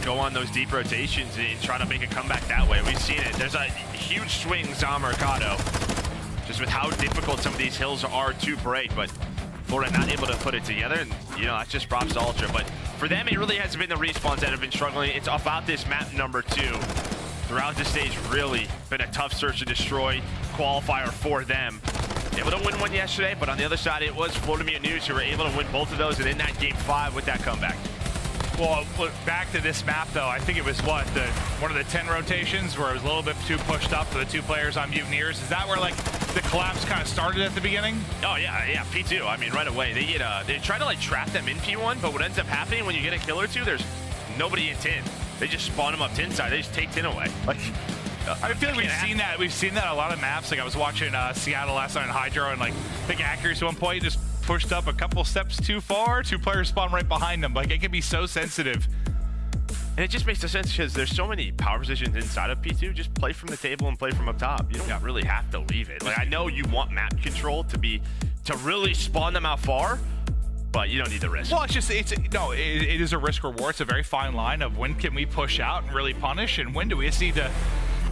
go on those deep rotations and try to make a comeback that way. We've seen it. There's a huge swing on Mercado, just with how difficult some of these hills are to break, but Florida not able to put it together, and you know, that's just props to Ultra. But for them, it really hasn't been the respawns that have been struggling. It's about this map number 2. Throughout the stage, really been a tough search and destroy qualifier for them. Able to win one yesterday, but on the other side, it was Florida Mutineers who were able to win both of those, and in that game 5 with that comeback. Well, back to this map, though, I think it was, what, one of the 10 rotations where it was a little bit too pushed up for the 2 players on Mutineers. Is that where, like, the collapse kind of started at the beginning? Oh, yeah, P2. I mean, right away. They try to, like, trap them in P1, but what ends up happening when you get a kill or two, there's nobody in tin. They just spawn them up tin side. They just take tin away. Like, I feel like we've seen that. We've seen that a lot of maps. Like, I was watching Seattle last night in Hydro, and, like, I think Accuracy at one point just pushed up a couple steps too far. 2 players spawn right behind them. Like, it can be so sensitive. And it just makes no sense because there's so many power positions inside of P2. Just play from the table and play from up top. You don't really have to leave it. Like, I know you want map control to really spawn them out far, but you don't need the risk. Well, it is a risk reward. It's a very fine line of when can we push out and really punish, and when do we just need to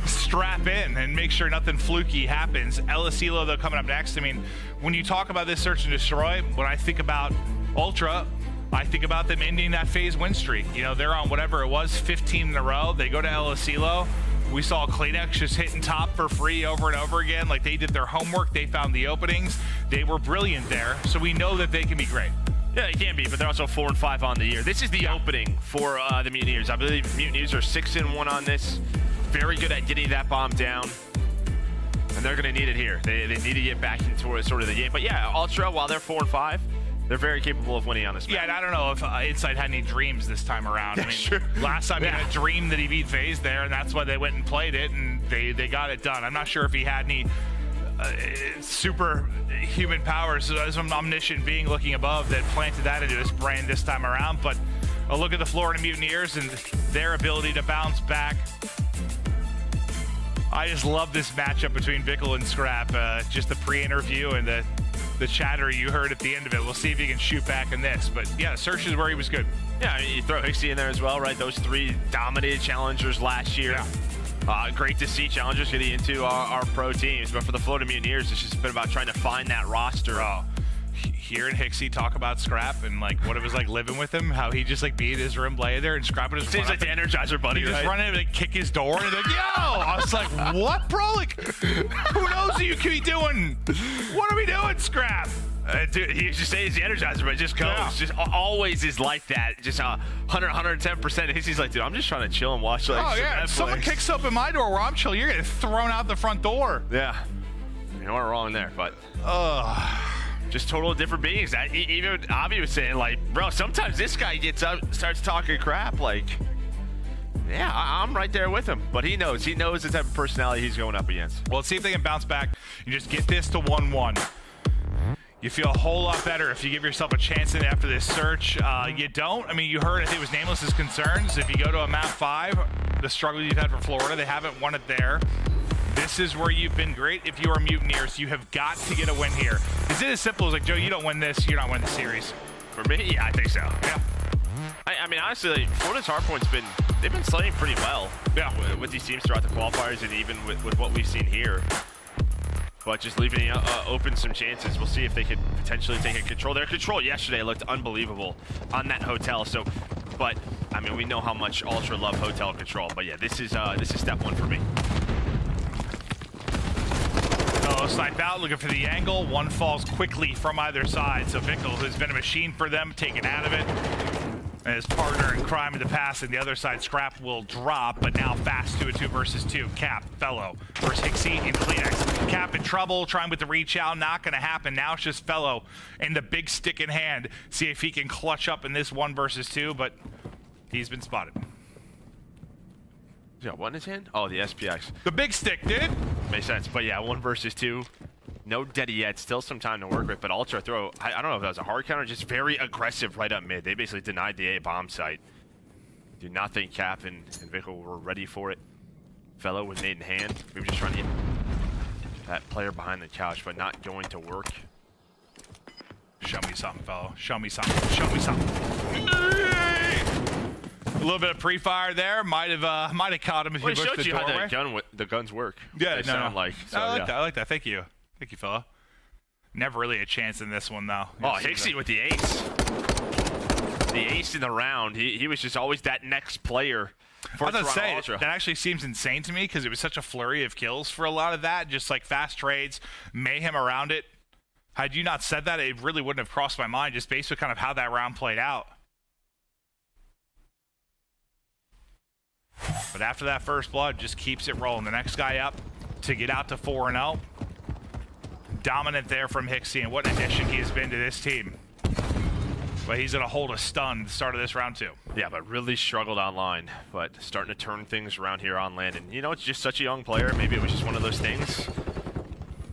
strap in and make sure nothing fluky happens. LSELO, though, coming up next. I mean, when you talk about this search and destroy, when I think about Ultra, I think about them ending that phase win streak. You know, they're on whatever it was, 15 in a row. They go to LSELO. We saw Kleenex just hitting top for free over and over again. Like, they did their homework. They found the openings. They were brilliant there. So we know that they can be great. Yeah, they can be, but they're also 4-5 on the year. This is the opening for the Mutineers. I believe Mutineers are 6-1 on this. Very good at getting that bomb down, and they're going to need it here. They need to get back into sort of the game. But yeah, Ultra, while they're 4-5, they're very capable of winning on this map. Yeah, and I don't know if Insight had any dreams this time around. I mean, sure. Last time he had a dream that he beat FaZe there, and that's why they went and played it, and they got it done. I'm not sure if he had any superhuman powers as an omniscient being looking above that planted that into his brain this time around, but a look at the Florida Mutineers and their ability to bounce back. I just love this matchup between Vickle and Scrap. Just the pre-interview and the chatter you heard at the end of it. We'll see if he can shoot back in this. But yeah, Search is where he was good. Yeah, I mean, you throw Hixie in there as well, right? Those 3 dominated challengers last year. Yeah. Great to see challengers getting into our pro teams. But for the Florida Mutineers, it's just been about trying to find that roster. Hearing Hixie talk about Scrap and like what it was like living with him, how he just like be in his room, lay there, and Scrap would just seems like the Energizer Bunny, just run in and like kick his door and like, yo! I was like, what, bro? Like, who knows what you could be doing? What are we doing, Scrap? Dude, he just says the Energizer, but it just goes. Yeah. Just always is like that. Just 100, 110%. He's like, dude, I'm just trying to chill and watch. Like, oh yeah, if someone kicks open my door where I'm chilling, you're getting thrown out the front door. Yeah, you weren't wrong there, but just total different beings. Even Avi was saying, like, bro, sometimes this guy gets up, starts talking crap. Like, yeah, I'm right there with him. But he knows the type of personality he's going up against. Well, let's see if they can bounce back and just get this to 1-1. You feel a whole lot better if you give yourself a chance in after this search. You don't. I mean, you heard, I think it was Nameless's concerns. If you go to a map 5, the struggle you've had for Florida, they haven't won it there. This is where you've been great. If you are Mutineers, you have got to get a win here. Is it as simple as like, Joe, you don't win this, you're not winning the series? For me, yeah, I think so. Yeah. I mean, honestly, like, Florida's hardpoint's they've been slaying pretty well. Yeah. With these teams throughout the qualifiers and even with what we've seen here. But just leaving open some chances. We'll see if they could potentially take a control. Their control yesterday looked unbelievable on that hotel. So, but I mean, we know how much Ultra love hotel control. But yeah, this is step 1 for me. Snipe out, looking for the angle. One falls quickly from either side. So Vickle, who's been a machine for them, taken out of it. And his partner in crime in the past, and the other side, Scrap will drop, but now fast to a 2 versus 2. Cap, Fellow versus Hixie and Kleenex. Cap in trouble, trying with the reach out, not going to happen. Now it's just Fellow and the big stick in hand. See if he can clutch up in this 1 versus 2, but he's been spotted. Yeah, what in his hand? Oh, the SPX. The big stick, dude. Makes sense. But yeah, 1 versus 2. No Deddy yet. Still some time to work with. But Ultra throw, I don't know if that was a hard counter, just very aggressive right up mid. They basically denied the A bomb site. Do not think Cap and Vickle were ready for it. Fellow with nade in hand. We were just trying to get that player behind the couch, but not going to work. Show me something, Fellow. Show me something. Show me something. A little bit of pre-fire there. Might have caught him if Well, you pushed the you doorway. how the guns work. Yeah, they sound like. So, I like that. I like that. Thank you, fella. Never really a chance in this one though. Oh, Hixie with the ace. The ace in the round. He was just always that next player. I was gonna say, that actually seems insane to me because it was such a flurry of kills for a lot of that. Just like fast trades, mayhem around it. Had you not said that, it really wouldn't have crossed my mind just based on kind of how that round played out. But after that first blood, just keeps it rolling. The next guy up to get out to 4-0. Dominant there from Hixie, and what an addition he has been to this team. But he's going to hold a stun at the start of this round 2. Yeah, but really struggled online. But starting to turn things around here on land. And, you know, it's just such a young player. Maybe it was just one of those things.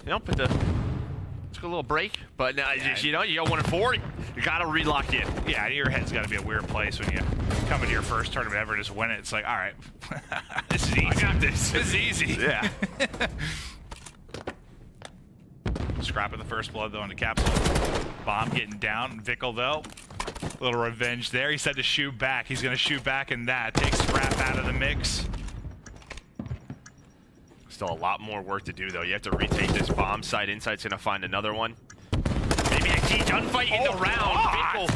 You know, but took a little break. But, just, you know, you got 1-4. You got to relock in. Yeah, your head's got to be a weird place when you come into your first tournament ever, just win it. It's like, all right, this is easy. I got this. This is easy. Yeah. Scrapping the first blood, though, into Capsule. Bomb getting down. Vickle, though. A little revenge there. He said to shoot back. He's going to shoot back in that. Takes Scrap out of the mix. Still a lot more work to do, though. You have to retake this bomb site. Insight's going to find another one. Maybe a key gunfight in the round. Vickle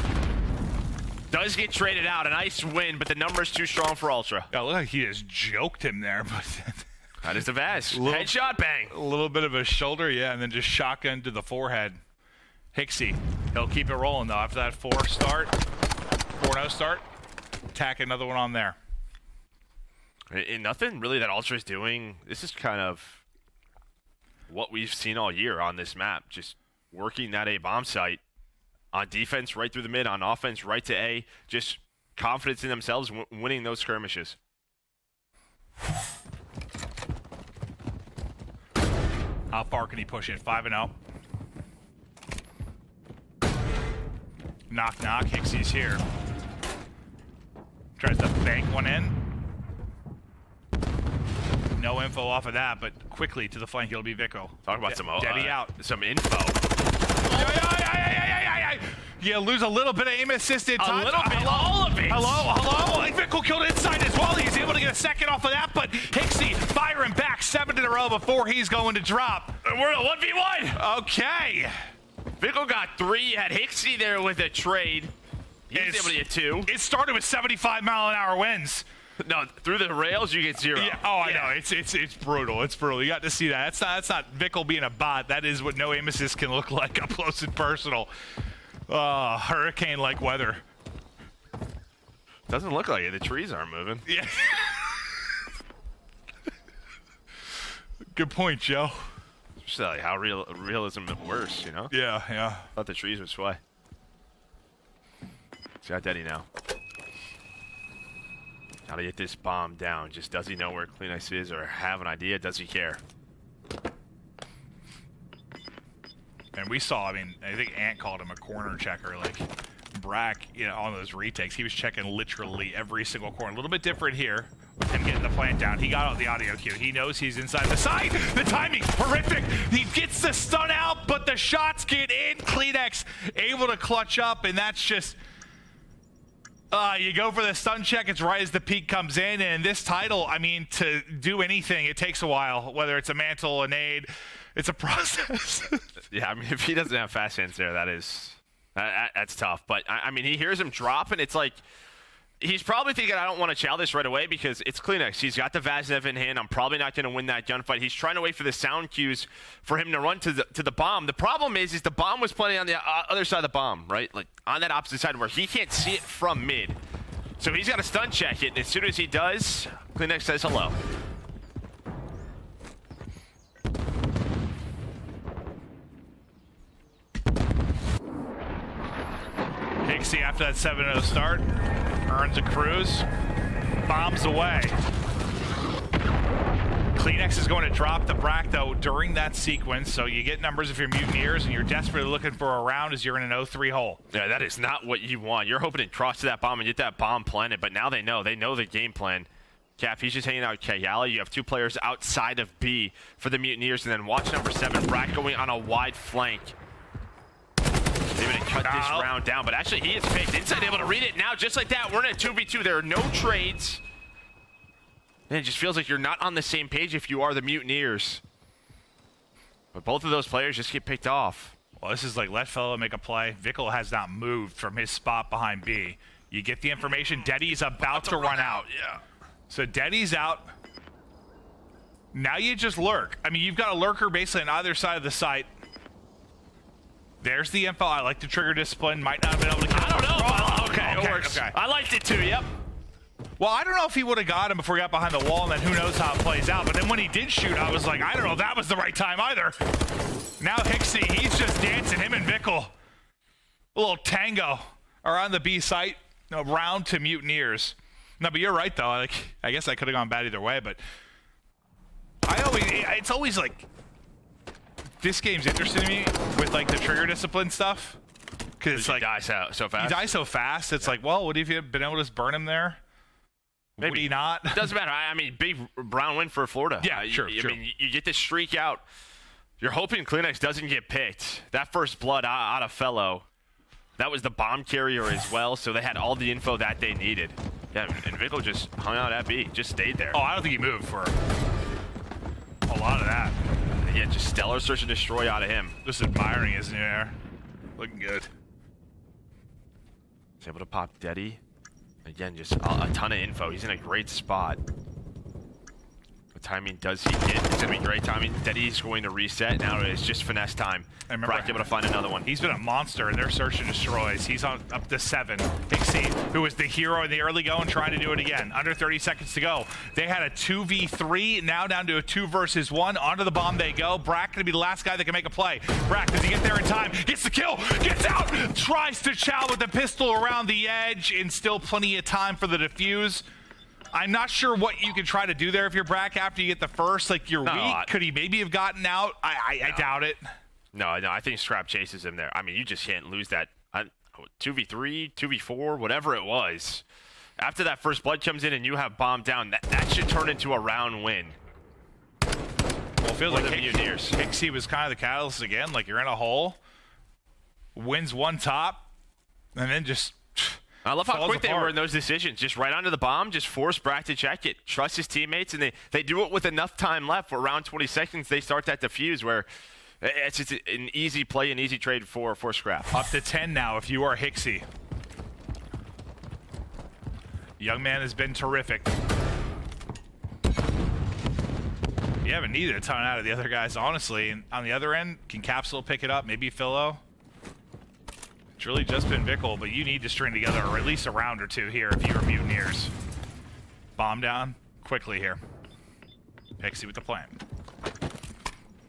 does get traded out. A nice win, but the number's too strong for Ultra. Yeah, look like he just joked him there, but... That is the Vaz. Headshot, bang. A little bit of a shoulder, yeah, and then just shotgun to the forehead. Hixie, he'll keep it rolling, though. After that 4-0 start, tack another one on there. And nothing really that Ultra's doing. This is kind of what we've seen all year on this map. Just working that A bomb site. On defense, right through the mid. On offense, right to A. Just confidence in themselves, winning those skirmishes. How far can he push it? 5-0. Knock, knock. Hixie's here. Tries to bank one in. No info off of that, but quickly to the flank, it'll be Vico. Talk about some info. You lose a little bit of aim assisted time. A little bit, all of it. Hello. Like Vickle killed inside as well. He's able to get a second off of that, but Hixie firing back 7 in a row before he's going to drop. We're at 1v1. Okay. Vickle got 3. Had Hixie there with a trade. He was able to get 2. It started with 75-mile-an-hour winds. No, through the rails you get 0. Yeah. Oh, I know. It's brutal. It's brutal. You got to see that. That's not Vickle being a bot. That is what no aim assist can look like up close and personal. Hurricane-like weather. Doesn't look like it. The trees aren't moving. Yeah. Good point, Joe. Just like how realism is worse, you know? Yeah. Thought the trees would sway. He's got Daddy now. Gotta get this bomb down. Just does he know where Kleenex is or have an idea? Does he care? And we saw, I think Ant called him a corner checker. Like, Brack, on those retakes, he was checking literally every single corner. A little bit different here with him getting the plant down. He got out the audio cue. He knows he's inside the side. The timing, horrific. He gets the stun out, but the shots get in. Kleenex able to clutch up, and that's just... you go for the stun check, it's right as the peak comes in, and this title, to do anything, it takes a while, whether it's a mantle, a nade, it's a process. Yeah, if he doesn't have fast hands there, that's tough. But, he hears him drop, and it's like, he's probably thinking, I don't want to chow this right away because it's Kleenex. He's got the Vaznev in hand. I'm probably not going to win that gunfight. He's trying to wait for the sound cues for him to run to the bomb. The problem is the bomb was planted on the other side of the bomb, right? Like on that opposite side where he can't see it from mid. So he's got to stun check it, and as soon as he does, Kleenex says hello. Hixie, after that 7-0 start, earns a cruise, bombs away. Kleenex is going to drop the Brack, though, during that sequence, so you get numbers if you're Mutineers, and you're desperately looking for a round as you're in an 0-3 hole. Yeah, that is not what you want. You're hoping to cross to that bomb and get that bomb planted, but now they know the game plan. Cap, he's just hanging out with Kayali. You have 2 players outside of B for the Mutineers, and then watch number 7, Brack going on a wide flank. They able to cut this round down, but actually he is picked. Inside able to read it now, just like that. We're in a 2v2. There are no trades. And it just feels like you're not on the same page if you are the Mutineers. But both of those players just get picked off. Well, this is like let fellow make a play. Vickle has not moved from his spot behind B. You get the information. Deddy's about to run out. Yeah. So Deddy's out. Now you just lurk. I mean, you've got a lurker basically on either side of the site. There's the info. I like the trigger discipline. Might not have been able to get I don't know. Oh, Okay, it works. Okay. I liked it too, yep. Well, I don't know if he would have got him before he got behind the wall, and then who knows how it plays out. But then when he did shoot, I was like, I don't know if that was the right time either. Now Hixie, he's just dancing, him and Vickle. A little tango around the B site, around to Mutineers. No, but you're right, though. Like, I guess I could have gone bad either way, but it's always like, this game's interesting to me with like the trigger discipline stuff. Because it's like, die so fast. He dies so fast. It's like, well, would he have been able to just burn him there? Maybe. Would he not? It doesn't matter. I mean, big Brown win for Florida. Yeah, sure. I mean, you get this streak out. You're hoping Kleenex doesn't get picked. That first blood out of Fellow, that was the bomb carrier as well, so they had all the info that they needed. Yeah, and Vickle just hung out at B, just stayed there. Oh, I don't think he moved for a lot of that. Yeah, just stellar search and destroy out of him. Just admiring his new air. Looking good. He's able to pop Deddy. Again, just a ton of info. He's in a great spot. What timing does he get? It's going to be great timing. Deddy's going to reset. Now it's just finesse time. Brack able to find another one. He's been a monster in their search and destroys. He's on up to 7. Pixie, who was the hero in the early go and trying to do it again. Under 30 seconds to go. They had a 2v3, now down to a 2 versus 1. Onto the bomb they go. Brack going to be the last guy that can make a play. Brack, does he get there in time? Gets the kill, gets out, tries to chow with the pistol around the edge, and still plenty of time for the defuse. I'm not sure what you can try to do there if you're Brack after you get the first. Like, you're weak. Could he maybe have gotten out? I doubt it. No, I think Scrap chases him there. I mean, you just can't lose that 2v3, 2v4, whatever it was. After that first blood comes in and you have bombed down, that should turn into a round win. Well, it feels like Hixie was kind of the catalyst again. Like, you're in a hole, wins one top, and then just I love how quick they were in those decisions. Just right onto the bomb, just force Brack to check it. Trust his teammates, and they do it with enough time left. For around 20 seconds, they start that defuse where it's just an easy play, an easy trade for Scrap. Up to 10 now if you are Hixie. Young man has been terrific. You haven't needed a ton out of the other guys, honestly. And on the other end, can Capsule pick it up? Maybe Philo? It's really just been Vickle, but you need to string together or at least a round or two here if you're Mutineers. Bomb down quickly here. Pixie with the plan.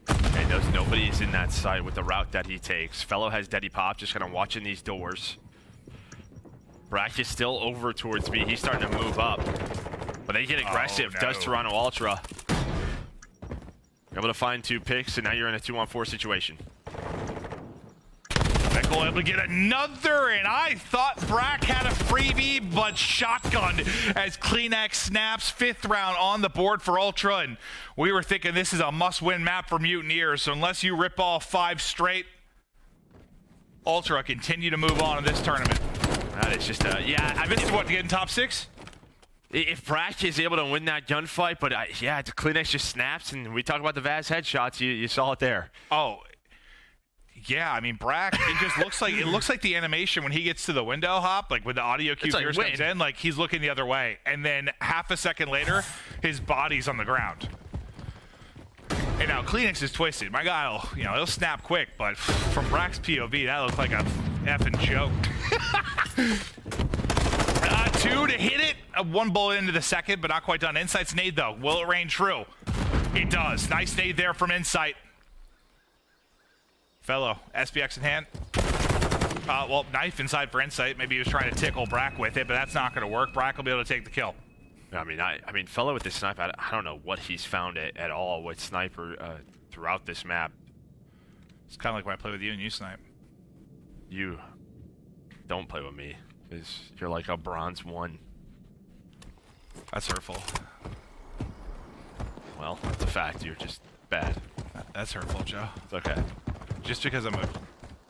And knows nobody is in that site with the route that he takes. Fellow has Deddy Pop, just kind of watching these doors. Brack is still over towards B. He's starting to move up. But they get aggressive. Does Toronto Ultra. Able to find 2 picks, and now you're in a 2-on-4 situation. Vickle able to get another, and I thought Brack had a freebie, but shotgunned as Kleenex snaps 5th round on the board for Ultra, and we were thinking this is a must-win map for Mutineers, so unless you rip off 5 straight, Ultra continue to move on in this tournament. That is just yeah, I mean, this is what, to get in top 6? If Brack is able to win that gunfight, but yeah, Kleenex just snaps, and we talk about the Vaz headshots, you saw it there. Oh, yeah, I mean, Brack, it looks like the animation when he gets to the window hop, like when the audio cue comes in, like he's looking the other way. And then half a second later, his body's on the ground. And now Kleenex is twisted. My guy, he'll snap quick, but from Brack's POV, that looked like a effing joke. 2 to hit it. 1 bullet into the second, but not quite done. Insight's nade, though. Will it rain true? It does. Nice nade there from Insight. Fellow, SPX in hand. Well, knife inside for Insight. Maybe he was trying to tickle Brack with it, but that's not going to work. Brack will be able to take the kill. I mean, Fellow with this snipe, I don't know what he's found at all with sniper throughout this map. It's kind of like when I play with you and you snipe. You don't play with me, because you're like a bronze 1. That's hurtful. Well, that's a fact. You're just bad. That's hurtful, Joe. It's okay. Just because I'm a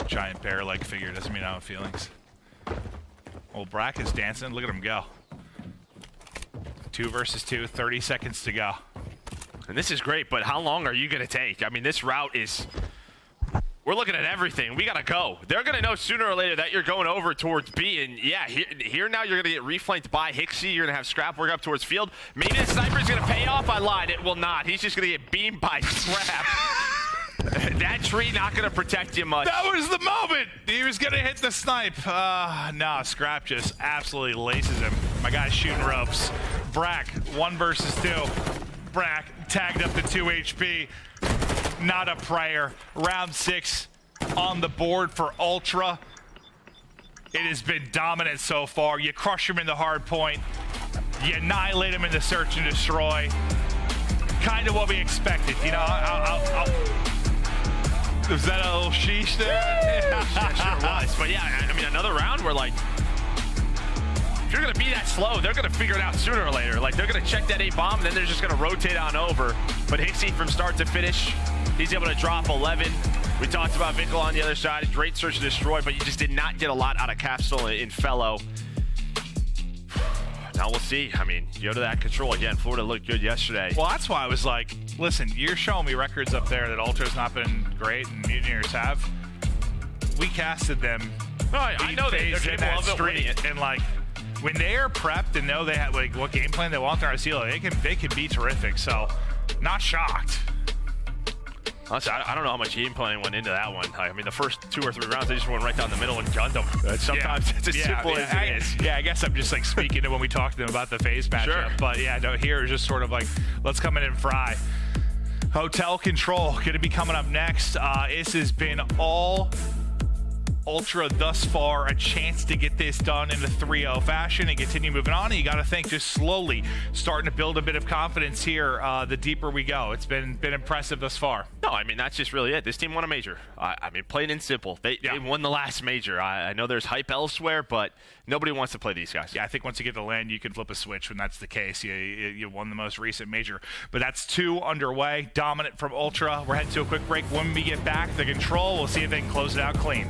giant bear-like figure doesn't mean I have feelings. Old Brack is dancing. Look at him go. 2 versus 2, 30 seconds to go. And this is great, but how long are you going to take? I mean, this route is... We're looking at everything. We got to go. They're going to know sooner or later that you're going over towards B. And, yeah, here now you're going to get reflanked by Hixie. You're going to have Scrap work up towards Field. Maybe the sniper's going to pay off. I lied. It will not. He's just going to get beamed by Scrap. That tree not going to protect you much. That was the moment. He was going to hit the snipe. No, Scrap just absolutely laces him. My guy's shooting ropes. Brack, 1 versus 2. Brack tagged up to 2 HP. Not a prayer. Round 6 on the board for Ultra. It has been dominant so far. You crush him in the hard point. You annihilate him in the search and destroy. Kind of what we expected. You know, was that a little sheesh there? Yeah, sure was. But yeah, I mean, another round where, like, if you're going to be that slow, they're going to figure it out sooner or later. Like, they're going to check that A bomb, and then they're just going to rotate on over. But Hixie, from start to finish, he's able to drop 11. We talked about Vinkel on the other side. Great search and destroy, but you just did not get a lot out of Capsule in Fellow. Now we'll see. I mean, you go to that control again. Florida looked good yesterday. Well, that's why I was like, listen, you're showing me records up there that Ultra's not been great and Mutineers have. We casted them. Oh, I know they're capable of winning it. And like, when they are prepped and know they have like what game plan they want their ICL, they can be terrific. So, not shocked. Honestly, I don't know how much game planning went into that one. I mean, the first 2 or 3 rounds, they just went right down the middle and gunned them. Sometimes it's as simple as it is. Yeah, I guess I'm just like speaking to when we talked to them about the phase matchup. Sure. But yeah, no, here is just sort of like, let's come in and fry. Hotel Control going to be coming up next. This has been all Ultra thus far, a chance to get this done in a 3-0 fashion and continue moving on. And you got to think just slowly starting to build a bit of confidence here the deeper we go. It's been impressive thus far. No, I mean, that's just really it. This team won a major. I mean, plain and simple. They won the last major. I know there's hype elsewhere, but nobody wants to play these guys. Yeah, I think once you get the land, you can flip a switch when that's the case. You won the most recent major. But that's 2 underway. Dominant from Ultra. We're heading to a quick break. When we get back, the control, we'll see if they can close it out clean.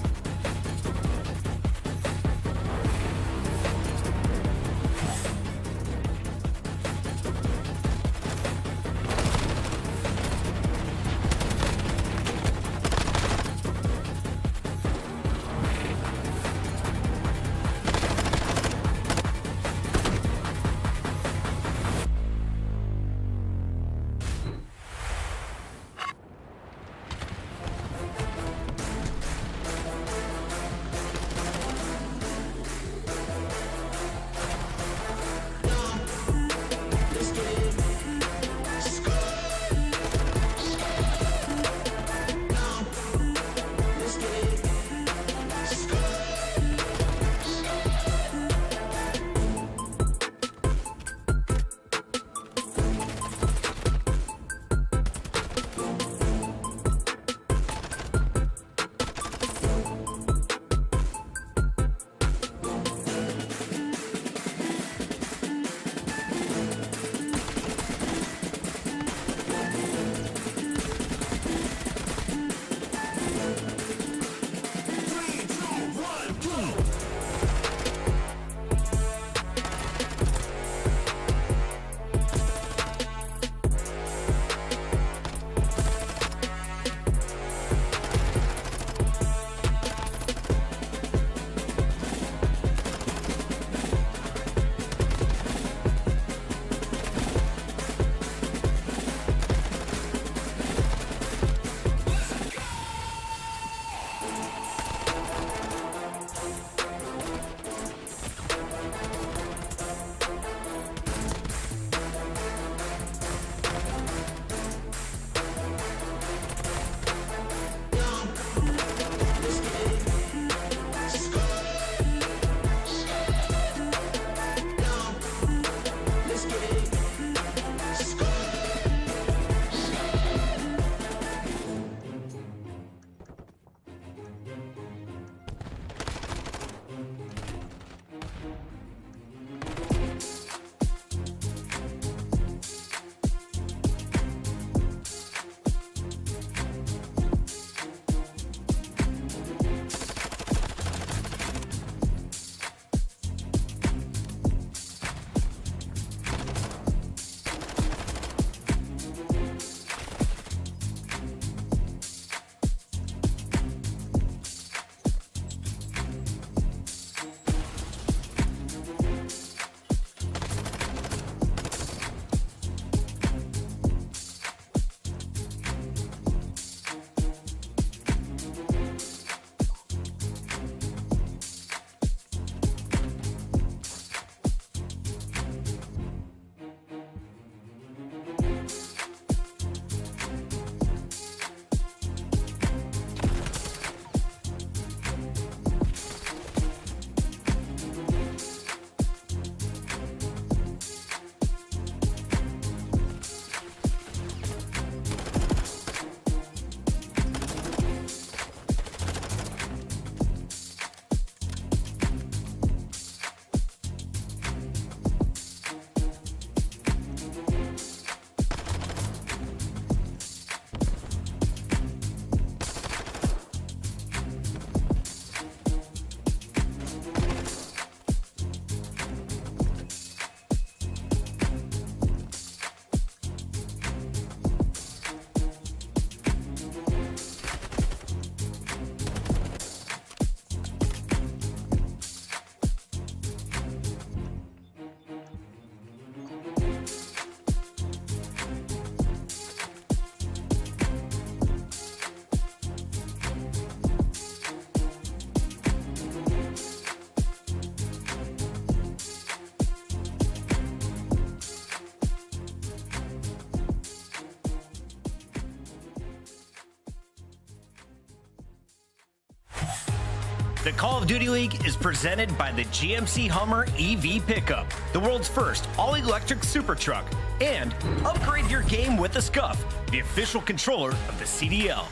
The Call of Duty League is presented by the GMC Hummer EV Pickup, the world's first all-electric super truck. And upgrade your game with the Scuff, the official controller of the CDL.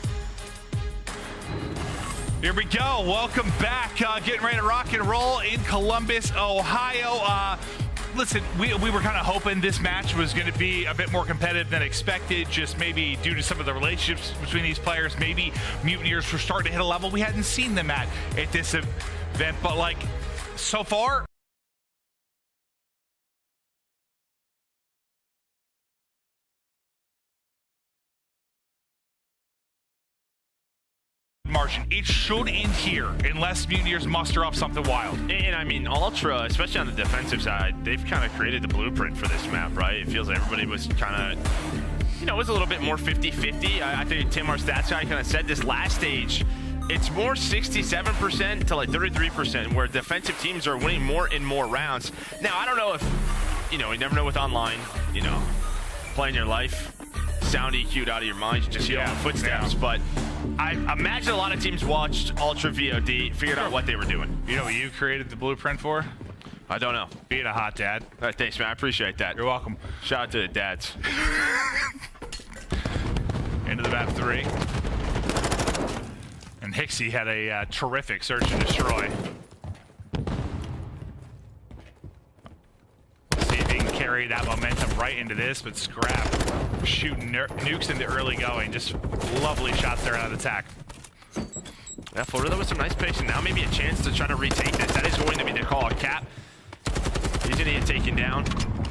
Here we go. Welcome back. Getting ready to rock and roll in Columbus, Ohio. Listen, we were kind of hoping this match was going to be a bit more competitive than expected, just maybe due to some of the relationships between these players. Maybe Mutineers were starting to hit a level we hadn't seen them at this event, but like so far, margin. It should end here unless Mutineers muster up something wild. And I mean, Ultra, especially on the defensive side, they've kind of created the blueprint for this map, right? It feels like everybody was kind of, it was a little bit more 50-50. I think Tim, our stats guy, kind of said this last stage. It's more 67% to like 33%, where defensive teams are winning more and more rounds. Now, I don't know if, you never know with online, playing your life, sound EQ'd out of your mind, you just hear all the footsteps, but I imagine a lot of teams watched Ultra VOD, figured out what they were doing. You know what you created the blueprint for? I don't know. Being a hot dad. All right, thanks, man. I appreciate that. You're welcome. Shout out to the dads. Into the map 3. And Hixie had a terrific search and destroy. See if he can carry that momentum right into this, but Scrap shooting nukes into early going. Just lovely shots there out of attack. Yeah, Florida with some nice pace, and now maybe a chance to try to retake this. That is going to be the call. Cap, he's going to get taken down.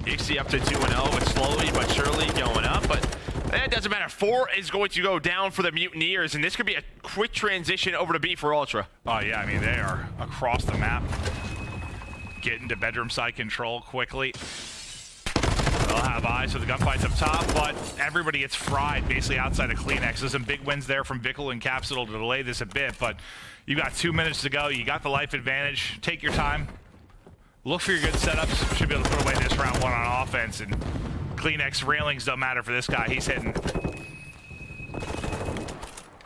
Ixie up to 2-0, but slowly but surely going up. But it doesn't matter. 4 is going to go down for the Mutineers, and this could be a quick transition over to B for Ultra. Oh, yeah, I mean, they are across the map. Get into bedroom side control quickly. They'll have eyes for the gunfights up top, but everybody gets fried basically outside of Kleenex. There's some big wins there from Vickle and Capsule to delay this a bit, but you got 2 minutes to go. You got the life advantage. Take your time. Look for your good setups. Should be able to put away this round 1 on offense, and Kleenex railings don't matter for this guy. He's hitting.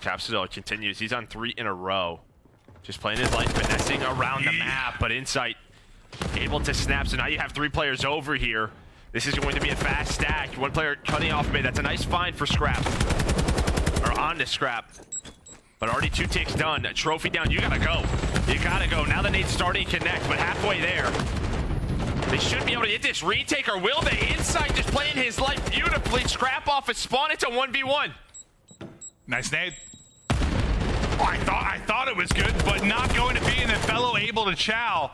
Capsule continues. He's on 3 in a row. Just playing his life, finessing around the map, but Insight able to snap. So now you have 3 players over here. This is going to be a fast stack. 1 player cutting off mid. That's a nice find for Scrap. Or on to Scrap. But already 2 ticks done. A trophy down. You gotta go. You gotta go. Now the nade's starting to connect, but halfway there. They should be able to get this retake, or will they? Insight just playing his life beautifully. Scrap off a spawn. It's a 1v1. Nice nade. Oh, I thought it was good, but not going to be, and then fellow able to chow.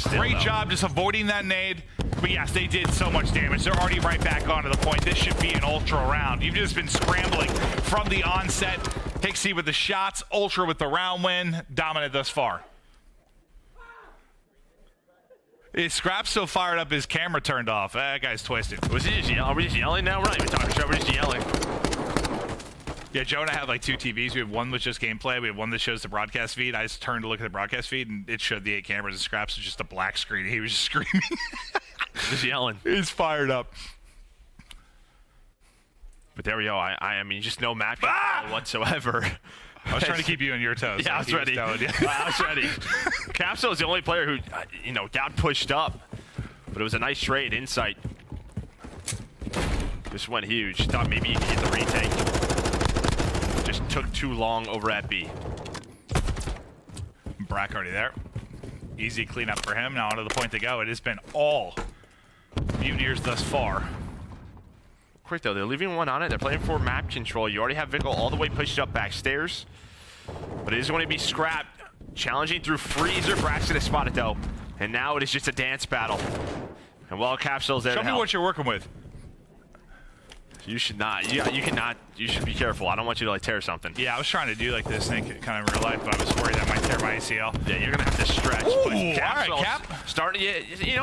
Great job just avoiding that nade. But yes, they did so much damage. They're already right back onto the point. This should be an Ultra round. You've just been scrambling from the onset. Hixie with the shots, Ultra with the round win. Dominant thus far. Is Scrap so fired up his camera turned off? That guy's twisted. Was he just yelling? Are we just yelling now? We're not even talking shit. We're just yelling. Yeah, Joe and I have like 2 TVs. We have one that's just gameplay. We have one that shows the broadcast feed. I just turned to look at the broadcast feed, and it showed the 8 cameras, and Scraps was just a black screen. He was just screaming. Just yelling. He's fired up. But there we go. I mean, just no map whatsoever. I was trying to keep you on your toes. Yeah, I was ready. I was ready. Capsule is the only player who, got pushed up. But it was a nice trade. Insight just went huge. Thought maybe he could get the retake. Just took too long over at B. Brack already there. Easy cleanup for him. Now onto the point to go. It has been all Mutineers thus far. Quick though, they're leaving 1 on it. They're playing for map control. You already have Vickle all the way pushed up backstairs. But it is going to be Scrap challenging through Freezer. Brack's gonna spot it though. And now it is just a dance battle. And while Capsule's there Show me what you're working with. You should not. You cannot. You should be careful. I don't want you to like tear something. Yeah, I was trying to do like this thing kind of in real life, but I was worried that might tear my ACL. Yeah, you're gonna have to stretch. Ooh, but all right, Cap. Starting to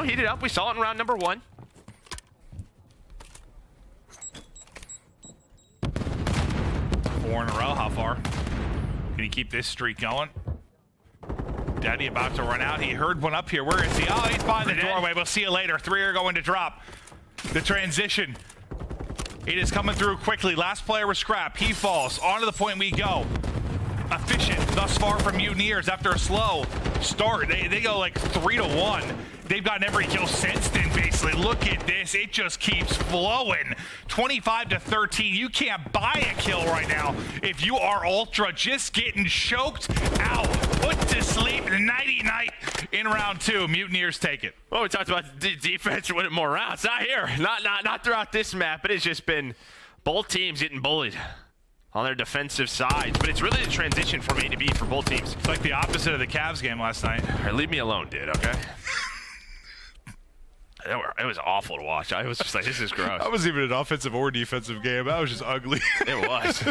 heat it up. We saw it in round number 1. Four in a row. How far? Can he keep this streak going? Daddy about to run out. He heard one up here. Where is he? Oh, he's behind the doorway. We'll see you later. 3 are going to drop. The transition. It is coming through quickly. Last player was Scrap. He falls. Onto the point we go. efficient thus far from Mutineers after a slow start. They go like 3-1. They've gotten every kill since then, basically. Look at this. It just keeps flowing. 25-13. You can't buy a kill right now if you are Ultra. Just getting choked out. Put to sleep. Nighty-night in round 2. Mutineers take it. Well, we talked about defense winning more rounds. Not here. Not throughout this map. It has just been both teams getting bullied on their defensive sides, but it's really a transition from A to B for both teams. It's like the opposite of the Cavs game last night. All right, leave me alone, dude, okay? It was awful to watch. I was just like, this is gross. That wasn't even an offensive or defensive game. That was just ugly. It was.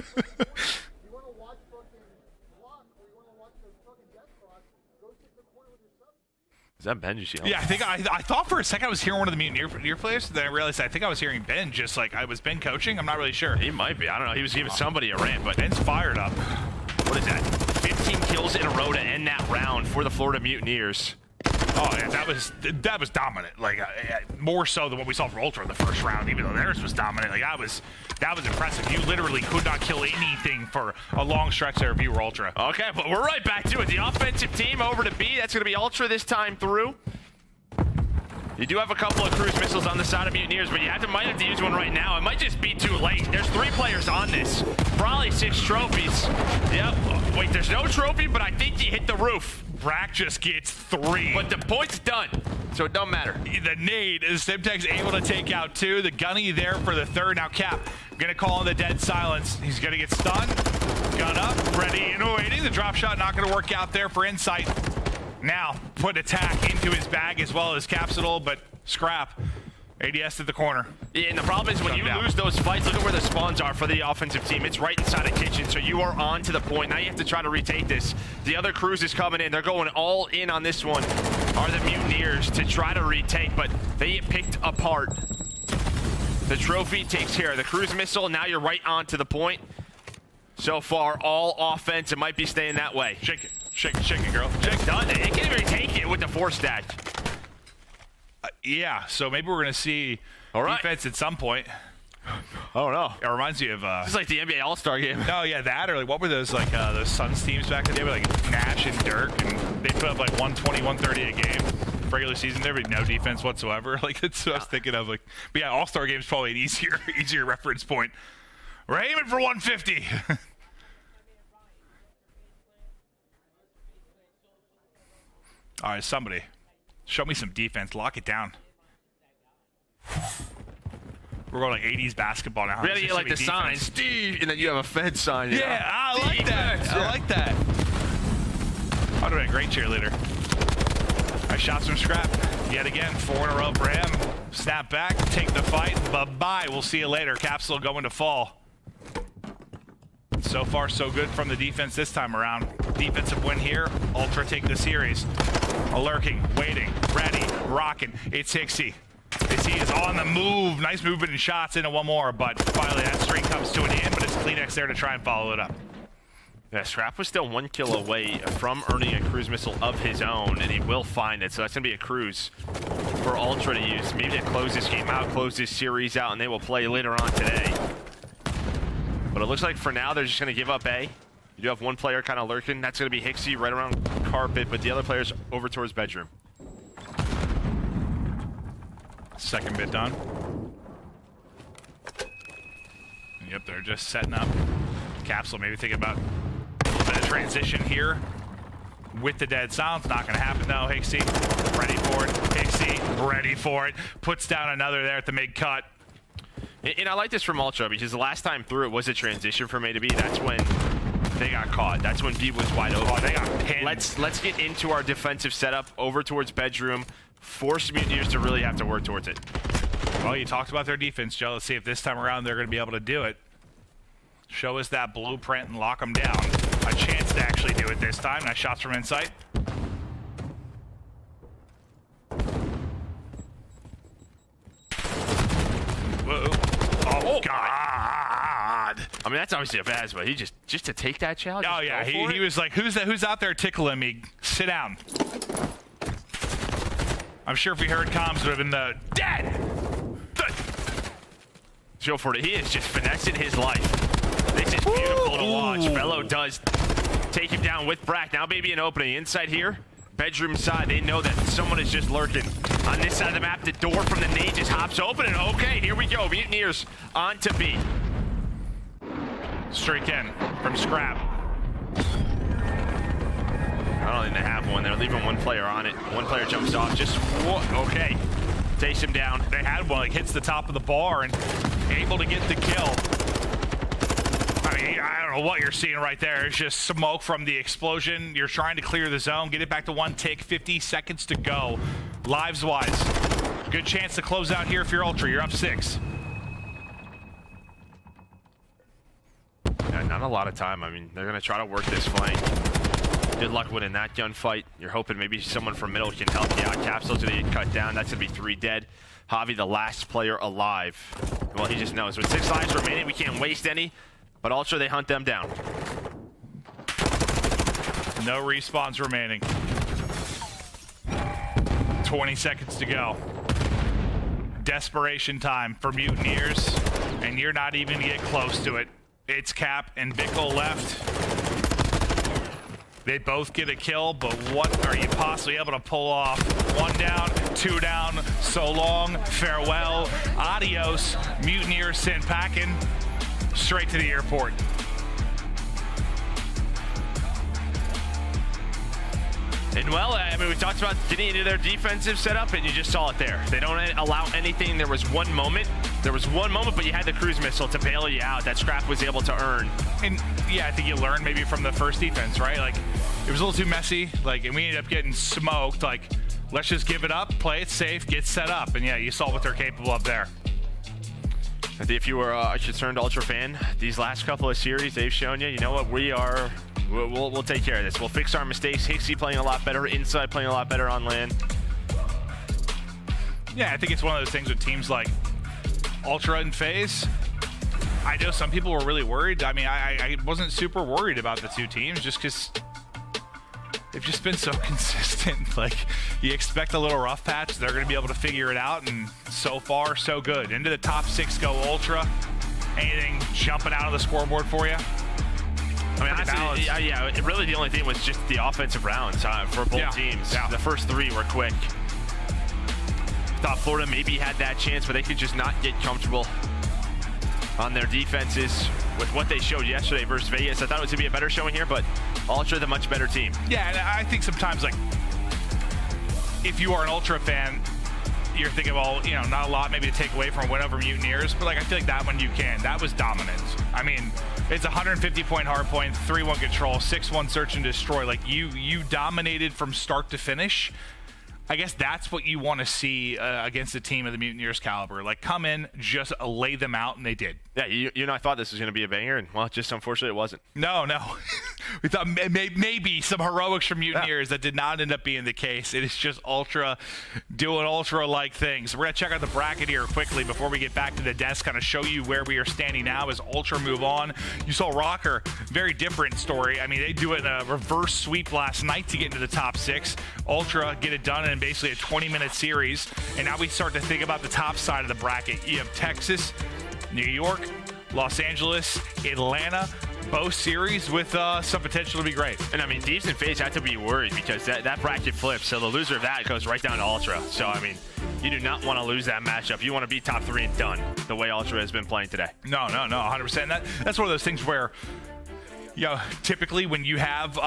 Is that Ben just yelling? Yeah, I thought for a second I was hearing one of the Mutineer players. Then I realized I think I was hearing Ben. Just like I was Ben coaching. I'm not really sure. He might be. I don't know. He was giving somebody a rant, but Ben's fired up. What is that? 15 kills in a row to end that round for the Florida Mutineers. Oh yeah, that was dominant. Like more so than what we saw from Ultra in the first round. Even though theirs was dominant, like that was impressive. You literally could not kill anything for a long stretch there if you were Ultra. Okay, but we're right back to it. The offensive team over to B. That's going to be Ultra this time through. You do have a couple of cruise missiles on the side of Mutineers, but you might have to use one right now. It might just be too late. There's 3 players on this. Probably 6 trophies. Yep. Wait, there's no trophy, but I think you hit the roof. Brack just gets 3. But the point's done, so it don't matter. The nade is Snamthaew's able to take out 2. The gunny there for the 3rd. Now Cap gonna call on the dead silence. He's gonna get stunned. Gun up, ready and waiting. The drop shot not gonna work out there for Insight. Now put attack into his bag as well as Capsule, but scrap. ADS to the corner. Yeah, and the problem is when you lose those fights, look at where the spawns are for the offensive team. It's right inside a kitchen, so you are on to the point. Now you have to try to retake this. The other crews is coming in. They're going all in on this one, are the Mutineers, to try to retake, but they get picked apart. The trophy takes care of the cruise missile. Now you're right on to the point. So far, all offense. It might be staying that way. Shake it. Shake it, girl. Shake done. They can't even retake it with the 4 stack. Yeah, so maybe we're going to see defense at some point. Oh, no. It reminds me of... It's like the NBA All-Star game. No, yeah, that, or like, what were those, like, those Suns teams back in the day, with, like, Nash and Dirk, and they put up, like, 120, 130 a game. Regular season, there would be no defense whatsoever. Like, that's what I was thinking of. Like, but yeah, All-Star game's probably an easier reference point. We're aiming for 150. All right, somebody. Show me some defense. Lock it down. We're going like 80s basketball now. Really, you like the sign, Steve, and then you have a Fed sign. Yeah, I like that. I like that. I'd have been a great cheerleader. I shot some scrap. Yet again, 4 in a row for him. Snap back, take the fight. Bye-bye. We'll see you later. Capsule going to fall. So far, so good from the defense this time around. Defensive win here. Ultra take the series. Lurking, waiting, ready, rocking. It's Hixie. He is on the move. Nice movement and shots into one more, but finally that streak comes to an end, but it's Kleenex there to try and follow it up. Yeah, Scrap was still 1 kill away from earning a cruise missile of his own, and he will find it, so that's going to be a cruise for Ultra to use. Maybe to close this game out, close this series out, and they will play later on today. But it looks like for now, they're just going to give up A. You do have 1 player kind of lurking. That's going to be Hixie right around carpet, but the other player's over towards bedroom. Second bit done. Yep, they're just setting up. Capsule maybe thinking about a little bit of transition here with the dead silence. Not going to happen though. Hixie ready for it. Hixie ready for it. Puts down another there at the mid cut. And I like this from Ultra because the last time through it was a transition from A to B. That's when they got caught. That's when B was wide open. Oh, they got pinned. Let's get into our defensive setup over towards bedroom. Force Mutineers to really have to work towards it. Well, you talked about their defense, Joe. Let's see if this time around they're going to be able to do it. Show us that blueprint and lock them down. A chance to actually do it this time. Nice shots from Insight. Whoa. Oh, God. I mean, that's obviously a bad, but he just to take that challenge. Oh, yeah. He was like, who's out there tickling me? Sit down. I'm sure if we heard comms, it would have been the dead. Joe Ford, he is just finessing his life. This is beautiful to watch. Fellow does take him down with Brack. Now maybe an opening inside here. Bedroom side, they know that someone is just lurking. On this side of the map, the door from the nade just hops open, and okay, here we go. Mutineers on to B. Streak in from Scrap. I don't think they have one. They're leaving one player on it. One player jumps off. Just okay. Takes him down. They had one, like hits the top of the bar and able to get the kill. I mean, I don't know what you're seeing right there. It's just smoke from the explosion. You're trying to clear the zone, get it back to one tick, 50 seconds to go. Lives-wise, good chance to close out here if you're Ultra. You're up 6. Yeah, not a lot of time. I mean, they're going to try to work this flank. Good luck winning that gunfight. You're hoping maybe someone from middle can help you out. Capsule's going to get cut down. That's going to be 3 dead. Javi, the last player alive. Well, he just knows. With 6 lives remaining, we can't waste any. But Ultra, they hunt them down. No respawns remaining. 20 seconds to go. Desperation time for Mutineers, and you're not even going to get close to it. It's Cap and Bickle left. They both get a kill, but what are you possibly able to pull off? 1 down, 2 down, so long, farewell, adios. Mutineers sent packing straight to the airport. And well, I mean, we talked about getting into their defensive setup, and you just saw it there. They don't allow anything. There was one moment, but you had the cruise missile to bail you out that Scrap was able to earn. And yeah, I think you learned maybe from the first defense, right? Like, it was a little too messy, like, and we ended up getting smoked. Like, let's just give it up, play it safe, get set up. And yeah, you saw what they're capable of there. I think if you were a concerned Ultra fan, these last couple of series, they've shown you, you know what, we'll take care of this. We'll fix our mistakes. Hixie playing a lot better, Inside playing a lot better on land. Yeah, I think it's one of those things with teams like Ultra and FaZe. I know some people were really worried. I mean, I wasn't super worried about the two teams just because they've just been so consistent. Like, you expect a little rough patch, they're going to be able to figure it out, and so far, so good. Into the top 6 go Ultra. Anything jumping out of the scoreboard for you? I mean, honestly, yeah, really the only thing was just the offensive rounds for both teams. Yeah. The first 3 were quick. Thought Florida maybe had that chance, but they could just not get comfortable on their defenses with what they showed yesterday versus Vegas. I thought it was going to be a better showing here, but Ultra, the much better team. Yeah, and I think sometimes, like, if you are an Ultra fan, you're thinking, well, you know, not a lot maybe to take away from win over Mutineers, but like, I feel like that one you can. That was dominant. I mean, it's 150-point hardpoint, 3-1 control, 6-1 search and destroy. Like, you dominated from start to finish. I guess that's what you want to see against a team of the Mutineers caliber. Like, come in, just lay them out, and they did. Yeah, you and I thought this was going to be a banger, and, well, just unfortunately it wasn't. No. We thought maybe some heroics from Mutineers that did not end up being the case. It is just Ultra doing Ultra-like things. We're going to check out the bracket here quickly before we get back to the desk, kind of show you where we are standing now as Ultra move on. You saw Rocker, very different story. I mean, they do it in a reverse sweep last night to get into the top 6. Ultra get it done in basically a 20-minute series, and now we start to think about the top side of the bracket. You have Texas, New York, Los Angeles, Atlanta, both series with some potential to be great. And I mean, Deeps and FaZe have to be worried because that bracket flips, so the loser of that goes right down to Ultra. So I mean, you do not want to lose that matchup. You want to be top 3 and done the way Ultra has been playing today. No, 100%. That's one of those things where, you know, typically when you have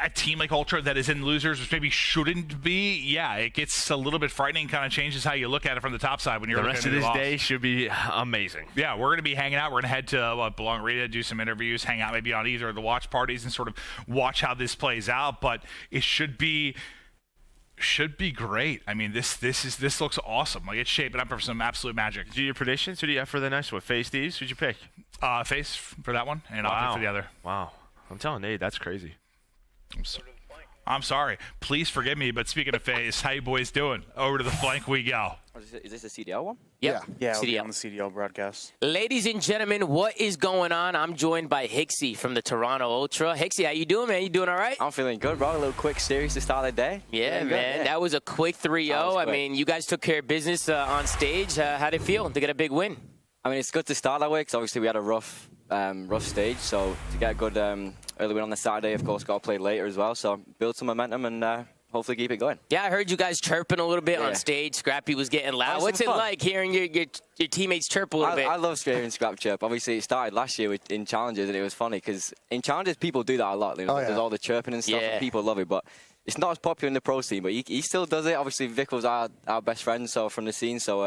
a team like Ultra that is in losers, which maybe shouldn't be, yeah, it gets a little bit frightening, kind of changes how you look at it from the top side when you're the rest of this day should be amazing. Yeah, we're going to be hanging out. We're going to head to Belong Rita, do some interviews, hang out maybe on either of the watch parties and sort of watch how this plays out, but it should be great. I mean, this looks awesome. Like, it's shaping up for some absolute magic. Do your predictions? Who do you have for the next one? FaZe Thieves? Who'd you pick? FaZe for that one, and I'll pick for the other. Wow. I'm telling Nate, that's crazy. I'm sorry. Please forgive me, but speaking of FaZe, how you boys doing? Over to the flank we go. Is this a CDL one? Yep. Yeah, CDL. on the CDL broadcast. Ladies and gentlemen, what is going on? I'm joined by Hixie from the Toronto Ultra. Hixie, how you doing, man? You doing all right? I'm feeling good, bro. A little quick series to start the day. Yeah, Feeling man. good, yeah. That was a quick 3-0. I quick. mean, you guys took care of business on stage. How'd it feel to get a big win? I mean, it's good to start that way because obviously we had a rough rough stage. So to get a good early win on the Saturday, of course, got to play later as well. So build some momentum and hopefully keep it going. Yeah, I heard you guys chirping a little bit on stage. Scrappy was getting loud. What's it like hearing your teammates chirp a little bit? I love hearing Scrap chirp. Obviously, it started last year in challenges, and it was funny because in challenges people do that a lot. There's all the chirping and stuff, and people love it. But it's not as popular in the pro scene. But he still does it. Obviously, Vic was our best friend, so from the scene. So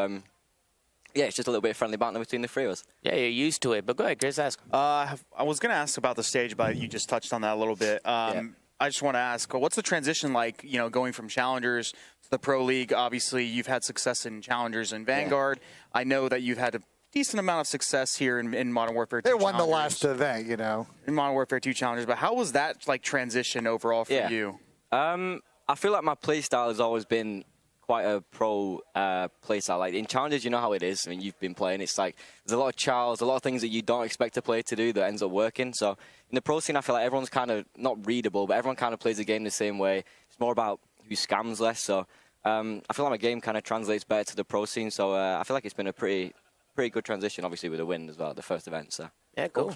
yeah, it's just a little bit of friendly banter between the three of us. Yeah, you're used to it. But go ahead, Chris, ask. I was going to ask about the stage, but you just touched on that a little bit. I just want to ask, what's the transition like, going from Challengers to the Pro League? Obviously, you've had success in Challengers and Vanguard. I know that you've had a decent amount of success here in Modern Warfare 2 They won the last event, In Modern Warfare 2 Challengers. But how was that, transition overall for you? I feel like my play style has always been quite a pro play style. Like in challenges, you know how it is. I mean, you've been playing. It's like there's a lot of trials, a lot of things that you don't expect a player to do that ends up working. So in the pro scene, I feel like everyone's kind of not readable, but everyone kind of plays the game the same way. It's more about who scams less. So I feel like my game kind of translates better to the pro scene. So I feel like it's been a pretty good transition, obviously with a win as well, the first event. So yeah, cool.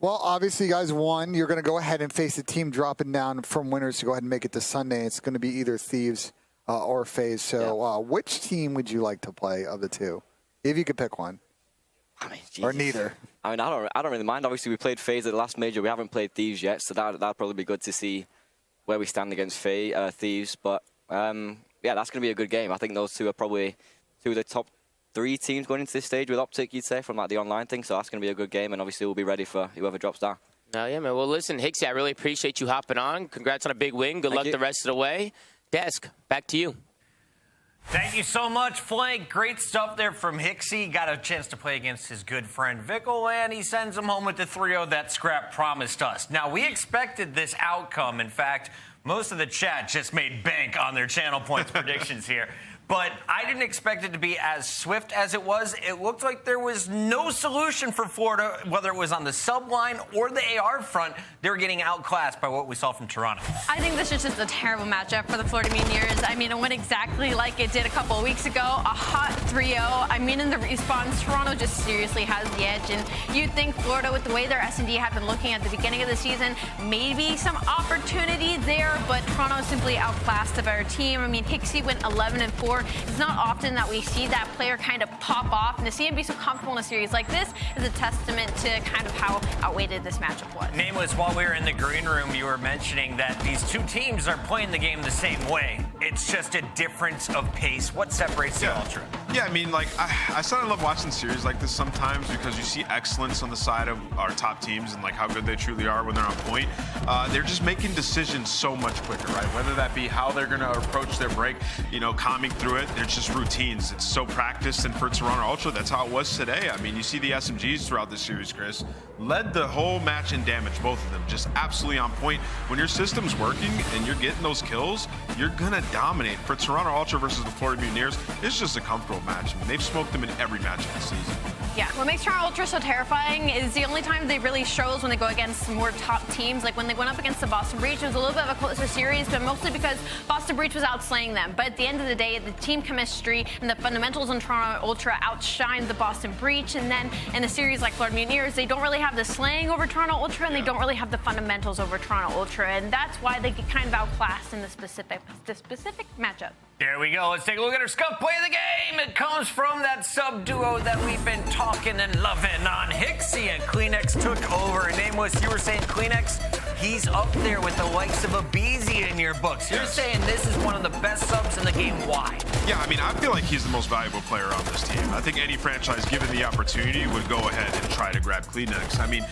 Well, obviously, you guys won. You're going to go ahead and face a team dropping down from winners to go ahead and make it to Sunday. It's going to be either Thieves or FaZe. So which team would you like to play of the two? If you could pick one. I mean, or neither. I mean, I don't really mind. Obviously, we played FaZe at the last major. We haven't played Thieves yet, so that'd probably be good to see where we stand against Thieves. But, yeah, that's going to be a good game. I think those two are probably two of the top 3 teams going into this stage with Optic, you'd say, from the online thing. So that's going to be a good game, and obviously we'll be ready for whoever drops down. Oh, yeah, man. Well, listen, Hixie, I really appreciate you hopping on. Congrats on a big win. Good luck the rest of the way. Desk, back to you. Thank you so much, Flank. Great stuff there from Hixie. Got a chance to play against his good friend Vickle, and he sends him home with the 3-0 that Scrap promised us. Now, we expected this outcome. In fact, most of the chat just made bank on their channel points predictions here. But I didn't expect it to be as swift as it was. It looked like there was no solution for Florida, whether it was on the sub line or the AR front. They were getting outclassed by what we saw from Toronto. I think this is just a terrible matchup for the Florida Mutineers. I mean, it went exactly like it did a couple of weeks ago. A hot 3-0. I mean, in the response, Toronto just seriously has the edge. And you'd think Florida, with the way their S&D have been looking at the beginning of the season, maybe some opportunity there, but Toronto simply outclassed the better team. I mean, Hixie went 11-4. It's not often that we see that player kind of pop off, and to see him be so comfortable in a series like this is a testament to kind of how outweighted this matchup was. Nameless, while we were in the green room, you were mentioning that these two teams are playing the game the same way. It's just a difference of pace. What separates the Ultra? Yeah, I mean, I said I love watching series like this sometimes because you see excellence on the side of our top teams and how good they truly are when they're on point. They're just making decisions so much quicker, right? Whether that be how they're going to approach their break, calming through it. They're just routines. It's so practiced, and for Toronto Ultra, that's how it was today. I mean, you see the SMGs throughout this series, Chris, led the whole match in damage, both of them, just absolutely on point. When your system's working and you're getting those kills, you're gonna dominate. For Toronto Ultra versus the Florida Mutineers, it's just a comfortable match. I mean, they've smoked them in every match of the season. Yeah, what makes Toronto Ultra so terrifying is the only time they really shows when they go against more top teams. Like when they went up against the Boston Breach, it was a little bit of a closer series, but mostly because Boston Breach was outslaying them. But at the end of the day, the team chemistry and the fundamentals in Toronto Ultra outshined the Boston Breach. And then in a series like Florida Mutineers, they don't really have the slaying over Toronto Ultra, and they don't really have the fundamentals over Toronto Ultra. And that's why they get kind of outclassed in the specific matchup. There we go. Let's take a look at our Scuff play of the game. It comes from that sub duo that we've been talking and loving on. Hixie and Kleenex took over. Nameless, you were saying Kleenex, he's up there with the likes of Abeezy in your books. You're saying this is one of the best subs in the game. Why? Yeah, I mean, I feel like he's the most valuable player on this team. I think any franchise, given the opportunity, would go ahead and try to grab Kleenex. I mean,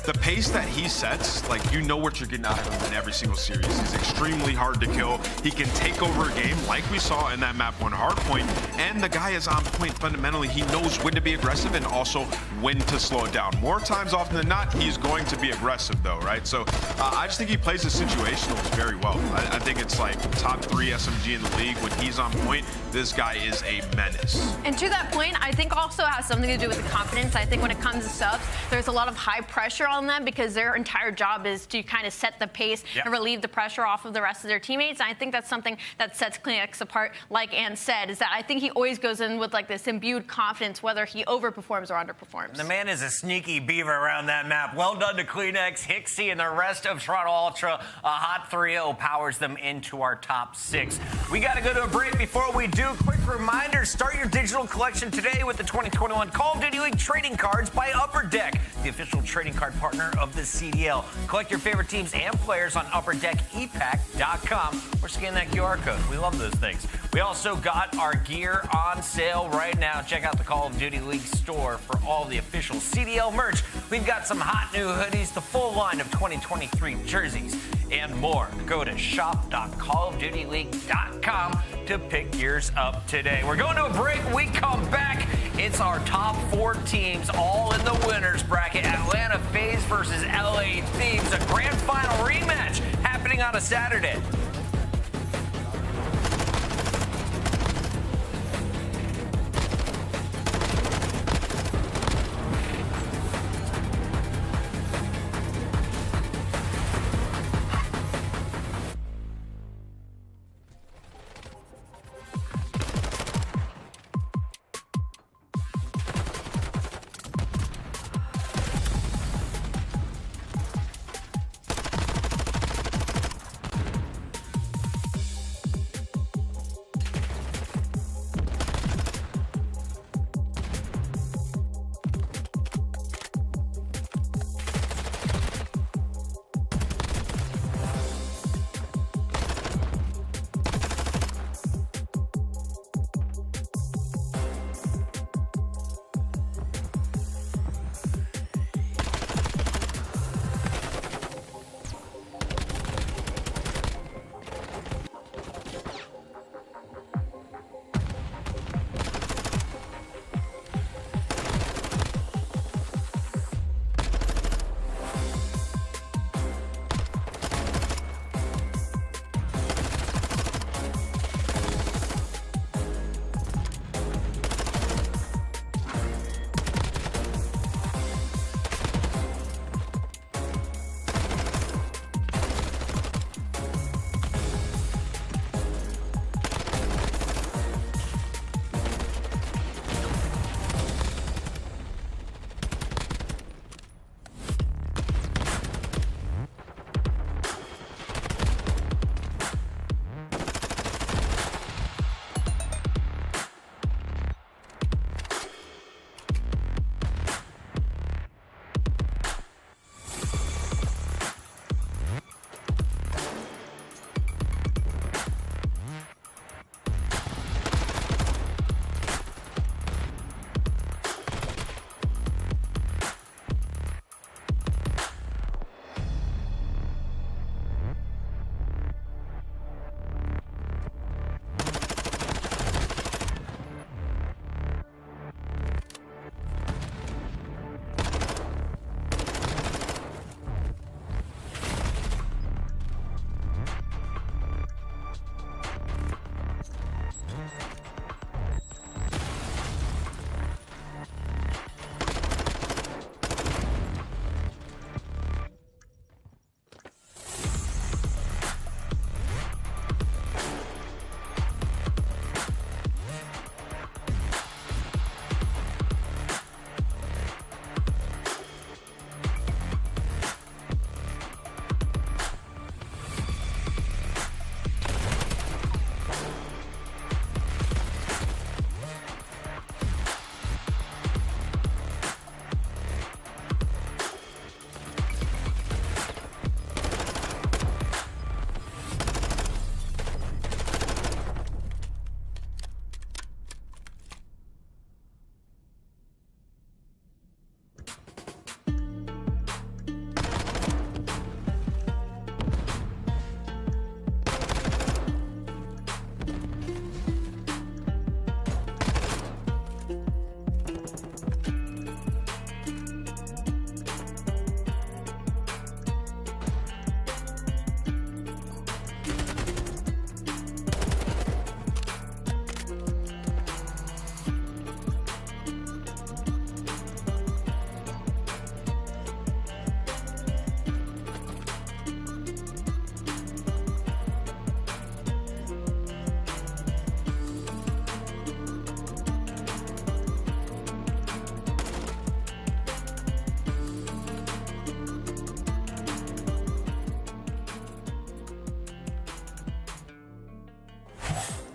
the pace that he sets, you know what you're getting out of him in every single series. He's extremely hard to kill. He can take over a game like we saw in that map 1 hardpoint, and the guy is on point fundamentally. He knows when to be aggressive and also when to slow it down. More times often than not, he's going to be aggressive though, right? So I just think he plays the situationals very well. I think it's top 3 SMG in the league. When he's on point, this guy is a menace. And to that point, I think also has something to do with the confidence. I think when it comes to subs, there's a lot of high pressure on on them because their entire job is to kind of set the pace and relieve the pressure off of the rest of their teammates. And I think that's something that sets CleanX apart, like Ann said, is that I think he always goes in with like this imbued confidence, whether he overperforms or underperforms. The man is a sneaky beaver around that map. Well done to CleanX, Hixie, and the rest of Toronto Ultra. A hot 3-0 powers them into our top 6. We got to go to a break. Before we do, quick reminder, start your digital collection today with the 2021 Call of Duty League trading cards by Upper Deck, the official trading card partner of the CDL. Collect your favorite teams and players on UpperDeckEPAC.com or scan that QR code. We love those things. We also got our gear on sale right now. Check out the Call of Duty League store for all the official CDL merch. We've got some hot new hoodies, the full line of 2023 jerseys, and more. Go to shop.callofdutyleague.com to pick yours up today. We're going to a break. We come back. It's our top 4 teams all in the winners bracket. Atlanta FaZe versus LA Thieves, a grand final rematch happening on a Saturday.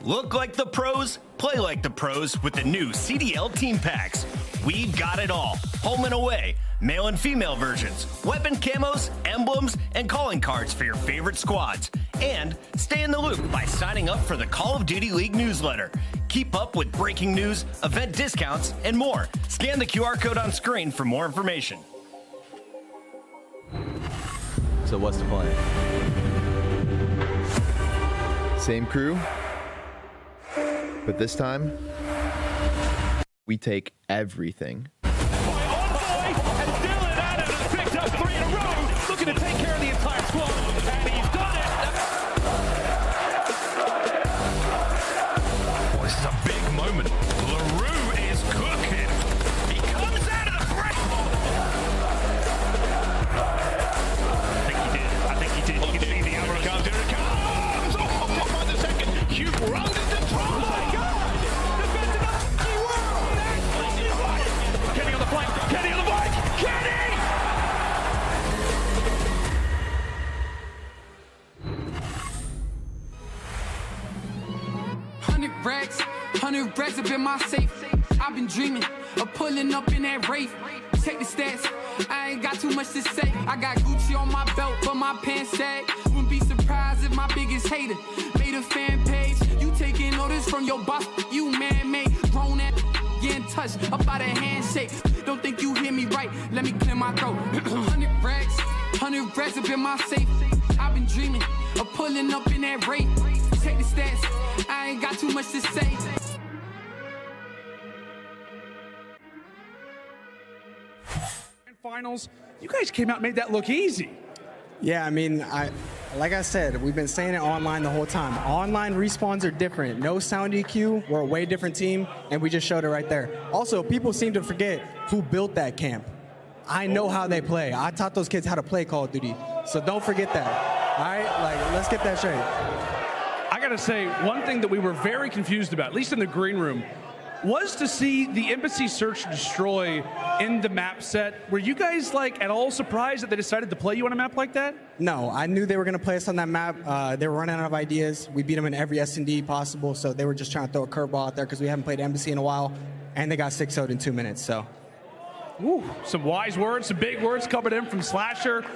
Look like the pros, play like the pros with the new CDL team packs. We've got it all. Home and away, male and female versions, weapon camos, emblems, and calling cards for your favorite squads. And stay in the loop by signing up for the Call of Duty League newsletter. Keep up with breaking news, event discounts, and more. Scan the QR code on screen for more information. So what's the plan? Same crew, but this time, we take everything. And Dylan Adams has picked up 3 in a row, looking to take care of the entire squad, and he's done it. Boy, this is a big moment. LaRue is cooking. He comes out of the break. I think he did. You can see the arrow comes. Here it comes. Oh, by the second. Hugh rounded the throw. Oh, my God. Defended up. Kenny on the flank. Kenny on the flank. Kenny! $100 racks up in my safe. I've been dreaming of pulling up in that Wraith. Check the stats. I ain't got too much to say. I got Gucci on my belt, but my pants sag. Wouldn't be surprised if my biggest hater made a fan page. You taking orders from your boss, you man-made. Grown at getting touched up by the handshake. Don't think you hear me right, let me clear my throat. 100 racks up in my safe. I've been dreaming of pulling up in that Wraith. Check the stats, I ain't got too much to say. Finals, you guys came out and made that look easy. Yeah, I mean, like I said, we've been saying it online the whole time. Online respawns are different. No sound EQ, we're a way different team, and we just showed it right there. Also, people seem to forget who built that camp. I know how they play. I taught those kids how to play Call of Duty, so don't forget that. All right, let's get that straight. I gotta say, one thing that we were very confused about, at least in the green room, was to see the Embassy Search and Destroy in the map set. Were you guys at all surprised that they decided to play you on a map like that? No, I knew they were going to play us on that map. They were running out of ideas. We beat them in every S&D possible, so they were just trying to throw a curveball out there because we haven't played Embassy in a while, and they got 6-0'd in 2 minutes, so. Ooh, some wise words, some big words coming in from Slasher.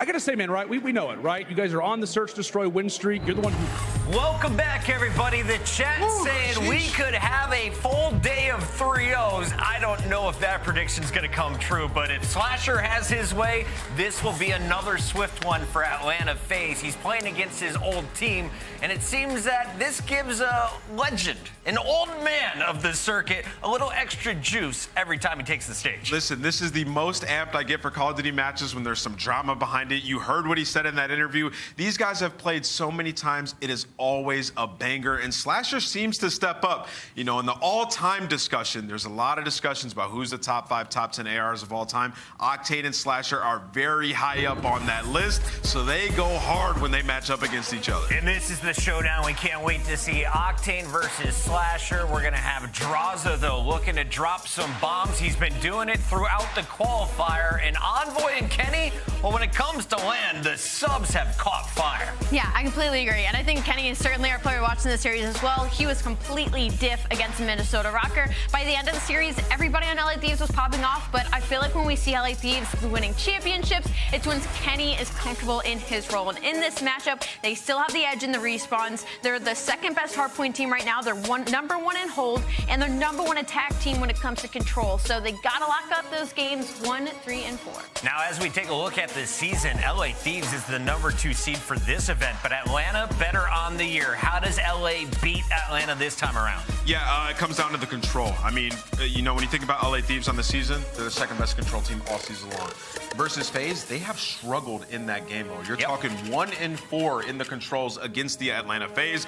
I gotta say, man, right? We know it, right? You guys are on the Search Destroy win streak. You're the one who... Welcome back, everybody. The chat saying we could have a full day of 3-0s. I don't know if that prediction's going to come true, but if Slasher has his way, this will be another swift one for Atlanta FaZe. He's playing against his old team, and it seems that this gives a legend, an old man of the circuit, a little extra juice every time he takes the stage. Listen, this is the most amped I get for Call of Duty matches when there's some drama behind it. You heard what he said in that interview. These guys have played so many times. It is always a banger, and Slasher seems to step up. You know, in the all-time discussion, there's a lot of discussions about who's the top 5, top 10 ARs of all time. Octane and Slasher are very high up on that list, so they go hard when they match up against each other. And this is the showdown we can't wait to see. Octane versus Slasher. We're going to have Draza, though, looking to drop some bombs. He's been doing it throughout the qualifier. And Envoy and Kenny, well, when it comes to land, the subs have caught fire. Yeah, I completely agree. And I think Kenny is certainly our player watching the series as well. He was completely diff against Minnesota Rocker. By the end of the series, everybody on LA Thieves was popping off, but I feel like when we see LA Thieves winning championships, it's when Kenny is comfortable in his role. And in this matchup, they still have the edge in the respawns. They're the second best hardpoint team right now. They're number 1 in hold, and they're number 1 attack team when it comes to control. So they gotta lock up those games 1, 3, and 4. Now, as we take a look at this season, LA Thieves is the number 2 seed for this event, but Atlanta better on the year. How does LA beat Atlanta this time around? Yeah, it comes down to the control. I mean, you know, when you think about LA Thieves on the season, they're the second best control team all season long. Versus FaZe, they have struggled in that game mode. You're talking 1 in 4 in the controls against the Atlanta FaZe.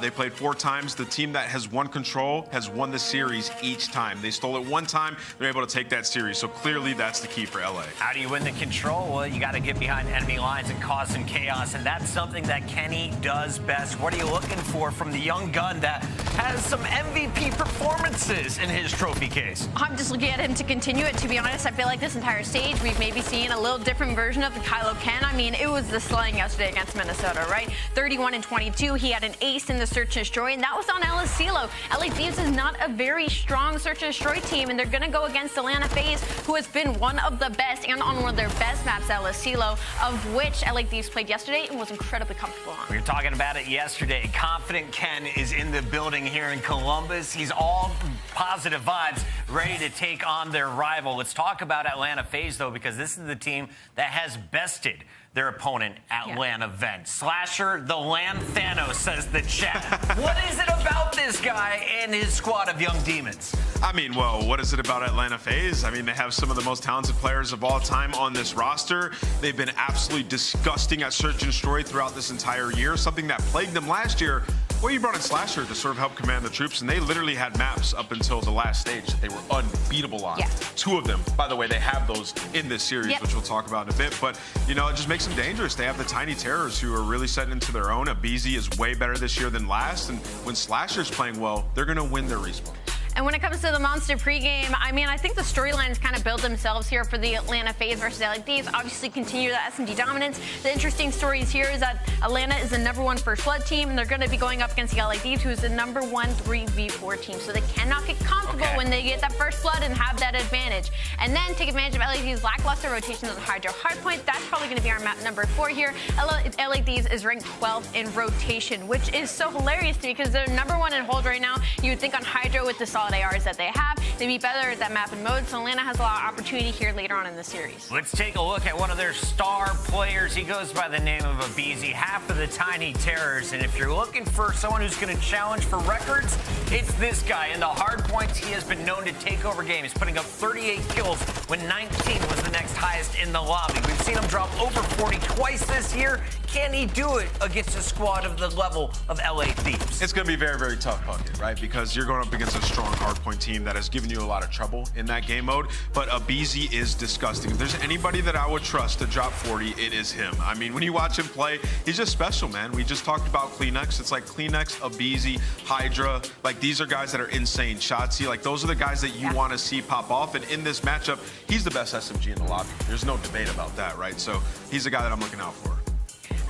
They played 4 times. The team that has won control has won the series each time. They stole it 1 time. They're able to take that series. So clearly that's the key for LA. How do you win the control? Well, you got to get behind enemy lines and cause some chaos, and that's something that Kenny does best. What are you looking for from the young gun that has some MVP performances in his trophy case. I'm just looking at him to continue it. To be honest, I feel like this entire stage we've maybe seen a little different version of the Kylo Ken. I mean, it was the slaying yesterday against Minnesota, right? 31 and 22. He had an ace in the search and destroy, and that was on LSCLO. LA Thieves is not a very strong search and destroy team, and they're going to go against Atlanta FaZe, who has been one of the best and on one of their best maps, LSCLO, of which LA Thieves played yesterday and was incredibly comfortable on. We were talking about it yesterday. Confident Ken is in the building here in Columbus. He's all positive vibes, ready to take on their rival. Let's talk about Atlanta FaZe, though, because this is the team that has bested their opponent at LAN event. Slasher, the LAN Thanos, says the chat. What is it about this guy and his squad of young demons? I mean, well, what is it about Atlanta FaZe? I mean, they have some of the most talented players of all time on this roster. They've been absolutely disgusting at search and destroy throughout this entire year, something that plagued them last year. Well, you brought in Slasher to sort of help command the troops, and they literally had maps up until the last stage that they were unbeatable on. Yeah. 2 of them, by the way, they have those in this series, which we'll talk about in a bit. But, you know, it just makes them dangerous. They have the Tiny Terrors who are really setting into their own. Abizi is way better this year than last, and when Slasher's playing well, they're going to win their respawn. And when it comes to the Monster pregame, I mean, I think the storylines kind of build themselves here for the Atlanta FaZe versus LA Thieves. Obviously, continue that SMG dominance. The interesting stories here is that Atlanta is the #1 First Blood team, and they're going to be going up against the LA Thieves, who is the #1 3v4 team. So they cannot get comfortable when they get that First Blood and have that advantage. And then take advantage of LA Thieves' lackluster rotations on Hydro Hardpoint. That's probably going to be our map number 4 here. LA Thieves is ranked 12th in rotation, which is so hilarious to me because they're #1 in hold right now. You would think on Hydro with the solid ARs that they have, they'd be better at that map and mode. So Atlanta has a lot of opportunity here later on in the series. Let's take a look at one of their star players. He goes by the name of Abizi, half of the Tiny Terrors. And if you're looking for someone who's going to challenge for records, it's this guy. In the hard points, he has been known to take over games, putting up 38 kills when 19 was the next highest in the lobby. We've seen him drop over 40 twice this year. Can he do it against a squad of the level of LA Thieves? It's going to be very, very tough, Bucket, right? Because you're going up against a strong hardpoint team that has given you a lot of trouble in that game mode. But Abizi is disgusting. If there's anybody that I would trust to drop 40, it is him. I mean, when you watch him play, he's just special, man. We just talked about Kleenex. It's like Kleenex, Abizi, Hydra. Like, these are guys that are insane. Shotzzy, like, those are the guys that you want to see pop off. And in this matchup, he's the best SMG in the lobby. There's no debate about that, right? So he's the guy that I'm looking out for.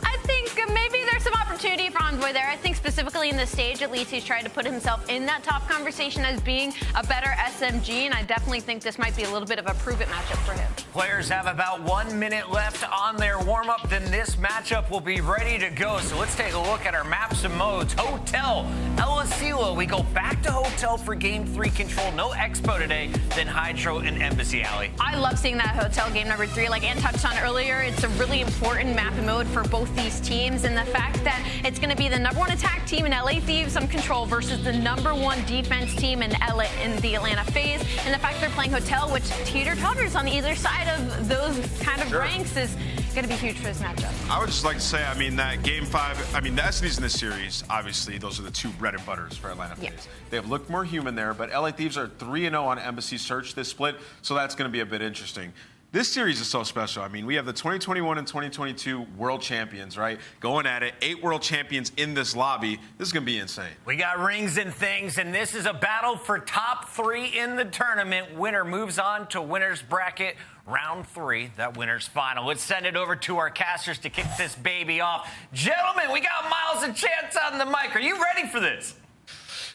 I think maybe there's some opportunity for Envoy there. I think specifically in this stage, at least he's trying to put himself in that top conversation as being a better SMG, and I definitely think this might be a little bit of a prove-it matchup for him. Players have about 1 minute left on their warm-up, then this matchup will be ready to go. So let's take a look at our maps and modes. Hotel, LSCLO, we go back to Hotel for Game 3 control. No Expo today, then Hydro and Embassy Alley. I love seeing that Hotel game number 3. Like Ann touched on earlier, it's a really important map and mode for both these teams, and the fact that it's going to be the #1 attack team in LA Thieves on control versus the #1 defense team in the Atlanta FaZe, and the fact they're playing Hotel, which teeter-totters on either side of those kind of ranks, is going to be huge for this matchup. I would just like to say, I mean, that Game 5, I mean, the SDs in this series, obviously, those are the 2 bread and butters for Atlanta FaZe. They have looked more human there, but LA Thieves are 3-0 on Embassy Search this split, so that's going to be a bit interesting. This series is so special. I mean, we have the 2021 and 2022 world champions, right? Going at it. 8 world champions in this lobby. This is going to be insane. We got rings and things, and this is a battle for top 3 in the tournament. Winner moves on to winner's bracket. Round 3, that winner's final. Let's send it over to our casters to kick this baby off. Gentlemen, we got Miles and Chance on the mic. Are you ready for this?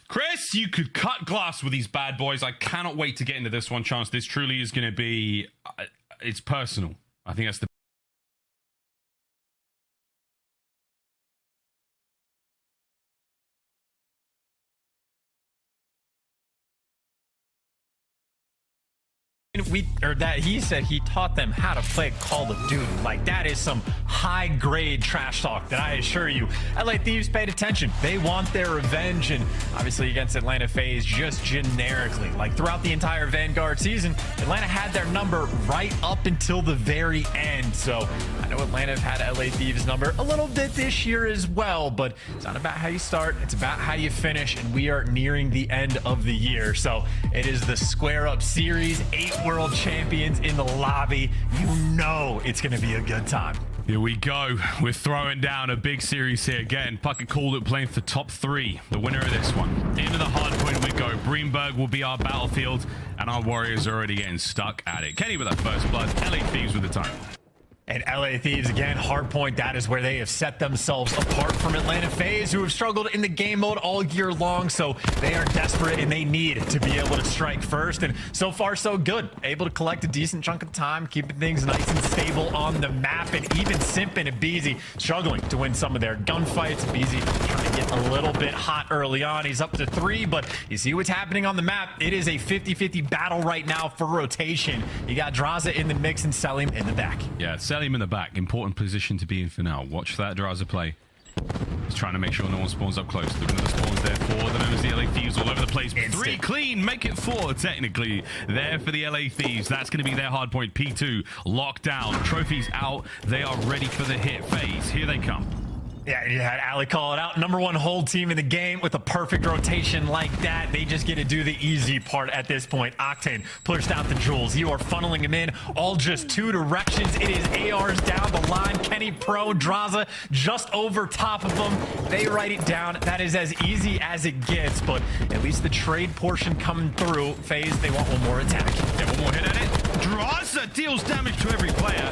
Chris, you could cut glass with these bad boys. I cannot wait to get into this one, Chance. This truly is going to be... it's personal. I think that's the... He said he taught them how to play Call of Duty. Like, that is some high-grade trash talk that I assure you. LA Thieves paid attention. They want their revenge, and obviously against Atlanta FaZe, just generically. Like, throughout the entire Vanguard season, Atlanta had their number right up until the very end. So I know Atlanta have had LA Thieves' number a little bit this year as well, but it's not about how you start. It's about how you finish, and we are nearing the end of the year. So it is the Square Up Series, 8 world champions in the lobby. You know it's going to be a good time. Here we go. We're throwing down a big series here again. Puckett called it, playing for top 3. The winner of this one. Into the hard point we go. Breenberg will be our battlefield, and our Warriors are already getting stuck at it. Kenny with that first blood. LA Thieves with the time. And LA Thieves, again, hard point. That is where they have set themselves apart from Atlanta FaZe, who have struggled in the game mode all year long. So they are desperate and they need to be able to strike first. And so far, so good. Able to collect a decent chunk of time, keeping things nice and stable on the map. And even Simpin and Beezy struggling to win some of their gunfights. Beezy trying to get a little bit hot early on. He's up to 3, but you see what's happening on the map. It is a 50-50 battle right now for rotation. You got Draza in the mix and Selim in the back. Yeah, Selim in the back. Important position to be in for now. Watch that Draza play. He's trying to make sure no one spawns up close. Looking at the spawns there for the members of the LA Thieves all over the place. Instant. 3 clean, make it 4 technically. There for the LA Thieves. That's going to be their hard point. P2 locked down. Trophies out. They are ready for the hit phase. Here they come. Yeah, you had Ali call it out. #1 hold team in the game with a perfect rotation like that. They just get to do the easy part at this point. Octane pushed out the jewels. You are funneling them in all just 2 directions. It is ARs down the line. Kenny Pro, Draza just over top of them. They write it down. That is as easy as it gets, but at least the trade portion coming through. FaZe, they want one more attack. Yeah, one more hit at it. Draza deals damage to every player.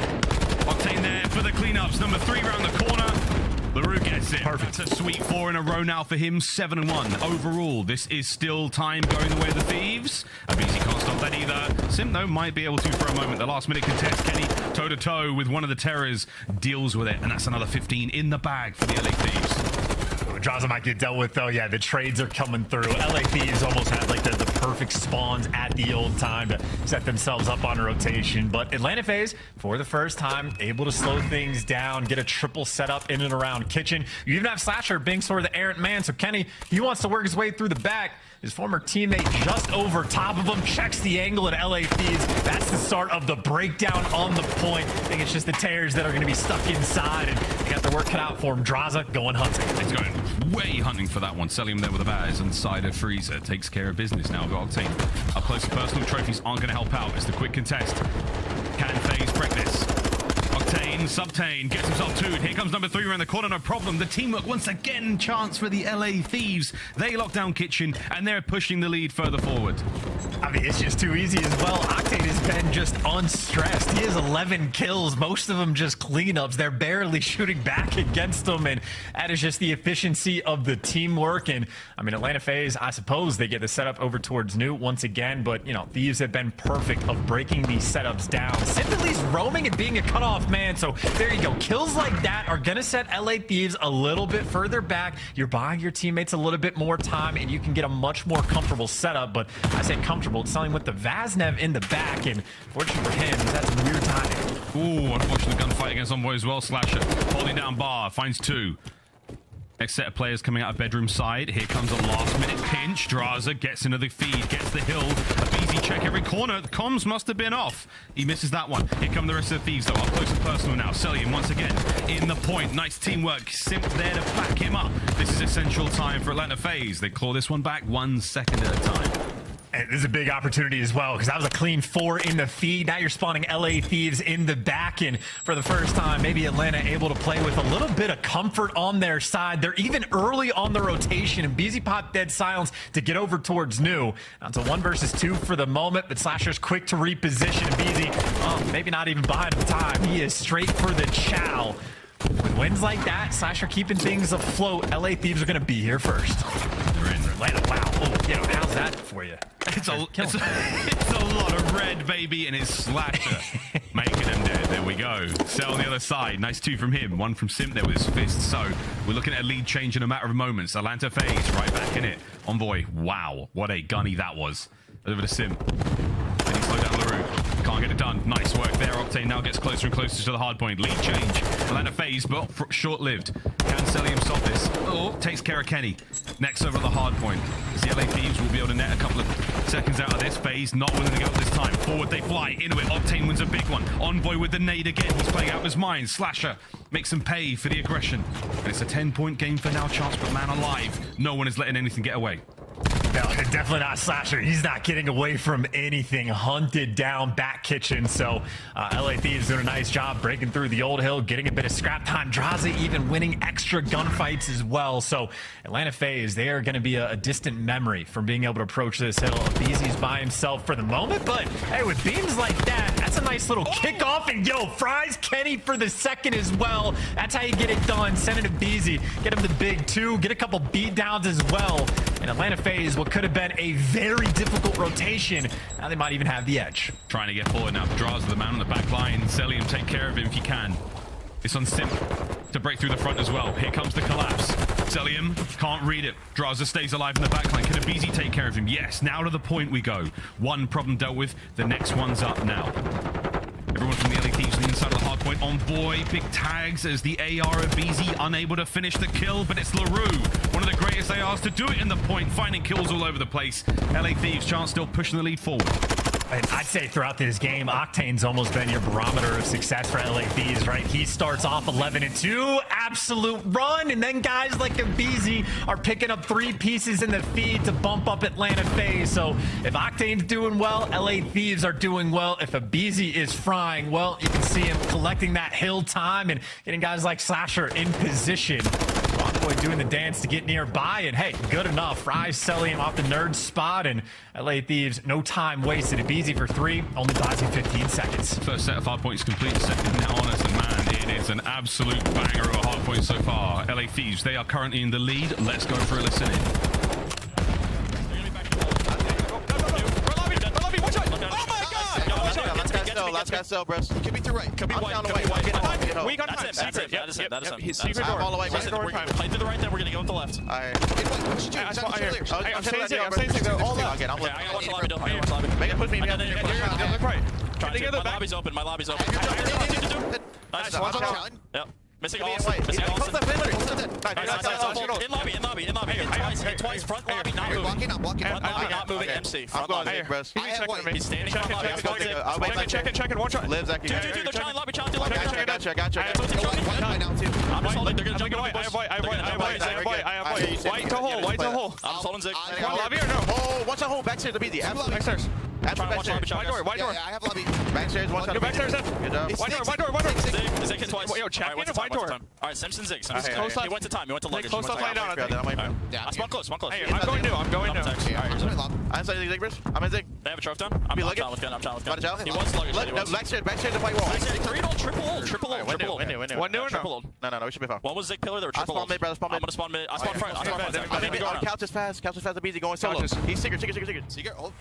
Octane there for the cleanups. Number 3 around the corner. LaRue gets it. Perfect. That's a sweet 4 in a row now for him. 7-1 overall. This is still time going the way of the Thieves. Abizi can't stop that either. Sim, though, might be able to for a moment. The last minute contest. Kenny toe-to-toe with one of the Terrors. Deals with it. And that's another 15 in the bag for the LA Thieves. Draza might get dealt with, though. Yeah, the trades are coming through. LA Thieves almost had like the perfect spawns at the old time to set themselves up on a rotation. But Atlanta FaZe, for the first time, able to slow things down, get a triple setup in and around Kitchen. You even have Slasher being sort of the errant man. So Kenny, he wants to work his way through the back. His former teammate just over top of him, checks the angle at LA Thieves. That's the start of the breakdown on the point. I think it's just the Terrors that are going to be stuck inside, and they got their work cut out for him. Draza going hunting. He's going way hunting for that one. Selling him there with a Baz inside of Freezer. Takes care of business now. Got Octane. Up close personal trophies aren't going to help out. It's the quick contest. Can FaZe break this? Octane, Subtane, gets himself 2'd. Here comes number 3 around the corner, no problem. The teamwork once again, chance for the LA Thieves. They lock down Kitchen, and they're pushing the lead further forward. I mean, it's just too easy as well. Octane has been just unstressed. He has 11 kills, most of them just cleanups. They're barely shooting back against them, and that is just the efficiency of the teamwork. And, I mean, Atlanta FaZe, I suppose they get the setup over towards New once again, but, you know, Thieves have been perfect of breaking these setups down. Simply's roaming and being a cutoff man, so there you go. Kills like that are going to set LA Thieves a little bit further back. You're buying your teammates a little bit more time, and you can get a much more comfortable setup, but I say comfortable. It's selling with the Vaznev in the back, and fortunately for him, he's had some weird timing. Ooh, unfortunate gunfight against Envoy as well. Slasher holding down bar, finds 2. Next set of players coming out of bedroom side. Here comes a last-minute pinch. Draza gets into the feed, gets the hill. A easy check every corner. The comms must have been off. He misses that one. Here come the rest of the Thieves, though. Up close and personal now. Sellian once again in the point. Nice teamwork. Simp there to back him up. This is essential time for Atlanta FaZe. They claw this one back 1 second at a time. And this is a big opportunity as well, because that was a clean 4 in the feed. Now you're spawning LA Thieves in the back, and for the first time, maybe Atlanta able to play with a little bit of comfort on their side. They're even early on the rotation, and Beezy popped dead silence to get over towards New. Now it's a 1 versus 2 for the moment, but Slasher's quick to reposition, and Beezy, maybe not even buying him time. He is straight for the chow. With wins like that, Slasher keeping things afloat. LA Thieves are going to be here first. They're in Atlanta. Wow. Oh, yeah, how's that for you? It's a lot of red, baby, and it's Slasher making them dead. There we go. Cell on the other side. Nice 2 from him. 1 from Simp there with his fist. So we're looking at a lead change in a matter of moments. Atlanta FaZe right back in it. Envoy. Wow. What a gunny that was. Over to Simp. Then he slowed down LaRue. Can't get it done. Nice work there. Octane now gets closer and closer to the hard point. Lead change. Atlanta FaZe, but short-lived. Can Sellium stop this? Oh, takes care of Kenny. Next over at the hard point. The LA Thieves will be able to net a couple of seconds out of this. FaZe not willing to go this time. Forward they fly. Into it. Octane wins a big one. Envoy with the nade again. He's playing out of his mind. Slasher makes him pay for the aggression. And it's a 10-point game for now. Chance, but man alive. No one is letting anything get away. No, definitely not Slasher. He's not getting away from anything. Hunted down back kitchen. So LA Thieves doing a nice job breaking through the old hill, getting a bit of scrap time. Draza even winning extra gunfights as well. So Atlanta FaZe, they are going to be a distant memory from being able to approach this hill. Beezy's by himself for the moment, but hey, with beams like that, that's a nice little kickoff. And yo, Fries Kenny for the second as well. That's how you get it done. Send it to Beezy, get him the big two, get a couple beat downs as well. And Atlanta FaZe, what could have been a very difficult rotation, now they might even have the edge. Trying to get forward now. Draws the man on the back line. Celium, take care of him if you can. It's on Sim to break through the front as well. Here comes the collapse. Celium can't read it. Draza stays alive in the back line. Can Abizi take care of him? Yes, now to the point we go. One problem dealt with. The next one's up now. Everyone from the LA Thieves on the inside of the hard point. On Boy, big tags as the AR of Beezy unable to finish the kill, but it's LaRue, one of the greatest ARs to do it in the point, finding kills all over the place. LA Thieves, chance still pushing the lead forward. And I'd say throughout this game, Octane's almost been your barometer of success for LA Thieves, right? He starts off 11-2, absolute run, and then guys like Abizi are picking up 3 pieces in the feed to bump up Atlanta FaZe. So if Octane's doing well, LA Thieves are doing well. If Abizi is frying, well, you can see him collecting that hill time and getting guys like Slasher in position. Boy doing the dance to get nearby, and hey, good enough. Fries selling him off the nerd spot, and LA Thieves, no time wasted. Abizi for 3, only buys him 15 seconds. First set of hard points complete, second now on us, and man, it is an absolute banger of a hard point so far. LA Thieves, they are currently in the lead. Let's go for a listen in. Last guy sell, bros. Could be through right. Could be white. Could be white. We got him. That's it. That is him. That is him. His secret door. All the way. Play through the right, then we're gonna go with the left. Alright. I'm saying they're all left. I gotta watch the lobby. Make it push me. Look right. My lobby's open. My lobby's open. Nice. Yep. Missing Austin. Missing Austin. In lobby. Hit twice. Front lobby, not moving. I'm blocking. Front lobby, not moving. MC. Front lobby. He's standing front lobby. Check it. One shot. Lives that game. Dude, they're trying lobby. Gotcha. I'm just holding. They're gonna jump. I have white to hole. I'm holding Zig. Lobby or no? Oh, watch that hole. Backstairs, Abizi. Absolutely. Backstairs. White door. I have lobby. Backstairs, one shot. Go backstairs. Good job. White door. Zig hit twice. Yo, check in white door. Alright, Simpson Zig. He went to time. He went to luggage. Close up, lie down. I spawn close. Hey, I'm going new. I'm saying Zig, Bruce. I'm in Zig. They have a trophy down. I'm trying with gun. He was luggage. Backstairs, white wall. 3-0, triple ult. One new or no? No, we should be fine. One was Zig pillar, they were triple ult. I'm gonna spawn mid. I spawn front. Couch is fast, Abizi going solo. He's secret. Hold.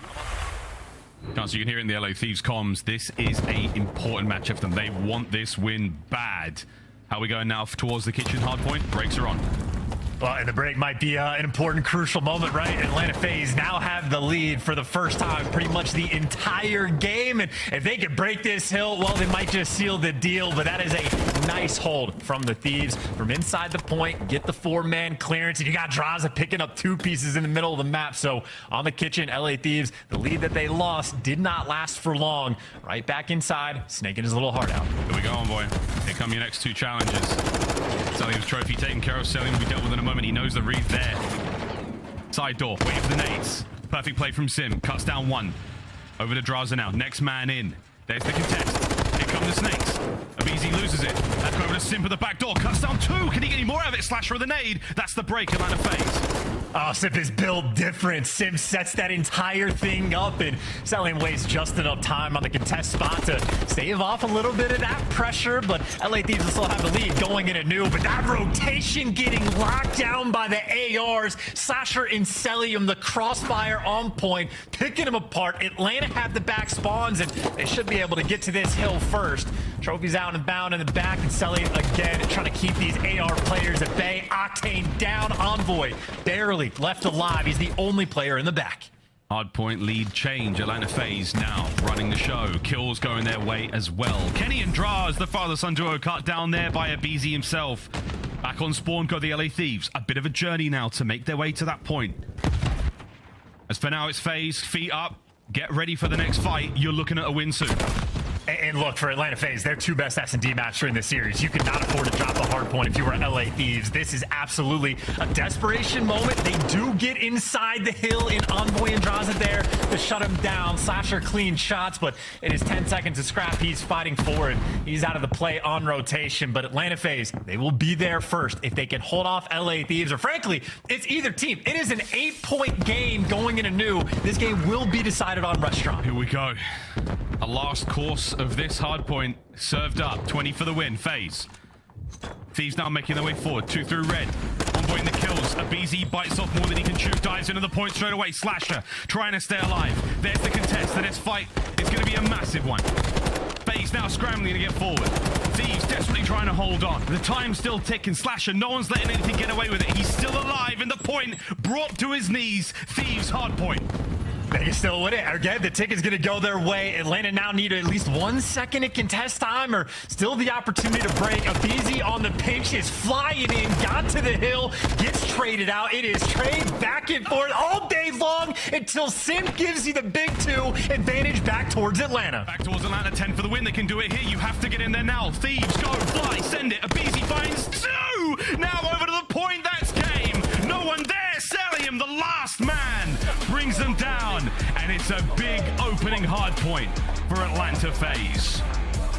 So you can hear it in the LA Thieves comms. This is a important matchup for them. They want this win bad. How are we going now towards the kitchen hard point? Breaks are on. Well, and the break might be an important, crucial moment, right? Atlanta FaZe now have the lead for the first time pretty much the entire game. And if they could break this hill, well, they might just seal the deal. But that is a nice hold from the Thieves from inside the point. Get the 4-man clearance. And you got Draza picking up 2 pieces in the middle of the map. So on the kitchen, LA Thieves, the lead that they lost did not last for long. Right back inside, snaking his little heart out. Here we go, on boy. Here come your next 2 challenges. Celium's trophy taken care of. Celium will be dealt with in a moment. He knows the read there. Side door, waiting for the nades. Perfect play from Sim. Cuts down 1. Over to Draza now. Next man in. There's the contest. Here come the snakes. Abizi loses it. Back over to Sim for the back door. Cuts down 2. Can he get any more out of it? Slasher with the nade. That's the break. Atlanta FaZe. Oh, Sim is built different. Sim sets that entire thing up, and Celium wastes just enough time on the contest spot to stave off a little bit of that pressure, but LA Thieves will still have the lead going into new, but that rotation getting locked down by the ARs. Slasher and Celium, the crossfire on point, picking them apart. Atlanta had the back spawns, and they should be able to get to this hill first. Trophies out and bound in the back, and Celium again trying to keep these AR players at bay. Octane down, Envoy barely left alive. He's the only player in the back. Hard point lead change. Atlanta FaZe now running the show. Kills going their way as well. Kenny and Draz, the father-son duo, cut down there by Abizi himself. Back on spawn go the LA Thieves. A bit of a journey now to make their way to that point. As for now, it's FaZe. Feet up. Get ready for the next fight. You're looking at a win soon. And look, for Atlanta FaZe, their 2 best S&D maps during this series. You could not afford to drop a hard point if you were LA Thieves. This is absolutely a desperation moment. They do get inside the hill in Envoy Andraza there to shut him down. Slasher clean shots, but it is 10 seconds to scrap. He's fighting forward. He's out of the play on rotation, but Atlanta FaZe, they will be there first if they can hold off LA Thieves, or frankly, it's either team. It is an 8-point game going into new. This game will be decided on Restaurant. Here we go. A last course of this hard point served up. 20 for the win. FaZe. Thieves now making their way forward. 2 through red. Envoying the kills. BZ bites off more than he can chew. Dives into the point straight away. Slasher trying to stay alive. There's the contest. The next fight is going to be a massive one. FaZe now scrambling to get forward. Thieves desperately trying to hold on. The time's still ticking. Slasher, no one's letting anything get away with it. He's still alive, and the point brought to his knees. Thieves hard point. They can still win it. Again, the ticket's going to go their way. Atlanta now need at least 1 second in contest time, or still the opportunity to break. Abizi on the pinch is flying in, got to the hill, gets traded out. It is trade back and forth all day long until Sim gives you the big 2 advantage back towards Atlanta. Back towards Atlanta, 10 for the win. They can do it here. You have to get in there now. Thieves, go, fly, send it. Abizi finds 2. Now over to the point. That's game. No one there. Celium, the last man, brings them down. And it's a big opening hard point for Atlanta FaZe.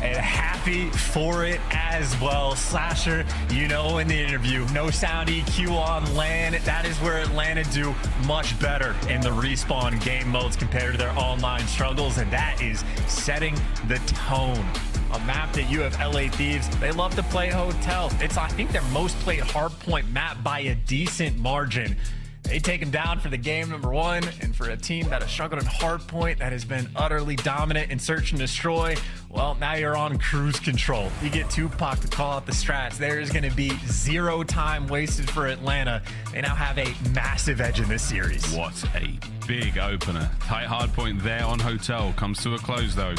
And happy for it as well. Slasher, you know in the interview, no sound EQ on LAN. That is where Atlanta do much better in the respawn game modes compared to their online struggles, and that is setting the tone. A map that you have LA Thieves, they love to play Hotel. It's, I think, their most played hardpoint map by a decent margin. They take him down for the game number 1, and for a team that has struggled in hardpoint, that has been utterly dominant in search and destroy, well, now you're on cruise control. You get Tupac to call out the strats. There is going to be 0 time wasted for Atlanta. They now have a massive edge in this series. What a big opener. Tight hardpoint there on Hotel. Comes to a close, though.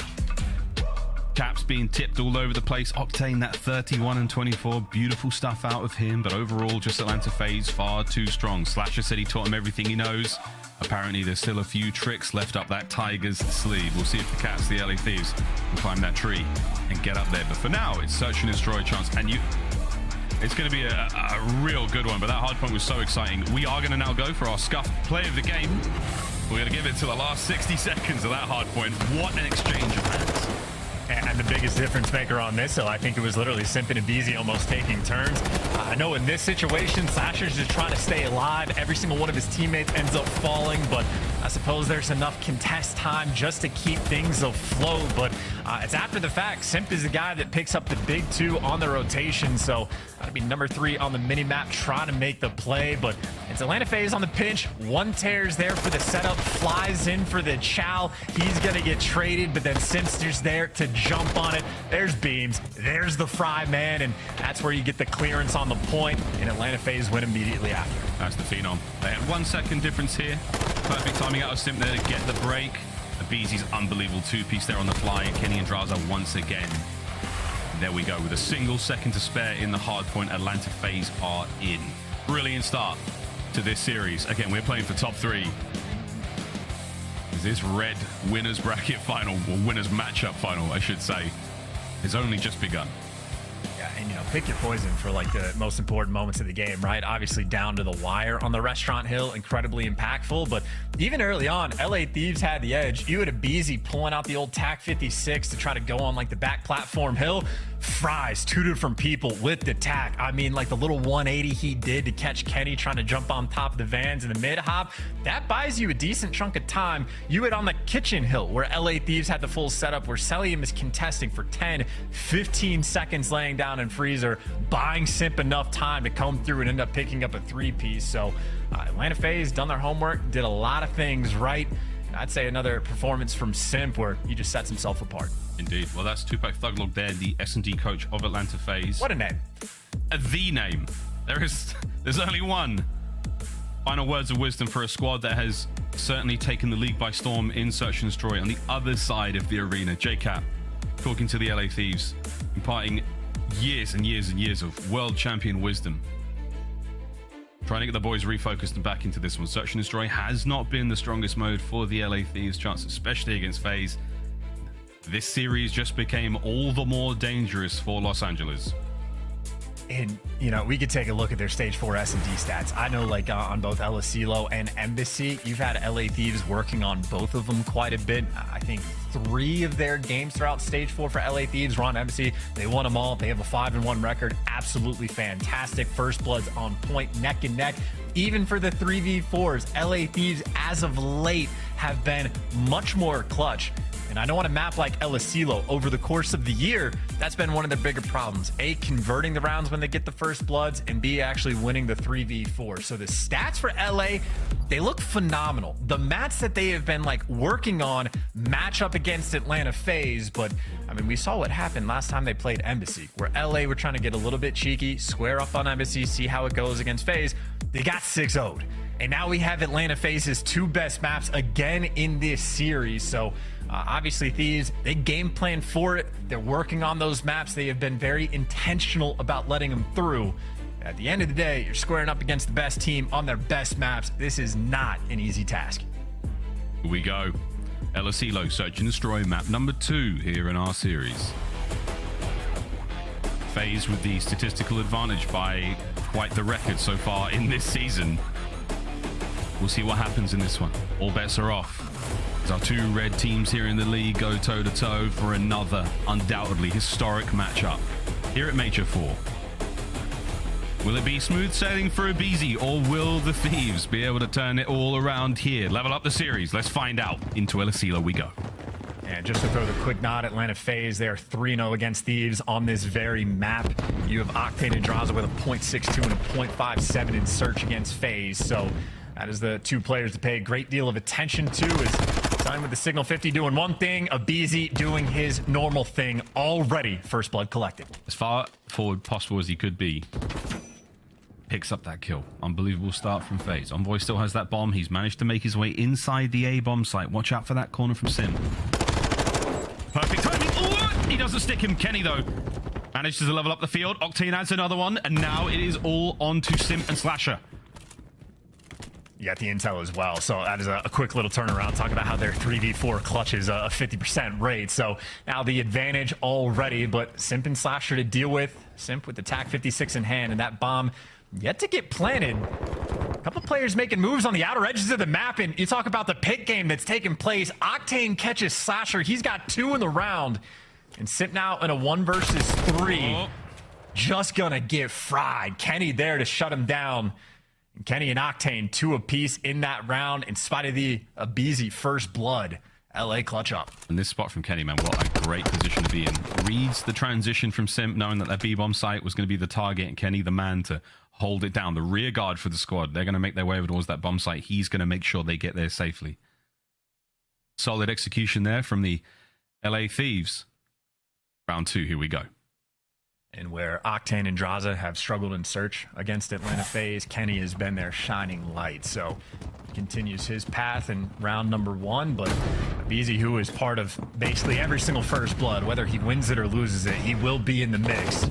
Caps being tipped all over the place. Octane, that 31 and 24. Beautiful stuff out of him, but overall, just Atlanta FaZe far too strong. Slasher said he taught him everything he knows. Apparently, there's still a few tricks left up that Tiger's sleeve. We'll see if the Caps, the LA Thieves, can climb that tree and get up there. But for now, it's search and destroy chance. And it's going to be a real good one, but that hard point was so exciting. We are going to now go for our scuff play of the game. We're going to give it to the last 60 seconds of that hard point. What an exchange of hands. And the biggest difference maker on this hill, I think it was literally Simp and Abizi almost taking turns. I know in this situation, Slasher's just trying to stay alive. Every single one of his teammates ends up falling, but I suppose there's enough contest time just to keep things afloat. But it's after the fact. Simp is the guy that picks up the big 2 on the rotation, so that'll be number 3 on the mini-map trying to make the play. But it's Atlanta FaZe on the pinch. 1 tears there for the setup, flies in for the chow. He's going to get traded, but then Simp's just there to jump on it. There's Beams. There's the Fry Man, and that's where you get the clearance on the point, and Atlanta FaZe win immediately after. That's the Phenom. They had 1 second difference here. Perfect timing out of Simp there to get the break. Abizi's unbelievable 2-piece there on the fly, and Kenny Andraza once again. There we go. With a single second to spare in the hard point, Atlanta FaZe are in. Brilliant start to this series. Again, we're playing for top 3. This red winners bracket final, or winners matchup final, I should say, has only just begun. Yeah, and you know, pick your poison for like the most important moments of the game, right? Obviously down to the wire on the Restaurant Hill, incredibly impactful, but even early on, LA Thieves had the edge. You had Abizi pulling out the old TAC 56 to try to go on like the back platform hill. Fries 2 different people with the TAC. I mean, like the little 180 he did to catch Kenny trying to jump on top of the vans in the mid hop, that buys you a decent chunk of time. You had on the kitchen hill where LA Thieves had the full setup, where Celium is contesting for 10, 15 seconds laying down in freezer, buying Simp enough time to come through and end up picking up a 3-piece. So Atlanta FaZe done their homework, did a lot of things right. I'd say another performance from Simp where he just sets himself apart. Indeed. Well, that's Tupac Thuglog there, the S&D coach of Atlanta FaZe. What a name. The name. There's only one. Final words of wisdom for a squad that has certainly taken the league by storm in search and destroy. On the other side of the arena, J-Cap talking to the LA Thieves, imparting years and years and years of world champion wisdom. Trying to get the boys refocused and back into this one. Search and destroy has not been the strongest mode for the LA Thieves. Chance, especially against FaZe. this series just became all the more dangerous for Los Angeles. And, you know, we could take a look at their Stage 4 S&D stats. I know, like, on both El Asilo and Embassy, you've had LA Thieves working on both of them quite a bit. I think 3 of their games throughout Stage 4 for LA Thieves were on Embassy. They won them all. They have a 5-1 record. Absolutely fantastic. First Blood's on point, neck and neck. Even for the 3v4s, LA Thieves, as of late, have been much more clutch. And I know on a map like El Asilo, over the course of the year, that's been one of their bigger problems. A, converting the rounds when they get the first bloods, and B, actually winning the 3v4. So the stats for LA, they look phenomenal. The mats that they have been like working on match up against Atlanta FaZe, but I mean, we saw what happened last time they played Embassy, where LA were trying to get a little bit cheeky, square up on Embassy, see how it goes against FaZe. They got 6-0'd. And now we have Atlanta FaZe's 2 best maps again in this series. So obviously Thieves, they game plan for it. They're working on those maps. They have been very intentional about letting them through. At the end of the day, you're squaring up against the best team on their best maps. This is not an easy task. Here we go. El Asilo, Search and Destroy, map number 2 here in our series. FaZe with the statistical advantage by quite the record so far in this season. We'll see what happens in this one. All bets are off. As our 2 red teams here in the league go toe-to-toe for another undoubtedly historic matchup here at Major 4. Will it be smooth sailing for aBeZy, or will the Thieves be able to turn it all around here? Level up the series. Let's find out. Into El Asilo we go. And just to throw the quick nod, Atlanta FaZe, they are 3-0 against Thieves on this very map. You have Octane and Draza with a .62 and a .57 in Search against FaZe. So that is the 2 players to pay a great deal of attention to. Is Sign with the Signal 50 doing one thing, aBeZy doing his normal thing already. First blood collected. As far forward possible as he could be. Picks up that kill. Unbelievable start from FaZe. Envoy still has that bomb. He's managed to make his way inside the A bomb site. Watch out for that corner from Sim. Perfect timing. Ooh, he doesn't stick him. Kenny, though, manages to level up the field. Octane adds another one, and now it is all on to Simp and Slasher. You got the intel as well, so that is a quick little turnaround. Talk about how their 3v4 clutch is a 50% rate. So now the advantage already, but Simp and Slasher to deal with. Simp with the TAC 56 in hand, and that bomb yet to get planted. A couple players making moves on the outer edges of the map, and you talk about the pick game that's taking place. Octane catches Slasher. He's got 2 in the round, and Simp now in a 1 versus 3. Just gonna get fried. Kenny there to shut him down. And Kenny and Octane 2 apiece in that round in spite of the aBeZy first blood. LA clutch up. And this spot from Kenny, man, what a great position to be in. Reads the transition from Simp, knowing that B-bomb site was going to be the target, and Kenny the man to hold it down. The rear guard for the squad. They're going to make their way over towards that bomb site. He's going to make sure they get there safely. Solid execution there from the LA Thieves. Round 2, here we go. And where Octane and Draza have struggled in Search against Atlanta FaZe, Kenny has been their shining light. So continues his path in round number 1, but aBeZy, who is part of basically every single first blood, whether he wins it or loses it, he will be in the mix.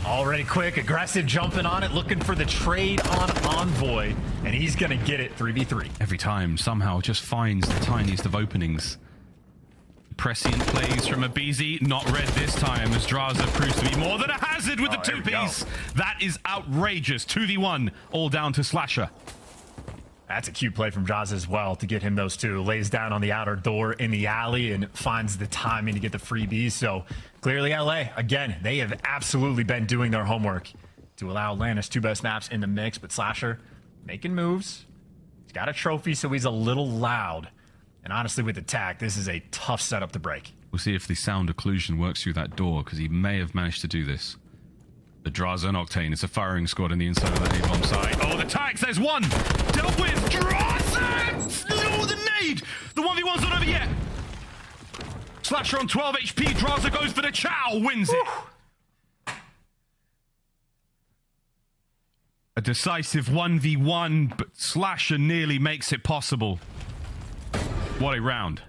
Already quick, aggressive, jumping on it, looking for the trade on Envoy, and he's gonna get it 3v3. Every time, somehow just finds the tiniest of openings. Prescient plays from aBeZy, not read this time as Draza proves to be more than a hazard with the 2-piece. That is outrageous. 2v1, all down to Slasher. That's a cute play from Draza as well to get him those 2. Lays down on the outer door in the alley and finds the timing to get the freebies. So clearly LA, again, they have absolutely been doing their homework to allow Atlanta's 2 best maps in the mix, but Slasher making moves. He's got a trophy, so he's a little loud. And honestly, with the TAC, this is a tough setup to break. We'll see if the sound occlusion works through that door, because he may have managed to do this. The Draza and Octane, it's a firing squad in the inside of that A-bomb site. Oh, the tags, there's one! Dealt with! Draza! No, the nade! The 1v1's not over yet! Slasher on 12 HP, Draza goes for the chow, wins it! A decisive 1v1, but Slasher nearly makes it possible. What a round.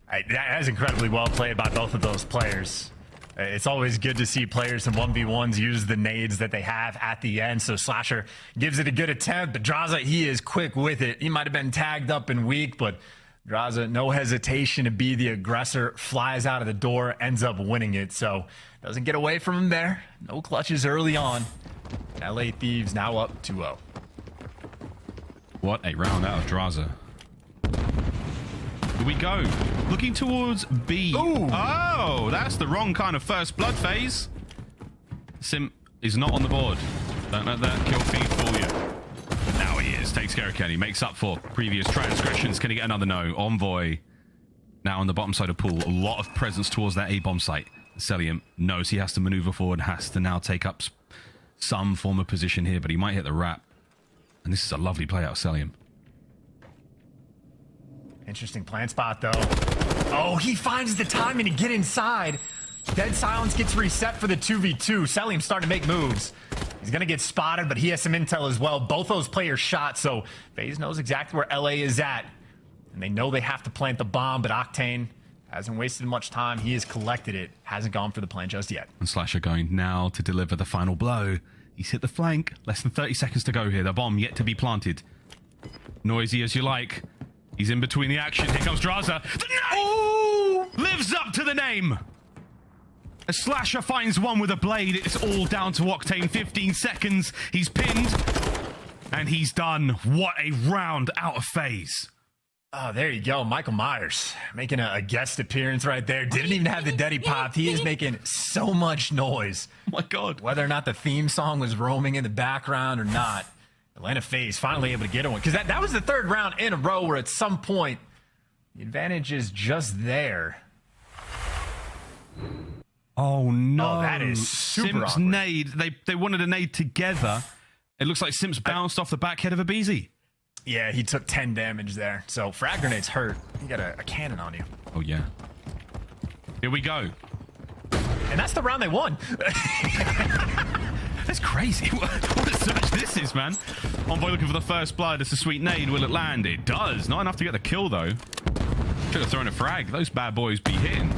That is incredibly well played by both of those players. It's always good to see players in 1v1s use the nades that they have at the end. So Slasher gives it a good attempt, but Draza, he is quick with it. He might have been tagged up and weak, but Draza, no hesitation to be the aggressor, flies out of the door, ends up winning it. So doesn't get away from him there. No clutches early on. LA Thieves now up 2-0. What a round out of Draza. Here we go. Looking towards B. Ooh. Oh, that's the wrong kind of first blood phase. Sim is not on the board. Don't let that kill feed fool you. Now he is. Takes care of Kenny. Makes up for previous transgressions. Can he get another no? Envoy now on the bottom side of pool. A lot of presence towards that A-bomb site. Celium knows he has to maneuver forward. Has to now take up some form of position here, but he might hit the wrap. And this is a lovely play out of Celium. Interesting plant spot, though. Oh, he finds the timing to get inside. Dead silence gets reset for the 2v2. Celium's starting to make moves. He's going to get spotted, but he has some intel as well. Both those players shot, so FaZe knows exactly where LA is at. And they know they have to plant the bomb, but Octane hasn't wasted much time. He has collected it. Hasn't gone for the plant just yet. And Slasher going now to deliver the final blow. He's hit the flank. Less than 30 seconds to go here. The bomb yet to be planted. Noisy as you like. He's in between the action. Here comes Draza. The name! Ooh! Lives up to the name. A Slasher finds one with a blade. It's all down to Octane. 15 seconds. He's pinned. And he's done. What a round out of FaZe. Oh, there you go. Michael Myers making a guest appearance right there. Didn't even have the Deddy popped. He is making so much noise. Oh my God. Whether or not the theme song was roaming in the background or not, Atlanta FaZe finally able to get one. Because that was the third round in a row where at some point the advantage is just there. Oh, no. Oh, that is super Simps awkward. nade. They wanted a nade together. It looks like Simps bounced off the back head of a BZ. Yeah, he took 10 damage there. So frag grenades hurt. You got a cannon on you. Oh, yeah. Here we go. And that's the round they won. That's crazy. What a search this is, man. Envoy looking for the first blood. It's a sweet nade. Will it land? It does. Not enough to get the kill, though. Should have thrown a frag. Those bad boys be hitting.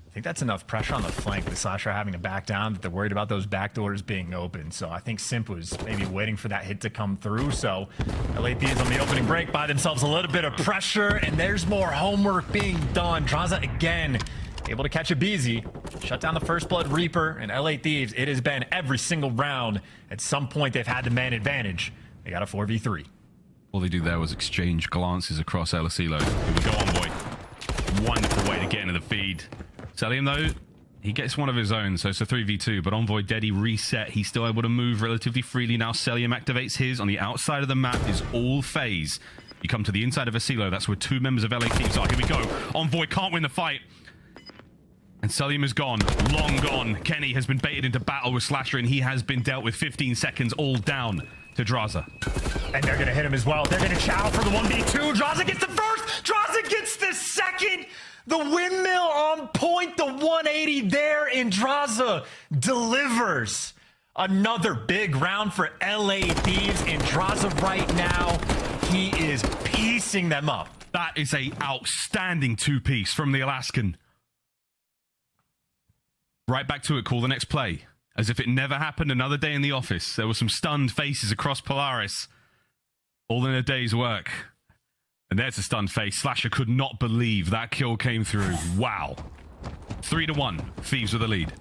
I think that's enough pressure on the flank with Slasher having to back down that they're worried about those back doors being open. So I think Simp was maybe waiting for that hit to come through. So LA Thieves on the opening break buy themselves a little bit of pressure, and there's more homework being done. Draza again able to catch a BZ, shut down the First Blood Reaper, and LA Thieves, it has been every single round. At some point they've had the man advantage. They got a 4v3. All they do there was exchange glances across El Asilo. Here we go, Envoy. Wonderful way to get into the feed. Celium, though, he gets one of his own, so it's a 3v2, but Envoy Deddy reset. He's still able to move relatively freely now. Celium activates his. On the outside of the map is all FaZe. You come to the inside of Asilo. That's where two members of LA Thieves are. Here we go. Envoy can't win the fight. And Celium is gone. Long gone. Kenny has been baited into battle with Slasher, and he has been dealt with 15 seconds all down to Draza. And they're going to hit him as well. They're going to chow for the 1v2. Draza gets the first. Draza gets the second. The windmill on point, the 180 there, and Draza delivers. Another big round for LA Thieves, and Draza right now, he is piecing them up. That is a outstanding two-piece from the Alaskan. Right back to it, call the next play. As if it never happened. Another day in the office. There were some stunned faces across Polaris. All in a day's work. And there's a stunned face. Slasher could not believe that kill came through. Wow. 3-1. Thieves with the lead.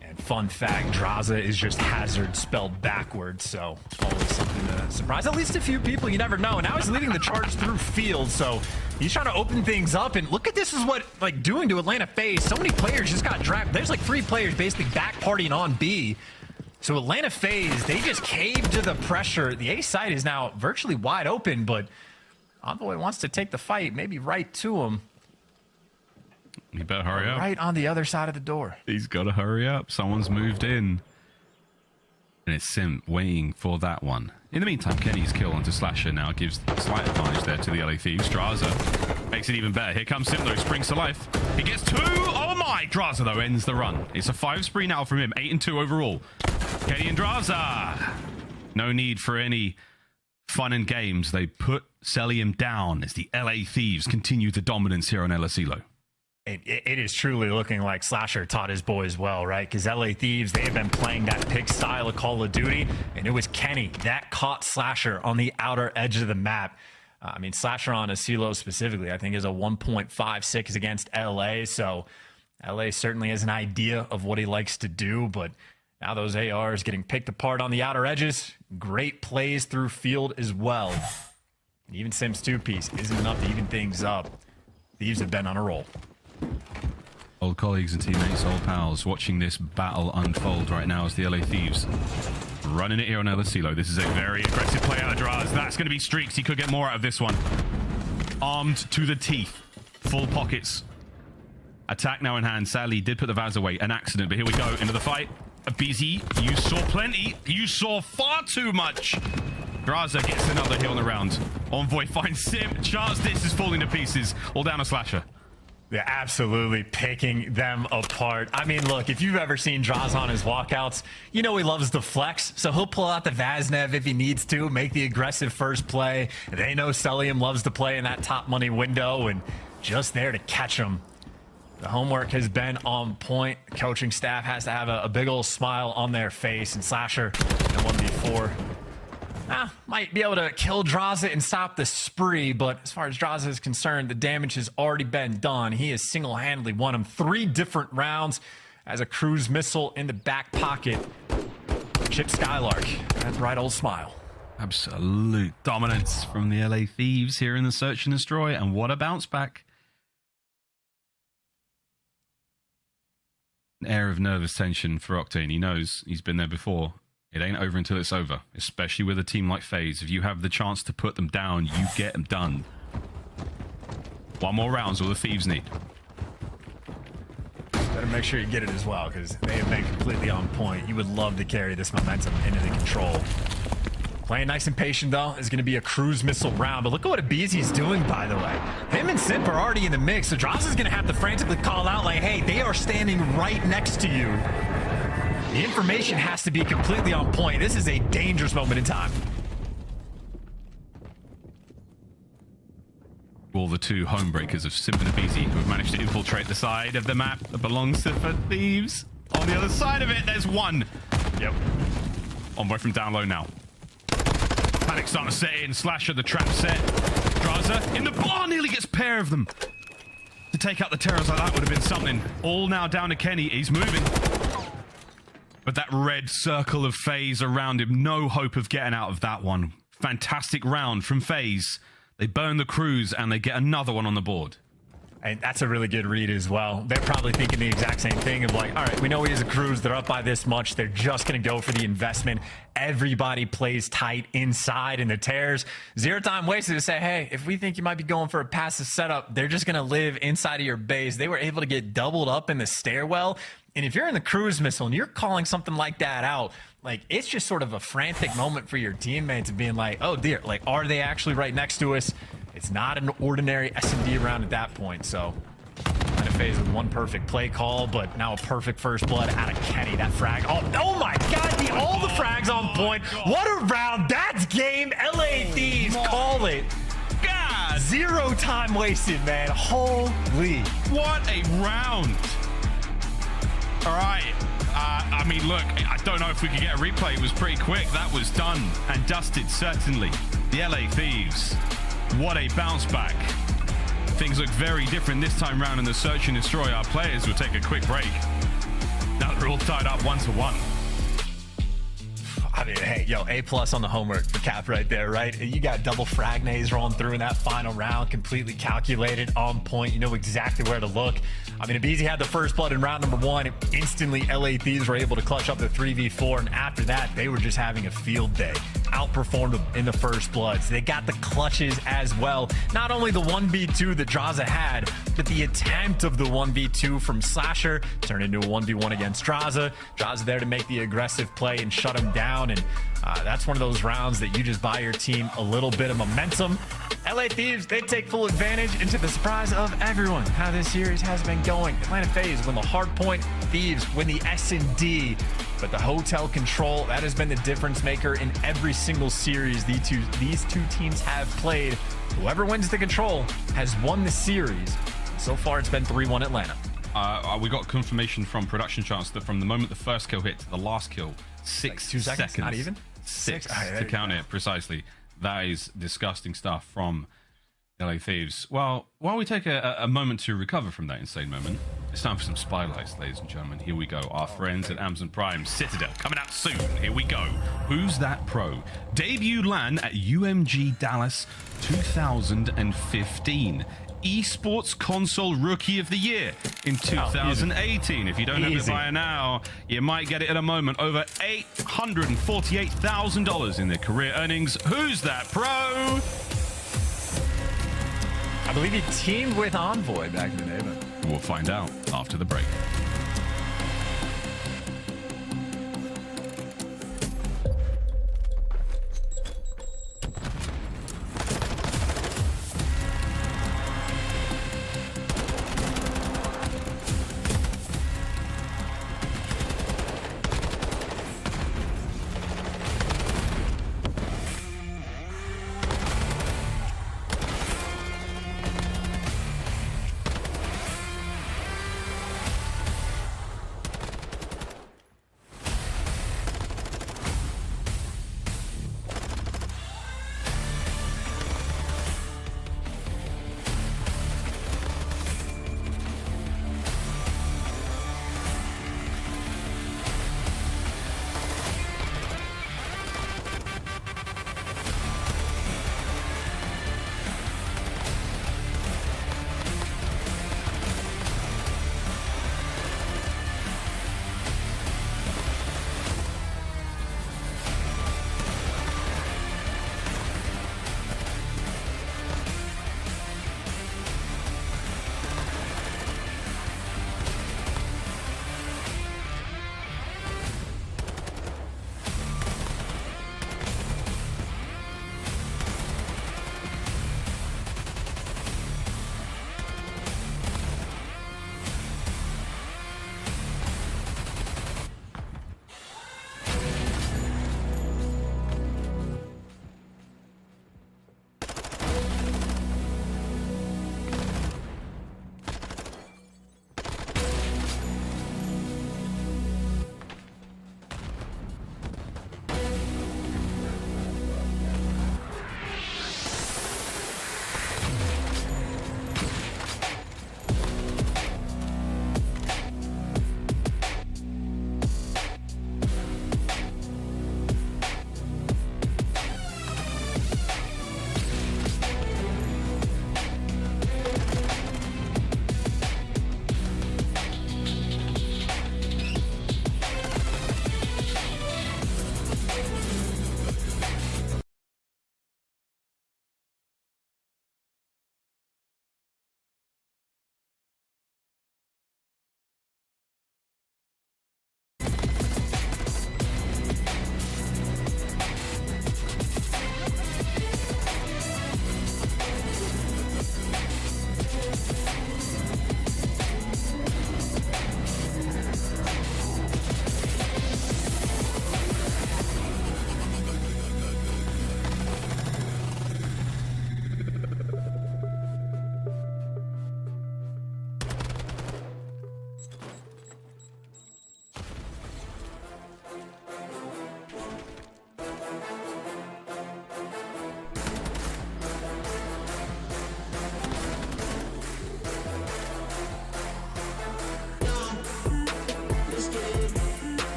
And fun fact, Draza is just hazard spelled backwards, so always something to surprise at least a few people. You never know. And now he's leading the charge through field, so he's trying to open things up. And look at this is what doing to Atlanta FaZe. So many players just got dragged. There's like 3 players basically back partying on B. So Atlanta FaZe, they just caved to the pressure. The A side is now virtually wide open, but Envoy wants to take the fight, maybe right to him. You better hurry up. Right on the other side of the door. He's got to hurry up. Someone's moved in. And it's Sim waiting for that one. In the meantime, Kenny's kill onto Slasher now gives slight advantage there to the LA Thieves. Draza makes it even better. Here comes Sim, though. Springs to life. He gets 2. Oh, my. Draza, though, ends the run. It's a 5 spree now from him. 8-2 overall. Kenny and Draza. No need for any fun and games. They put Celium down as the LA Thieves continue the dominance here on El Asilo. It is truly looking like Slasher taught his boys well, right? Because LA Thieves, they have been playing that pick style of Call of Duty, and it was Kenny that caught Slasher on the outer edge of the map. I mean, Slasher on Asilo specifically, I think, is a 1.56 against LA, so LA certainly has an idea of what he likes to do, but now those ARs getting picked apart on the outer edges. Great plays through field as well. And even Sim's two-piece isn't enough to even things up. Thieves have been on a roll. Old colleagues and teammates, old pals, watching this battle unfold right now as the LA Thieves running it here on El Asilo. This is a very aggressive play out of Draz. That's going to be streaks. He could get more out of this one. Armed to the teeth. Full pockets. Attack now in hand. Sadly, he did put the Vaz away. An accident, but here we go into the fight. BZ, you saw plenty. You saw far too much. Draza gets another hit on the round. Envoy finds Sim. Chance this is falling to pieces. All down a Slasher. They're absolutely picking them apart. I mean, look, if you've ever seen Draza on his walkouts, you know he loves the flex, so he'll pull out the Vaznev if he needs to, make the aggressive first play. They know Celium loves to play in that top money window, and just there to catch him. The homework has been on point. The coaching staff has to have a big old smile on their face, and Slasher in 1v4 might be able to kill Draza and stop the spree, but as far as Draza is concerned, the damage has already been done. He has single-handedly won him 3 different rounds as a cruise missile in the back pocket. Chip Skylark, that bright old smile. Absolute dominance from the LA Thieves here in the Search and Destroy, and what a bounce back. An air of nervous tension for Octane. He knows he's been there before. It ain't over until it's over, especially with a team like FaZe. If you have the chance to put them down, you get them done. 1 more round's all the Thieves need. Better make sure you get it as well, because they have been completely on point. You would love to carry this momentum into the control. Playing nice and patient, though, is going to be a cruise missile round. But look at what Abizi's doing, by the way. Him and Simp are already in the mix, so Draza's going to have to frantically call out, like, hey, they are standing right next to you. The information has to be completely on point. This is a dangerous moment in time. All the 2 homebreakers of Simp and Abizi who have managed to infiltrate the side of the map that belongs to the Thieves. On the other side of it, there's 1. Yep. Envoy from down low now. Panic starting to set in. Slasher, the trap set. Draza in the bar, nearly gets a pair of them. To take out the terrors like that would have been something. All now down to Kenny. He's moving. But that red circle of FaZe around him, no hope of getting out of that one. Fantastic round from FaZe. They burn the cruise and they get another one on the board. And that's a really good read as well. They're probably thinking the exact same thing of like, all right, we know he has a cruise. They're up by this much. They're just going to go for the investment. Everybody plays tight inside in the tears. 0 time wasted to say, hey, if we think you might be going for a passive setup, they're just going to live inside of your base. They were able to get doubled up in the stairwell. And if you're in the cruise missile and you're calling something like that out, like, it's just sort of a frantic moment for your teammates of being like, oh dear, like, are they actually right next to us? It's not an ordinary SMD round at that point, so kind of FaZe with 1 perfect play call, but now a perfect first blood out of Kenny. That frag. Oh my God, all the frags on point. What a round. That's game. LA Thieves call it. God. 0 time wasted, man. Holy. What a round. All right. I mean, look, I don't know if we could get a replay. It was pretty quick. That was done and dusted, certainly. The LA Thieves. What a bounce back. Things look very different this time round in the Search and Destroy. Our players will take a quick break. Now they're all tied up 1-1. I mean, hey, yo, A+ on the homework for Cap right there, right? You got double fragnays rolling through in that final round, completely calculated, on point. You know exactly where to look. I mean, Abizi had the first blood in round number 1. Instantly, LA Thieves were able to clutch up the 3v4, and after that, they were just having a field day. Outperformed them in the first bloods. They got the clutches as well. Not only the 1v2 that Draza had, but the attempt of the 1v2 from Slasher turned into a 1v1 against Draza. Draza there to make the aggressive play and shut him down, and that's one of those rounds that you just buy your team a little bit of momentum. LA Thieves, they take full advantage, and to the surprise of everyone, how this series has been going. Atlanta FaZe win the hard point, Thieves win the S&D, but the hotel control, that has been the difference maker in every single series these two teams have played. Whoever wins the control has won the series. So far, it's been 3-1 Atlanta. We got confirmation from production charts that from the moment the first kill hit to the last kill, 6 2 seconds. Not even? Six to count it precisely. That is disgusting stuff from LA Thieves. Well, while we take a moment to recover from that insane moment, it's time for some spotlights, ladies and gentlemen. Here we go. Our friends at Amazon Prime Citadel coming out soon. Here we go. Who's That Pro? Debut LAN at UMG Dallas 2015. Esports Console Rookie of the Year in 2018. If you don't have it by now, you might get it in a moment. Over $848,000 in their career earnings. Who's That Pro? I believe he teamed with Envoy back in the day, but we'll find out after the break.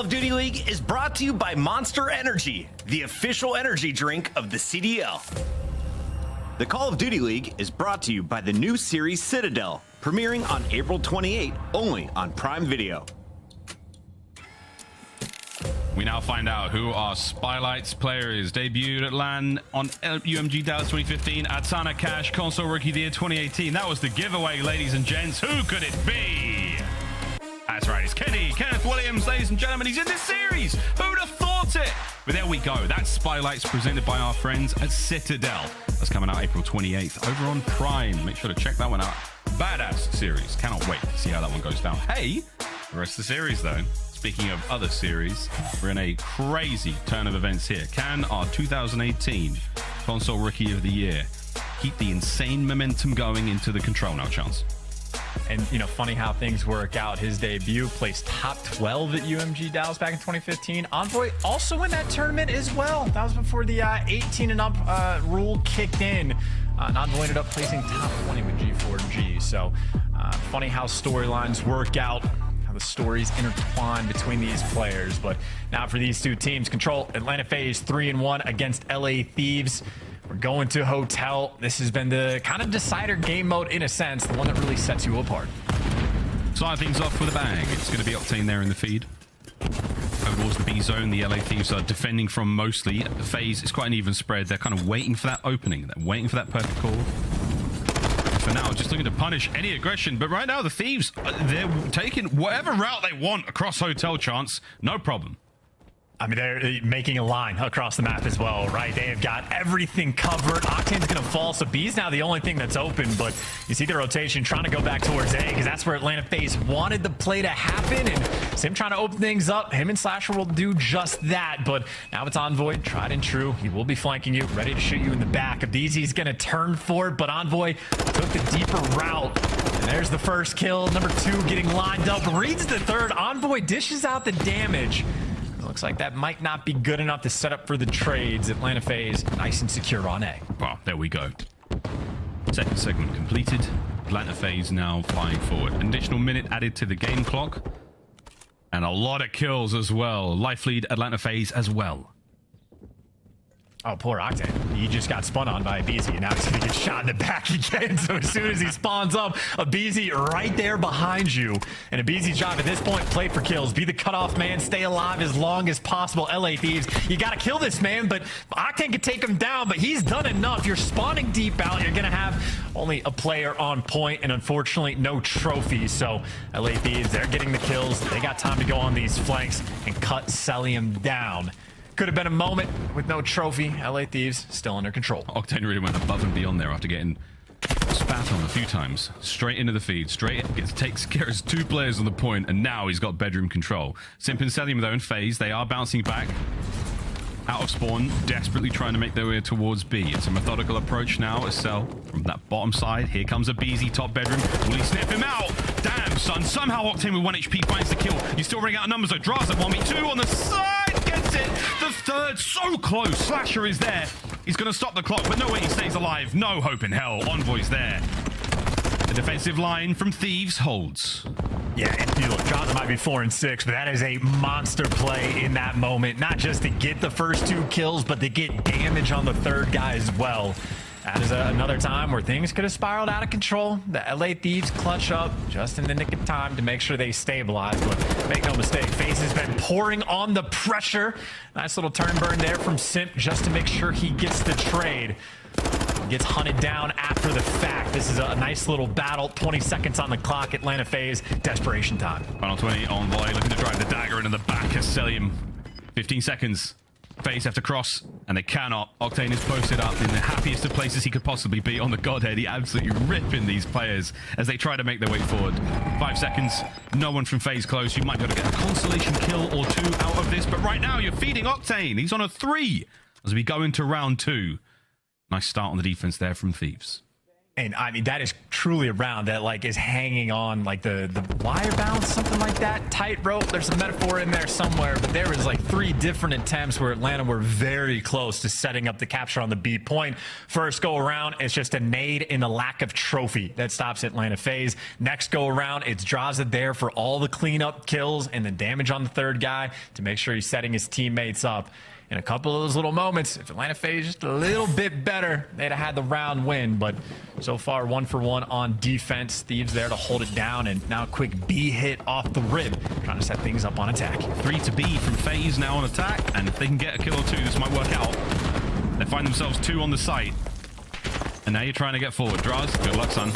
of Duty League is brought to you by Monster Energy, the official energy drink of the CDL. The Call of Duty League is brought to you by the new series Citadel, premiering on April 28, only on Prime Video. We now find out who our Spylights player is. Debuted at LAN on UMG Dallas 2015, Atana Cash, Console Rookie of the Year 2018. That was the giveaway, ladies and gents. Who could it be? That's right, it's Kenneth Williams, ladies and gentlemen. He's in this series. Who'd have thought it? But there we go. That's Spylights presented by our friends at Citadel. That's coming out April 28th over on Prime. Make sure to check that one out. Badass series. Cannot wait to see how that one goes down. Hey, the rest of the series, though. Speaking of other series, we're in a crazy turn of events here. Can our 2018 Console Rookie of the Year keep the insane momentum going into the Control Now chance? And, you know, funny how things work out. His debut placed top 12 at UMG Dallas back in 2015. Envoy also in that tournament as well. That was before the 18 and up rule kicked in. Envoy ended up placing top 20 with G4G. So funny how storylines work out. The stories intertwine between these players. But now for these two teams, Control, Atlanta FaZe 3-1 against LA Thieves. We're going to Hotel. This has been the kind of decider game mode in a sense, the one that really sets you apart. Start things off with a bang. It's going to be Octane there in the feed. Over towards the B zone, the LA Thieves are defending from mostly. FaZe, it's quite an even spread. They're kind of waiting for that opening. They're waiting for that perfect call. For now, just looking to punish any aggression. But right now, the Thieves, they're taking whatever route they want across Hotel chance. No problem. I mean, they're making a line across the map as well, right? They have got everything covered. Octane's going to fall, so B's now the only thing that's open, but you see the rotation trying to go back towards A, because that's where Atlanta FaZe wanted the play to happen, and Sim trying to open things up. Him and Slasher will do just that, but now it's Envoy, tried and true. He will be flanking you, ready to shoot you in the back. Abizi's going to turn for it, but Envoy took the deeper route. And there's the first kill. Number 2 getting lined up. Reads the third. Envoy dishes out the damage. Looks like that might not be good enough to set up for the trades. Atlanta FaZe nice and secure on A. Well, there we go. Second segment completed. Atlanta FaZe now flying forward. An additional minute added to the game clock. And a lot of kills as well. Life lead Atlanta FaZe as well. Oh, poor Octane. He just got spun on by Abizi, and now he's going to get shot in the back again. So as soon as he spawns up, Abizi right there behind you. And Abizi's job at this point, play for kills. Be the cutoff man. Stay alive as long as possible. LA Thieves, you got to kill this man, but Octane can take him down, but he's done enough. You're spawning deep out. You're going to have only a player on point, and unfortunately, no trophies. So LA Thieves, they're getting the kills. They got time to go on these flanks and cut Celium down. Could have been a moment with no trophy. LA Thieves still under control. Octane really went above and beyond there after getting spat on a few times. Straight into the feed. Straight takes care of 2 players on the point, and now he's got bedroom control. Simp and Celium though in FaZe. They are bouncing back. Out of spawn, desperately trying to make their way towards B. It's a methodical approach now as Cell from that bottom side. Here comes Abizi, top bedroom. Will he sniff him out? Damn, son. Somehow Octane with 1 HP finds the kill. He's still running out of numbers though. Draws at 1v2 on the side. Gets it. The third, so close. Slasher is there. He's going to stop the clock, but no way he stays alive. No hope in hell. Envoy's there. The defensive line from Thieves holds. Yeah, and you look, Draza might be 4 and 6, but that is a monster play in that moment. Not just to get the first 2 kills, but to get damage on the third guy as well. That is another time where things could have spiraled out of control. The LA Thieves clutch up just in the nick of time to make sure they stabilize. But make no mistake, FaZe has been pouring on the pressure. Nice little turn burn there from Simp just to make sure he gets the trade. Gets hunted down after the fact. This is a nice little battle. 20 seconds on the clock. Atlanta FaZe, desperation time. Final 20, Envoy looking to drive the dagger into the back of Celium. 15 seconds. FaZe have to cross, and they cannot. Octane is posted up in the happiest of places he could possibly be on the Godhead. He absolutely ripping these players as they try to make their way forward. 5 seconds. No one from FaZe close. You might be able to get a consolation kill or 2 out of this, but right now you're feeding Octane. He's on a 3 as we go into round 2. Nice start on the defense there from Thieves. And I mean, that is truly a round that like is hanging on like the wire bounce, something like that, tightrope. There's a metaphor in there somewhere, but there was like 3 different attempts where Atlanta were very close to setting up the capture on the B point. First go around, it's just a nade in the lack of trophy that stops Atlanta FaZe. Next go around, it's Draza there for all the cleanup kills and the damage on the third guy to make sure he's setting his teammates up. In a couple of those little moments, if Atlanta FaZe just a little bit better, they'd have had the round win. But so far, 1 for 1 on defense. Thieves there to hold it down, and now a quick B hit off the rib, trying to set things up on attack. 3 to B from FaZe now on attack, and if they can get a kill or 2, this might work out. They find themselves 2 on the site, and now you're trying to get forward. Draz, good luck, son.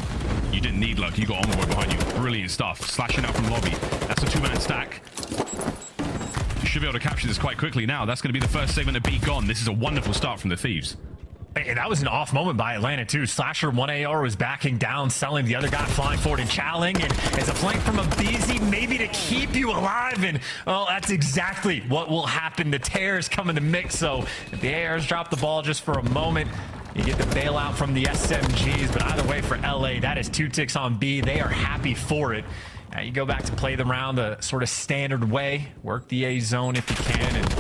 You didn't need luck. You got Envoy behind you. Brilliant stuff. Slashing out from lobby. That's a 2-man stack. Should be able to capture this quite quickly now. That's going to be the first segment of B gone. This is a wonderful start from the Thieves. And that was an off moment by Atlanta, too. Slasher 1AR was backing down, selling the other guy flying forward and chowing. And it's a flank from a BZ, maybe to keep you alive. And, well, that's exactly what will happen. The tears come in the mix. So if the ARs drop the ball just for a moment, you get the bailout from the SMGs. But either way, for LA, that is 2 ticks on B. They are happy for it. Now you go back to play the round the sort of standard way. Work the A zone if you can and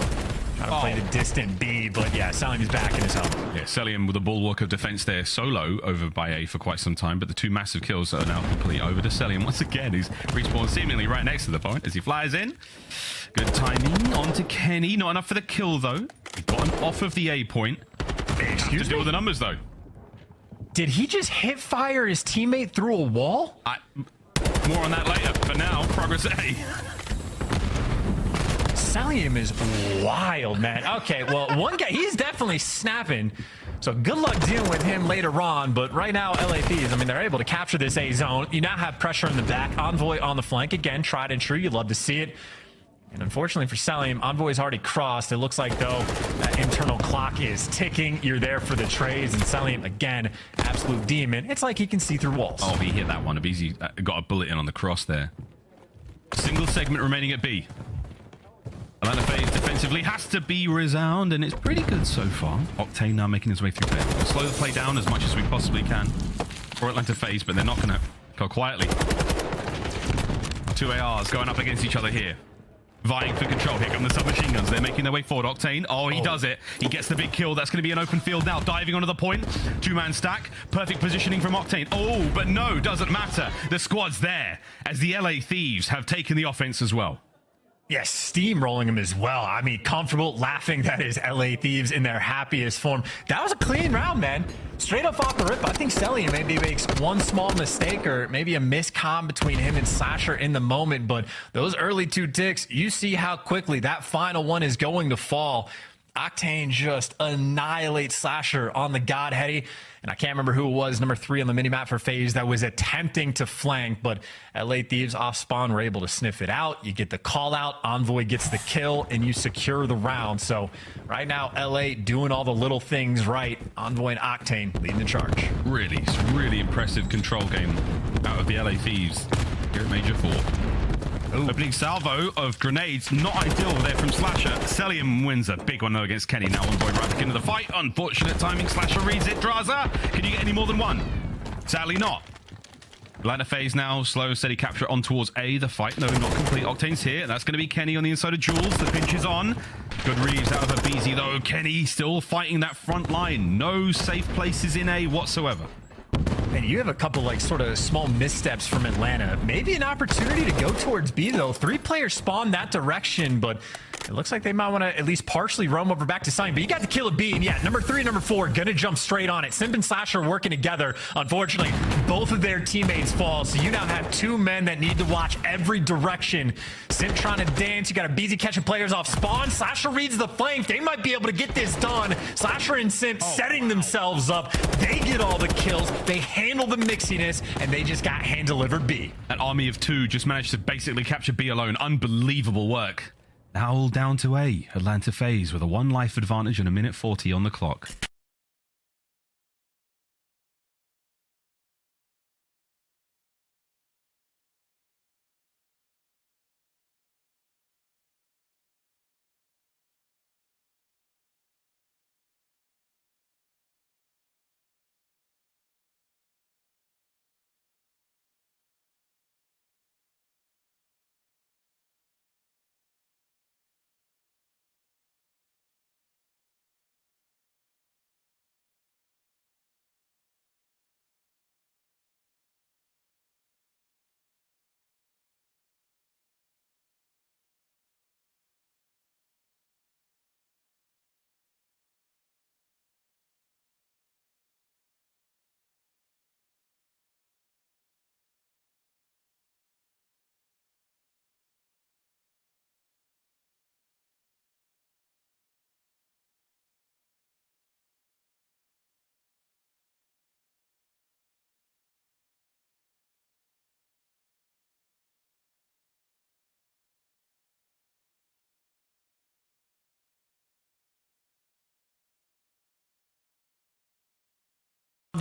try to play the distant B. But yeah, Selim is back in his home. Yeah, Selim with a bulwark of defense there, solo over by A for quite some time. But the 2 massive kills are now complete over to Selim. Once again, he's respawned seemingly right next to the point as he flies in. Good timing onto Kenny. Not enough for the kill, though. He got him off of the A point. Excuse me? Deal with the numbers, though. Did he just hit fire his teammate through a wall? More on that later. For now, progress A. Selim is wild, man. Okay, well, one guy, he's definitely snapping. So good luck dealing with him later on. But right now, LA Thieves, I mean, they're able to capture this A zone. You now have pressure in the back. Envoy on the flank. Again, tried and true. You'd love to see it. And unfortunately for Selim, Envoy's already crossed. It looks like, though, that internal clock is ticking. You're there for the trades. And Selim, again, absolute demon. It's like he can see through walls. Oh, he hit that one. Abizi got a bullet in on the cross there. Single segment remaining at B. Atlanta FaZe defensively has to be resound, and it's pretty good so far. Octane now making his way through there. We'll slow the play down as much as we possibly can for Atlanta FaZe, but they're not going to go quietly. 2 ARs going up against each other here. Vying for control. Here come the submachine guns. They're making their way forward. Octane. Oh, he does it. He gets the big kill. That's going to be an open field now. Diving onto the point. 2-man stack. Perfect positioning from Octane. Oh, but no, doesn't matter. The squad's there as the LA Thieves have taken the offense as well. Yes, steamrolling him as well. I mean, comfortable, laughing. That is LA Thieves in their happiest form. That was a clean round, man. Straight up off the rip. I think Selim maybe makes one small mistake or maybe a miscomm between him and Slasher in the moment. But those early 2 ticks, you see how quickly that final one is going to fall. Octane just annihilates Slasher on the Godheady. And I can't remember who it was, number 3 on the minimap for FaZe, that was attempting to flank, but LA Thieves off spawn were able to sniff it out. You get the call out, Envoy gets the kill, and you secure the round. So right now, LA doing all the little things right. Envoy and Octane leading the charge. Really impressive control game out of the LA Thieves here at Major 4. Ooh. Opening salvo of grenades, not ideal there from Slasher. Selim wins a big one though against Kenny. Now Envoy right back into the fight. Unfortunate timing. Slasher reads it. Draza, can you get any more than one? Sadly not. Atlanta FaZe now, slow, steady capture on towards A. The fight, no, not complete. Octane's here. That's going to be Kenny on the inside of Jules. The pinch is on. Good Reeves out of a BZ though. Kenny still fighting that front line. No safe places in A whatsoever. And you have a couple like sort of small missteps from Atlanta. Maybe an opportunity to go towards B though. 3 players spawn that direction, but it looks like they might want to at least partially roam over back to Sign. But you got the kill at B, and yeah, number 3 and number 4 gonna jump straight on it. Simp and Slasher working together. Unfortunately, both of their teammates fall, so you now have 2 men that need to watch every direction. Simp trying to dance. You got a BZ catching players off spawn. Slasher reads the flank. They might be able to get this done. Slasher and Simp setting themselves up. They get all the kills. They handle the mixiness, and they just got hand-delivered B. An army of 2 just managed to basically capture B alone. Unbelievable work. Now all down to A. Atlanta FaZe with a 1 life advantage and a minute 40 on the clock.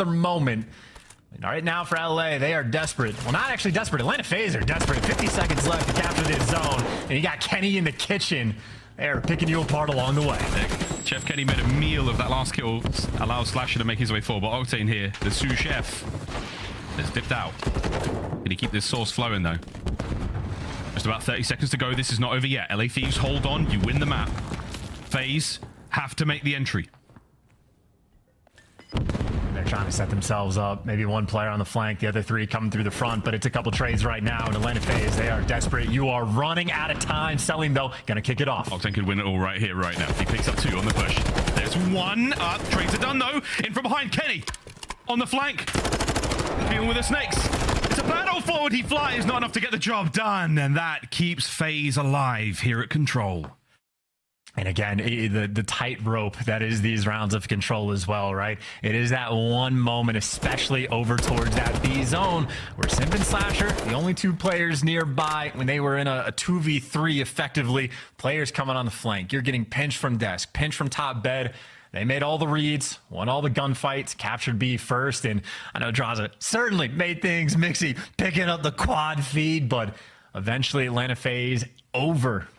moment. Right now for LA, they are desperate. Well, not actually desperate. Atlanta FaZe are desperate. 50 seconds left to capture this zone. And you got Kenny in the kitchen. They're picking you apart along the way. Chef Kenny made a meal of that last kill. Allows Slasher to make his way forward. But Octane here, the sous chef, has dipped out. Can he keep this sauce flowing, though? Just about 30 seconds to go. This is not over yet. LA Thieves, hold on. You win the map. FaZe have to make the entry. They're trying to set themselves up. Maybe one player on the flank, the other three coming through the front, but it's a couple trades right now in Atlanta FaZe. They are desperate. You are running out of time. Selling, though, gonna kick it off. Octane could win it all right here, right now. He picks up 2 on the push. There's 1 up. Trades are done, though. In from behind, Kenny on the flank. Dealing with the snakes. It's a battle forward. He flies. Not enough to get the job done. And that keeps FaZe alive here at Control. And again, the tightrope that is these rounds of Control as well, right? It is that one moment, especially over towards that B zone, where Simp and Slasher, the only 2 players nearby, when they were in a 2v3 effectively, players coming on the flank. You're getting pinched from desk, pinched from top bed. They made all the reads, won all the gunfights, captured B first, and I know Draza certainly made things mixy, picking up the quad feed, but eventually Atlanta FaZe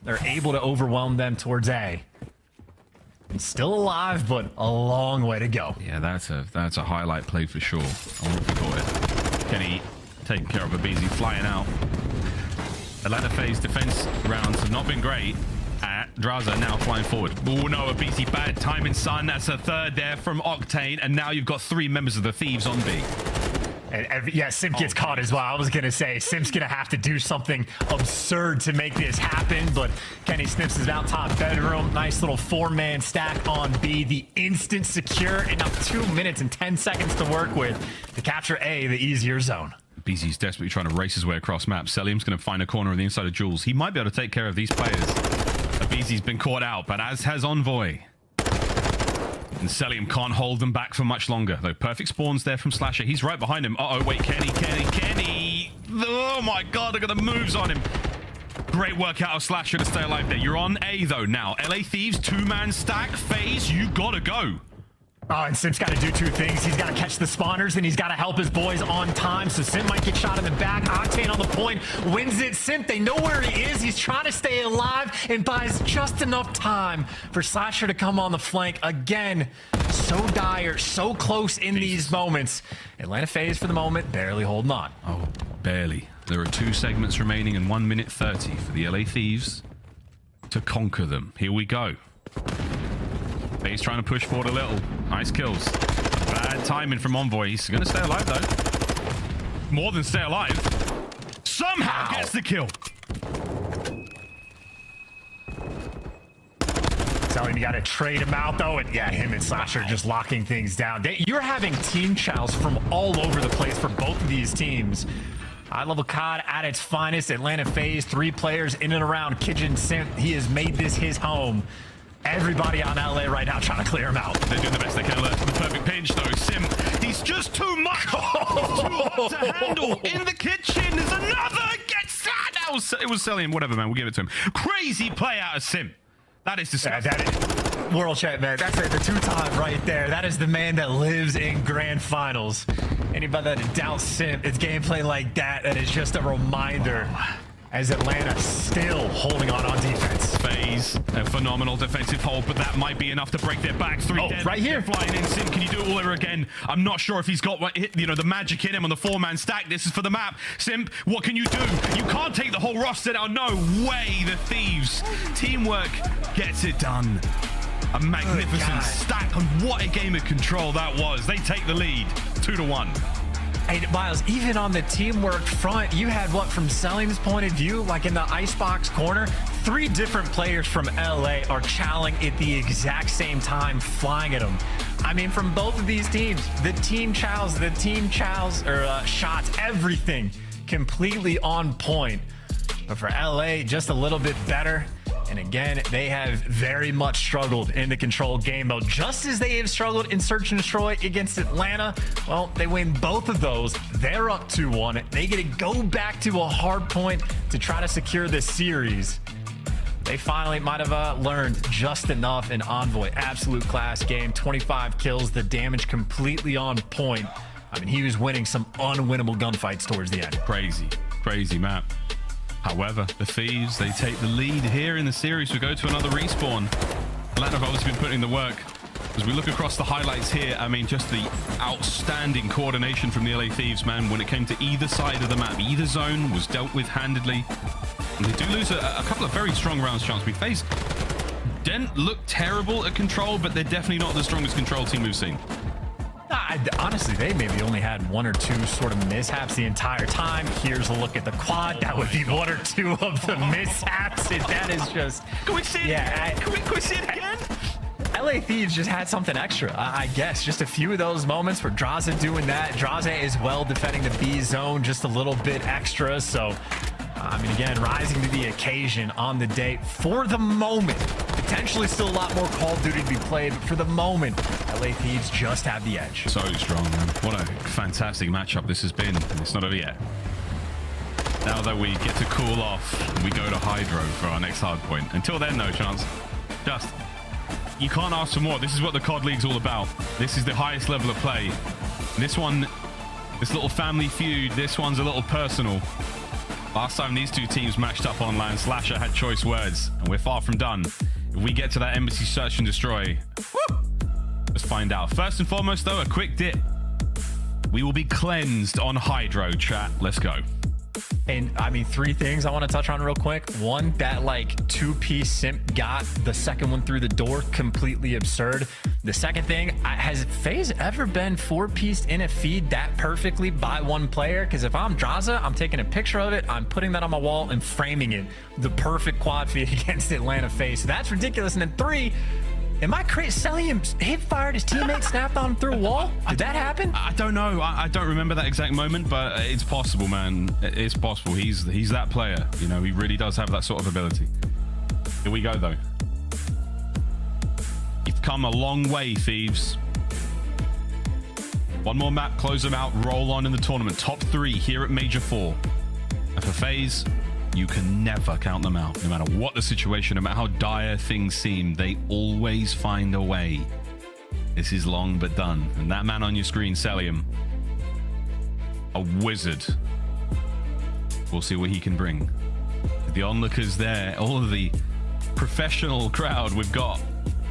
they're able to overwhelm them towards A. And still alive, but a long way to go. Yeah, that's a highlight play for sure. I want to call it. Kenny taking care of a BZ, flying out. Atlanta FaZe defense rounds have not been great. Draza now flying forward. Oh no, a BZ bad timing, son. That's a 3rd there from Octane, and now you've got 3 members of the Thieves on B. And yeah, Simp gets caught as well. I was going to say, Simp's going to have to do something absurd to make this happen, but Kenny snips is out top bedroom. Nice little 4-man stack on B. The instant secure, and now 2 minutes and 10 seconds to work with to capture A, the easier zone. BZ's desperately trying to race his way across map. Selim's going to find a corner on the inside of Jules. He might be able to take care of these players. BZ's been caught out, but as has Envoy. And Selim can't hold them back for much longer, though. Perfect spawns there from Slasher. He's right behind him. Uh-oh, wait, Kenny. Oh, my God, look at the moves on him. Great work out of Slasher to stay alive there. You're on A, though, now. LA Thieves, 2-man stack. FaZe, you gotta go. Oh, and Simp's got to do 2 things. He's got to catch the spawners, and he's got to help his boys on time. So Simp might get shot in the back. Octane on the point. Wins it. Simp, they know where he is. He's trying to stay alive and buys just enough time for Slasher to come on the flank. Again, so dire, so close in these moments. Atlanta FaZe, for the moment, barely holding on. Oh, barely. There are 2 segments remaining and 1 minute 30 for the LA Thieves to conquer them. Here we go. He's trying to push forward a little. Nice kills. Bad timing from Envoy. He's going to stay alive, though. More than stay alive. Somehow gets the kill. Telling you got to trade him out, though. And yeah, him and Slasher just locking things down. You're having team chows from all over the place for both of these teams. High-level COD at its finest. Atlanta FaZe, 3 players in and around Kitchen Simp. He has made this his home. Everybody on LA right now trying to clear him out. They're doing the best they can. Look, the perfect pinch, though. Simp, he's just too much. Too hot to handle. In the kitchen, there's another. Gets that. It was Selim. Whatever, man. We'll give it to him. Crazy play out of Simp. That is disgusting. That is world champ, man. That's it. The 2-time right there. That is the man that lives in grand finals. Anybody that doubts Simp, it's gameplay like that. That is just a reminder. As Atlanta still holding on defense. FaZe, a phenomenal defensive hold, but that might be enough to break their back. 3 dead. Right here. Flying in. Simp, can you do it all over again? I'm not sure if he's got the magic in him on the 4-man stack. This is for the map. Simp, what can you do? You can't take the whole roster down. No way. The Thieves. Teamwork gets it done. A magnificent stack on what a game of Control that was. They take the lead. 2-1. Hey, Miles, even on the teamwork front, you had what, from Selim's point of view, like in the icebox corner, 3 different players from LA are chowing at the exact same time, flying at them. I mean, from both of these teams, the team chows, shots, everything completely on point. But for LA, just a little bit better. And again, they have very much struggled in the Control game mode, just as they have struggled in Search and Destroy against Atlanta. Well, they win both of those. They're up 2-1. They get to go back to a hard point to try to secure this series. they finally might have learned just enough in Envoy. Absolute class game, 25 kills, the damage completely on point. I mean, he was winning some unwinnable gunfights towards the end. Crazy map. However, the Thieves, they take the lead here in the series. We go to another respawn. Atlanta have obviously been putting in the work. As we look across the highlights here, I mean, just the outstanding coordination from the LA Thieves, man, when it came to either side of the map. Either zone was dealt with handedly. And they do lose a couple of very strong rounds, Chance. We faced didn't look terrible at control, but they're definitely not the strongest control team we've seen. Honestly, they maybe only had 1 or 2 sort of mishaps the entire time. Here's a look at the quad. That would be 1 or 2 of the mishaps. That is just... Can we see it again? Can we see it again? LA Thieves just had something extra, I guess. Just a few of those moments where Draza doing that. Draza is well defending the B zone just a little bit extra. So, I mean, again, rising to the occasion on the day for the moment. Potentially still a lot more Call of Duty to be played, but for the moment, LA Thieves just have the edge. So strong, man. What a fantastic matchup this has been, and it's not over yet. Now that we get to cool off, we go to Hydro for our next hard point. Until then, no chance. Just, you can't ask for more. This is what the COD League's all about. This is the highest level of play. This one, this little family feud, this one's a little personal. Last time these two teams matched up online, Slasher had choice words, and we're far from done. If we get to that embassy search and destroy, woo, let's find out. First and foremost, though, a quick dip. We will be cleansed on Hydro, chat. Let's go. And I mean, 3 things I want to touch on real quick. One, that like 2-piece simp got the second one through the door, completely absurd. The second thing, has FaZe ever been 4-pieced in a feed that perfectly by one player? Because if I'm Draza, I'm taking a picture of it, I'm putting that on my wall and framing it. The perfect quad feed against Atlanta FaZe. So that's ridiculous. And then 3, am I crazy? Cellium hip fired his teammate, snapped on him through a wall? Did that happen? I don't know. I don't remember that exact moment, but it's possible, man. It's possible. He's that player. You know, he really does have that sort of ability. Here we go, though. You've come a long way, Thieves. One more map, close them out, roll on in the tournament. Top 3 here at Major 4. And for FaZe, you can never count them out. No matter what the situation, no matter how dire things seem, they always find a way. This is long but done. And that man on your screen, Cellium, a wizard. We'll see what he can bring. The onlookers there, all of the professional crowd we've got.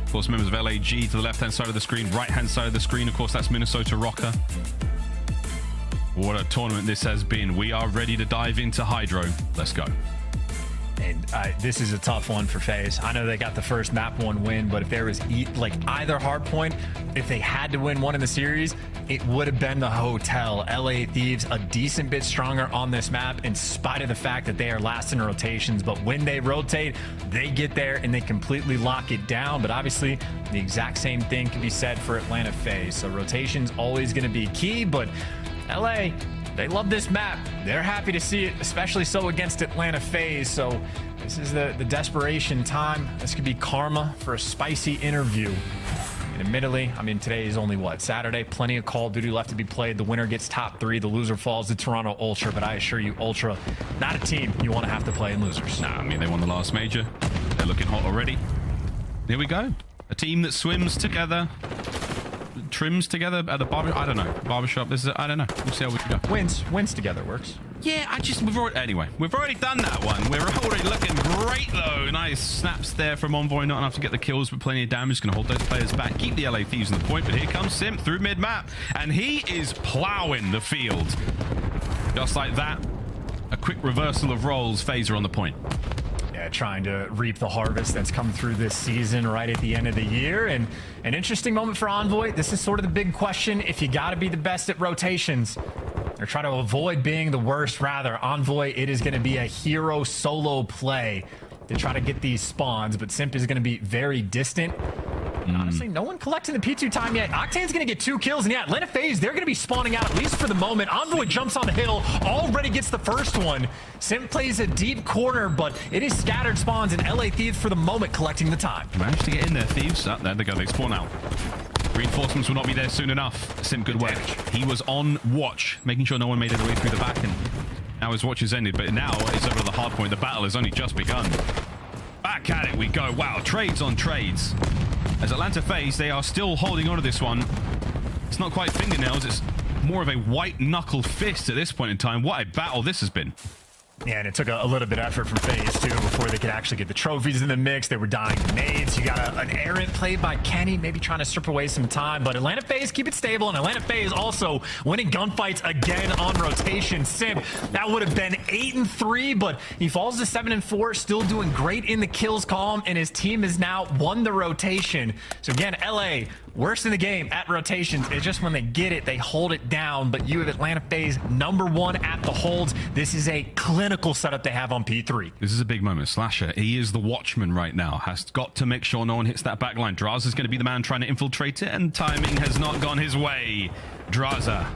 Of course, members of LAG to the left-hand side of the screen, right-hand side of the screen. Of course, that's Minnesota Rocker. What a tournament this has been. We are ready to dive into Hydro. Let's go. And this is a tough one for FaZe. I know they got the first map 1 win, but if there was either hard point, if they had to win one in the series, it would have been the hotel. LA Thieves a decent bit stronger on this map in spite of the fact that they are last in rotations. But when they rotate, they get there and they completely lock it down. But obviously, the exact same thing can be said for Atlanta FaZe. So rotation's always going to be key, but LA, they love this map. They're happy to see it, especially so against Atlanta FaZe. So this is the desperation time. This could be karma for a spicy interview. And admittedly, I mean, today is only what, Saturday? Plenty of Call of Duty left to be played. The winner gets top 3. The loser falls to Toronto Ultra. But I assure you, Ultra, not a team you want to have to play in losers. Nah, I mean, they won the last major. They're looking hot already. Here we go. A team that swims together, trims together at the barbershop. This is, I don't know. We'll see how we go. Wins together works. Yeah, we've already done that one. We're already looking great though. Nice snaps there from Envoy. Not enough to get the kills, but plenty of damage. Going to hold those players back. Keep the LA Thieves on the point. But here comes Simp through mid-map, and he is plowing the field. Just like that, a quick reversal of roles. FaZe are on the point. Yeah, trying to reap the harvest that's come through this season right at the end of the year. And an interesting moment for Envoy. This is sort of the big question. If you got to be the best at rotations, they're trying to avoid being the worst. Rather, Envoy, it is going to be a hero solo play to try to get these spawns. But Simp is going to be very distant. Honestly, no one collecting the P2 time yet. Octane's going to get 2 kills. And yeah, Atlanta FaZe, they're going to be spawning out at least for the moment. Envoy jumps on the hill, already gets the first one. Simp plays a deep corner, but it is scattered spawns, and LA Thieves for the moment collecting the time. Managed to get in there, Thieves. Oh, there they go. They spawn out. Reinforcements will not be there soon enough. Simp, good work. He was on watch, making sure no one made it away through the back, and now his watch is ended. But now it's over to the hard point. The battle has only just begun. Back back at it we go. Wow, trades on trades. As Atlanta FaZe, they are still holding on to this one. It's not quite fingernails, it's more of a white-knuckle fist at this point in time. What a battle this has been. Yeah, and it took a little bit of effort from FaZe, too, before they could actually get the trophies in the mix. They were dying grenades. You got an errant play by Kenny, maybe trying to strip away some time. But Atlanta FaZe keep it stable, and Atlanta FaZe also winning gunfights again on rotation. Sim, that would have been 8-3, but he falls to 7-4, still doing great in the kills column, and his team has now won the rotation. So again, LA, worst in the game at rotations. It's just when they get it, they hold it down. But you have Atlanta FaZe #1 at the holds. This is a clinical setup they have on P3. This is a big moment. Slasher, he is the watchman right now. Has got to make sure no one hits that back line. Draza is going to be the man trying to infiltrate it, and timing has not gone his way. Draza.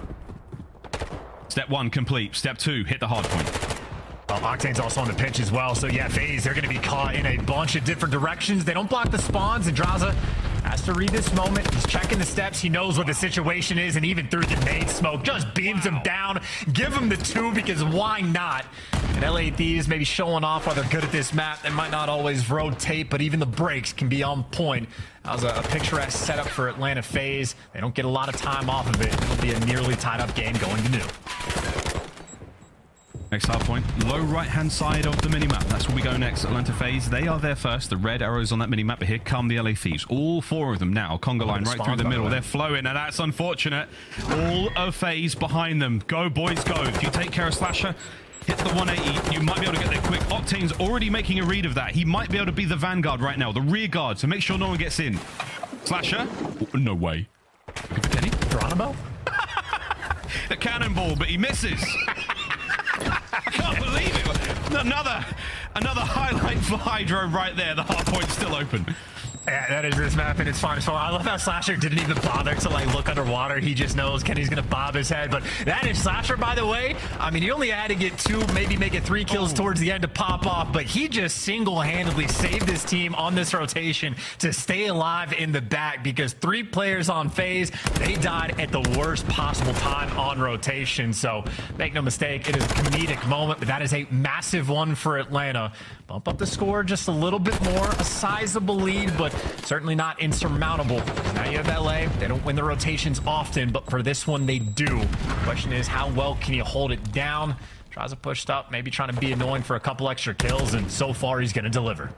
Step 1 complete. Step 2, hit the hard point. Octane's also on the pitch as well. So yeah, FaZe, they're going to be caught in a bunch of different directions. They don't block the spawns, and Draza has to read this moment. He's checking the steps. He knows what the situation is, and even through the nade smoke, just beams him down. Give him the 2, because why not? And LA Thieves maybe showing off why they're good at this map. They might not always rotate, but even the breaks can be on point. That was a picturesque setup for Atlanta FaZe. They don't get a lot of time off of it. It'll be a nearly tied up game going to new. Next hard point, low right-hand side of the minimap. That's where we go next. Atlanta FaZe, they are there first. The red arrows on that minimap, but here come the LA Thieves. All 4 of them now. Conga line right through the middle. They're flowing, and that's unfortunate. All of FaZe behind them. Go, boys, go. If you take care of Slasher, hit the 180, you might be able to get there quick. Octane's already making a read of that. He might be able to be the vanguard right now, the rear guard, so make sure no one gets in. Slasher? No way. Looking for Kenny? Geronimo? The cannonball, but he misses. I can't believe it. Another highlight for Hydro right there. The hard point's still open. Yeah, that is this map, and it's fun. So I love how Slasher didn't even bother to like look underwater. He just knows Kenny's gonna bob his head. But that is Slasher, by the way. I mean, he only had to get 2, maybe make it 3 kills towards the end to pop off, but he just single-handedly saved his team on this rotation to stay alive in the back, because 3 players on FaZe, they died at the worst possible time on rotation. So make no mistake, it is a comedic moment, but that is a massive one for Atlanta. Bump up the score just a little bit more, a sizable lead, but certainly not insurmountable. Now you have LA. They don't win the rotations often, but for this one, they do. The question is, how well can you hold it down? Draza pushed up, maybe trying to be annoying for a couple extra kills, and so far, he's going to deliver.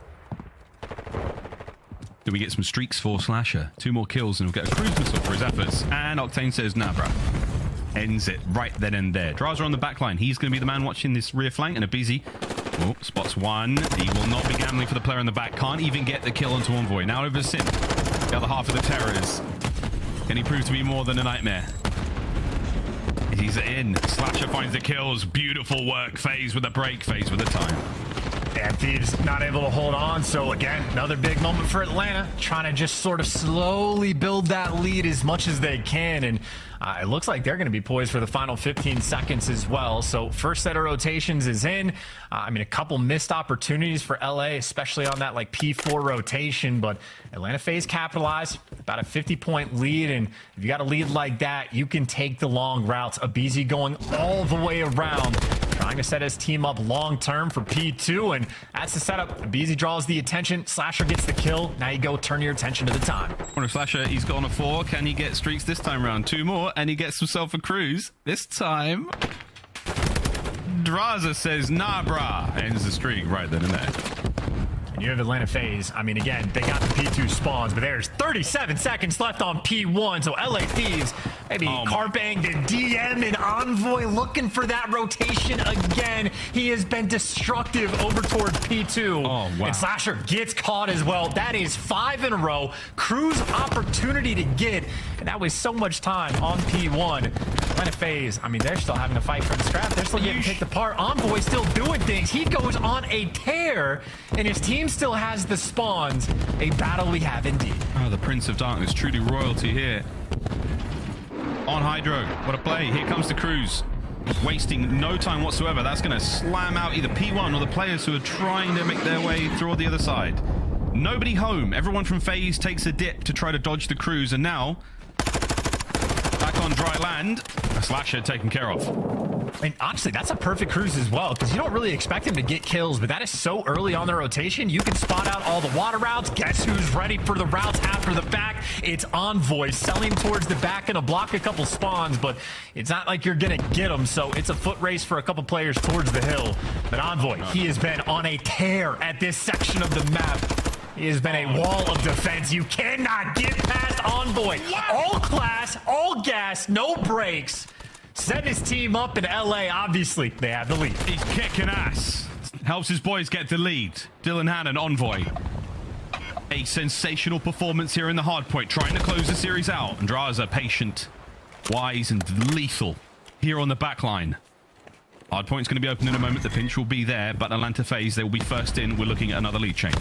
Do we get some streaks for Slasher? 2 more kills, and we'll get a cruise missile for his efforts. And Octane says, nah, bro. Ends it right then and there. Draza on the back line. He's going to be the man watching this rear flank, and Abizi oh, spots 1. He will not be gambling for the player in the back. Can't even get the kill onto Envoy. Now over to Sim. The other half of the Terrors. Can he prove to be more than a nightmare? He's in. Slasher finds the kills. Beautiful work. FaZe with a break. FaZe with a time. And Thieves not able to hold on. So again, another big moment for Atlanta. Trying to just sort of slowly build that lead as much as they can. And it looks like they're going to be poised for the final 15 seconds as well. So first set of rotations is in. I mean, a couple missed opportunities for LA, especially on that like P4 rotation. But Atlanta FaZe capitalized. About a 50-point lead. And if you got a lead like that, you can take the long routes. Abizi going all the way around, trying to set his team up long-term for P2, and that's the setup. Abizi draws the attention. Slasher gets the kill. Now you go turn your attention to the time. One of Slasher, he's got on a 4. Can he get streaks this time around? 2 more, and he gets himself a cruise. This time, Draza says, nah, brah. Ends the streak right then and there. And you have Atlanta FaZe. I mean, again, they got the P2 spawns, but there's 37 seconds left on P1. So LA Thieves, maybe Carbang, the DM, and Envoy looking for that rotation again. He has been destructive over towards P2. Oh, wow. And Slasher gets caught as well. That is 5 in a row. Cruz opportunity to get, and that was so much time on P1. Atlanta FaZe, I mean, they're still having to fight for the scrap. They're still getting picked apart. Envoy still doing things. He goes on a tear, and his team still has the spawns. A battle we have indeed. Oh, the Prince of Darkness, truly royalty here. On Hydro, what a play. Here comes the Cruise. Wasting no time whatsoever. That's going to slam out either P1 or the players who are trying to make their way through on the other side. Nobody home. Everyone from FaZe takes a dip to try to dodge the Cruise, and now back on dry land, a Slasher taken care of. And honestly, that's a perfect cruise as well, because you don't really expect him to get kills, but that is so early on the rotation. You can spot out all the water routes. Guess who's ready for the routes after the fact? It's Envoy selling towards the back and a block a couple spawns, but it's not like you're going to get them, so it's a foot race for a couple players towards the hill. But Envoy, he has been on a tear at this section of the map. He has been a wall of defense. You cannot get past Envoy. All class, all gas, no brakes. Set his team up in LA. Obviously, they have the lead. He's kicking ass. Helps his boys get the lead. Dylan Hannon, Envoy. A sensational performance here in the hardpoint, trying to close the series out. Andraza, patient, wise, and lethal here on the back line. Hardpoint's going to be open in a moment. The pinch will be there, but Atlanta FaZe, they will be first in. We're looking at another lead change.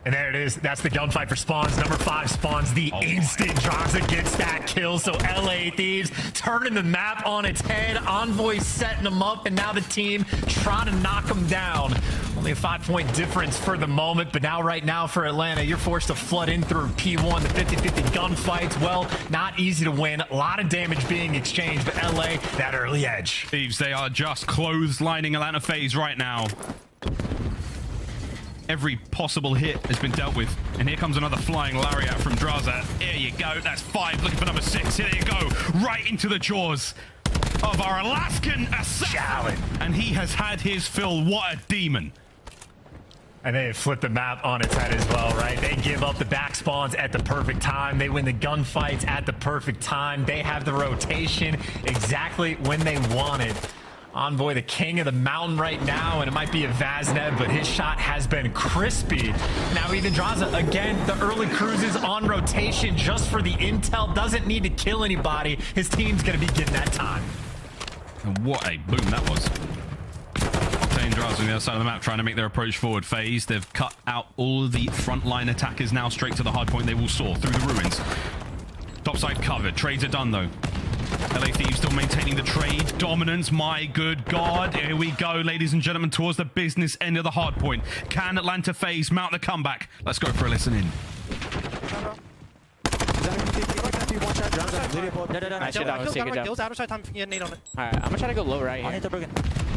And there it is. That's the gunfight for spawns. Number 5 spawns the instant Draza gets that kill. So LA Thieves turning the map on its head. Envoy setting them up, and now the team trying to knock them down. Only a 5-point difference for the moment, but now right now for Atlanta, you're forced to flood in through P1. The 50-50 gunfights, well, not easy to win. A lot of damage being exchanged, but LA, that early edge. Thieves, they are just clotheslining Atlanta FaZe right now. Every possible hit has been dealt with. And here comes another flying lariat from Draza. There you go. That's 5. Looking for number 6. Here you go. Right into the jaws of our Alaskan assassin. And he has had his fill. What a demon. And they flip the map on its head as well, right? They give up the back spawns at the perfect time. They win the gunfights at the perfect time. They have the rotation exactly when they want it. Envoy, the king of the mountain right now, and it might be a Vaznev, but his shot has been crispy. Now even Draza, again, the early cruises on rotation just for the intel. Doesn't need to kill anybody. His team's going to be getting that time. And what a boom that was. Octane Draza on the other side of the map trying to make their approach forward. FaZe, they've cut out all of the frontline attackers now straight to the hard point. They will soar through the ruins. Topside covered. Trades are done though. LA Thieves still maintaining the trade dominance. My good God. Here we go, ladies and gentlemen, towards the business end of the hard point. Can Atlanta FaZe mount the comeback? Let's go for a listen in. Alright, I'm gonna try to go low right here.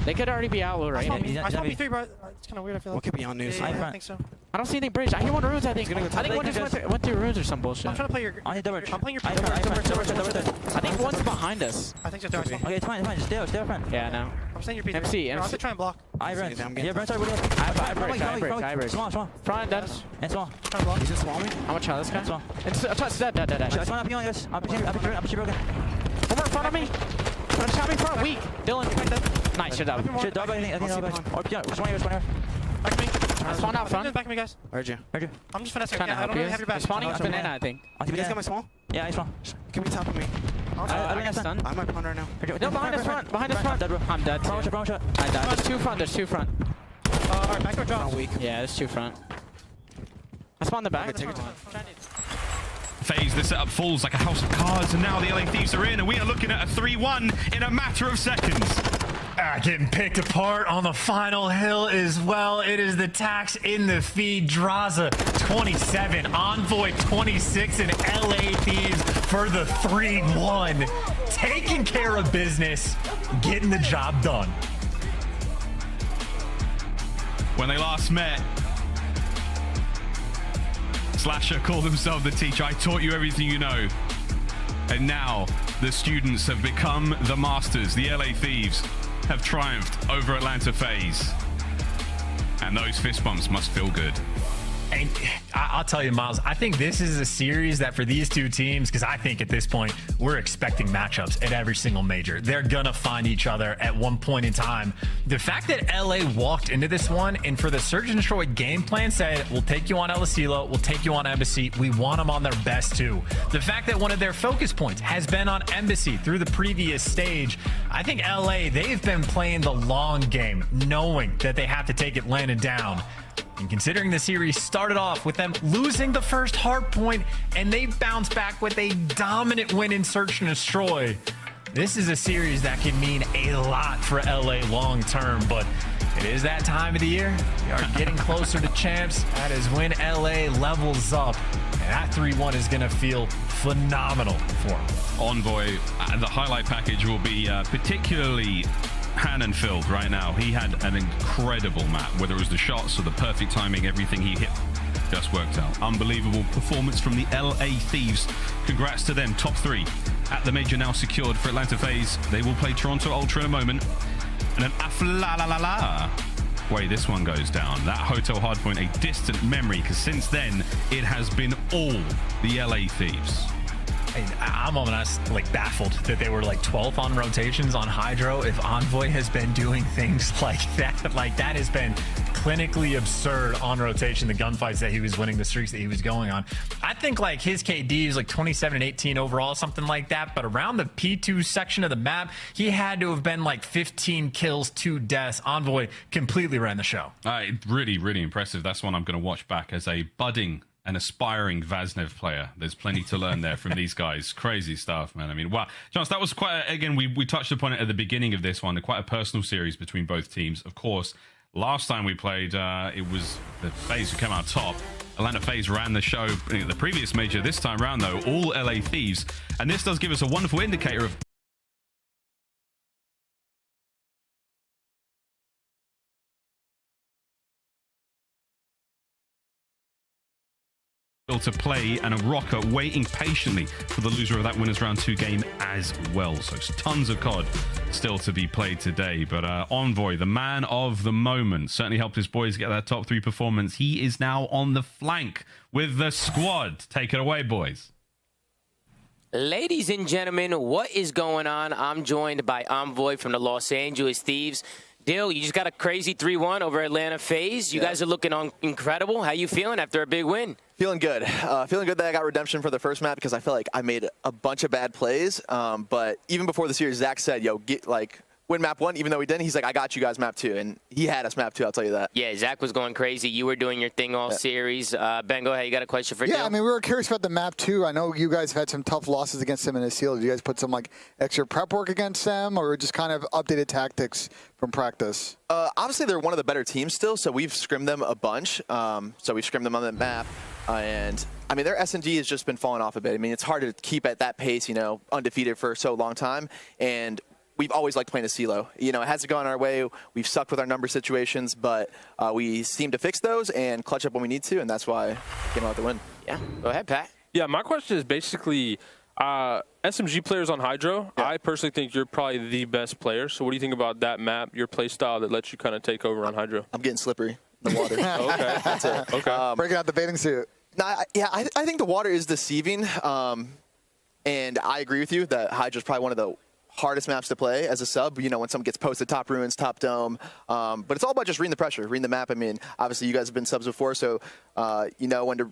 They could already be out low right here. I saw B3, bro. It's kind of weird, I feel like. What could be on news? Yeah, I think so. I don't see anything bridge. I hear one runes, I think. I think one just went through runes or some bullshit. I'm trying to play your... I'm playing your... I think one's behind us. I think so, too. Okay, it's fine, Stay out, front. Yeah, no. I'm saying your P3. MC. I'll have to try and block. I run. Yeah, Brent, sorry, I break. Small. Front, dead. And small. Try and block. He's just swarming. I'm gonna try this guy. Small. It's dead. One up behind us. Up broken. One more in front of me. Shot me front, weak. Dylan. Nice, shit up. Shit, dog, I think. Or beyond. One here. Back to me. Spawn out front. Back to me, guys. Where'd you? I'm just finessing. Trying to I help don't you. really have your back. Spawning up and in, I think. You guys got my small? Yeah, he's small. Give me top of me. I got stunned. I'm up right now. No, behind us front. I'm dead. Brown shot. I died. There's two front. Alright, back to our drop. Yeah, there's 2 front. I spawned the back. FaZe, the setup falls like a house of cards, and now the LA Thieves are in, and we are looking at a 3-1 in a matter of seconds. Getting picked apart on the final hill as well. It is the tax in the feed. Draza 27, Envoy 26, and LA Thieves for the 3-1. Taking care of business, getting the job done. When they last met, Slasher called himself the teacher. I taught you everything you know. And now the students have become the masters. The LA Thieves have triumphed over Atlanta FaZe. And those fist bumps must feel good. And I'll tell you, Miles, I think this is a series that for these two teams, because I think at this point, we're expecting matchups at every single major. They're going to find each other at one point in time. The fact that LA walked into this one and for the Surge and Destroy game plan said, we'll take you on El Asilo, we'll take you on Embassy, we want them on their best too. The fact that one of their focus points has been on Embassy through the previous stage, I think LA, they've been playing the long game, knowing that they have to take Atlanta down. And considering the series started off with them losing the first hard point and they bounced back with a dominant win in Search and Destroy, this is a series that can mean a lot for LA long term, but it is that time of the year. We are getting closer to champs. That is when LA levels up That 3-1 is going to feel phenomenal for him. Envoy, the highlight package will be particularly Hannon-filled right now. He had an incredible map, whether it was the shots or the perfect timing, everything he hit just worked out. Unbelievable performance from the LA Thieves. Congrats to them, top 3 at the major now secured for Atlanta FaZe. They will play Toronto Ultra in a moment. And then Afla-la-la-la. Way this one goes down. That Hotel Hardpoint, a distant memory, because since then, it has been all the LA Thieves. I'm almost like baffled that they were like 12th on rotations on Hydro. If Envoy has been doing things like that has been clinically absurd on rotation, the gunfights that he was winning, the streaks that he was going on. I think like his KD is like 27 and 18 overall, something like that. But around the P2 section of the map, he had to have been like 15 kills, 2 deaths. Envoy completely ran the show. Really, really impressive. That's one I'm going to watch back as a budding an aspiring Vaznev player. There's plenty to learn there from these guys. Crazy stuff, man. I mean, wow. Chance, that was quite, again, we touched upon it at the beginning of this one, quite a personal series between both teams. Of course, last time we played, it was the FaZe who came out top. Atlanta FaZe ran the show in the previous major. This time round, though, all LA Thieves. And this does give us a wonderful indicator of to play and a rocker waiting patiently for the loser of that winners round 2 game as well. So tons of COD still to be played today. But Envoy, the man of the moment, certainly helped his boys get that top 3 performance. He is now on the flank with the squad. Take it away, boys. Ladies and gentlemen, what is going on? I'm joined by Envoy from the Los Angeles Thieves. Dill, you just got a crazy 3-1 over Atlanta FaZe. You guys are looking incredible. How you feeling after a big win? Feeling good. Feeling good that I got redemption for the first map because I feel like I made a bunch of bad plays. But even before the series, Zach said, yo, win map 1, even though we didn't. He's like, I got you guys map 2. And he had us map 2, I'll tell you that. Yeah, Zach was going crazy. You were doing your thing all series. Ben, go ahead. You got a question for Dill? Yeah, I mean, we were curious about the map, too. I know you guys have had some tough losses against them in the seal. Did you guys put some, like, extra prep work against them or just kind of updated tactics from practice? Obviously, they're one of the better teams still, so we've scrimmed them a bunch. So we've scrimmed them on the map. And, I mean, their SMG has just been falling off a bit. I mean, it's hard to keep at that pace, you know, undefeated for so long time. And we've always liked playing a CeeLo. You know, it hasn't gone our way. We've sucked with our number situations, but we seem to fix those and clutch up when we need to, and that's why we came out with the win. Yeah, go ahead, Pat. Yeah, my question is basically SMG players on Hydro. Yeah. I personally think you're probably the best player. So what do you think about that map, your play style that lets you kind of take over on Hydro? I'm getting slippery in the water. Okay. That's it. Okay. Breaking out the bathing suit. I think the water is deceiving, and I agree with you that Hydra's probably one of the hardest maps to play as a sub, you know, when someone gets posted top ruins, top dome. But it's all about just reading the pressure, reading the map. I mean, obviously you guys have been subs before, so you know when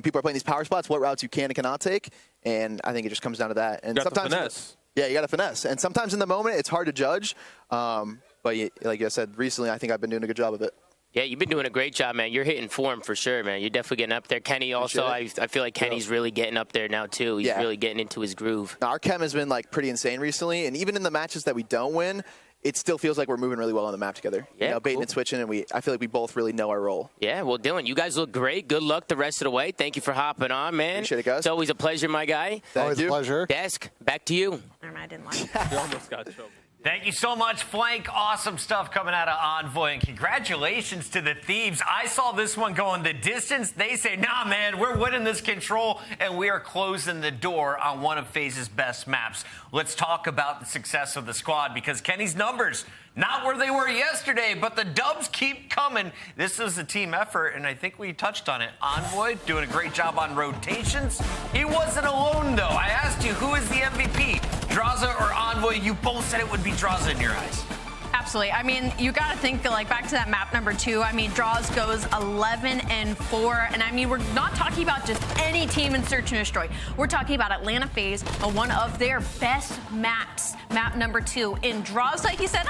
people are playing these power spots, what routes you can and cannot take, and I think it just comes down to that. And you got sometimes the finesse. Yeah, you got to finesse. And sometimes in the moment, it's hard to judge. But like I said, recently, I think I've been doing a good job of it. Yeah, you've been doing a great job, man. You're hitting form for sure, man. You're definitely getting up there. Kenny also, I feel like Kenny's really getting up there now, too. He's really getting into his groove. Now, our chem has been, like, pretty insane recently. And even in the matches that we don't win, it still feels like we're moving really well on the map together. Yeah, you know, baiting and switching, and I feel like we both really know our role. Yeah, well, Dylan, you guys look great. Good luck the rest of the way. Thank you for hopping on, man. Appreciate it, guys. It's always a pleasure, my guy. Always a pleasure. Desk, back to you. I didn't like You almost got trouble. Thank you so much, Flank. Awesome stuff coming out of Envoy. And congratulations to the Thieves. I saw this one going the distance. They say, nah, man, we're winning this control, and we are closing the door on one of FaZe's best maps. Let's talk about the success of the squad, because Kenny's numbers, not where they were yesterday, but the dubs keep coming. This is a team effort, and I think we touched on it. Envoy doing a great job on rotations. He wasn't alone, though. I asked you, who is the MVP? Draza or Envoy? You both said it would be Draza in your eyes. Absolutely. I mean, you got to think, like, back to that map number 2. I mean, Draws goes 11-4. And I mean, we're not talking about just any team in Search and Destroy. We're talking about Atlanta FaZe, one of their best maps, map number 2. In Draws, like he said,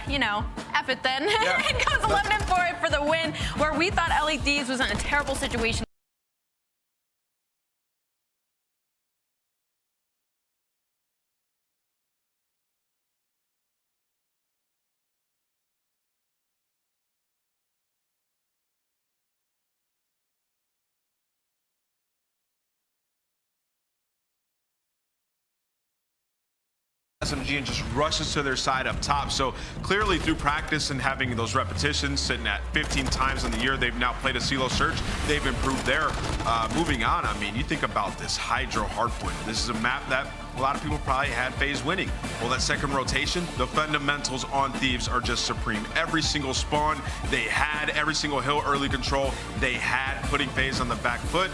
you know, F it then. Yeah. It goes 11-4 for the win, where we thought LA Thieves was in a terrible situation. SMG and just rushes to their side up top. So clearly through practice and having those repetitions, sitting at 15 times in the year, they've now played a CeeLo Search. They've improved there. Moving on, I mean, you think about this Hydro Hardpoint. This is a map that a lot of people probably had FaZe winning. Well, that second rotation, the fundamentals on Thieves are just supreme. Every single spawn they had, every single hill early control they had, putting FaZe on the back foot.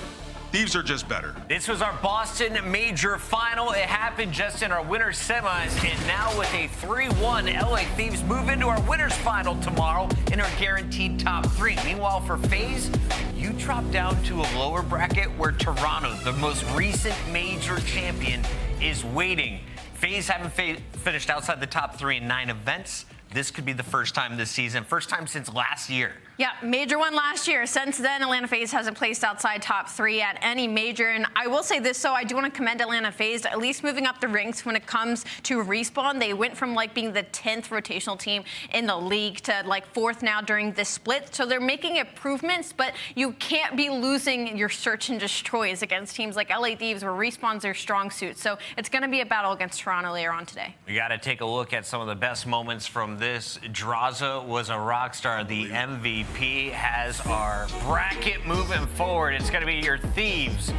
Thieves are just better. This was our Boston Major Final. It happened just in our winners semis, and now with a 3-1, LA Thieves move into our winners final tomorrow in our guaranteed top 3. Meanwhile, for FaZe, you drop down to a lower bracket where Toronto, the most recent major champion, is waiting. FaZe haven't finished outside the top 3 in 9 events. This could be the first time this season, first time since last year. Yeah, major one last year. Since then, Atlanta FaZe hasn't placed outside top 3 at any major. And I will say this, so I do want to commend Atlanta FaZe, at least moving up the ranks when it comes to respawn. They went from like being the 10th rotational team in the league to like 4th now during this split. So they're making improvements, but you can't be losing your search and destroys against teams like LA Thieves where respawn's their strong suit. So it's going to be a battle against Toronto later on today. We got to take a look at some of the best moments from this. Draza was a rock star, the MVP. Has our bracket moving forward. It's going to be your Thieves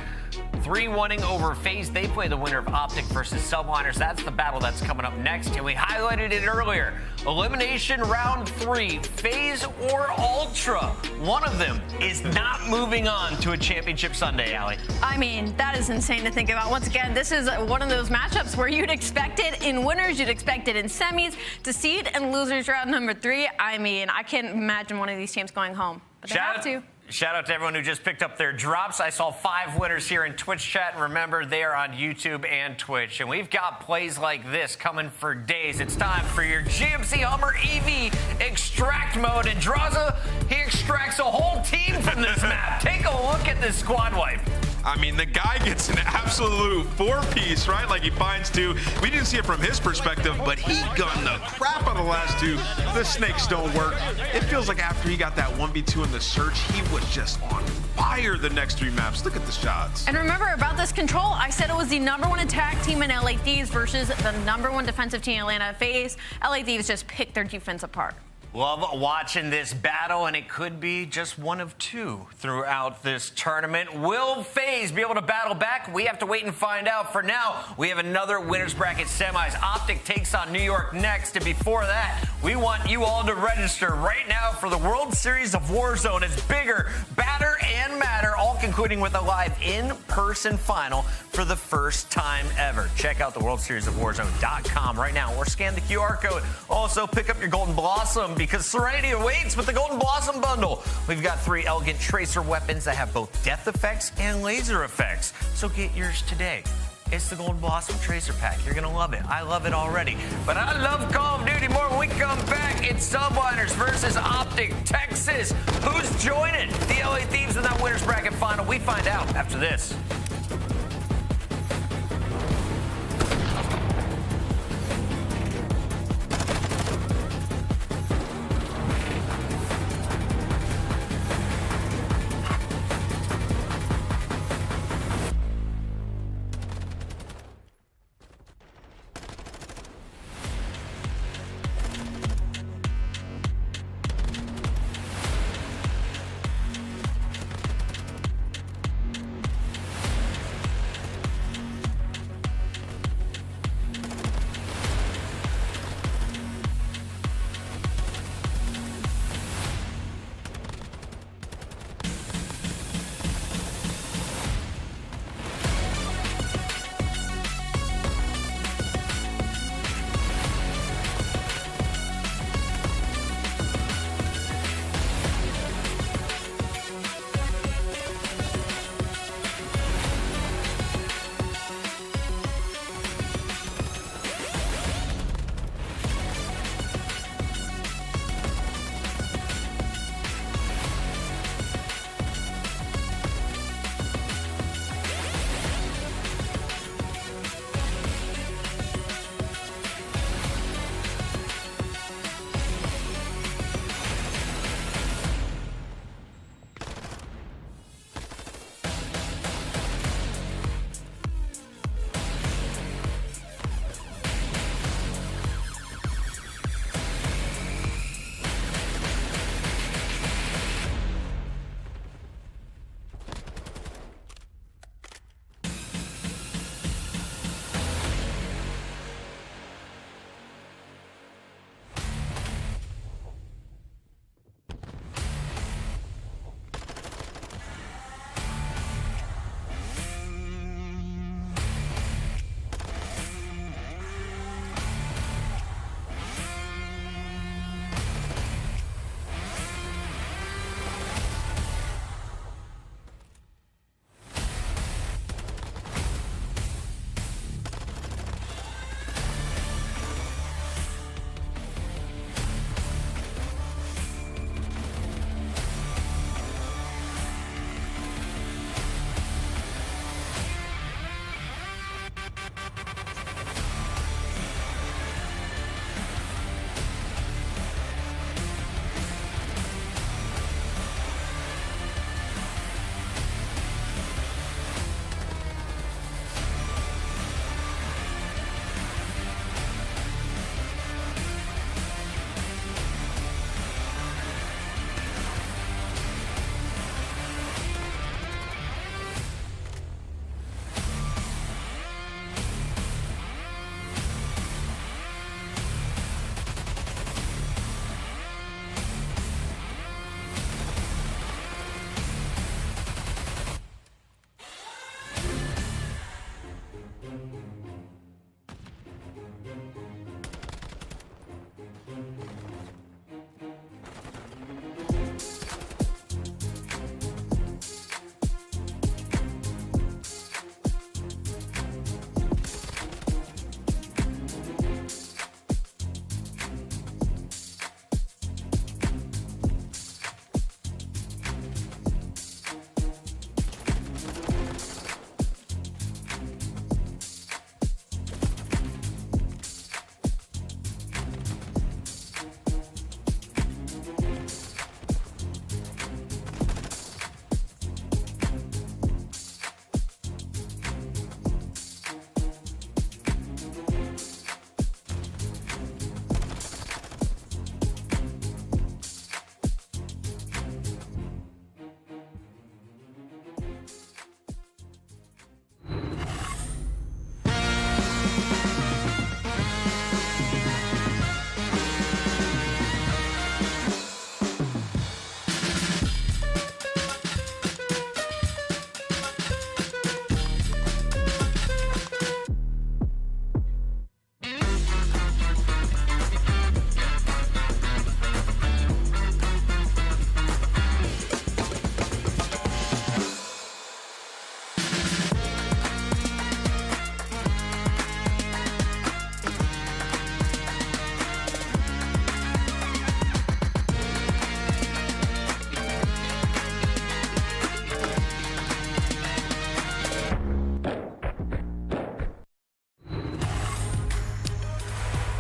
3-1ing over FaZe. They play the winner of Optic versus Subliners. That's the battle that's coming up next. And we highlighted it earlier. Elimination round 3, FaZe or Ultra. One of them is not moving on to a championship Sunday, Allie. I mean, that is insane to think about. Once again, this is one of those matchups where you'd expect it in winners, you'd expect it in semis, to seed and losers round number 3. I mean, I can't imagine one of these teams going home, but they have to. Shout out to everyone who just picked up their drops. I saw 5 winners here in Twitch chat. And remember, they are on YouTube and Twitch. And we've got plays like this coming for days. It's time for your GMC Hummer EV extract mode. And Draza, he extracts a whole team from this map. Take a look at this squad wipe. I mean, the guy gets an absolute 4-piece, right? Like he finds 2. We didn't see it from his perspective, but he gunned the crap out of the last 2. The snakes don't work. It feels like after he got that 1v2 in the search, he was just on fire the next 3 maps. Look at the shots. And remember about this control, I said it was the #1 attack team in LA Thieves versus the #1 defensive team in Atlanta FaZe. LA Thieves just picked their defense apart. Love watching this battle, and it could be just one of 2 throughout this tournament. Will FaZe be able to battle back? We have to wait and find out. For now, we have another winners bracket semis. Optic takes on New York next, and before that, we want you all to register right now for the World Series of Warzone. It's bigger, badder, and madder, all concluding with a live in-person final for the first time ever. Check out the World Series of Warzone.com right now, or scan the QR code. Also, pick up your Golden Blossom, because Serenity awaits with the Golden Blossom bundle. We've got 3 elegant tracer weapons that have both death effects and laser effects. So get yours today. It's the Golden Blossom Tracer Pack. You're going to love it. I love it already. But I love Call of Duty more. When we come back, it's Subliners versus Optic Texas. Who's joining the LA Thieves in that winners bracket final? We find out after this.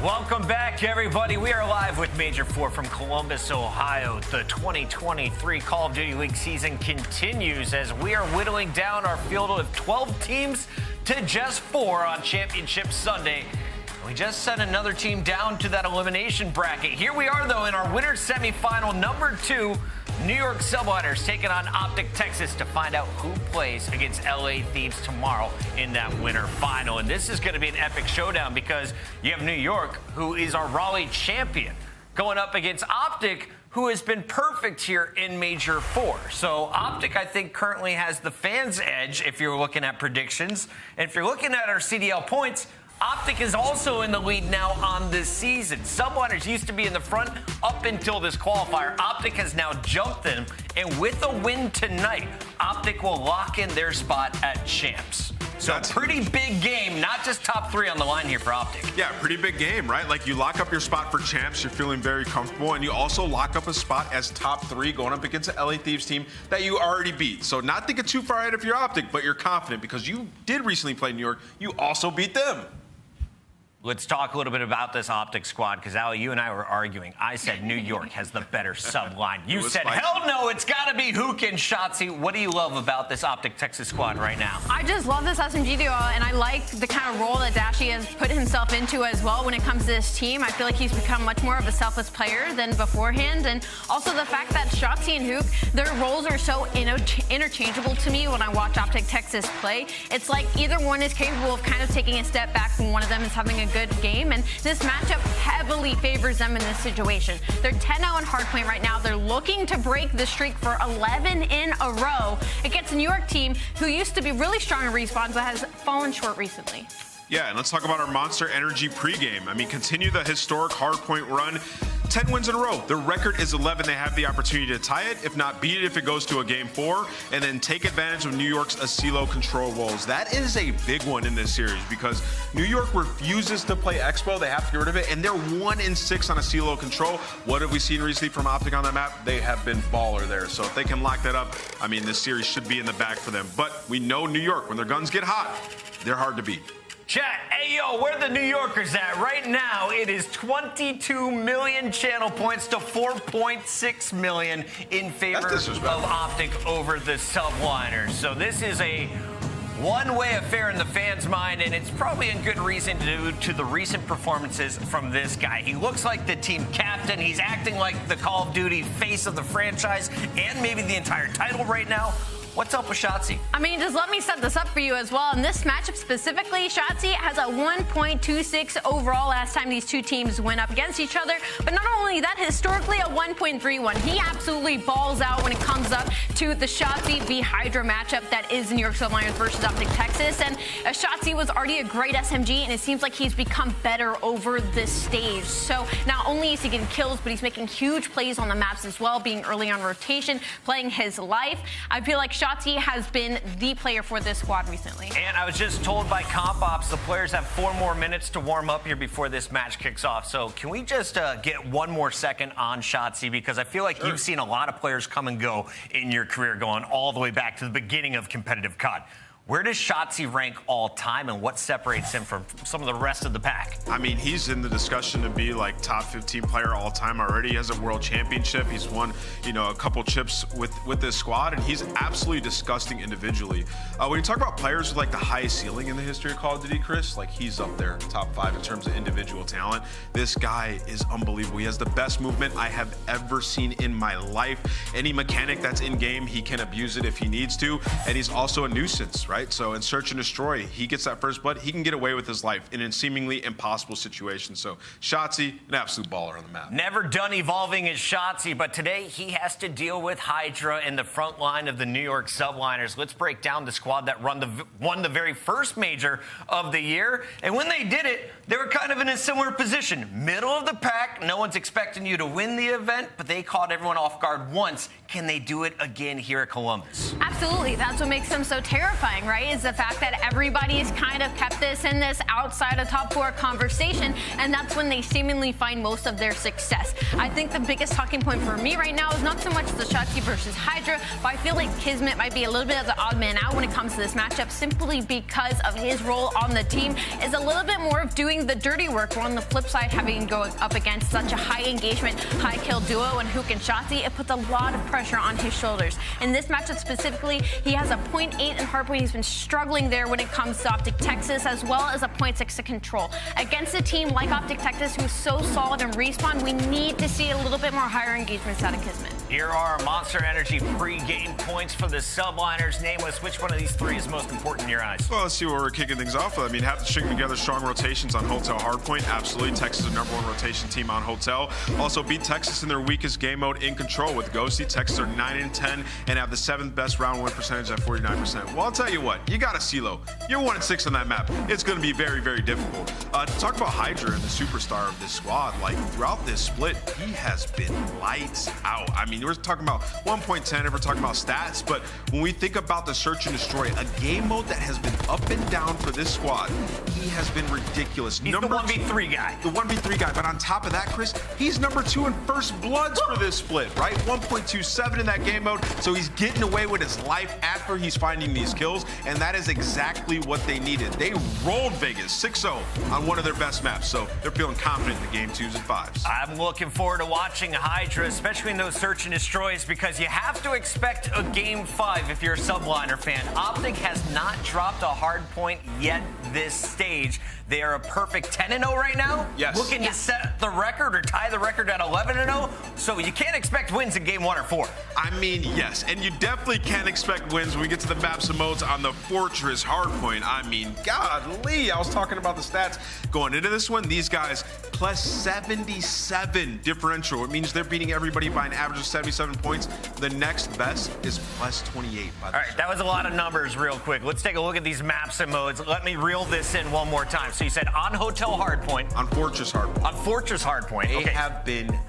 Welcome back, everybody. We are live with Major 4 from Columbus, Ohio. The 2023 Call of Duty League season continues as we are whittling down our field of 12 teams to just 4 on Championship Sunday. We just sent another team down to that elimination bracket. Here we are, though, in our winner's semifinal, number 2, New York Subliners taking on Optic Texas to find out who plays against LA Thieves tomorrow in that winter final. And this is going to be an epic showdown because you have New York, who is our Raleigh champion, going up against Optic, who has been perfect here in Major 4. So Optic, I think, currently has the fans' edge if you're looking at predictions. And if you're looking at our CDL points, Optic is also in the lead now on this season. Subliners used to be in the front up until this qualifier. Optic has now jumped them, and with a win tonight, Optic will lock in their spot at champs. So that's pretty big game, not just top 3 on the line here for Optic. Yeah, pretty big game, right? Like you lock up your spot for champs, you're feeling very comfortable, and you also lock up a spot as top 3 going up against the LA Thieves team that you already beat. So not thinking too far ahead of your Optic, but you're confident because you did recently play New York. You also beat them. Let's talk a little bit about this Optic squad, because, Ali, you and I were arguing. I said New York has the better sub line. You said, hell no, it's got to be Hook and Shotzi. What do you love about this Optic Texas squad right now? I just love this SMG duo, and I like the kind of role that Dashy has put himself into as well when it comes to this team. I feel like he's become much more of a selfless player than beforehand, and also the fact that Shotzi and Hook, their roles are so interchangeable to me when I watch Optic Texas play. It's like either one is capable of kind of taking a step back from one of them is having a good game, and this matchup heavily favors them in this situation. They're 10-0 in hardpoint right now. They're looking to break the streak for 11 in a row against a New York team who used to be really strong in respawns but has fallen short recently. Yeah, and let's talk about our Monster Energy pregame. I mean, continue the historic hardpoint run. 10 wins in a row. Their record is 11. They have the opportunity to tie it, if not beat it if it goes to a game 4, and then take advantage of New York's Asilo control woes. That is a big one in this series because New York refuses to play Expo. They have to get rid of it, and they're 1-6 on Asilo control. What have we seen recently from Optic on that map? They have been baller there. So if they can lock that up, I mean, this series should be in the bag for them. But we know New York, when their guns get hot, they're hard to beat. Chat, hey yo, where are the New Yorkers at? Right now, it is 22 million channel points to 4.6 million in favor of Optic over the Subliners. So this is a one-way affair in the fans' mind, and it's probably a good reason due to the recent performances from this guy. He looks like the team captain. He's acting like the Call of Duty face of the franchise and maybe the entire title right now. What's up with Shotzi? I mean, just let me set this up for you as well. In this matchup specifically, Shotzi has a 1.26 overall last time these two teams went up against each other. But not only that, historically a 1.31. He absolutely balls out when it comes up to the Shotzi v Hydra matchup that is New York Subliners versus Optic Texas. And Shotzi was already a great SMG, and it seems like he's become better over this stage. So not only is he getting kills, but he's making huge plays on the maps as well, being early on rotation, playing his life. I feel like Shotzi has been the player for this squad recently. And I was just told by Comp Ops the players have 4 more minutes to warm up here before this match kicks off. So can we just get 1 more second on Shotzi? Because I feel like you've seen a lot of players come and go in your career going all the way back to the beginning of competitive COD. Where does Shotzi rank all time, and what separates him from some of the rest of the pack? I mean, he's in the discussion to be like top 15 player all time already. He has a world championship. He's won, you know, a couple chips with this squad, and he's absolutely disgusting individually. When you talk about players with like the highest ceiling in the history of Call of Duty, Chris, like he's up there, top 5 in terms of individual talent. This guy is unbelievable. He has the best movement I have ever seen in my life. Any mechanic that's in game, he can abuse it if he needs to, and he's also a nuisance, right? So in Search and Destroy, he gets that first blood. He can get away with his life in a seemingly impossible situation. So Shotzi, an absolute baller on the map. Never done evolving as Shotzi, but today he has to deal with Hydra in the front line of the New York Subliners. Let's break down the squad that won the very first major of the year. And when they did it, they were kind of in a similar position. Middle of the pack, no one's expecting you to win the event, but they caught everyone off guard once. Can they do it again here at Columbus? Absolutely. That's what makes them so terrifying. satisfying, right, is the fact that everybody's kind of kept this in this outside of top 4 conversation, and that's when they seemingly find most of their success. I think the biggest talking point for me right now is not so much the Shotzi versus Hydra, but I feel like Kismet might be a little bit of the odd man out when it comes to this matchup, simply because of his role on the team is a little bit more of doing the dirty work, while on the flip side, having going up against such a high engagement, high kill duo and Hook and Shotzi, it puts a lot of pressure on his shoulders. In this matchup specifically, he has a 0.8 in hardpoint. He's been struggling there when it comes to Optic Texas, as well as a 0.6 to control. Against a team like Optic Texas, who's so solid in respawn, we need to see a little bit more higher engagements out of Kismet. Here are Monster Energy pre-game points for the subliners. Name us which one of these 3 is most important in your eyes. Well, let's see where we're kicking things off. I mean, have to string together strong rotations on Hotel Hardpoint. Absolutely. Texas is the #1 rotation team on Hotel. Also beat Texas in their weakest game mode in control with Ghosty. Texas are 9-10 and have the 7th best round win percentage at 49%. Well, I'll tell you what, you got a CeeLo. You're 1-6 on that map. It's going to be very, very difficult. To talk about Hydra and the superstar of this squad, like throughout this split, he has been lights out. I mean, we're talking about 1.10 if we're talking about stats, but when we think about the search and destroy, a game mode that has been up and down for this squad, he has been ridiculous. He's the 1v3 guy. The 1v3 guy, but on top of that, Chris, he's #2 in first bloods for this split, right? 1.27 in that game mode, so he's getting away with his life after he's finding these kills, and that is exactly what they needed. They rolled Vegas 6-0 on one of their best maps, so they're feeling confident in the game 2s and 5s. I'm looking forward to watching Hydra, especially in those search and destroys, because you have to expect a game 5 if you're a subliner fan. Optic has not dropped a hard point yet this stage. They are a perfect 10-0 right now. Yes. Looking to set the record or tie the record at 11-0. So you can't expect wins in game 1 or 4. I mean, yes, and you definitely can't expect wins when we get to the maps and modes on the Fortress Hardpoint. I mean, godly, I was talking about the stats going into this one. These guys plus 77 differential. It means they're beating everybody by an average of 77 points. The next best is plus 28. All right, that was a lot of numbers real quick. Let's take a look at these maps and modes. Let me reel this in one more time. So you said on Hotel Hardpoint. On Fortress Hardpoint. On Fortress Hardpoint. They have been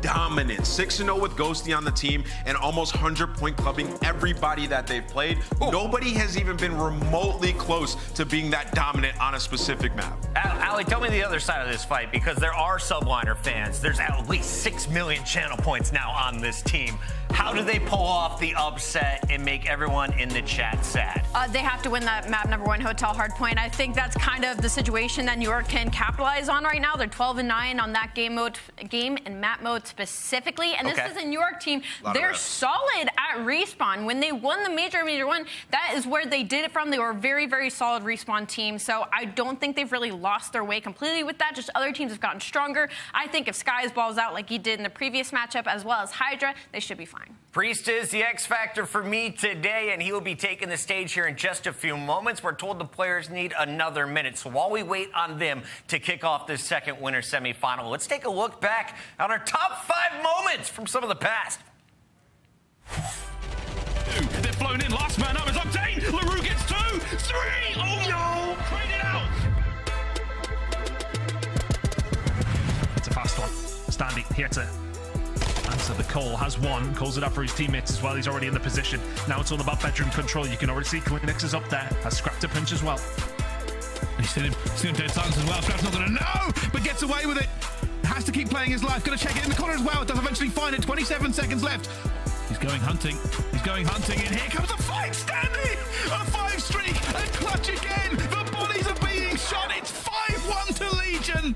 dominant. 6-0 with Ghosty on the team and almost 100-point clubbing everybody that they've played. Ooh. Nobody has even been remotely close to being that dominant on a specific map. Ali, tell me the other side of this fight, because there are subliner fans. There's at least 6 million channel points now on this team. How do they pull off the upset and make everyone in the chat sad? They have to win that map #1 Hotel Hardpoint. I think that's kind of the situation that New York can capitalize on right now. They're 12-9 on that game and map mode specifically. And this is a New York team. They're solid at respawn. When they won the Major 1, that is where they did it from. They were a very, very solid respawn team. So I don't think they've really lost their way completely with that. Just other teams have gotten stronger. I think if Skies balls out like he did in the previous matchup, as well as Hydra, they should be fine. Priest is the X factor for me today, and he will be taking the stage here in just a few moments. We're told the players need another minute. So while we wait on them to kick off this second winter semifinal, let's take a look back on our top 5 moments from some of the past. They're flown in. Last man up is Octane. LaRue gets 2, 3. Oh no! Trade it out. It's a fast one. Standy here to answer the call. Has 1. Calls it up for his teammates as well. He's already in the position. Now it's all about bedroom control. You can already see Kleenex is up there. Has Scrap to pinch as well. He's still in dead silence as well. Scrap's not going to know, but gets away with it. Has to keep playing his life. Going to check it in the corner as well. Does eventually find it. 27 seconds left. He's going hunting. He's going hunting. And here comes a fight. Standy! A 5 streak. And clutch again. The bodies are being shot. It's 5-1 to Legion.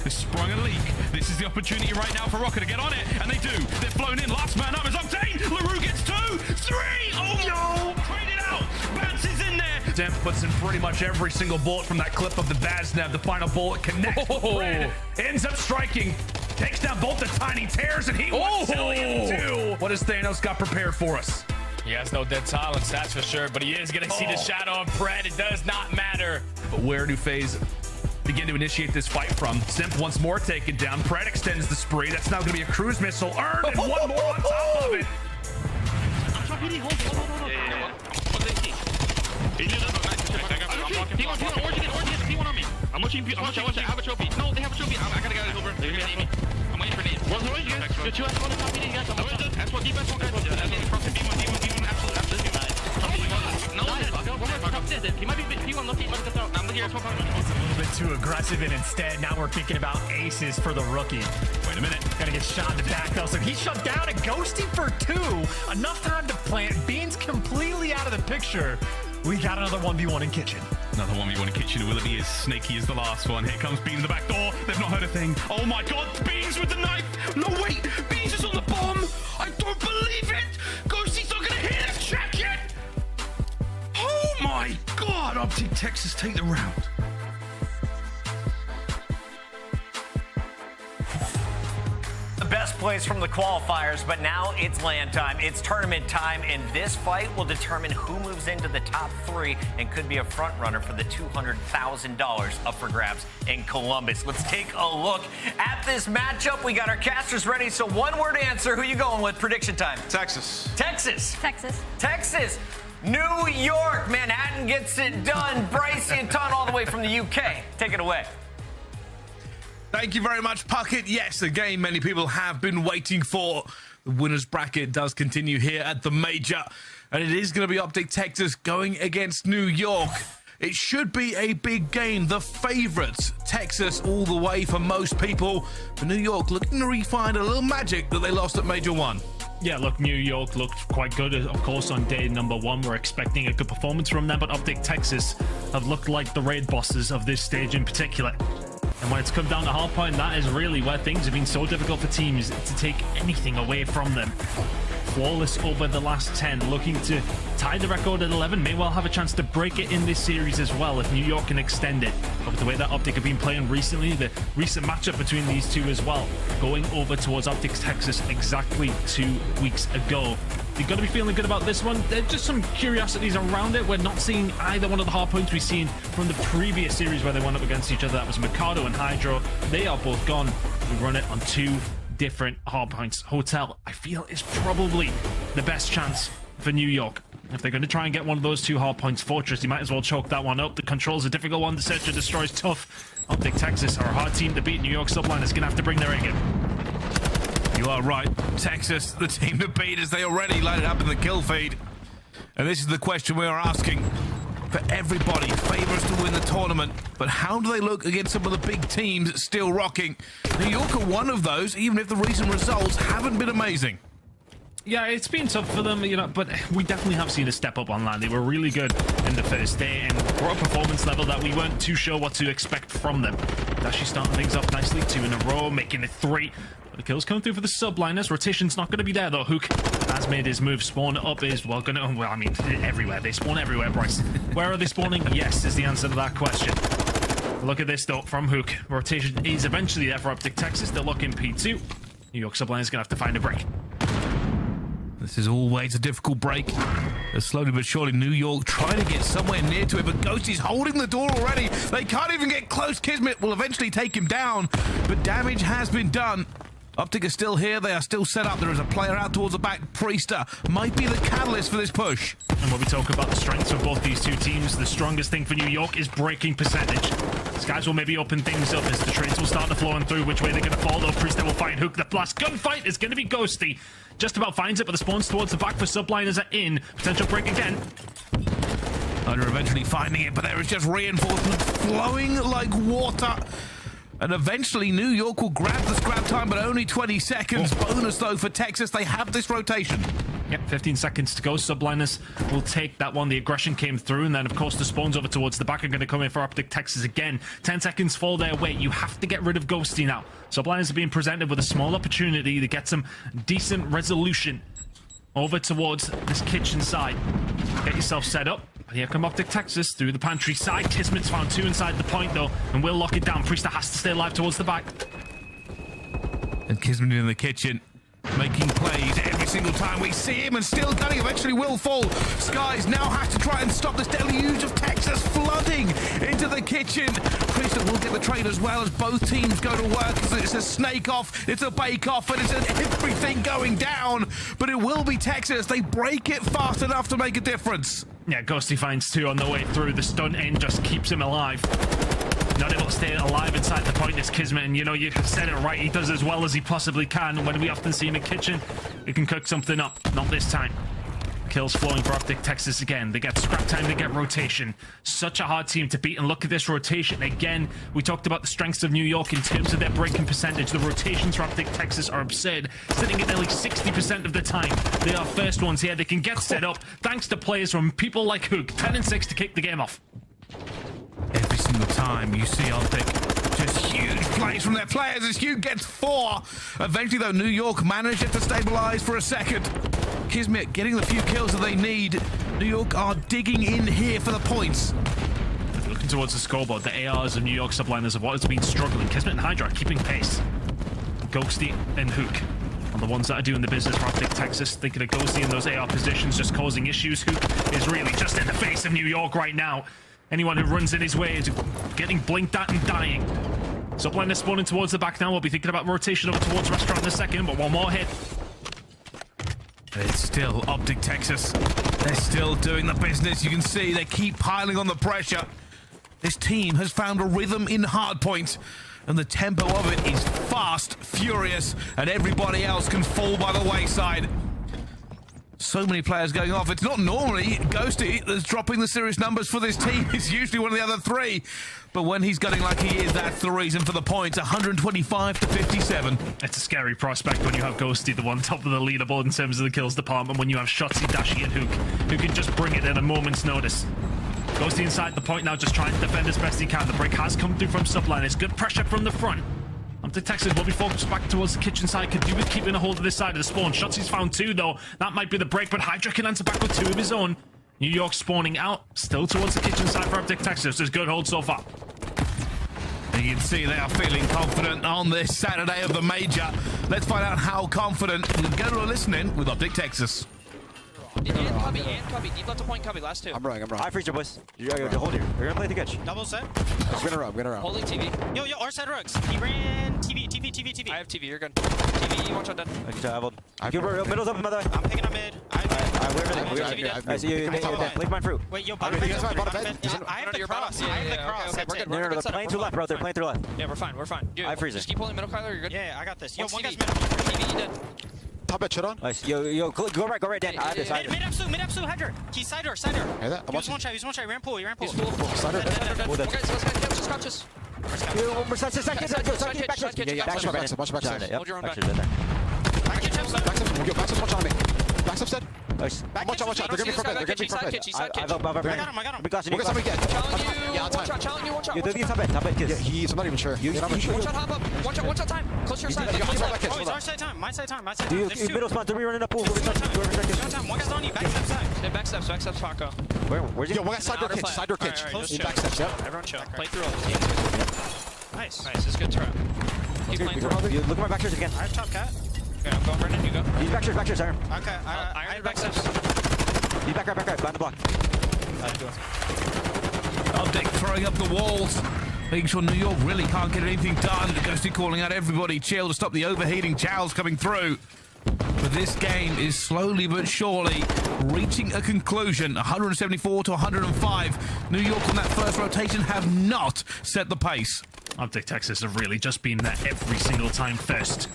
They sprung a leak. This is the opportunity right now for Rocket to get on it. And they do. They're flown in. Last man up is Octane. LaRue gets 2, 3. Oh no! Trade it out. Bounce is in there. Demp puts in pretty much every single bullet from that clip of the Vaznab. The final bullet connects with Red. Ends up striking. Takes down both the tiny tears, and he wants Zillion too. What has Thanos got prepared for us? He has no dead silence, that's for sure, but he is going to see the shadow of Pred. It does not matter. But where do FaZe begin to initiate this fight from? Simp once more taken down. Pred extends the spree. That's now going to be a cruise missile earned, and one more on top of it. I'm watching. I have a trophy. No, they have a trophy. I gotta get it over. I'm waiting for nades. What's the way, you guys? You're 2 S1 and copy, guys. That's what keep S1, guys. Absolutely. He might be P1 looking. I'm looking at It's a little bit too aggressive, and instead now we're thinking about aces for the rookie. Wait a minute. Gonna get shot in the back though. So he shut down a Ghosty for 2. Enough time to plant. Beans completely out of the picture. We got another 1v1 in kitchen. Another 1v1 in kitchen. Will it be as snaky as the last one? Here comes Beans in the back door. They've not heard a thing. Oh my god, Beans with the knife. No, wait. Beans is on the bomb. I don't believe it. Ghosty's not going to hit his check yet. Oh my god. Optic Texas take the round. Best plays from the qualifiers, but now it's land time. It's tournament time, and this fight will determine who moves into the top 3 and could be a front runner for the $200,000 up for grabs in Columbus. Let's take a look at this matchup. We got our casters ready, so one-word answer. Who you going with? Prediction time. Texas. Texas. Texas. Texas. New York. Manhattan gets it done. Bryce and Ton all the way from the UK. Take it away. Thank you very much, Puckett. Yes, a game many people have been waiting for. The winner's bracket does continue here at the Major, and it is going to be Optic Texas going against New York. It should be a big game. The favourites, Texas all the way for most people, but New York looking to refine a little magic that they lost at Major 1. Yeah, look, New York looked quite good, of course, on day number 1. We're expecting a good performance from them, but Optic Texas have looked like the raid bosses of this stage in particular. And when it's come down to hardpoint, that is really where things have been so difficult for teams to take anything away from them. Flawless over the last 10, looking to tie the record at 11, may well have a chance to break it in this series as well if New York can extend it. But with the way that Optic have been playing recently, the recent matchup between these two as well, going over towards Optic Texas exactly 2 weeks ago. You've got to be feeling good about this one. There's just some curiosities around it. We're not seeing either one of the hard points we've seen from the previous series where they went up against each other. That was Mikado and Hydro. They are both gone. We run it on 2 different hard points. Hotel, I feel, is probably the best chance for New York. If they're going to try and get one of those 2 hard points, Fortress, you might as well choke that one up. The control's a difficult one. The search and destroy is tough. Optic Texas are a hard team to beat. New York Sublime is going to have to bring their A game. You are right. Texas, the team to beat, as they already light it up in the kill feed. And this is the question we are asking for everybody. Favourites to win the tournament, but how do they look against some of the big teams still rocking? New York are one of those, even if the recent results haven't been amazing. Yeah, it's been tough for them, you know, but we definitely have seen a step up online. They were really good in the first day and brought a performance level that we weren't too sure what to expect from them. They're actually starting things off nicely, 2 in a row, making it 3. The kills coming through for the subliners. Rotation's not going to be there, though. Hook has made his move. Spawn up is, well, going to... Well, I mean, everywhere. They spawn everywhere, Bryce. Where are they spawning? Yes, is the answer to that question. Look at this, though, from Hook. Rotation is eventually there for Optic Texas. They're looking P2. New York subliners going to have to find a break. This is always a difficult break. As slowly but surely, New York trying to get somewhere near to it, but Ghosty's holding the door already. They can't even get close. Kismet will eventually take him down, but damage has been done. Optic is still here. They are still set up. There is a player out towards the back. Priester might be the catalyst for this push. And when we talk about the strengths of both these 2 teams, the strongest thing for New York is breaking percentage. These guys will maybe open things up as the trades will start to flow on through. Which way they're going to fall, though. Priester will find Hook. The blast gunfight is going to be Ghosty. Just about finds it, but the spawns towards the back for subliners are in. Potential break again. Under eventually finding it, but there is just reinforcement flowing like water. And eventually New York will grab the scrap time, but only 20 seconds. Bonus, though, for Texas. They have this rotation. Yep, 15 seconds to go. Subliners will take that one. The aggression came through, and then, of course, the spawns over towards the back are going to come in for Optic Texas again. 10 seconds fall their way. You have to get rid of Ghosty now. Subliners are being presented with a small opportunity to get some decent resolution over towards this kitchen side. Get yourself set up. Here come Optic Texas through the pantry side. Kismet's found 2 inside the point, though, and will lock it down. Priester has to stay alive towards the back. And Kismet in the kitchen, making plays every single time we see him, and still Gunny eventually will fall. Skies now has to try and stop this deluge of Texas flooding into the kitchen. Priester will get the trade as well as both teams go to work. It's a snake off, it's a bake off, and it's everything going down. But it will be Texas. They break it fast enough to make a difference. Yeah, Ghosty finds 2 on the way through. The stun end just keeps him alive. Not able to stay alive inside the point is Kismet, and you know, you said it right, he does as well as he possibly can. When we often see him in kitchen, he can cook something up. Not this time. kills flowing for Optic Texas again. They get scrap time, they get rotation. Such a hard team to beat, and look at this rotation. Again, we talked about the strengths of New York in terms of their breaking percentage. The rotations for Optic Texas are absurd, sitting at nearly 60% of the time. They are first ones here. They can get set up thanks to players from people like Hook. 10-6 to kick the game off. Every single time you see Optic, just huge plays from their players as Hugh gets 4. Eventually, though, New York managed it to stabilize for a second. Kismet getting the few kills that they need. New York are digging in here for the points. Looking towards the scoreboard, the ARs of New York subliners of what has been struggling. Kismet and Hydra keeping pace. Ghosty and Hook are the ones that are doing the business for Optic Texas. Thinking of Ghosty in those AR positions, just causing issues. Hook is really just in the face of New York right now. Anyone who runs in his way is getting blinked at and dying. Subliner spawning towards the back now. We'll be thinking about rotation over towards restaurant in a second, but one more hit. It's still Optic Texas. They're still doing the business. You can see they keep piling on the pressure. This team has found a rhythm in hardpoint, and the tempo of it is fast, furious, and everybody else can fall by the wayside. So many players going off. It's not normally Ghosty that's dropping the serious numbers for this team. It's usually one of the other 3. But when he's gunning like he is, that's the reason for the points. 125 to 57. It's a scary prospect when you have Ghosty, the one top of the leaderboard in terms of the kills department, when you have Shotzi, Dashi, and Hook, who can just bring it at a moment's notice. Ghosty inside the point now, just trying to defend as best he can. The break has come through from Subline. It's good pressure from the front. Optic Texas will be focused back towards the kitchen side. Could do with keeping a hold of this side of the spawn. Shotzi's found 2 though. That might be the break, but Hydra can answer back with 2 of his own. New York spawning out, still towards the kitchen side for Optic Texas. There's good hold so far. You can see they are feeling confident on this Saturday of the major. Let's find out how confident. We'll go to a listen-in with Optic Texas. And copy. Deep left to point, copy. Last 2. I'm wrong. I freeze your boys. You gotta hold here. We're gonna play the catch. Double set. I'm gonna run. Holding TV. Yo, our side rugs. He ran TV. I have TV, you're good. TV, watch out dead. Middle's up, mother. I'm picking up mid. I see you. Leave mine fruit. Wait, yo, bottom mid. I have the cross. Okay, we're good. No, they're playing to left, bro. They're playing to left. Yeah, we're fine. Dude, I freeze it. Just keep holding middle, Kyler, you're good. Yeah, I got this. Yo, one guy's middle. TV dead. Top it, shut on. Nice. Yo, go right, Dan. I have this. Mid absolute, Hydra. He's side door. He was one shot. He ran pool. He's side door. Let's crouch us. Hold your own back. Backstep's dead. Nice. Watch out. They're gonna be crooked. I got him. Challenge you. Watch out. I'm not even sure. Watch out, hop up. Watch out time. Close your side. Oh, it's our side time. My side time. You middle spot. Don't be running up pool. One guy's on you. Backstep side. Yeah, backsteps, Paco. Where's he? Yo, one guy's side door kitch. Close chill. Backsteps, yep. Everyone chill. Play through all the teams. Nice. It's a good trap. He's playing through. Look at my back again. I have top cat. Okay, I'm going, Brendan. You go. He's back Iron. Okay, Iron backsteps. He's back right. Behind the block. Optic throwing up the walls, making sure New York really can't get anything done. Ghosty calling out everybody chill to stop the overheating chows coming through. But this game is slowly but surely reaching a conclusion. 174 to 105. New York on that first rotation have not set the pace. Optic Texas have really just been there every single time first.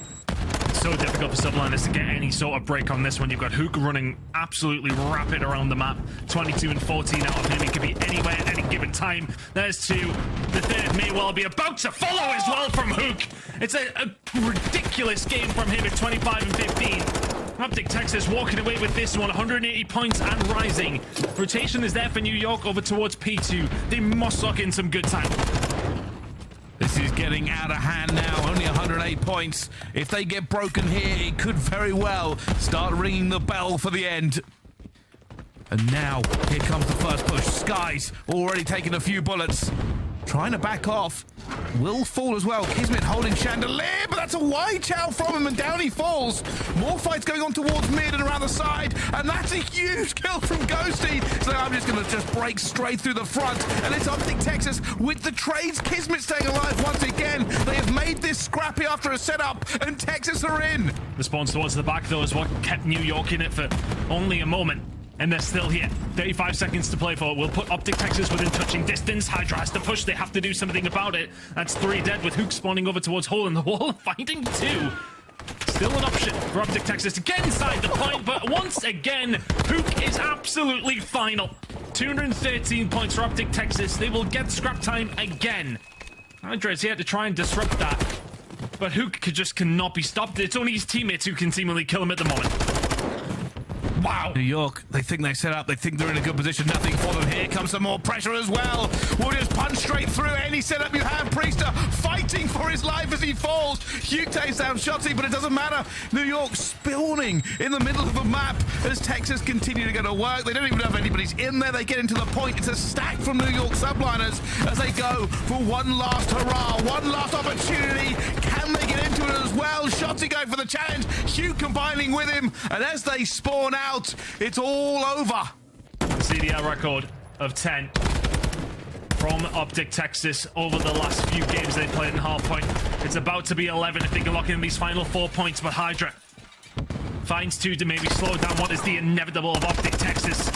It's so difficult for subliners to get any sort of break on this one. You've got Hook running absolutely rapid around the map. 22 and 14 out of him. He could be anywhere at any given time. There's 2. The third may well be about to follow as well from Hook. It's a ridiculous game from him at 25 and 15. Optic Texas walking away with this one, 180 points and rising. Rotation is there for New York over towards P2. They must lock in some good time. This is getting out of hand now, only 108 points. If they get broken here, it could very well start ringing the bell for the end. And now, here comes the first push. Skies already taking a few bullets. Trying to back off. Will fall as well. Kismet holding Chandelier, but that's a wide chow from him, and down he falls. More fights going on towards mid and around the side, and that's a huge kill from Ghosty. So I'm just going to break straight through the front, and it's Optic Texas with the trades. Kismet staying alive once again. They have made this scrappy after a setup, and Texas are in. The spawns towards the back, though, is what kept New York in it for only a moment. And they're still here. 35 seconds to play for. We'll put Optic Texas within touching distance. Hydra has to push. They have to do something about it. That's 3 dead with Hook spawning over towards hole in the wall. Finding 2. Still an option for Optic Texas to get inside the point, but once again, Hook is absolutely final. 213 points for Optic Texas. They will get scrap time again. Andres here to try and disrupt that, but Hook just cannot be stopped. It's only his teammates who can seemingly kill him at the moment. Wow. New York, they think they set up, they think they're in a good position, nothing for them. Here comes some more pressure as well. We'll just punch straight through any setup you have. Priester fighting for his life as he falls. Hugh takes down Shotzi, but it doesn't matter. New York spawning in the middle of the map as Texas continue to go to work. They don't even know if anybody's in there. They get into the point. It's a stack from New York subliners as they go for one last hurrah, one last opportunity. Can they get into it as well? Shotzi going for the challenge. Hugh combining with him, and as they spawn out, it's all over. CDL record of 10 from Optic Texas over the last few games they played in Hardpoint. It's about to be 11 if they can lock in these final 4 points, but Hydra finds 2 to maybe slow down what is the inevitable of Optic Texas.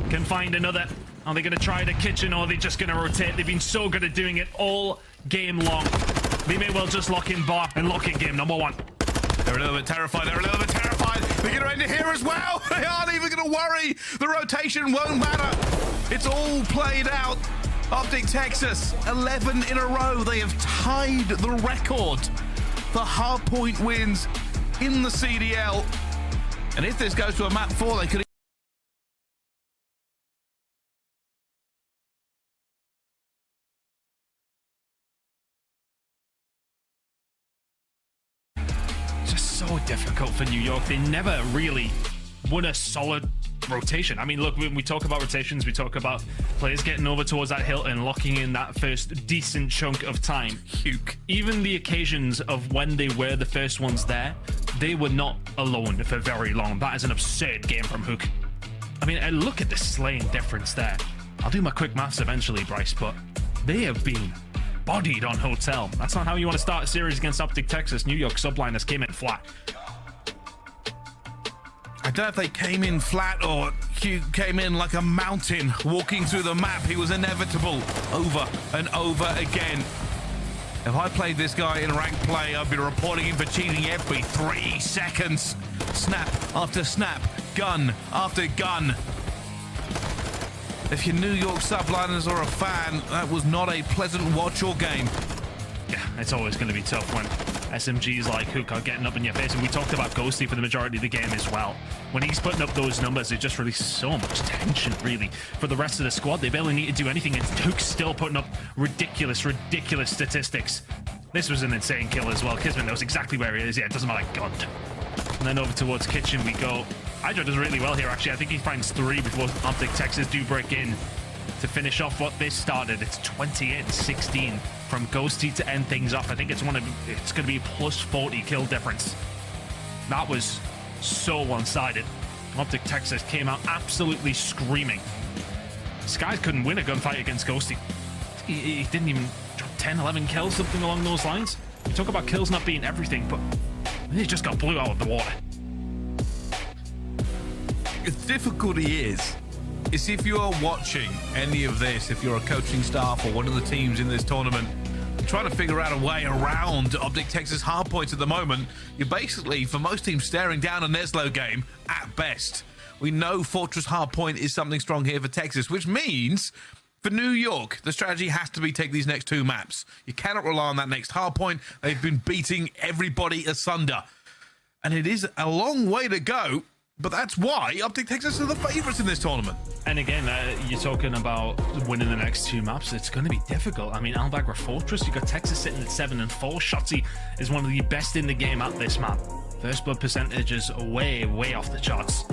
Can find another. Are they going to try the kitchen, or are they just going to rotate? They've been so good at doing it all game long. They may well just lock in bar and lock in game number 1. They're a little bit terrified. They're a little bit terrified. They're going to end it here as well. They aren't even going to worry. The rotation won't matter. It's all played out. Optic Texas, 11 in a row. They have tied the record for hardpoint wins in the CDL. And if this goes to a map 4, they could... So difficult for New York. They never really won a solid rotation. I mean, look, when we talk about rotations, we talk about players getting over towards that hill and locking in that first decent chunk of time. Huke. Even the occasions of when they were the first ones there, they were not alone for very long. That is an absurd game from Hook. I mean, look at the slaying difference there. I'll do my quick maths eventually, Bryce, but they have been bodied on Hotel. That's not how you want to start a series against Optic Texas. New York subliners came in flat. I don't know if they came in flat or Hugh came in like a mountain walking through the map. He was inevitable over and over again. If I played this guy in ranked play, I'd be reporting him for cheating every 3 seconds. Snap after snap, gun after gun. If your New York subliners are a fan, that was not a pleasant watch or game. Yeah, it's always going to be tough when SMGs like Hook are getting up in your face. And we talked about Ghosty for the majority of the game as well. When he's putting up those numbers, it just releases so much tension, really, for the rest of the squad. They barely need to do anything, and Hook's still putting up ridiculous statistics. This was an insane kill as well. Kismet knows exactly where he is. Yeah, it doesn't matter. God. And then over towards Kitchen we go. Hydra does really well here, actually. I think he finds 3 before Optic Texas do break in to finish off what they started. It's 28-16 from Ghosty to end things off. I think it's going to be plus 40 kill difference. That was so one-sided. Optic Texas came out absolutely screaming. Skies couldn't win a gunfight against Ghosty. He didn't even drop 10, 11 kills, something along those lines. We talk about kills not being everything, but he just got blew out of the water. The difficulty is if you are watching any of this, if you're a coaching staff or one of the teams in this tournament, trying to figure out a way around Optic Texas hardpoints at the moment, you're basically, for most teams, staring down a Neslo game at best. We know Fortress hardpoint is something strong here for Texas, which means for New York, the strategy has to be take these next 2 maps. You cannot rely on that next hardpoint. They've been beating everybody asunder. And it is a long way to go, but that's why Optic Texas are the favourites in this tournament. And again, you're talking about winning the next 2 maps. It's going to be difficult. I mean, Albagra Fortress, you've got Texas sitting at 7-4. Shotzi is one of the best in the game at this map. First blood percentage is way off the charts.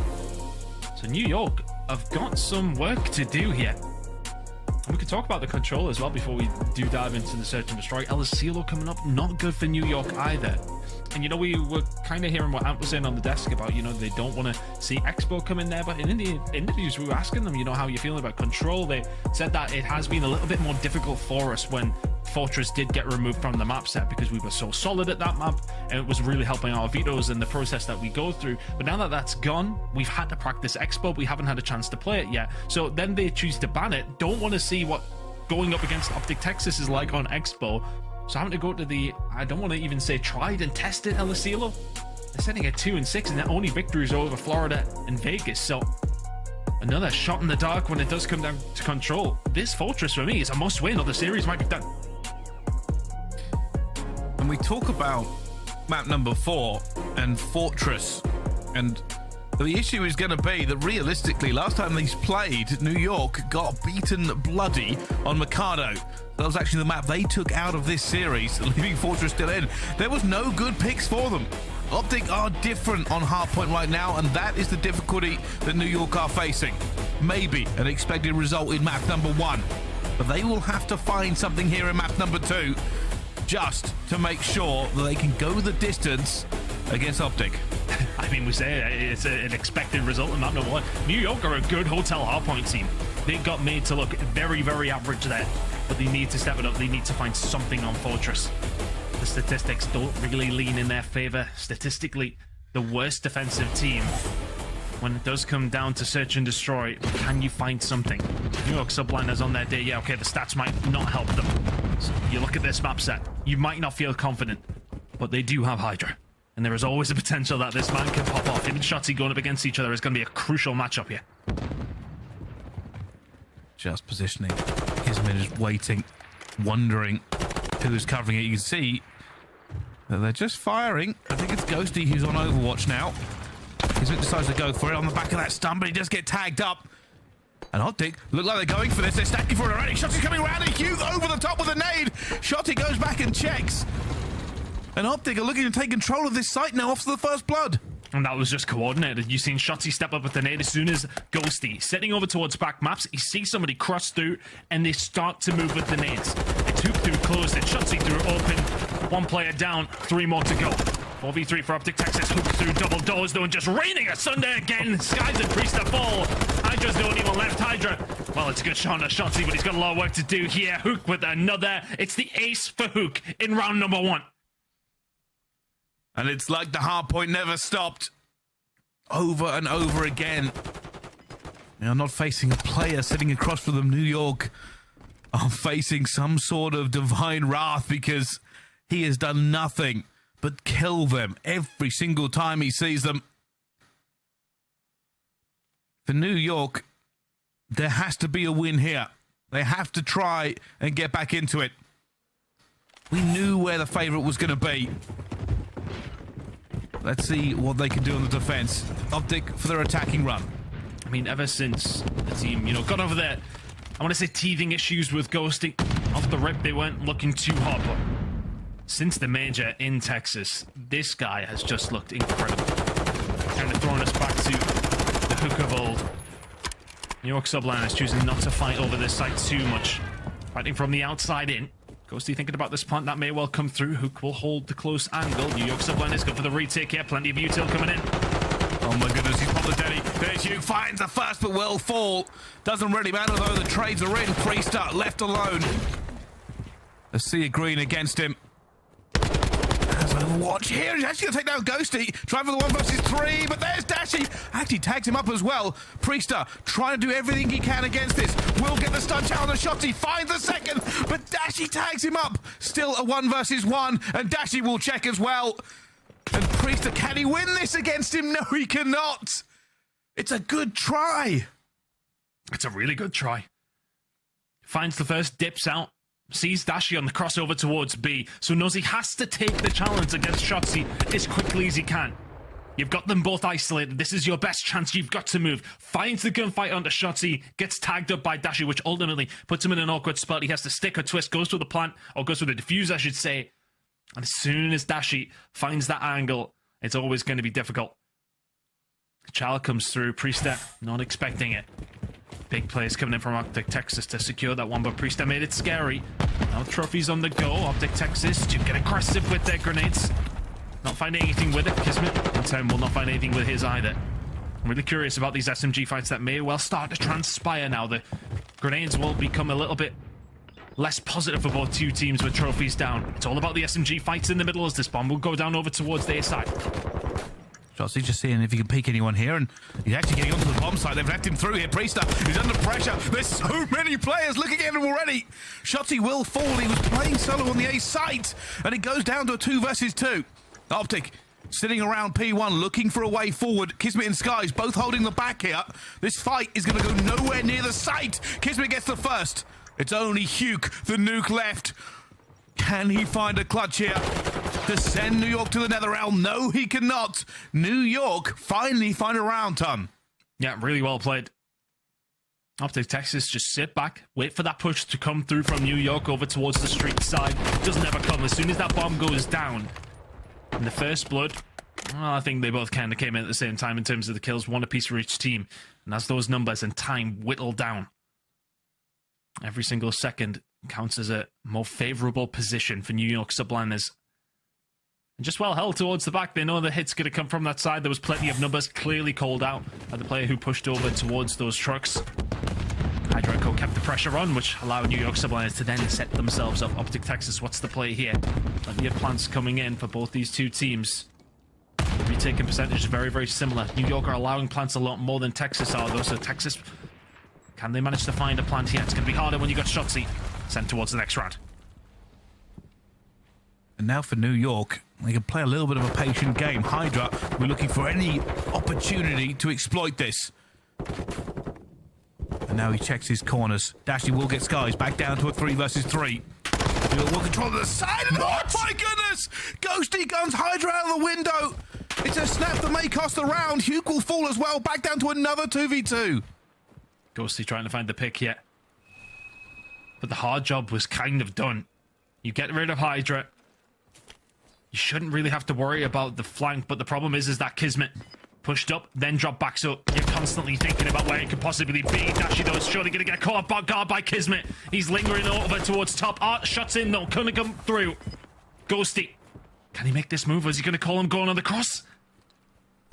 So New York have got some work to do here. And we could talk about the control as well before we do dive into the search and destroy. El Asilo coming up, not good for New York either. And, you know, we were kind of hearing what Ant was saying on the desk about, you know, they don't want to see Expo come in there. But in the interviews, we were asking them, you know, how you're feeling about control. They said that it has been a little bit more difficult for us when Fortress did get removed from the map set because we were so solid at that map. And it was really helping our vetoes and the process that we go through. But now that that's gone, we've had to practice Expo. We haven't had a chance to play it yet. So then they choose to ban it. Don't want to see what going up against Optic Texas is like on Expo. So having to go to the, I don't want to even say tried and tested El Asilo They're sitting at 2-6, and their only victories are over Florida and Vegas. So another shot in the dark when it does come down to control. This Fortress for me is a must win, or the series might be done. And we talk about map number 4 and Fortress, and the issue is going to be that realistically, last time these played, New York got beaten bloody on Mikado. That was actually the map they took out of this series, leaving Fortress still in. There was no good picks for them. Optic are different on hardpoint right now, and that is the difficulty that New York are facing. Maybe an expected result in map number 1, but they will have to find something here in map number 2 just to make sure that they can go the distance against Optic. I mean, we say it's an expected result in map number 1. New York are a good hotel hardpoint team. They got made to look very, very average there, but they need to step it up. They need to find something on Fortress. The statistics don't really lean in their favor. Statistically, the worst defensive team. When it does come down to search and destroy, can you find something? New York subliners on their day, yeah, okay, the stats might not help them. So you look at this map set, you might not feel confident, but they do have Hydra. And there is always a potential that this man can pop off. Even Shotzi going up against each other is going to be a crucial matchup here. Just positioning. Kismet is waiting, wondering who's covering it. You can see that they're just firing. I think it's Ghosty who's on Overwatch now. Kismet decides to go for it on the back of that stun, but he does get tagged up. And Optic look like they're going for this. They're stacking for it already. Shotzi's coming around. Hugh over the top with a nade. Shotzi goes back and checks. And Optic are looking to take control of this site now after the first blood. And that was just coordinated. You've seen Shotzi step up with the nade as soon as Ghosty sitting over towards back maps. He sees somebody cross through, and they start to move with the nades. It's Hook through closed it. Shotzi through open. One player down. 3 more to go. 4v3 for Optic Texas. Hook through double doors though, and just raining a Sunday again. Skies and Priest are full. Hydra's the only one left. Hydra. Well, it's a good shot on Shotzi, but he's got a lot of work to do here. Hook with another. It's the ace for Hook in round number 1. And it's like the hard point never stopped. Over and over again. They are not facing a player sitting across from them. New York are facing some sort of divine wrath because he has done nothing but kill them every single time he sees them. For New York, there has to be a win here. They have to try and get back into it. We knew where the favorite was going to be. Let's see what they can do on the defense. Optic for their attacking run. I mean, ever since the team, got over there, I want to say teething issues with Ghosty. Off the rip, they weren't looking too hot, but since the major in Texas, this guy has just looked incredible. Kind of throwing us back to the Hook of old. New York subliners choosing not to fight over this site too much. Fighting from the outside in. Ghosty thinking about this punt that may well come through. Hook will hold the close angle. New York subliners go for the retake here. Plenty of util coming in. Oh my goodness, he's popped the Denny. There's Hugh, finds the first but will fall. Doesn't really matter though, the trades are in. Priester left alone. A sea of green against him. Has Overwatch here. He's actually going to take down Ghosty. Trying for the 1 versus 3, but there's Dashi. Actually tags him up as well. Priester trying to do everything he can against this. Will get the stun shot on the shots. He finds the second, but Dashi tags him up. Still a 1 versus 1, and Dashi will check as well. And Priester, can he win this against him? No, he cannot. It's a good try. It's a really good try. Finds the first, dips out. Sees Dashi on the crossover towards B, so knows he has to take the challenge against Shotzi as quickly as he can. You've got them both isolated. This is your best chance. You've got to move. Finds the gunfight onto Shotzi, gets tagged up by Dashi, which ultimately puts him in an awkward spot. He has to stick or twist, goes through the plant, or goes through the defuse, I should say. And as soon as Dashi finds that angle, it's always going to be difficult. Child comes through. Priester not expecting it. Big plays coming in from Optic Texas to secure that one, but Priester made it scary. Now trophies on the go. Optic Texas to get aggressive with their grenades. Not finding anything with it. Kismet in turn will not find anything with his either. I'm really curious about these SMG fights that may well start to transpire now. The grenades will become a little bit less positive for both two teams with trophies down. It's all about the SMG fights in the middle as this bomb will go down over towards their side. Shotzi just seeing if he can peek anyone here, and he's actually getting onto the bomb side. They've left him through here. Priester, he's under pressure. There's so many players looking at him already. Shotzi will fall. He was playing solo on the A site, and it goes down to a 2 versus 2. Optic sitting around P1 looking for a way forward. Kismet and Skies both holding the back here. This fight is going to go nowhere near the site. Kismet gets the first. It's only Hugh, the nuke left. Can he find a clutch here to send New York to the nether realm? No, he cannot. New York finally find a round, Tom. Yeah, really well played. Optic Texas just sit back, wait for that push to come through from New York over towards the street side. Doesn't ever come. As soon as that bomb goes down, in the first blood, well, I think they both kind of came in at the same time in terms of the kills, one apiece for each team. And as those numbers and time whittle down, every single second counts as a more favorable position for New York Subliners. And just well held towards the back. They know the hit's going to come from that side. There was plenty of numbers clearly called out by the player who pushed over towards those trucks. Hydra and Co kept the pressure on, which allowed New York Subliners to then set themselves up. Optic Texas, what's the play here? Plenty of plants coming in for both these two teams. The retaking percentage is very, very similar. New York are allowing plants a lot more than Texas are, though. So Texas, can they manage to find a plant here? It's going to be harder when you got Shotzi sent towards the next round. And now for New York, they can play a little bit of a patient game. Hydra, we're looking for any opportunity to exploit this. And now he checks his corners. Dashy will get Skies back down to a 3 versus 3. New York will control the side. And oh my goodness! Ghosty guns Hydra out of the window. It's a snap that may cost a round. Hugh will fall as well. Back down to another 2v2. Ghosty trying to find the pick here. But the hard job was kind of done. You get rid of Hydra. You shouldn't really have to worry about the flank, but the problem is that Kismet pushed up, then dropped back, so you're constantly thinking about where it could possibly be. Dashy, though, is surely going to get caught off guard by Kismet. He's lingering over towards top. Art shots in, though. Couldn't come through. Ghosty. Can he make this move, or is he going to call him going on the cross?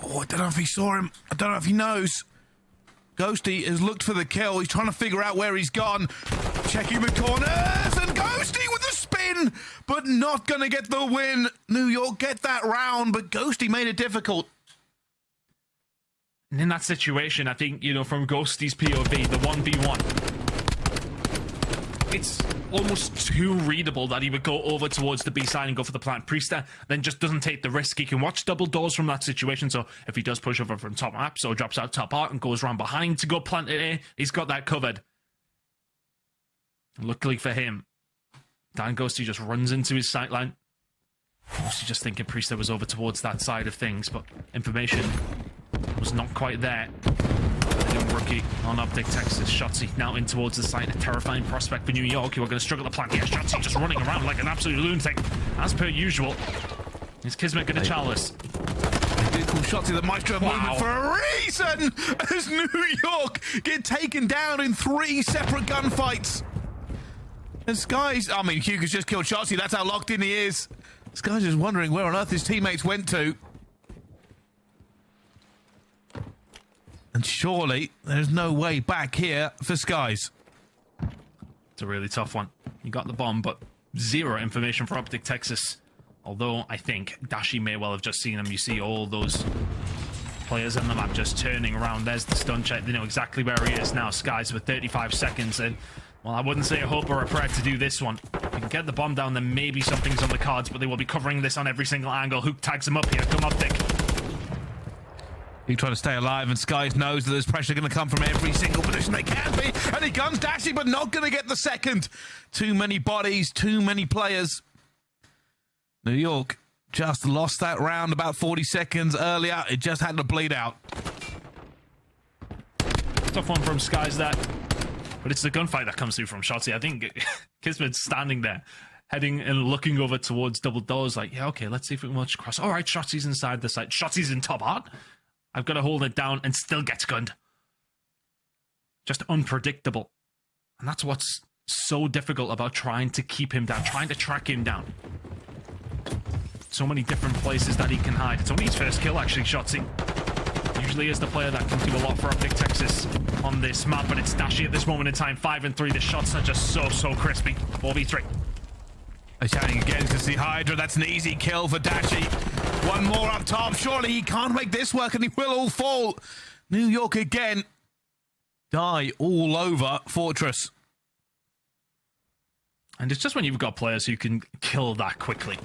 Oh, I don't know if he saw him. I don't know if he knows. Ghosty has looked for the kill. He's trying to figure out where he's gone. Checking the corners, and Ghosty with the spin, but not going to get the win. New York get that round, but Ghosty made it difficult. And in that situation, I think, you know, from Ghosty's POV, the 1v1, it's almost too readable that he would go over towards the B side and go for the plant. Priester then just doesn't take the risk. He can watch double doors from that situation, so if he does push over from top map, so drops out top art and goes around behind to go plant it A, he's got that covered. Luckily for him, Dan Ghosty just runs into his sightline. Ghosty just thinking Priester was over towards that side of things, but information was not quite there. The young rookie on Optic Texas. Shotzi now in towards the site. A terrifying prospect for New York, who are going to struggle to plant here. Shotzi just running around like an absolute lunatic, as per usual. Is Kismet going to chalice? They did call Shotzi the maestro of movement for a reason, as New York get taken down in 3 separate gunfights. And Skies, I mean, Hugh has just killed Shotzi. That's how locked in he is. Skies is wondering where on earth his teammates went to. And surely there's no way back here for Skies. It's a really tough one. You got the bomb, but zero information for Optic Texas. Although I think Dashy may well have just seen him. You see all those players on the map just turning around. There's the stun check. They know exactly where he is now. Skies with 35 seconds. And, well, I wouldn't say a hope or a prayer to do this one. If you can get the bomb down, then maybe something's on the cards, but they will be covering this on every single angle. Hook tags him up here. Come Optic. He trying to stay alive, and Skies knows that there's pressure going to come from every single position they can be, and he guns Dashy, but not going to get the second. Too many bodies, too many players. New York just lost that round about 40 seconds earlier. It just had to bleed out. Tough one from Skies, that. But it's the gunfight that comes through from Shotzi. I think Kismet's standing there, heading and looking over towards double doors, like, yeah, okay, let's see if we can watch across. All right, Shotzi's inside the site. Shotzi's in top art. I've got to hold it down, and still gets gunned. Just unpredictable. And that's what's so difficult about trying to keep him down, trying to track him down. So many different places that he can hide. It's only his first kill, actually, Shotzi. Usually is the player that can do a lot for Optic Texas on this map, but it's Dashy at this moment in time. 5 and 3. The shots are just so crispy. 4v3. Shouting again to see Hydra. That's an easy kill for Dashy. One more up top. Surely he can't make this work, and he will all fall. New York again. Die all over Fortress. And it's just when you've got players who can kill that quickly.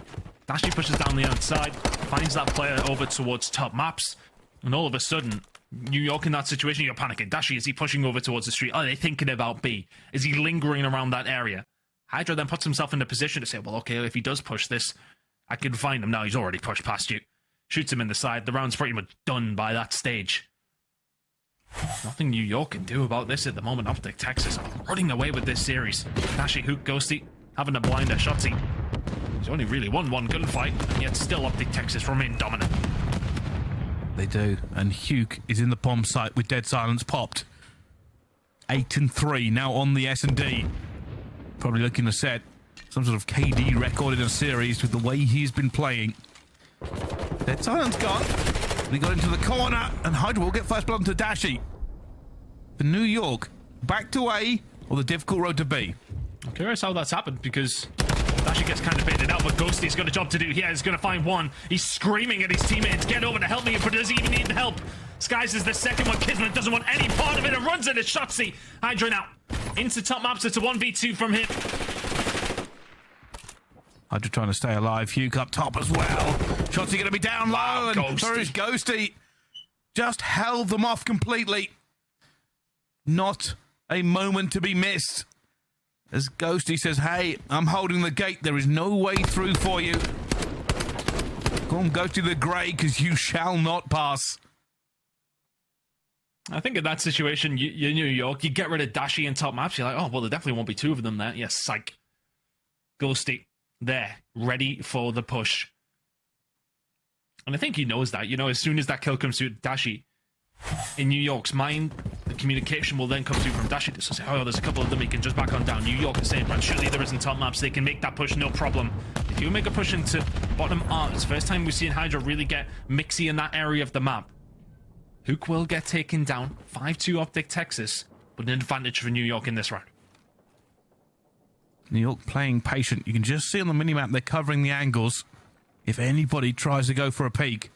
Dashi pushes down the outside, finds that player over towards top maps, and all of a sudden, New York in that situation, you're panicking. Dashi, is he pushing over towards the street? Are they thinking about B? Is he lingering around that area? Hydra then puts himself in a position to say, well, okay, if he does push this, I can find him now. He's already pushed past you. Shoots him in the side. The round's pretty much done by that stage. Nothing New York can do about this at the moment. Optic Texas are running away with this series. Dashi, Hook, Ghosty, having a blinder. Shotzi, he's only really won one gunfight, and yet still Optic Texas remain dominant. They do, and Hugh is in the bomb site with Dead Silence popped. 8-3 now on the S&D. Probably looking to set some sort of KD record in a series with the way he's been playing. Dead Silence gone. He got into the corner, and Hydra will get first blood onto Dashi. The New York, back to A, or the difficult road to B? I'm curious how that's happened, because Dashi gets kind of baited out, but Ghosty's got a job to do here. He's going to find one. He's screaming at his teammates, get over to help me, but does he even need help? Skies is the second one. Kismet doesn't want any part of it and runs into Shotzi. Hydra now into top maps. It's a 1v2 from him. Hydra trying to stay alive. Hugh up top as well. Shotzi going to be down low, and so is Ghosty. Just held them off completely. Not a moment to be missed. As Ghosty says, hey, I'm holding the gate. There is no way through for you. Call him Ghosty the Grey, because you shall not pass. I think in that situation, you're New York, you get rid of Dashi and top maps, you're like, oh, well, there definitely won't be two of them there. Yes, psych. Ghosty, there, ready for the push. And I think he knows that. You know, as soon as that kill comes through Dashi, in New York's mind, the communication will then come through from Dashi to say, oh, there's a couple of them, he can just back on down. New York is saying, right, surely there isn't top maps, they can make that push, no problem. If you make a push into bottom art, it's the first time we've seen Hydra really get mixy in that area of the map. Hook will get taken down. 5-2 Optic Texas, but an advantage for New York in this round. New York playing patient. You can just see on the minimap they're covering the angles. If anybody tries to go for a peek,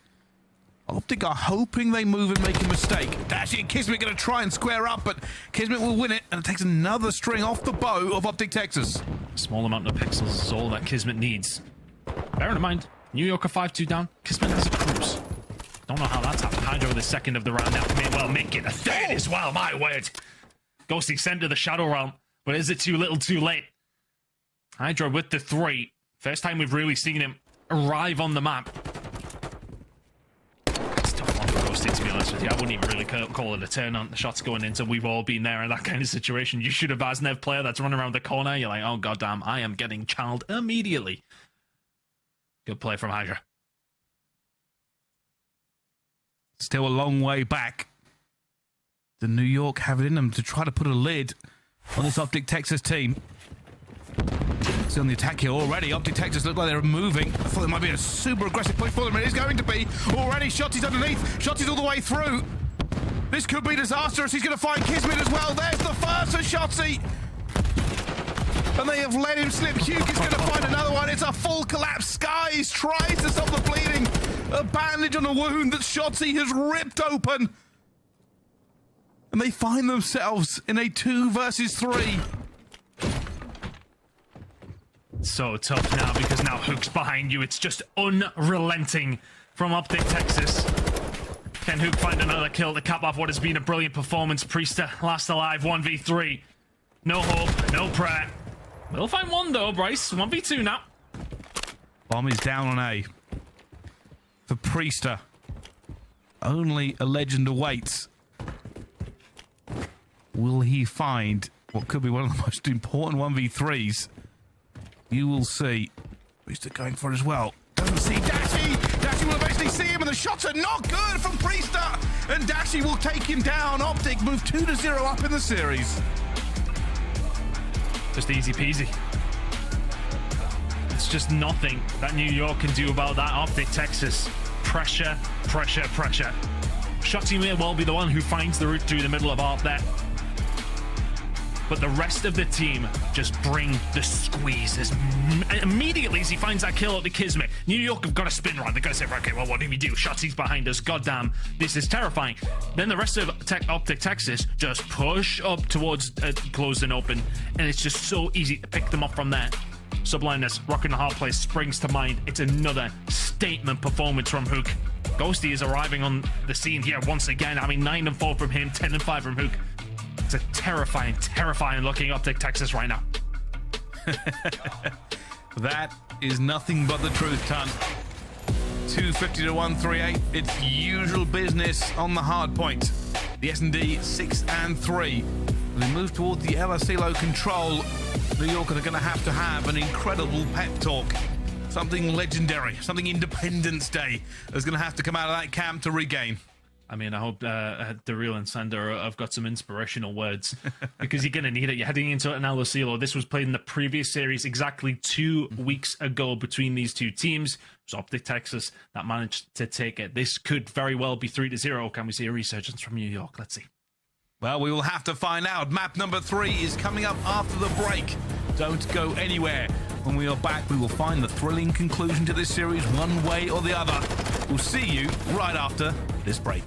Optic are hoping they move and make a mistake. Dashi and Kismet going to try and square up, but Kismet will win it, and it takes another string off the bow of Optic Texas. Small amount of pixels is all that Kismet needs. Bearing in mind, New York are 5-2 down. Kismet has a cruise. Don't know how that's happened. Hydra with the second of the round now. May well make it a third as well, my word. Ghosty sent to the Shadow Realm, but is it too little too late? Hydra with the 3. First time we've really seen him arrive on the map. It's a tough one for Ghosty, to be honest with you. I wouldn't even really call it a turn on the shots going in, so we've all been there in that kind of situation. You shoot a Vaznev player that's running around the corner, you're like, oh goddamn, I am getting channeled immediately. Good play from Hydra. Still a long way back. The New York have it in them to try to put a lid on this Optic Texas team. See on the attack here already. Optic Texas look like they're moving. I thought it might be a super aggressive push for them. It is going to be. Already Shotzi's underneath. Shotzi's all the way through. This could be disastrous. He's going to find Kismet as well. There's the first for Shotzi. And they have let him slip. Hugh is going to find another one. It's a full collapse. Skies tries to stop the bleeding. A bandage on a wound that Shotzi has ripped open. And they find themselves in a 2 versus 3. So tough now, because now Hook's behind you. It's just unrelenting from Optic Texas. Can Hook find another kill to cap off what has been a brilliant performance? Priester last alive, 1v3. No hope, no prayer. We'll find one though, Bryce. 1v2 now. Bomb is down on A. For Priester. Only a legend awaits. Will he find what could be one of the most important 1v3s? You will see. Priester going for it as well. Doesn't see Dashi. Dashi will eventually see him, and the shots are not good from Priester. And Dashi will take him down. Optic move 2-0 up in the series. Just easy peasy. It's just nothing that New York can do about that Optic Texas. Pressure, pressure, pressure. Shotzi may well be the one who finds the route through the middle of ARP there. But the rest of the team just bring the squeeze as immediately as he finds that kill at the Kismet. New York have got to spin right. They've got to say, okay, well, what do we do? Shotzi's behind us. Goddamn, this is terrifying. Then the rest of Optic Texas just push up towards closed and open, and it's just so easy to pick them up from there. Subliners rocking the hard place springs to mind. It's another statement performance from Hook. Ghosty is arriving on the scene here once again. I mean, 9-4 from him, 10-5 from Hook. It's a terrifying, terrifying looking Optic Texas right now. That is nothing but the truth, Ton. 250 to 138. It's usual business on the hard point. The S&D 6-3. We move towards the LSELO control. New York are going to have an incredible pep talk. Something legendary, something Independence Day is going to have to come out of that camp to regain. I mean, I hope Daryl and Sander have got some inspirational words because you're going to need it. You're heading into an LSELO. This was played in the previous series exactly 2 weeks ago between these two teams. It was Optic Texas that managed to take it. This could very well be 3-0. Can we see a resurgence from New York? Let's see. Well, we will have to find out. Map number 3 is coming up after the break. Don't go anywhere. When we are back, we will find the thrilling conclusion to this series one way or the other. We'll see you right after this break.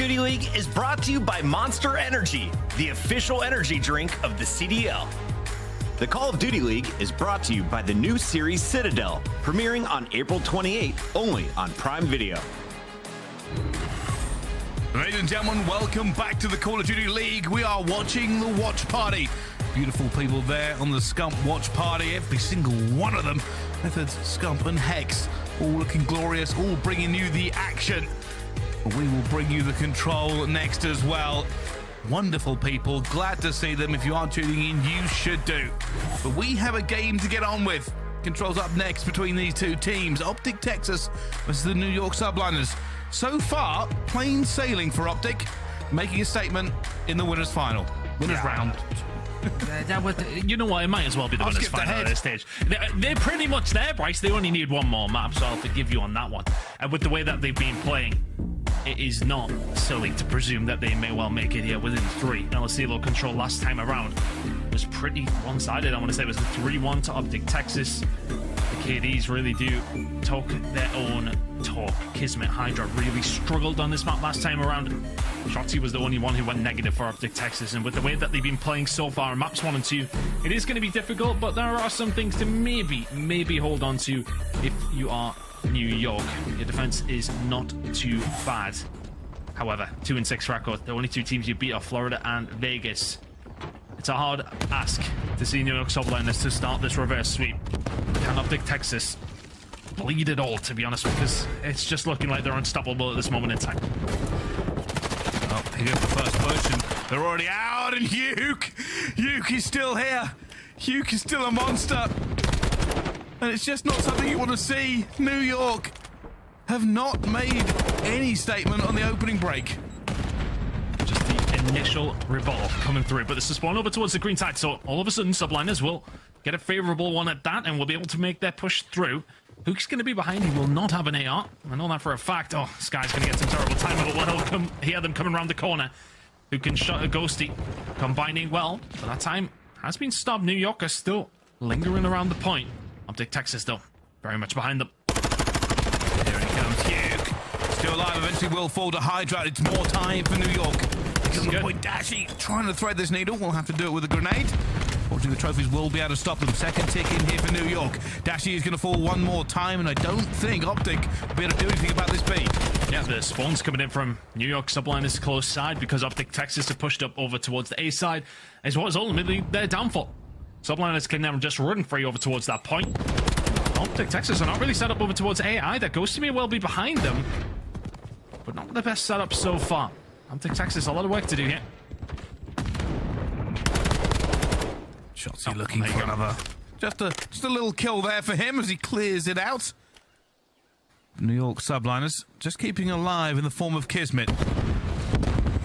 Duty League is brought to you by Monster Energy, the official energy drink of the CDL. The Call of Duty League is brought to you by the new series Citadel, premiering on April 28th, only on Prime Video. Ladies and gentlemen, welcome back to the Call of Duty League. We are watching the watch party. Beautiful people there on the Scump watch party, every single one of them. Methods, Scump and Hex, all looking glorious, all bringing you the action. We will bring you the control next as well. Wonderful people, glad to see them. If you are tuning in, you should do. But we have a game to get on with. Controls up next between these two teams, Optic Texas versus the New York Subliners. So far, plain sailing for Optic, making a statement in the winners final. Winners round. You know what? It might as well be the winners final at this stage. They're pretty much there, Bryce. They only need one more map, so I'll forgive you on that one. And with the way that they've been playing, it is not silly to presume that they may well make it here within 3. LSCLO control last time around was pretty one-sided. I want to say it was a 3-1 to Optic Texas. The KDs really do talk their own talk. Kismet Hydra really struggled on this map last time around. Shotzi was the only one who went negative for Optic Texas, and with the way that they've been playing so far in maps 1 and 2, it is going to be difficult, but there are some things to maybe hold on to if you are New York. Your defense is not too bad. However, 2-6 record. The only 2 teams you beat are Florida and Vegas. It's a hard ask to see New York Subliners to start this reverse sweep. Can Optic Texas bleed it all, to be honest, because it's just looking like they're unstoppable at this moment in time. Oh, here goes the first push, and they're already out, and Yuke is still here. Yuke is still a monster. And it's just not something you want to see. New York have not made any statement on the opening break. Just the initial revolt coming through, but this is spawn over towards the green side, so all of a sudden Subliners will get a favorable one at that, and will be able to make their push through. Hook's going to be behind. He will not have an AR. I know that for a fact. Oh, Sky's going to get some terrible time of it. We'll hear them coming around the corner. Who can shot a Ghosty, combining well, but that time has been stopped. New York are still lingering around the point. Optic Texas, though, very much behind them. Here he comes, Hugh. Still alive, eventually will fall to Hydra. It's more time for New York. He's on the point, Dashy trying to thread this needle. We'll have to do it with a grenade. Fortunately, the trophies will be able to stop them. Second tick in here for New York. Dashy is going to fall one more time, and I don't think Optic will be able to do anything about this beat. Yeah, the spawns coming in from New York Subliners close side because Optic Texas have pushed up over towards the A side, is what is ultimately their downfall. Subliners can now just run free over towards that point. Optic Texas are not really set up over towards A either. Ghosty may well be behind them, but not the best setup so far. Optic Texas, a lot of work to do here. Shotzi looking for another. Just a little kill there for him as he clears it out. New York Subliners just keeping alive in the form of Kismet.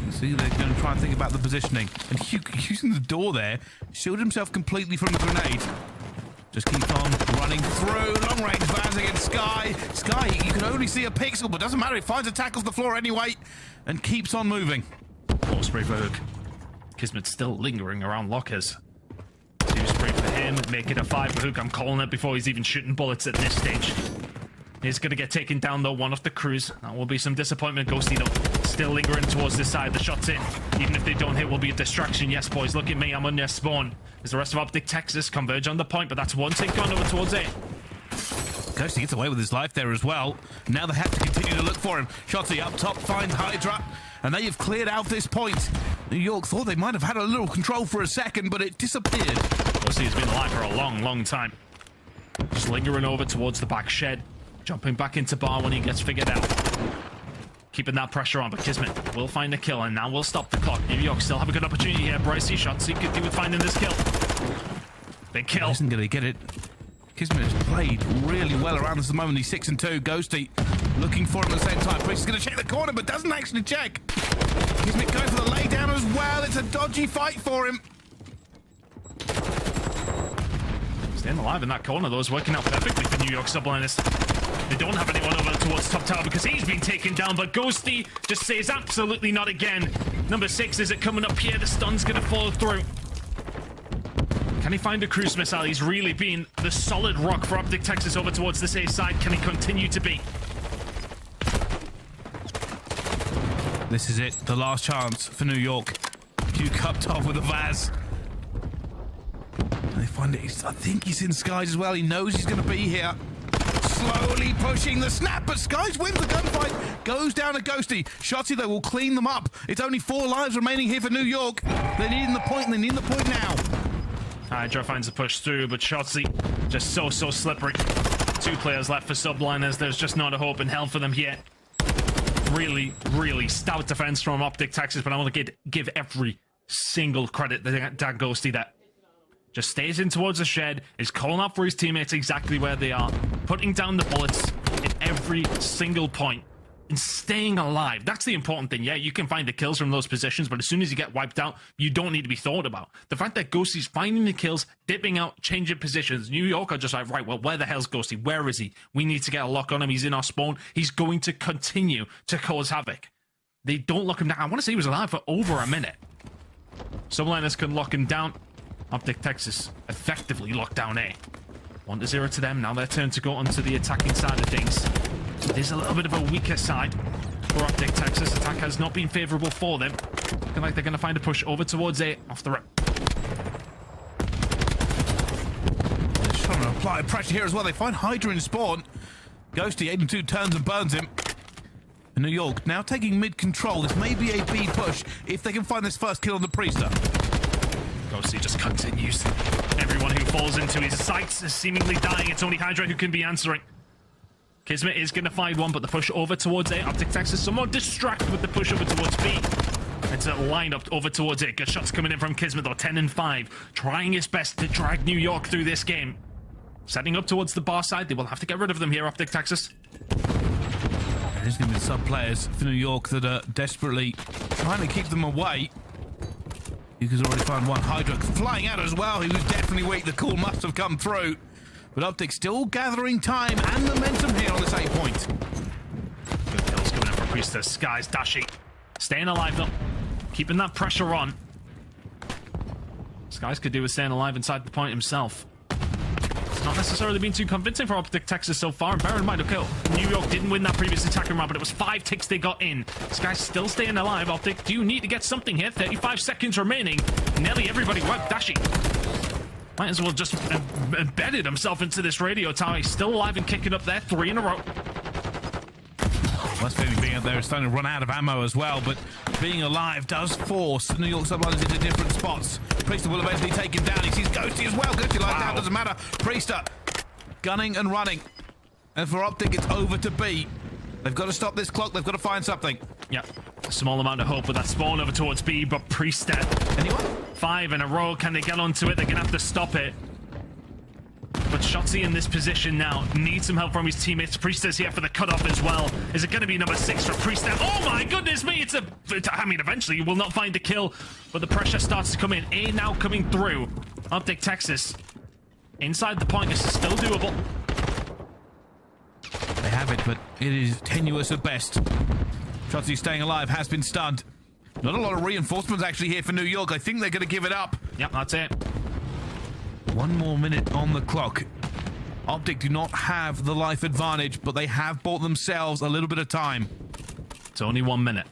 You see, they're going to try and think about the positioning. And Hugh, using the door there, shielded himself completely from the grenade. Just keeps on running through. Long range vans against Sky. Sky, you can only see a pixel, but doesn't matter. He finds a tackle off the floor anyway and keeps on moving. Ball spray for Hook. Kismet's still lingering around lockers. 2 spray for him. Make it a 5 for Hook. I'm calling it before he's even shooting bullets at this stage. He's going to get taken down, though, one off the crews. That will be some disappointment. Ghosty, though, still lingering towards this side. The shot's in. Even if they don't hit, will be a distraction. Yes, boys, look at me. I'm on their spawn. As the rest of Optic Texas converge on the point, but that's one tick gone over towards A. Ghosty gets away with his life there as well. Now they have to continue to look for him. Shotzi up top finds Hydra, and they have cleared out this point. New York thought they might have had a little control for a second, but it disappeared. Ghosty has been alive for a long, long time. Just lingering over towards the back shed. Jumping back into bar when he gets figured out. Keeping that pressure on, but Kismet will find the kill, and now we'll stop the clock. New York still have a good opportunity here. Bryce shots he could do with finding this kill. Big kill. Isn't going to get it. Kismet has played really well around this at the moment. He's 6-2. Ghosty looking for him at the same time. Bryce is going to check the corner, but doesn't actually check. Kismet going for the laydown as well. It's a dodgy fight for him. Staying alive in that corner, though, is working out perfectly for New York Subliners. They don't have anyone over towards top tower because he's been taken down, but Ghosty just says absolutely not again. Number 6, is it coming up here? The stun's going to follow through. Can he find a cruise missile? He's really been the solid rock for Optic Texas over towards this A side. Can he continue to be? This is it, the last chance for New York. Hugh cupped off with a Vaz. And they find it. I think he's in Skies as well. He knows he's going to be here. Slowly pushing the snap, but Skies wins the gunfight. Goes down to Ghosty. Shotzi, though, will clean them up. It's only 4 lives remaining here for New York. They need the point, and they need the point now. Hydra finds a push through, but Shotzi just so slippery. 2 players left for Subliners. There's just not a hope in hell for them here. Really, really stout defense from Optic Texas, but I want to give every single credit to that Ghosty that just stays in towards the shed, is calling out for his teammates exactly where they are, putting down the bullets at every single point, and staying alive. That's the important thing. Yeah, you can find the kills from those positions, but as soon as you get wiped out, you don't need to be thought about. The fact that Ghosty's finding the kills, dipping out, changing positions. New York are just like, right, well, where the hell's Ghosty? Where is he? We need to get a lock on him. He's in our spawn. He's going to continue to cause havoc. They don't lock him down. I want to say he was alive for over a minute. Subliners can lock him down. Optic Texas effectively locked down A. 1-0 to them. Now their turn to go onto the attacking side of things. It is a little bit of a weaker side for Optic Texas. Attack has not been favourable for them. Looking like they're going to find a push over towards A off the rip. They're trying to apply pressure here as well. They find Hydra in spawn. Ghosty, 8-2 turns and burns him. And New York now taking mid-control. This may be a B push if they can find this first kill on the Priester. Ghosty just continues. Everyone who falls into his sights is seemingly dying. It's only Hydra who can be answering. Kismet is going to find one, but the push over towards A. Optic Texas somewhat distracted with the push over towards B. It's a lineup over towards A. Good shots coming in from Kismet, though. 10-5. Trying his best to drag New York through this game. Setting up towards the bar side. They will have to get rid of them here, Optic Texas. There's going to be sub-players for New York that are desperately trying to keep them away. Yuka's already found one. Hydra flying out as well. He was definitely weak. The call must have come through. But Optic still gathering time and momentum here on this 8 point. Good kills coming in for Priestess. Skies dashing. Staying alive though. Keeping that pressure on. Skies could do with staying alive inside the point himself. It's not necessarily been too convincing for Optic Texas so far. And bear in mind, okay, New York didn't win that previous attacking round, but it was 5 ticks they got in. Skies still staying alive. Optic do need to get something here. 35 seconds remaining. Nearly everybody wiped Dashi. Might as well just embedded himself into this radio tower. He's still alive and kicking up there. 3 in a row. West Baby being up there is starting to run out of ammo as well, but being alive does force New York Subliners into different spots. Priester will eventually take him down. He sees Ghosty as well. Ghosty lies down, doesn't matter. Priester gunning and running. And for Optic, it's over to B. They've got to stop this clock. They've got to find something. Yeah, a small amount of hope with that spawn over towards B, but Priester. Anyone? 5 in a row. Can they get onto it? They're going to have to stop it. But Shotzi in this position now needs some help from his teammates. Priestess here for the cutoff as well. Is it going to be number 6 for Priestess? Oh my goodness me! I mean, eventually you will not find a kill, but the pressure starts to come in. A now coming through. Optic Texas inside the point. This is still doable. They have it, but it is tenuous at best. Shotzi staying alive, has been stunned. Not a lot of reinforcements actually here for New York. I think they're going to give it up. Yep, that's it. 1 more minute on the clock. Optic do not have the life advantage, but they have bought themselves a little bit of time. It's only 1 minute.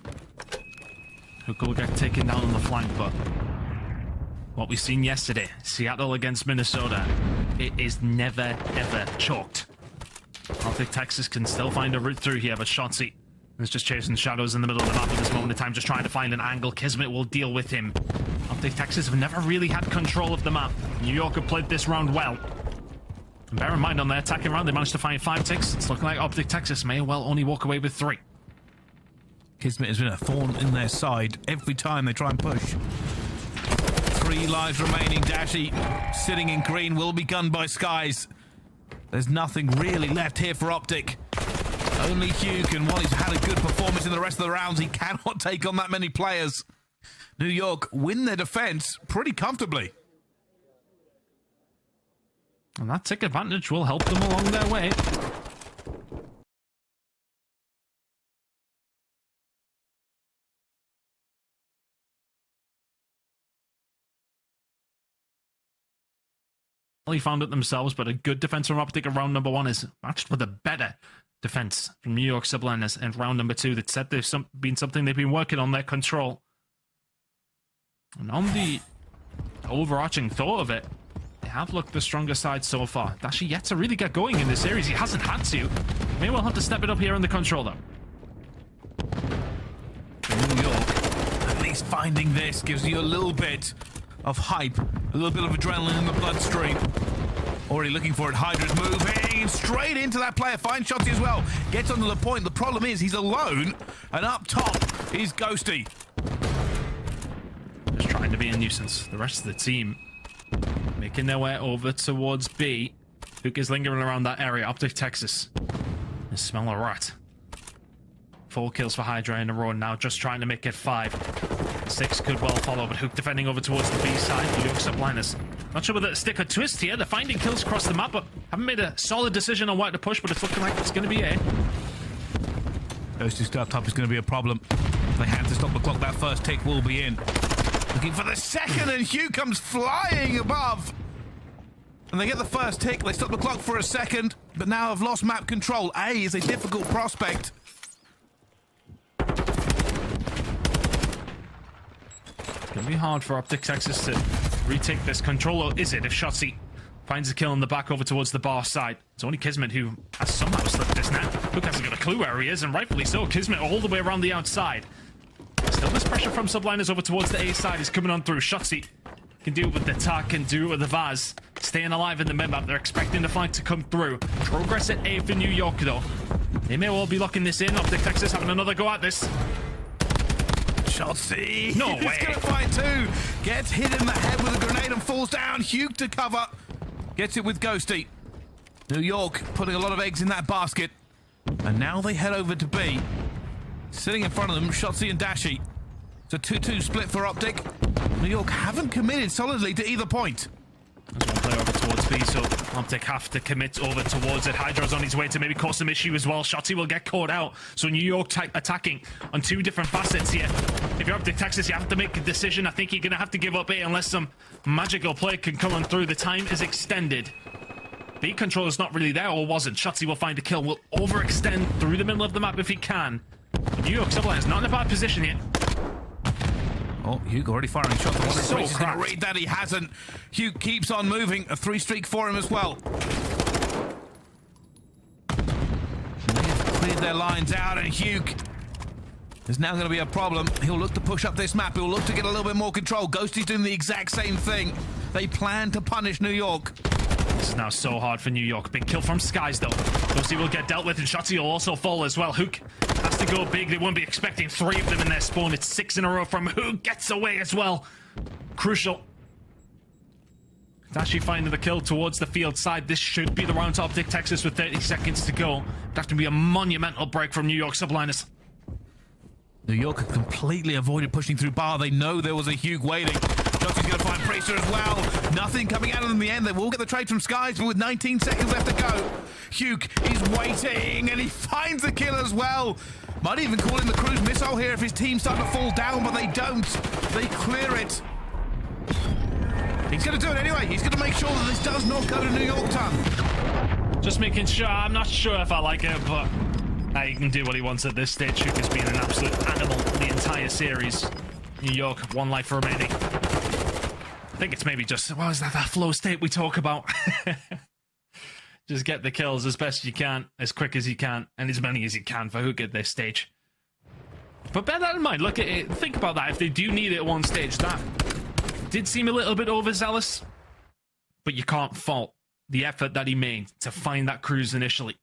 Hook will get taken down on the flank, but what we've seen yesterday, Seattle against Minnesota, it is never, ever chalked. Optic Texas can still find a route through here, but Shotzi is just chasing shadows in the middle of the map at this moment in time, just trying to find an angle. Kismet will deal with him. Optic Texas have never really had control of the map. New York have played this round well. And bear in mind, on their attacking round, they managed to find 5 ticks. It's looking like Optic Texas may well only walk away with 3. Kismet has been a thorn in their side every time they try and push. 3 lives remaining. Dashi, sitting in green, will be gunned by Skies. There's nothing really left here for Optic. Only Hugh can, while he's had a good performance in the rest of the rounds, he cannot take on that many players. New York win their defense pretty comfortably. And that tick advantage will help them along their way. only found it themselves, but a good defense from Optic in round number 1 is matched with a better defense from New York Subliners in round number 2 that said they've been something they've been working on, their control. And on the overarching thought of it, they have looked the stronger side so far. Dashi yet to really get going in this series. He hasn't had to. May well have to step it up here in the control, though. New York, at least finding this gives you a little bit of hype, a little bit of adrenaline in the bloodstream. Already looking for it. Hydra's moving straight into that player. Finds Shotzi as well. Gets onto the point. The problem is he's alone, and up top is Ghosty. Just trying to be a nuisance. The rest of the team making their way over towards B. Hook is lingering around that area. Optic Texas. They smell a rat. 4 kills for Hydra in a row now, just trying to make it 5. 6 could well follow, but Hook defending over towards the B side. New York Subliners. Not sure whether to stick or twist here. They're finding kills across the map, but haven't made a solid decision on where to push, but it's looking like it's going to be A. Ghosty stuff top is going to be a problem. They have to stop the clock. That first tick will be in. Looking for the second, and Hugh comes flying above. And they get the first tick. They stop the clock for a second, but now have lost map control. A is a difficult prospect. It's going to be hard for Optic Texas to retake this control, or is it? If Shotzi finds a kill in the back over towards the bar side. It's only Kismet who has somehow slipped this net. Hook hasn't got a clue where he is, and rightfully so. Kismet all the way around the outside. Still, this pressure from Subliners over towards the A side is coming on through. Shotzi can do it with the TAC, can do it with the Vaz. Staying alive in the mid-map. They're expecting the flank to come through. Progress at A for New York, though. They may well be locking this in. Optic Texas having another go at this. Shotzi! No way! He's going to fight too! Gets hit in the head with a grenade and falls down. Hugh to cover. Gets it with Ghosty. New York putting a lot of eggs in that basket. And now they head over to B. Sitting in front of them, Shotzi and Dashi. It's a 2-2 split for Optic. New York haven't committed solidly to either point. There's one player over towards B, so Optic have to commit over towards it. Hydra's on his way to maybe cause some issue as well. Shotzi will get caught out. So New York attacking on 2 different facets here. If you're Optic Texas, you have to make a decision. I think you're going to have to give up A unless some magical play can come on through. The time is extended. B control is not really there, or wasn't. Shotzi will find a kill. Will overextend through the middle of the map if he can. New York Subline is not in a bad position here. Oh, Hugh already firing shots. He's so going to read that. He hasn't. Hugh keeps on moving. A 3 streak for him as well. They have cleared their lines out, and Hugh is now going to be a problem. He'll look to push up this map. He'll look to get a little bit more control. Ghosty's doing the exact same thing. They plan to punish New York. This is now so hard for New York. Big kill from Skies, though. Ghosty will get dealt with, and Shotzi will also fall as well. Hook has to go big. They won't be expecting 3 of them in their spawn. It's 6 in a row from Hook. Gets away as well. Crucial. Dashi finding the kill towards the field side. This should be the round to Optic Texas with 30 seconds to go. It'd have to be a monumental break from New York Subliners. New York have completely avoided pushing through bar. They know there was a Hugh waiting. Shotzi's going to find Priester as well. Nothing coming out of them in the end. They will get the trade from Skies, but with 19 seconds left to go, Hugh is waiting, and he finds the kill as well. Might even call in the cruise missile here if his team's starting to fall down, but they don't. They clear it. He's going to do it anyway. He's going to make sure that this does not go to New York time. Just making sure. I'm not sure if I like it, but he can do what he wants at this stage. Hook has been an absolute animal the entire series. New York, 1 life remaining. I think it's maybe just, what was that flow state we talk about? Just get the kills as best you can, as quick as you can, and as many as you can for Hook at this stage. But bear that in mind, look at it, think about that. If they do need it at one stage, that did seem a little bit overzealous, but you can't fault the effort that he made to find that cruise initially.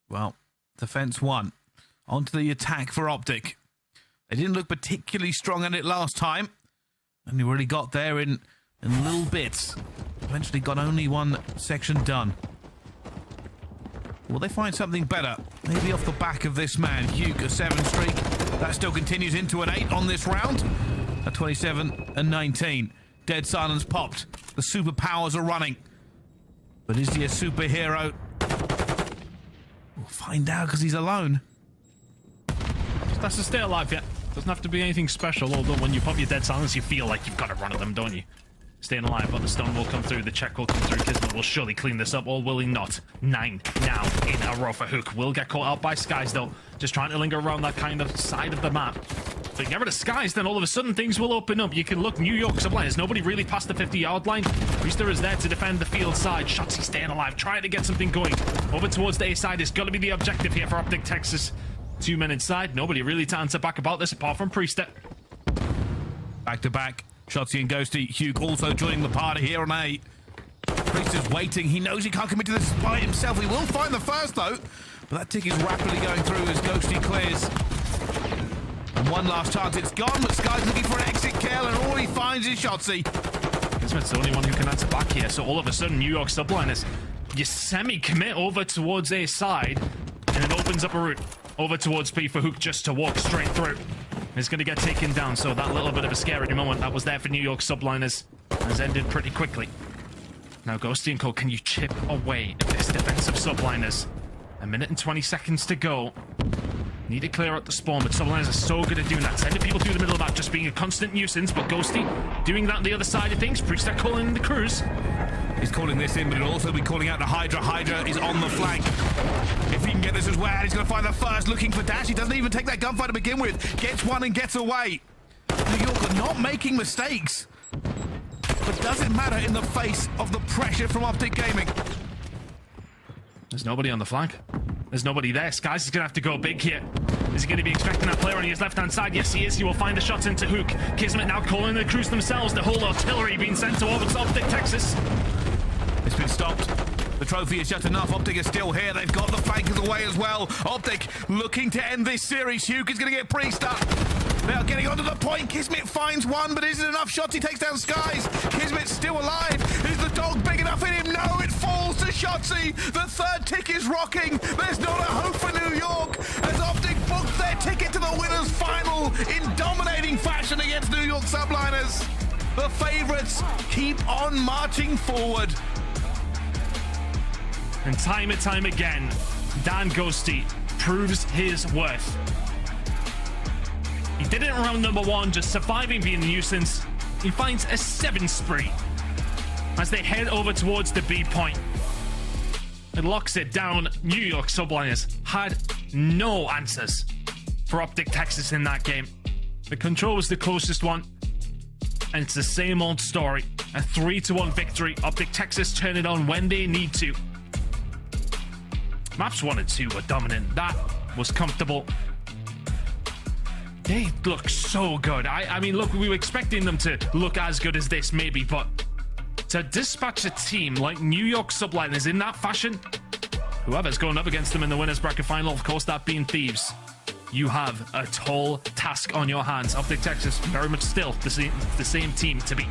Well, defense 1. Onto the attack for Optic. They didn't look particularly strong at it last time. Only really got there in little bits. Eventually got only 1 section done. Will they find something better? Maybe off the back of this man. Hugh, a 7 streak. That still continues into an 8 on this round. A 27 and 19. Dead silence popped. The superpowers are running. But is he a superhero? We'll find out because he's alone. That's to stay alive yet. Doesn't have to be anything special, although when you pop your dead silence, you feel like you've got to run at them, don't you? Staying alive, but the stun will come through, the check will come through. Kismet will surely clean this up, or will he not? 9 now in a row for Hook. Will get caught out by Skies, though. Just trying to linger around that kind of side of the map. But get rid of Skies, then all of a sudden things will open up. You can look, New York suppliers, nobody really past the 50-yard line. Priester is there to defend the field side. Shotzzy staying alive, trying to get something going. Over towards the A side is going to be the objective here for Optic Texas. 2 men inside, nobody really to answer back about this apart from Priester. Back to back. Shotzzy and Ghosty. Hugh also joining the party here on A. Priester's waiting. He knows he can't commit to this by himself. He will find the first, though. But that tick is rapidly going through as Ghosty clears. And one last chance. It's gone, but Sky's looking for an exit kill, and all he finds is Shotzzy. Kismet's the only one who can answer back here. So all of a sudden, New York subliners, you semi-commit over towards A side, and it opens up a route over towards P for Hook just to walk straight through. Is going to get taken down, so that little bit of a scary moment that was there for New York subliners has ended pretty quickly. Now Ghosty and Co, can you chip away at this defensive subliners? 1 minute and 20 seconds to go. Need to clear out the spawn, but subliners are so good at doing that. Sending people through the middle of the map, just being a constant nuisance, but Ghosty doing that on the other side of things. Priester calling in the cruise. He's calling this in, but he'll also be calling out to Hydra. Hydra is on the flank. If he can get this as well, he's going to find the first, looking for Dash. He doesn't even take that gunfight to begin with. Gets one and gets away. New York are not making mistakes. But does it matter in the face of the pressure from Optic Gaming? There's nobody on the flank. There's nobody there. Skies is going to have to go big here. Is he going to be expecting that player on his left-hand side? Yes, he is. He will find the shots into Hook. Kismet now calling the crews themselves. The whole artillery being sent towards Optic Texas. It's been stopped. The trophy is just enough. Optic is still here. They've got the flankers away as well. Optic looking to end this series. Hugh is going to get Priester. Now getting onto the point. Kismet finds one, but is it enough shots? He takes down Skies. Kismet's still alive. Is the dog big enough in him? No, it falls to Shotzzy. The third tick is rocking. There's not a hope for New York as Optic booked their ticket to the winners' final in dominating fashion against New York subliners. The favourites keep on marching forward. And time again, Dan Ghosty proves his worth. He did it in round number 1, just surviving being a nuisance. He finds a 7 spree as they head over towards the B point. It locks it down. New York subliners had no answers for Optic Texas in that game. The control was the closest one, and it's the same old story. A 3-1 victory. Optic Texas turn it on when they need to. Maps 1 and 2 were dominant. That was comfortable. They look so good. I mean, look, we were expecting them to look as good as this, maybe, but to dispatch a team like New York subliners in that fashion, whoever's going up against them in the winners bracket final, of course, that being Thieves, you have a tall task on your hands. Optic Texas, very much still the same team to beat.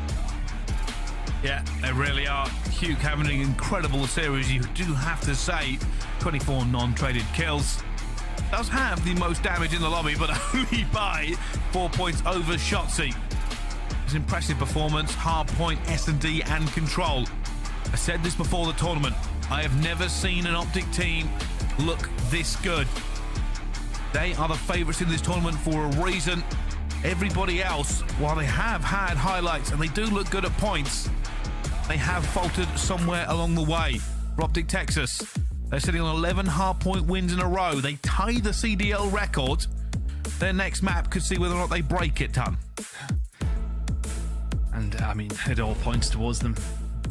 Yeah, they really are. Hugh having an incredible series, you do have to say. 24 non-traded kills. Does have the most damage in the lobby, but only by 4 points over Shotzzy. His impressive performance, hard point, S&D, and control. I said this before the tournament. I have never seen an Optic team look this good. They are the favourites in this tournament for a reason. Everybody else, while they have had highlights and they do look good at points, they have faltered somewhere along the way. For Optic Texas, they're sitting on 11 hard-point wins in a row. They tie the CDL record. Their next map could see whether or not they break it, Ton. And, I mean, it all points towards them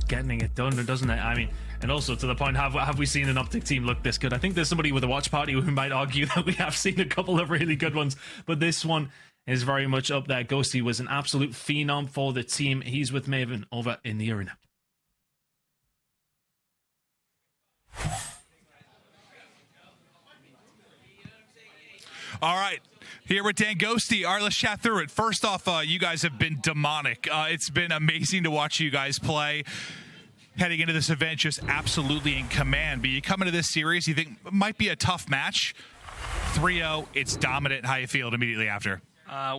getting it done, doesn't it? I mean, and also to the point, have we seen an Optic team look this good? I think there's somebody with a watch party who might argue that we have seen a couple of really good ones, but this one is very much up there. Ghosty was an absolute phenom for the team. He's with Maven over in the arena. All right, here with Dan Ghosty. All right, let's chat through it. First off, you guys have been demonic. It's been amazing to watch you guys play. Heading into this event, just absolutely in command. But you come into this series, you think it might be a tough match. 3-0, it's dominant. How you feel immediately after?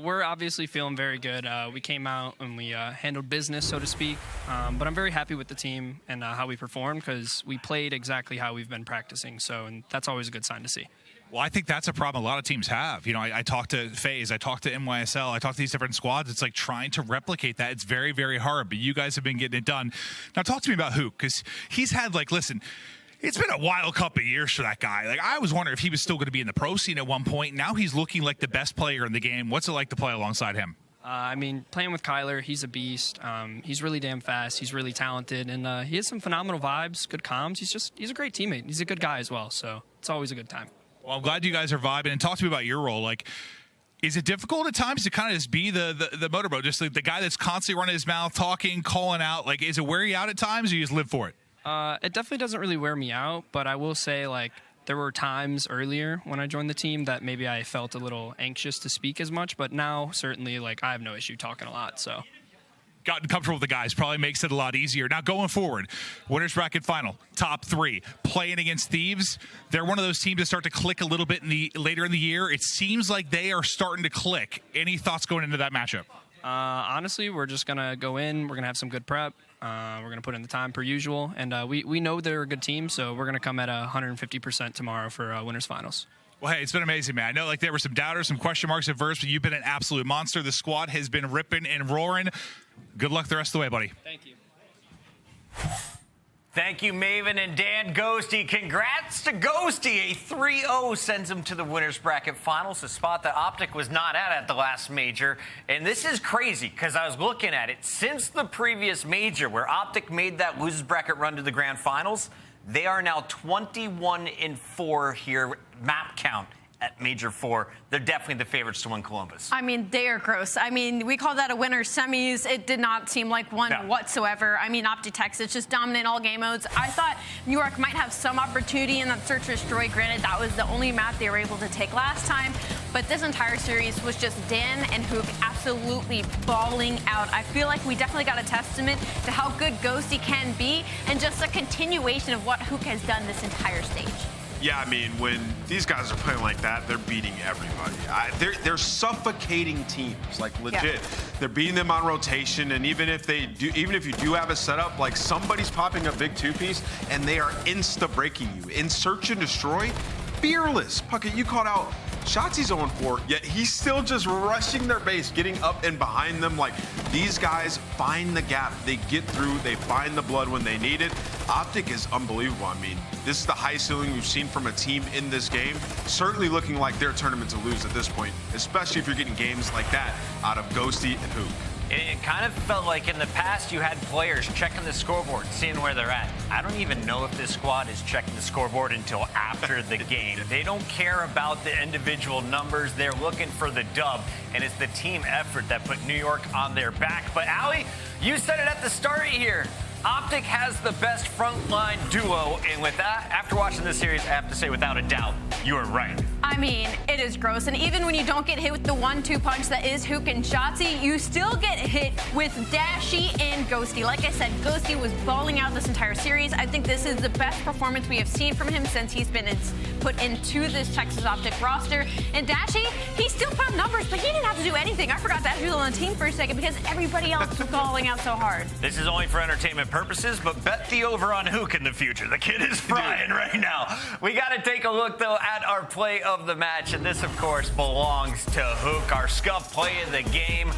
We're obviously feeling very good. We came out and we handled business, so to speak. But I'm very happy with the team and how we performed because we played exactly how we've been practicing. And that's always a good sign to see. Well, I think that's a problem a lot of teams have. You know, I talked to FaZe, I talked to NYSL, I talked to these different squads. It's like trying to replicate that. It's very, very hard, but you guys have been getting it done. Now, talk to me about Hook, because he's had, like, listen, it's been a wild couple of years for that guy. Like, I was wondering if he was still going to be in the pro scene at one point. Now he's looking like the best player in the game. What's it like to play alongside him? I mean, playing with Kyler, he's a beast. He's really damn fast. He's really talented, and he has some phenomenal vibes, good comms. He's a great teammate. He's a good guy as well, so it's always a good time. Well, I'm glad you guys are vibing. And talk to me about your role. Like, is it difficult at times to kind of just be the motorboat, just like the guy that's constantly running his mouth, talking, calling out? Like, is it wear you out at times, or you just live for it? It definitely doesn't really wear me out, but I will say, like, there were times earlier when I joined the team that maybe I felt a little anxious to speak as much, but now certainly, like, I have no issue talking a lot, so. Gotten comfortable with the guys probably makes it a lot easier. Now going forward, winners bracket final, top 3, playing against Thieves. They're one of those teams that start to click a little bit later in the year. It seems like they are starting to click. Any thoughts going into that matchup? Honestly, we're just gonna go in. We're gonna have some good prep. We're gonna put in the time per usual, and we know they're a good team, so we're gonna come at 150% tomorrow for winners finals. Well, hey, it's been amazing, man. I know like there were some doubters, some question marks at first, but you've been an absolute monster. The squad has been ripping and roaring. Good luck the rest of the way, buddy. Thank you. Thank you, Maven and Dan Ghosty. Congrats to Ghosty. A 3-0 sends him to the winners bracket finals, a spot that Optic was not at the last major. And this is crazy because I was looking at it. Since the previous major where Optic made that losers bracket run to the grand finals, they are now 21-4 here, map count at Major 4. They're definitely the favorites to win Columbus. I mean, they are gross. I mean, we call that a winner semis. It did not seem like one whatsoever. I mean, Optitex is just dominant all game modes. I thought New York might have some opportunity in that Search and Destroy. Granted, that was the only map they were able to take last time. But this entire series was just Dan and Hook absolutely balling out. I feel like we definitely got a testament to how good Ghosty can be and just a continuation of what Hook has done this entire stage. Yeah, I mean, when these guys are playing like that, they're beating everybody. They're suffocating teams, like legit. Yeah. They're beating them on rotation, and even if you do have a setup, like somebody's popping a big 2-piece, and they are insta-breaking you. In Search and Destroy, fearless. Puckett, you called out Shotzi's 0-4, yet he's still just rushing their base, getting up and behind them. Like, these guys find the gap. They get through. They find the blood when they need it. Optic is unbelievable. I mean, this is the highest ceiling we've seen from a team in this game. Certainly looking like their tournament to lose at this point, especially if you're getting games like that out of Ghosty and Hook. It kind of felt like in the past you had players checking the scoreboard, seeing where they're at. I don't even know if this squad is checking the scoreboard until after the game. They don't care about the individual numbers. They're looking for the dub, and it's the team effort that put New York on their back. But Allie, you said it at the start here. Optic has the best frontline duo, and with that, after watching this series, I have to say, without a doubt, you are right. I mean, it is gross, and even when you don't get hit with the 1-2 punch that is Hook and Shotzi, you still get hit with Dashy and Ghosty. Like I said, Ghosty was balling out this entire series. I think this is the best performance we have seen from him since he's been put into this Texas Optic roster. And Dashy, he still put up numbers, but he didn't have to do anything. I forgot Dashy was on the team for a second because everybody else was balling out so hard. This is only for entertainment purposes, but bet the over on Hook in the future. The kid is frying right now. We got to take a look, though, at our play of the match, and this, of course, belongs to Hook, our scuff play of the game.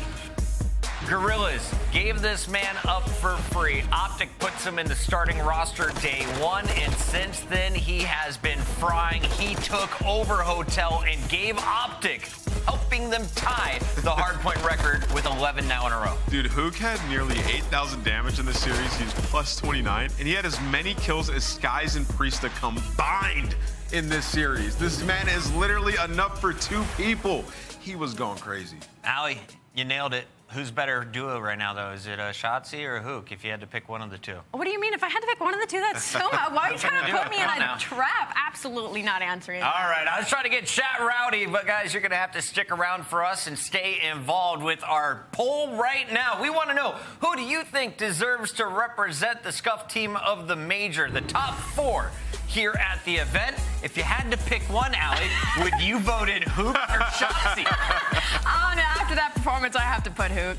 Gorillas gave this man up for free. Optic puts him in the starting roster day 1, and since then he has been frying. He took over Hotel and gave Optic, helping them tie the hardpoint record with 11 now in a row. Dude, Hook had nearly 8,000 damage in this series. He's plus 29, and he had as many kills as Skies and Priesta combined in this series. This man is literally enough for 2 people. He was going crazy. Allie, you nailed it. Who's better duo right now, though? Is it Shotzi or Hook, if you had to pick one of the two? What do you mean? If I had to pick one of the two, that's so much. Why are you trying to put me in a trap? Absolutely not answering that. All right, I was trying to get chat rowdy, but guys, you're going to have to stick around for us and stay involved with our poll right now. We want to know, who do you think deserves to represent the Scuff team of the major, the top 4 here at the event? If you had to pick one, Allie, would you vote in Hook or Shotzi? Oh, no, after that performance, I have to put Hook.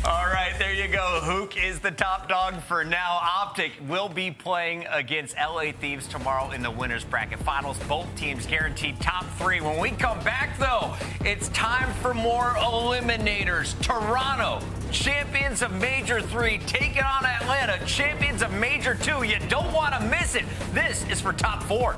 All right, there you go. Hook is the top dog for now. Optic will be playing against LA Thieves tomorrow in the winners bracket finals. Both teams guaranteed top 3. When we come back, though, it's time for more eliminators. Toronto, champions of Major 3, taking on Atlanta, champions of Major 2. You don't want to miss it. This is for top 4.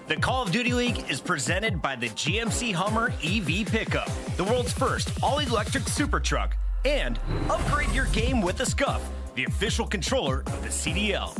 The Call of Duty League is presented by the GMC Hummer EV Pickup, the world's first all-electric super truck, and upgrade your game with the Scuff, the official controller of the CDL.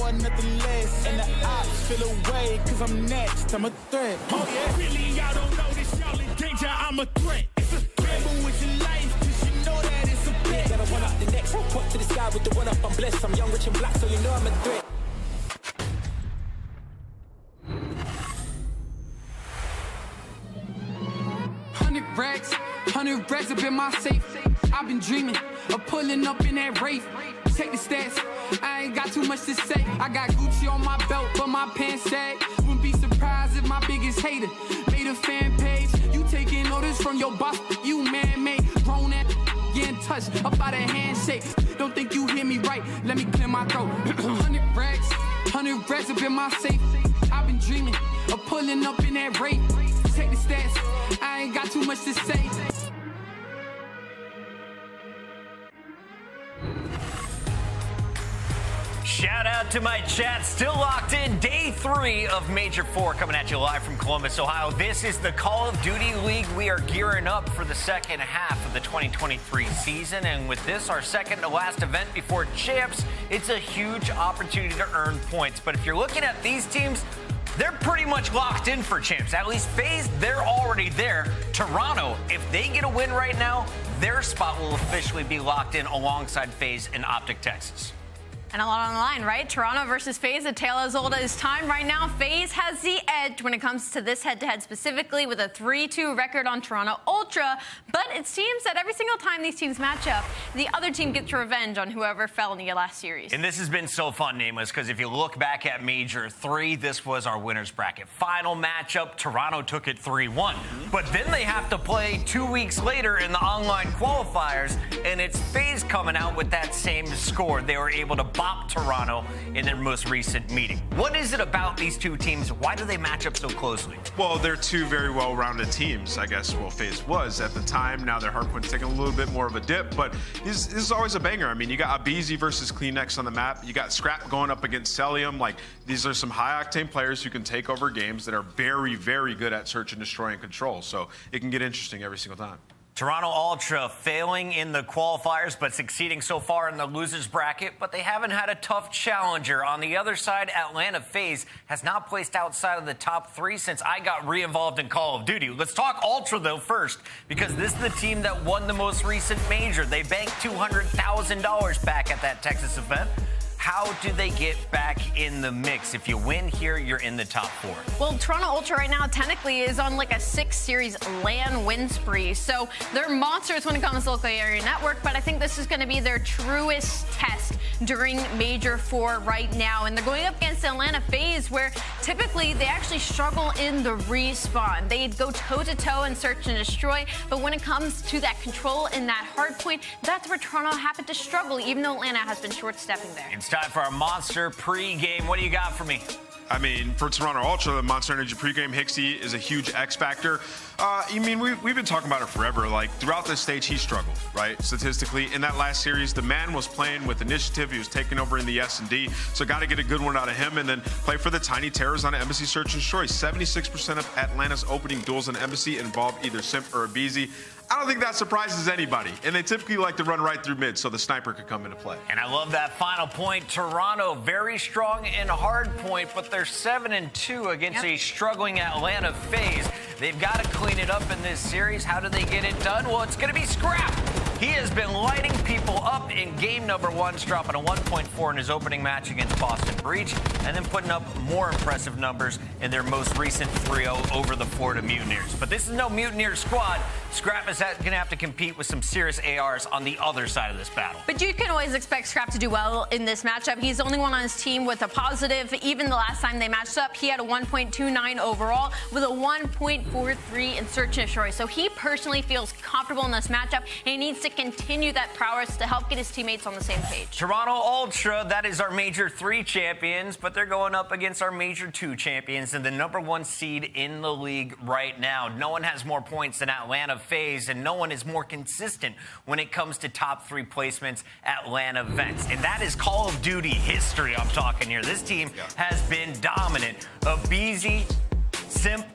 more, nothing less. And the ops feel away, cause I'm next, I'm a threat. Oh yeah, really, y'all don't know this, y'all in danger, I'm a threat. It's a gamble with your life, cause you know that it's a bet. Gotta one up the next, point to the sky with the one up, I'm blessed. I'm young, rich, and black, so you know I'm a threat. Hundred racks up in my safe. I've been dreaming of pulling up in that Wraith. Check the stats, I ain't got too much to say. I got Gucci on my belt, but my pants sag. Wouldn't be surprised if my biggest hater made a fan page. You taking orders from your boss, you man-made. Grown at getting touched up by the handshake. Don't think you hear me right, let me clear my throat. 100 racks up in my safe. I've been dreaming of pulling up in that Wraith. Check the stats, I ain't got too much to say. Shout out to my chat, still locked in. Day 3 of Major 4 coming at you live from Columbus, Ohio. This is the Call of Duty League. We are gearing up for the second half of the 2023 season. And with this, our second to last event before champs, it's a huge opportunity to earn points. But if you're looking at these teams, they're pretty much locked in for champs. At least FaZe, they're already there. Toronto, if they get a win right now, their spot will officially be locked in alongside FaZe and Optic Texas. And a lot on the line, right? Toronto versus FaZe, a tale as old as time. Right now, FaZe has the edge when it comes to this head-to-head specifically with a 3-2 record on Toronto Ultra. But it seems that every single time these teams match up, the other team gets revenge on whoever fell in the last series. And this has been so fun, Nameless, because if you look back at Major 3, this was our winner's bracket. Final matchup, Toronto took it 3-1. But then they have to play 2 weeks later in the online qualifiers, and it's FaZe coming out with that same score. They were able to bop Toronto in their most recent meeting. What is it about these two teams? Why do they match up so closely? Well, they're two very well-rounded teams, I guess. Well, FaZe was at the time. Now their hardpoint's taking a little bit more of a dip, but this is always a banger. I mean, you got Abizi versus Kleenex on the map. You got Scrap going up against Celium. Like, these are some high-octane players who can take over games that are very, very good at search and destroy and control. So it can get interesting every single time. Toronto Ultra failing in the qualifiers, but succeeding so far in the losers bracket, but they haven't had a tough challenger. On the other side, Atlanta FaZe has not placed outside of the top 3 since I got re-involved in Call of Duty. Let's talk Ultra, though, first, because this is the team that won the most recent major. They banked $200,000 back at that Texas event. How do they get back in the mix? If you win here, you're in the top 4. Well, Toronto Ultra right now technically is on like a 6-series LAN win spree. So they're monsters when it comes to local area network, but I think this is going to be their truest test during Major 4 right now. And they're going up against Atlanta FaZe, where typically they actually struggle in the respawn. They go toe-to-toe and search and destroy, but when it comes to that control in that hard point, that's where Toronto happened to struggle, even though Atlanta has been short-stepping there. It's time for our Monster pregame. What do you got for me? I mean, for Toronto Ultra, the Monster Energy pregame, Hixie is a huge X factor. I mean, we've been talking about it forever. Like, throughout this stage, he struggled, right? Statistically, in that last series, the man was playing with initiative. He was taking over in the S&D, so got to get a good one out of him and then play for the Tiny Terrors on Embassy Search and Destroy. 76% of Atlanta's opening duels on Embassy involved either Simp or Abizi. I don't think that surprises anybody, and they typically like to run right through mid, so the sniper could come into play. And I love that final point. Toronto, very strong in hard point, but they're 7-2 against a struggling Atlanta FaZe. They've got to clean it up in this series. How do they get it done? Well, it's going to be Scrap. He has been lighting people up in game number 1, dropping a 1.4 in his opening match against Boston Breach, and then putting up more impressive numbers in their most recent 3-0 over the Florida Mutineers. But this is no Mutineer squad. Scrap is going to have to compete with some serious ARs on the other side of this battle. But you can always expect Scrap to do well in this matchup. He's the only one on his team with a positive. Even the last time they matched up, he had a 1.29 overall with a 1.43 in search and destroy. So he personally feels comfortable in this matchup, and he needs to continue that prowess to help get his teammates on the same page. Toronto Ultra, that is our Major 3 champions, but they're going up against our Major 2 champions and the number 1 seed in the league right now. No one has more points than Atlanta FaZe, and no one is more consistent when it comes to top 3 placements at LAN events. And that is Call of Duty history I'm talking here. This team has been dominant. Abizi, Simp,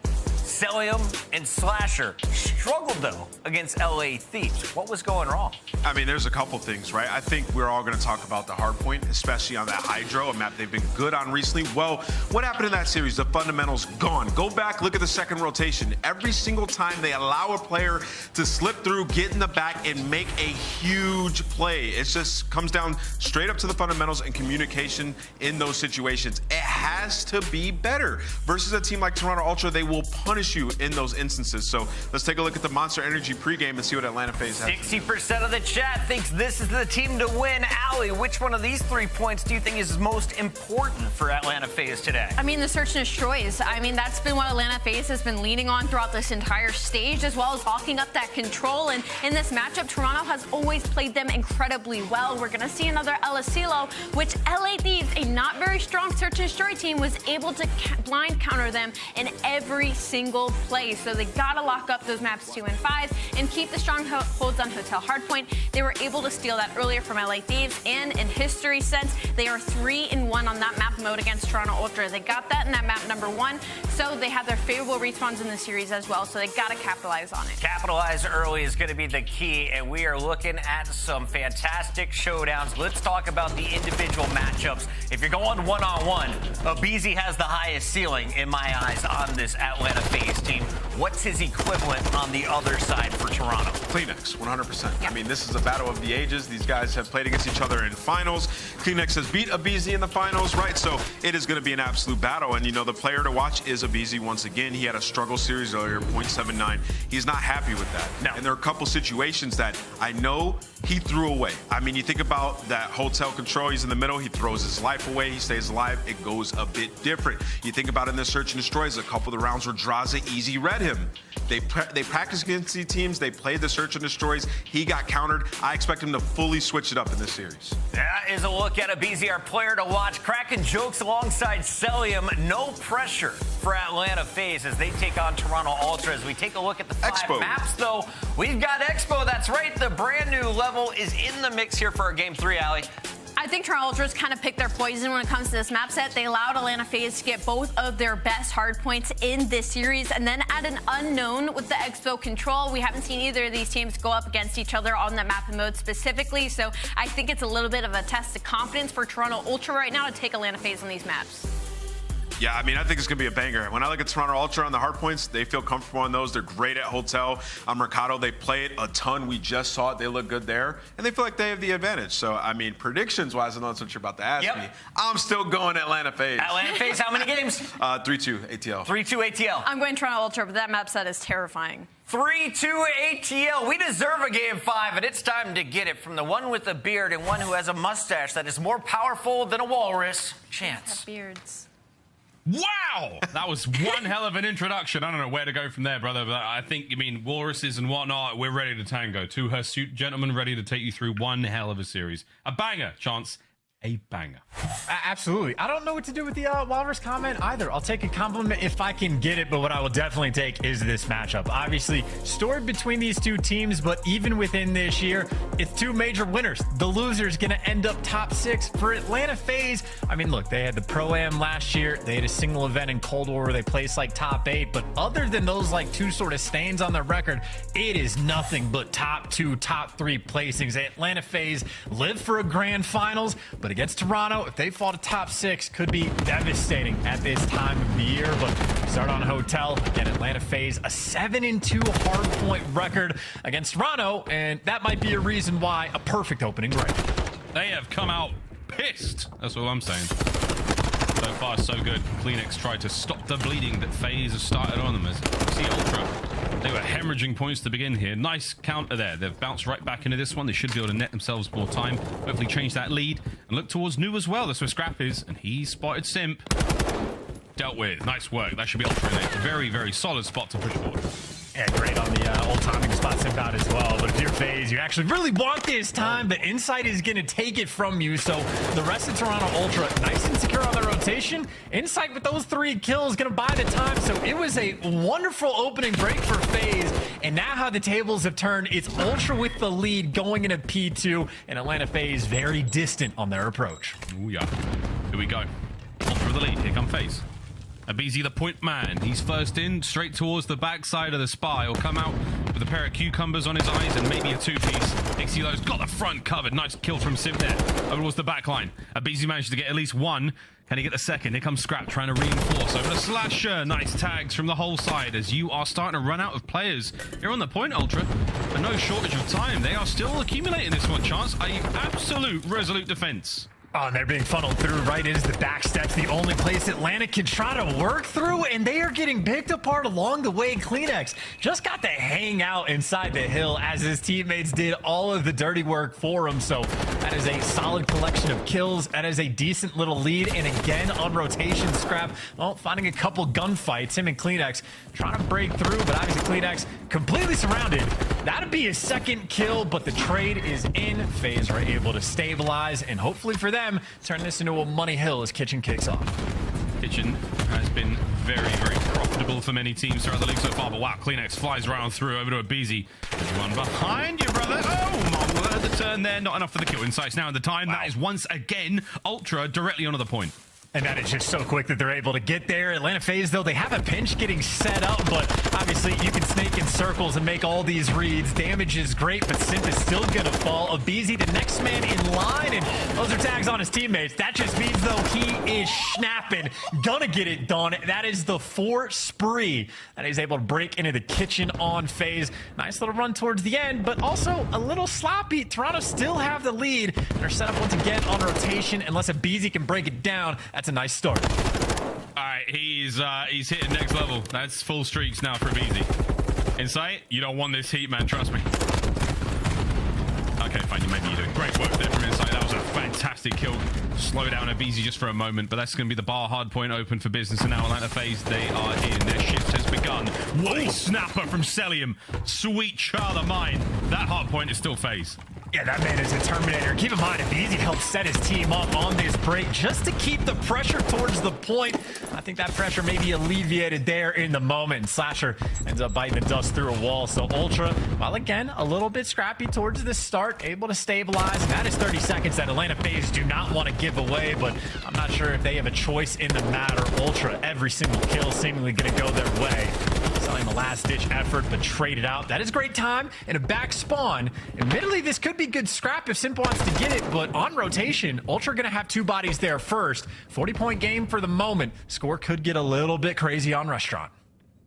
Cellium and Slasher struggled, though, against LA Thieves. What was going wrong? I mean, there's a couple things, right? I think we're all going to talk about the hard point, especially on that Hydro, a map they've been good on recently. Well, what happened in that series? The fundamentals gone. Go back, look at the second rotation. Every single time they allow a player to slip through, get in the back, and make a huge play. It just comes down straight up to the fundamentals and communication in those situations. It has to be better. Versus a team like Toronto Ultra, they will punish you in those instances. So let's take a look at the Monster Energy pregame and see what Atlanta FaZe has. 60% of the chat thinks this is the team to win. Allie, which one of these 3 points do you think is most important for Atlanta FaZe today? I mean, the search and destroys. I mean, that's been what Atlanta FaZe has been leaning on throughout this entire stage, as well as locking up that control. And in this matchup, Toronto has always played them incredibly well. We're going to see another Elasilo, which LA Thieves, a not very strong search and destroy team, was able to blind counter them in every single play. So they got to lock up those maps 2 and 5 and keep the strong holds on Hotel Hardpoint. They were able to steal that earlier from LA Thieves, and in history sense, they are 3-1 on that map mode against Toronto Ultra. They got that in that map number 1, so they have their favorable respawns in the series as well, so they got to capitalize on it. Capitalize early is going to be the key, and we are looking at some fantastic showdowns. Let's talk about the individual matchups. If you're going one-on-one, Abizi has the highest ceiling, in my eyes, on this Atlanta FaZe team. What's his equivalent on the other side for Toronto? Kleenex, 100%. I mean, this is a battle of the ages. These guys have played against each other in finals. Kleenex has beat Abizi in the finals, right? So it is going to be an absolute battle. And, you know, the player to watch is Abizi once again. He had a struggle series earlier, 0.79. He's not happy with that. No. And there are a couple situations that I know he threw away. I mean, you think about that hotel control. He's in the middle. He throws his life away. He stays alive. It goes a bit different. You think about it in the search and destroys, a couple of the rounds where Draza easy read him. They practice against these teams. They played the search and destroys. He got countered. I expect him to fully switch it up in this series. That is a look at Abizi, our player to watch. Cracking jokes alongside Cellium. No pressure for Atlanta FaZe as they take on Toronto Ultra. As we take a look at the 5 maps, though, we've got Expo. That's right. The brand new level is in the mix here for our Game 3, Allie. I think Toronto Ultras kind of picked their poison when it comes to this map set. They allowed Atlanta FaZe to get both of their best hard points in this series, and then at an unknown with the Expo control, we haven't seen either of these teams go up against each other on the map and mode specifically, so I think it's a little bit of a test of confidence for Toronto Ultra right now to take Atlanta FaZe on these maps. Yeah, I mean, I think it's going to be a banger. When I look at Toronto Ultra on the hard points, they feel comfortable on those. They're great at Hotel. On Mercado, they play it a ton. We just saw it. They look good there. And they feel like they have the advantage. So, I mean, predictions-wise, I know that's what you're about to ask me. I'm still going Atlanta FaZe. Atlanta FaZe, how many games? 3-2 ATL. 3-2 ATL. I'm going Toronto Ultra, but that map set is terrifying. 3-2 ATL. We deserve a Game 5, and it's time to get it from the one with a beard and one who has a mustache that is more powerful than a walrus. Chance. Beards. Wow! That was one hell of an introduction. I don't know where to go from there, brother, but I think, you mean, walruses and whatnot, we're ready to tango. Two hirsute gentlemen ready to take you through one hell of a series. A banger, Chance. A banger. Absolutely. I don't know what to do with the Walrus comment either. I'll take a compliment if I can get it, but what I will definitely take is this matchup. Obviously, storied between these two teams, but even within this year, it's two major winners. The loser's going to end up top 6 for Atlanta FaZe. I mean, look, they had the Pro-Am last year. They had a single event in Cold War where they placed like top 8, but other than those like two sort of stains on their record, it is nothing but top 2, top 3 placings. Atlanta FaZe live for a grand finals, but against Toronto, if they fall to top 6, could be devastating at this time of the year. But start on Hotel. Again, Atlanta FaZe, a 7-2 hardpoint record against Toronto, and that might be a reason why a perfect opening break. They have come out pissed. That's all I'm saying. So far, so good. Kleenex tried to stop the bleeding that FaZe has started on them as see Ultra. They were hemorrhaging points to begin here. Nice counter there. They've bounced right back into this one. They should be able to net themselves more time. Hopefully change that lead and look towards New as well. That's where Scrap is. And he spotted Simp. Dealt with. Nice work. That should be Ultra in there. A very, very solid spot to push forward. Yeah, great on the old timing spots about as well. But if you're FaZe, you actually really want this time. The Insight is going to take it from you. So the rest of Toronto Ultra, nice and secure on the rotation. Insight with those 3 kills going to buy the time. So it was a wonderful opening break for FaZe. And now how the tables have turned, it's Ultra with the lead going into P2. And Atlanta FaZe very distant on their approach. Ooh, yeah. Here we go. Ultra with the lead. Here come FaZe. Abizi, the point man. He's first in, straight towards the backside of the spy. He'll come out with a pair of cucumbers on his eyes and maybe a two-piece. Ixilo's got the front covered. Nice kill from Sim there. Over towards the back line. Abizi managed to get at least one. Can he get the second? Here comes Scrap trying to reinforce over the Slasher. Nice tags from the whole side as you are starting to run out of players. You're on the point, Ultra, but no shortage of time. They are still accumulating this one. Chance, a absolute resolute defense. Oh, and they're being funneled through right into the back steps, the only place Atlanta can try to work through, and they are getting picked apart along the way. Kleenex just got to hang out inside the hill as his teammates did all of the dirty work for him. So that is a solid collection of kills. That is a decent little lead, and again on rotation, Scrap, well, finding a couple gunfights. Him and Kleenex trying to break through, but obviously Kleenex completely surrounded. That'd be his second kill, but the trade is in. FaZe are able to stabilize, and hopefully for them, turn this into a money hill as Kitchen kicks off. Kitchen has been very, very profitable for many teams throughout the league so far, but wow, Kleenex flies round through over to Abizi. There's one behind you, brother. Oh, my word, the turn there, not enough for the kill. Insights now in the time. Wow. That is once again Ultra directly onto the point. And that is just so quick that they're able to get there. Atlanta FaZe, though, they have a pinch getting set up, but obviously you can snake in circles and make all these reads. Damage is great, but Synth is still going to fall. Abizi, the next man in line, and those are tags on his teammates. That just means, though, he is snapping. Gonna get it done. That is the 4 spree that he's able to break into the kitchen on FaZe. Nice little run towards the end, but also a little sloppy. Toronto still have the lead. They're set up once again on rotation. Unless Abizi can break it down, that's a nice start. All right, he's hitting next level. That's full streaks now for Abizi. Insight, you don't want this heat, man. Trust me. Okay, fine. Maybe you do. Great work there from Insight. That was a fantastic kill. Slow down Abizi just for a moment, but that's going to be the bar hard point open for business. And now Atlanta FaZe, they are in. Their shift has begun. Whoa, snapper from Celium. Sweet child of mine. That hard point is still FaZe. Yeah, that man is a Terminator. Keep in mind, Abizi helped set his team up on this break just to keep the pressure towards the point. I think that pressure may be alleviated there in the moment. Slasher ends up biting the dust through a wall. So Ultra, well, again, a little bit scrappy towards the start, able to stabilize. And that is 30 seconds that Atlanta FaZe do not want to give away, but I'm not sure if they have a choice in the matter. Ultra, every single kill seemingly going to go their way. Selling the last-ditch effort, but traded out. That is great time and a back spawn. Admittedly, this could be good scrap if Simp wants to get it, but on rotation, Ultra going to have 2 bodies there first. 40-point game for the moment. Score could get a little bit crazy on Restaurant.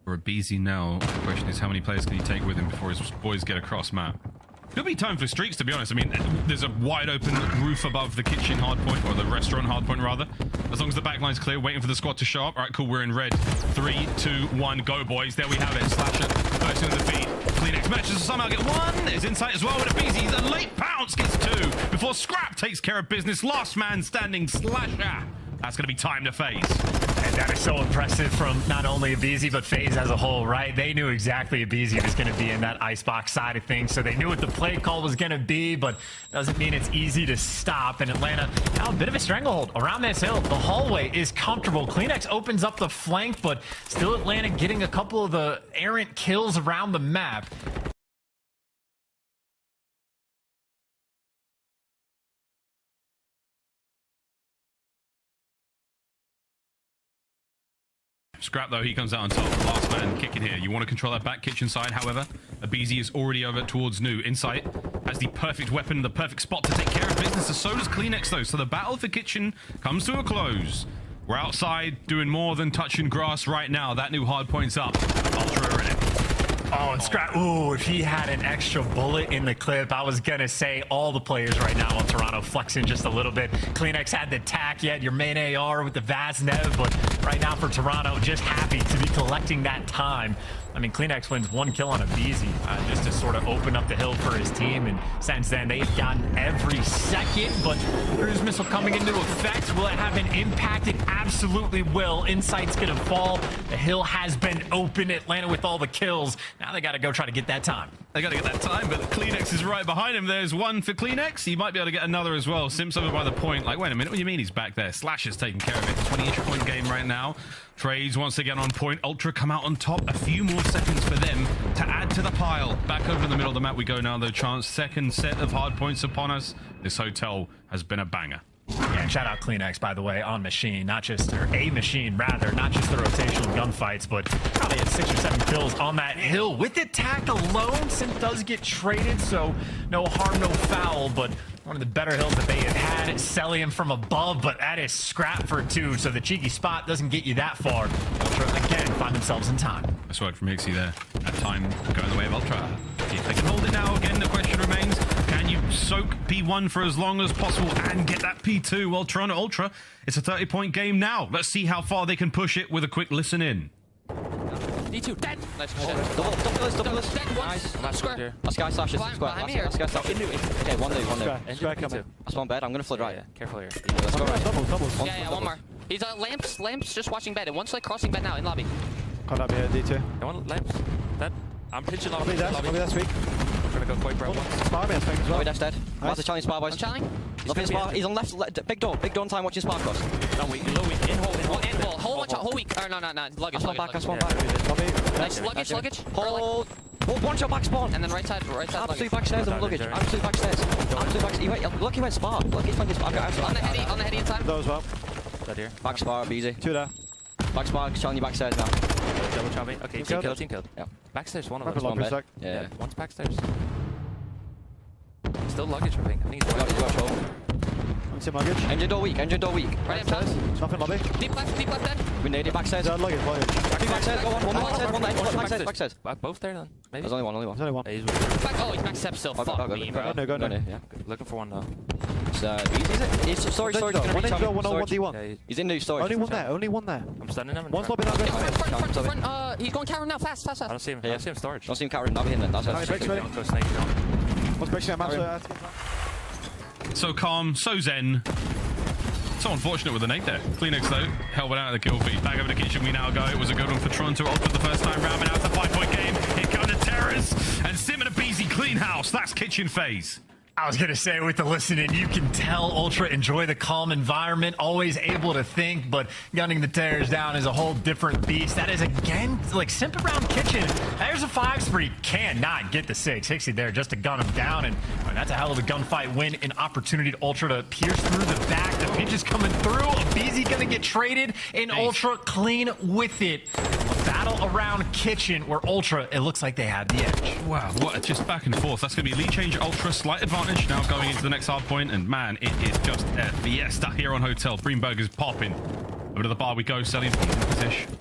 For Abizi now, the question is how many players can he take with him before his boys get across map? Could be time for streaks, to be honest. I mean, there's a wide open roof above the kitchen hardpoint, or the restaurant hardpoint, rather. As long as the backline's clear, waiting for the squad to show up. All right, cool, we're in red. 3, 2, 1, go, boys. There we have it. Slasher, first in the feed. Kleenex manages to somehow get 1. There's Insight as well with Abizi. The late pounce gets 2 before Scrap takes care of business. Last man standing, Slasher. That's going to be time to FaZe. And that is so impressive from not only Abizi, but FaZe as a whole, right? They knew exactly Abizi was going to be in that icebox side of things, so they knew what the play call was going to be, but doesn't mean it's easy to stop. And Atlanta, now a bit of a stranglehold around this hill. The hallway is comfortable. Kleenex opens up the flank, but still Atlanta getting a couple of the errant kills around the map. Scrap, though, he comes out on top. Last man kicking here. You want to control that back kitchen side, however. Abizi is already over towards New. Insight has the perfect weapon, the perfect spot to take care of business. So does Kleenex, though. So the battle for kitchen comes to a close. We're outside doing more than touching grass right now. That new hard point's up. Ultra are in it. Oh, and Scrap, ooh, if he had an extra bullet in the clip, I was going to say all the players right now on Toronto flexing just a little bit. Kleenex had the tack, yet your main AR with the Vaznev, but right now for Toronto, just happy to be collecting that time. I mean, Kleenex wins 1 kill on Abizi just to sort of open up the hill for his team. And since then, they've gotten every second. But cruise missile coming into effect. Will it have an impact? It absolutely will. Insight's going to fall. The hill has been open. Atlanta with all the kills. Now they got to go try to get that time. They got to get that time, but Kleenex is right behind him. There's 1 for Kleenex. He might be able to get another as well. Simps over by the point. Like, wait a minute. What do you mean he's back there? Slasher's taking care of it. 20-inch point game right now. Trades once again on point. Ultra come out on top. A few more seconds for them to add to the pile. Back over the middle of the map we go now, though. Chance, second set of hard points upon us. This hotel has been a banger. Yeah, And shout out Kleenex, by the way, on machine, not just, or a machine rather, not just the rotational gunfights, but probably had 6 or 7 kills on that hill. With the tack alone, Sim does get traded, so no harm, no foul, but one of the better hills that they have had. Celium from above, but that is scrap for 2, so the cheeky spot doesn't get you that far. Ultra, again, find themselves in time. Nice work from Hixie there. That time going the way of Ultra. See if they can hold it now. Again, the question remains, can you soak P1 for as long as possible and get that P2? Well, Toronto Ultra, it's a 30-point game now. Let's see how far they can push it with a quick listen in. D2, dead. Nice. Double list. Dead once. Square. Sky slash is square. Sky slash. Okay, one new. Square coming. I spawn bed. I'm gonna flood right. Yeah, careful here. Let's go right. Double. Yeah, one more. He's lamps, just watching bed. And one's like crossing bed now in lobby. Contact me here, D2. Yeah, one lamps. Dead. I'm pitching lobby. I'll be there, speak. I'm gonna go quite bro. Spar me, I think, as well. Lobby dash dead. Master challenge spar, boys. I'm challenging. Nothing spar. He's on left. Big door in time watching spar cross. No, weak. Low weak. In hole. Whole week. Or no. Luggage. I spawn back. Nice. Luggage. Hold. One shot back spawn. And then right side. Absolute backstairs on luggage. Absolute backstairs. Look, he went spar. Look, he's flanking spar. On the heady inside. Those as well. Dead here. Back spar, easy. 2 there. Back spar, challenge you backstairs now. Double chubby. Okay, team killed. Yeah. Backstairs, one of Rapid them. lock for a sec. Yeah. One's backstairs. Still luggage, I think. You got trouble. Team luggage. Engine door weak. Right upstairs. Nothing lobby. Deep left dead. We need it backstairs. Luggage. Two backstairs, go on. One backstairs. Both there then. Maybe. There's only one. There's only one. He's back. Oh, he's back step still. Fuck me, bro. Go no. Yeah. Looking for one though. It's storage. One on D1. Yeah, he's in new storage. Only one there. I'm stunning him. One's lobby now. Front. He's going counter now. Fast. I don't see him storage. Don't see him carrying lobby in then. That's Alright, Drake's ready. Go snake. What's breaking that So calm, so zen. So unfortunate with the nade there. Kleenex though, held it out of the kill feed. Back over the kitchen we now go. It was a good one for Toronto Ultra the first time round, but now it's a 5-point game. Here come the Terrors and Sim and a Beezy clean house. That's kitchen phase. I was going to say with the listening, you can tell Ultra enjoy the calm environment, always able to think, but gunning the Terrors down is a whole different beast. That is, again, like simp around kitchen. There's a 5 spree. Cannot get the 6. Hixie there just to gun him down, and that's a hell of a gunfight win. An opportunity to Ultra to pierce through the back. The pinch is coming through. Beezy going to get traded, and Ultra clean with it. A battle around kitchen where Ultra, it looks like they had the edge. Wow, what just back and forth. That's going to be lead change Ultra, slight advantage now going into the next hard point, and man, it is just a fiesta here on Hotel. Greenberg is popping. Over to the bar we go, selling from the position.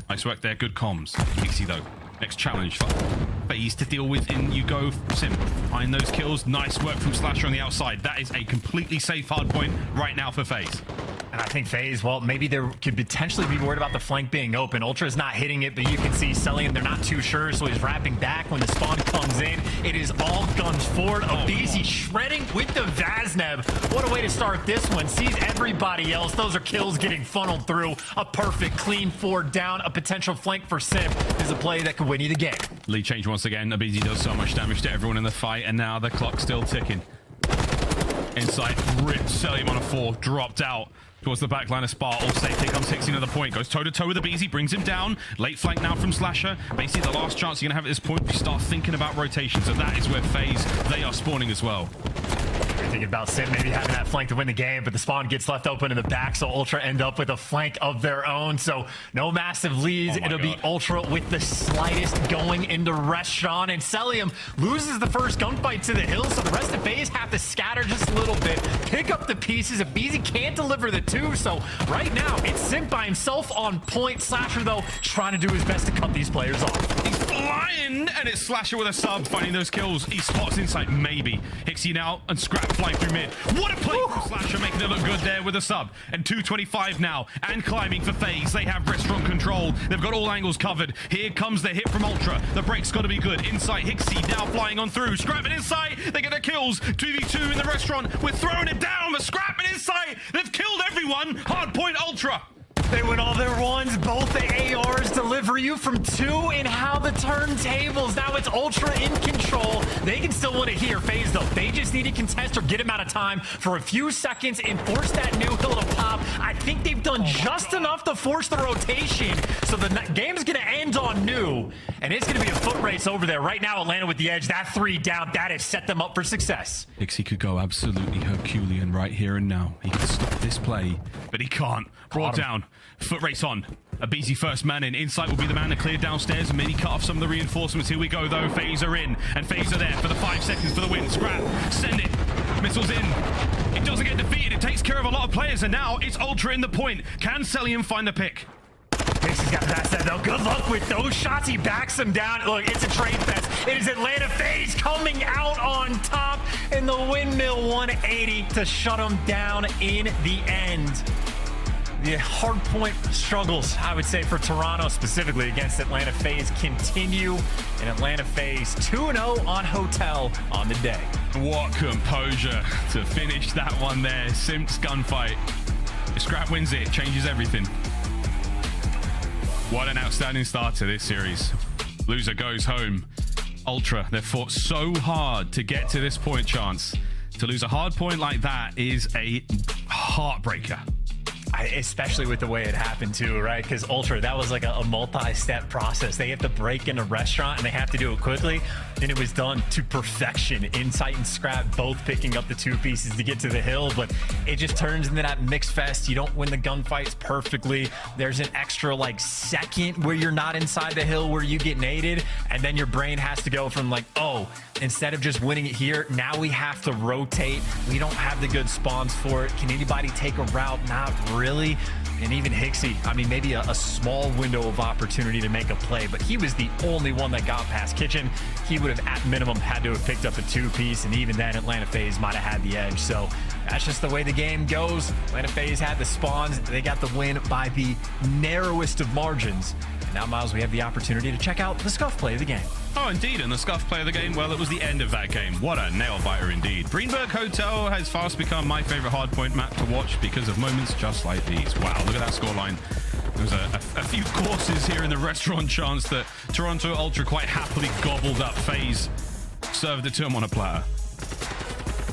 Nice work there, good comms. Pixie though, next challenge for FaZe to deal with. In you go, Sim. Find those kills. Nice work from Slasher on the outside. That is a completely safe hard point right now for FaZe. And I think FaZe, well, maybe they could potentially be worried about the flank being open. Ultra's not hitting it, but you can see Celium, they're not too sure, so he's wrapping back when the spawn comes in. It is all guns forward. Abizi shredding with the Vazneb. What a way to start this one. Sees everybody else. Those are kills getting funneled through. A perfect clean 4 down. A potential flank for Sim is a play that could win you the game. Lead change once again. Abizi does so much damage to everyone in the fight, and now the clock's still ticking. Inside, ripped Celium on a 4, dropped out towards the back line of Spar. All safe. Here comes Hixie another point. Goes toe-to-toe with the Beezy. Brings him down. Late flank now from Slasher. Basically, the last chance you're going to have at this point, you start thinking about rotation. So that is where FaZe, they are spawning as well. Thinking about Sim maybe having that flank to win the game, but the spawn gets left open in the back, so Ultra end up with a flank of their own. So no massive leads. It'll be Ultra with the slightest going into Restaurant, and Celium loses the first gunfight to the hill, so the rest of FaZe have to scatter just a little bit, pick up the pieces. Abizi can't deliver the 2, so right now it's Sim by himself on point. Slasher, though, trying to do his best to cut these players off. He's flying, and it's Slasher with a sub, finding those kills. He spots inside, maybe. Hixie now, and Scrap flying through mid. What a play from Slasher, making it look good there with a sub. And 225 now, and climbing for FaZe. They have restaurant control. They've got all angles covered. Here comes the hit from Ultra. The break's got to be good. Inside, Hixie now flying on through. Scrapping inside, they get their kills. 2v2 in the restaurant. We're throwing it down, but Scrapping inside. They've killed everyone. Hard point Ultra. They win all their ones. Both the ARs deliver you from 2 and how the turntables. Now it's Ultra in control. They can still win it here. FaZe, though, they just need to contest or get him out of time for a few seconds and force that new hill to pop. I think they've done just enough to force the rotation. So the game's going to end on new. And it's going to be a foot race over there. Right now, Atlanta with the edge. That 3 down, that has set them up for success. Pixie could go absolutely Herculean right here and now. He can stop this play, but he can't. Brought down. Foot race on. aBeZy first man in. Insight will be the man to clear downstairs and maybe cut off some of the reinforcements. Here we go, though. FaZe are in, and FaZe are there for the 5 seconds for the win. Scrap. Send it. Missiles in. It doesn't get defeated. It takes care of a lot of players, and now it's Ultra in the point. Can Cellium find the pick? Pixie's got that said, though. Good luck with those shots. He backs them down. Look, it's a trade fest. It is Atlanta FaZe coming out on top in the windmill 180 to shut them down in the end. The hard point struggles, I would say, for Toronto specifically against Atlanta FaZe continue. And Atlanta FaZe 2-0 on Hotel on the day. What composure to finish that one there. Simp's gunfight. If Scrap wins it, it changes everything. What an outstanding start to this series. Loser goes home. Ultra, they've fought so hard to get to this point, Chance. To lose a hard point like that is a heartbreaker. Especially with the way it happened too, right? Because Ultra, that was like a multi-step process. They have to break in a restaurant and they have to do it quickly. And it was done to perfection. Insight and Scrap both picking up the 2 pieces to get to the hill, but it just turns into that mixed fest. You don't win the gunfights perfectly. There's an extra like second where you're not inside the hill where you get naded, and then your brain has to go from like, oh, instead of just winning it here, now we have to rotate. We don't have the good spawns for it. Can anybody take a route? Not really. And even Hixie, I mean, maybe a small window of opportunity to make a play, but he was the only one that got past Kitchen. He would have, at minimum, had to have picked up a 2-piece, and even then, Atlanta FaZe might have had the edge. So that's just the way the game goes. Atlanta FaZe had the spawns. They got the win by the narrowest of margins. And now, Miles, we have the opportunity to check out the scuff play of the game. Oh, indeed, and the scuff play of the game, well, it was the end of that game. What a nail-biter indeed. Greenberg Hotel has fast become my favorite hardpoint map to watch because of moments just like these. Wow, look at that scoreline. There was a few courses here in the restaurant, Chance, that Toronto Ultra quite happily gobbled up. FaZe served it to him on a platter.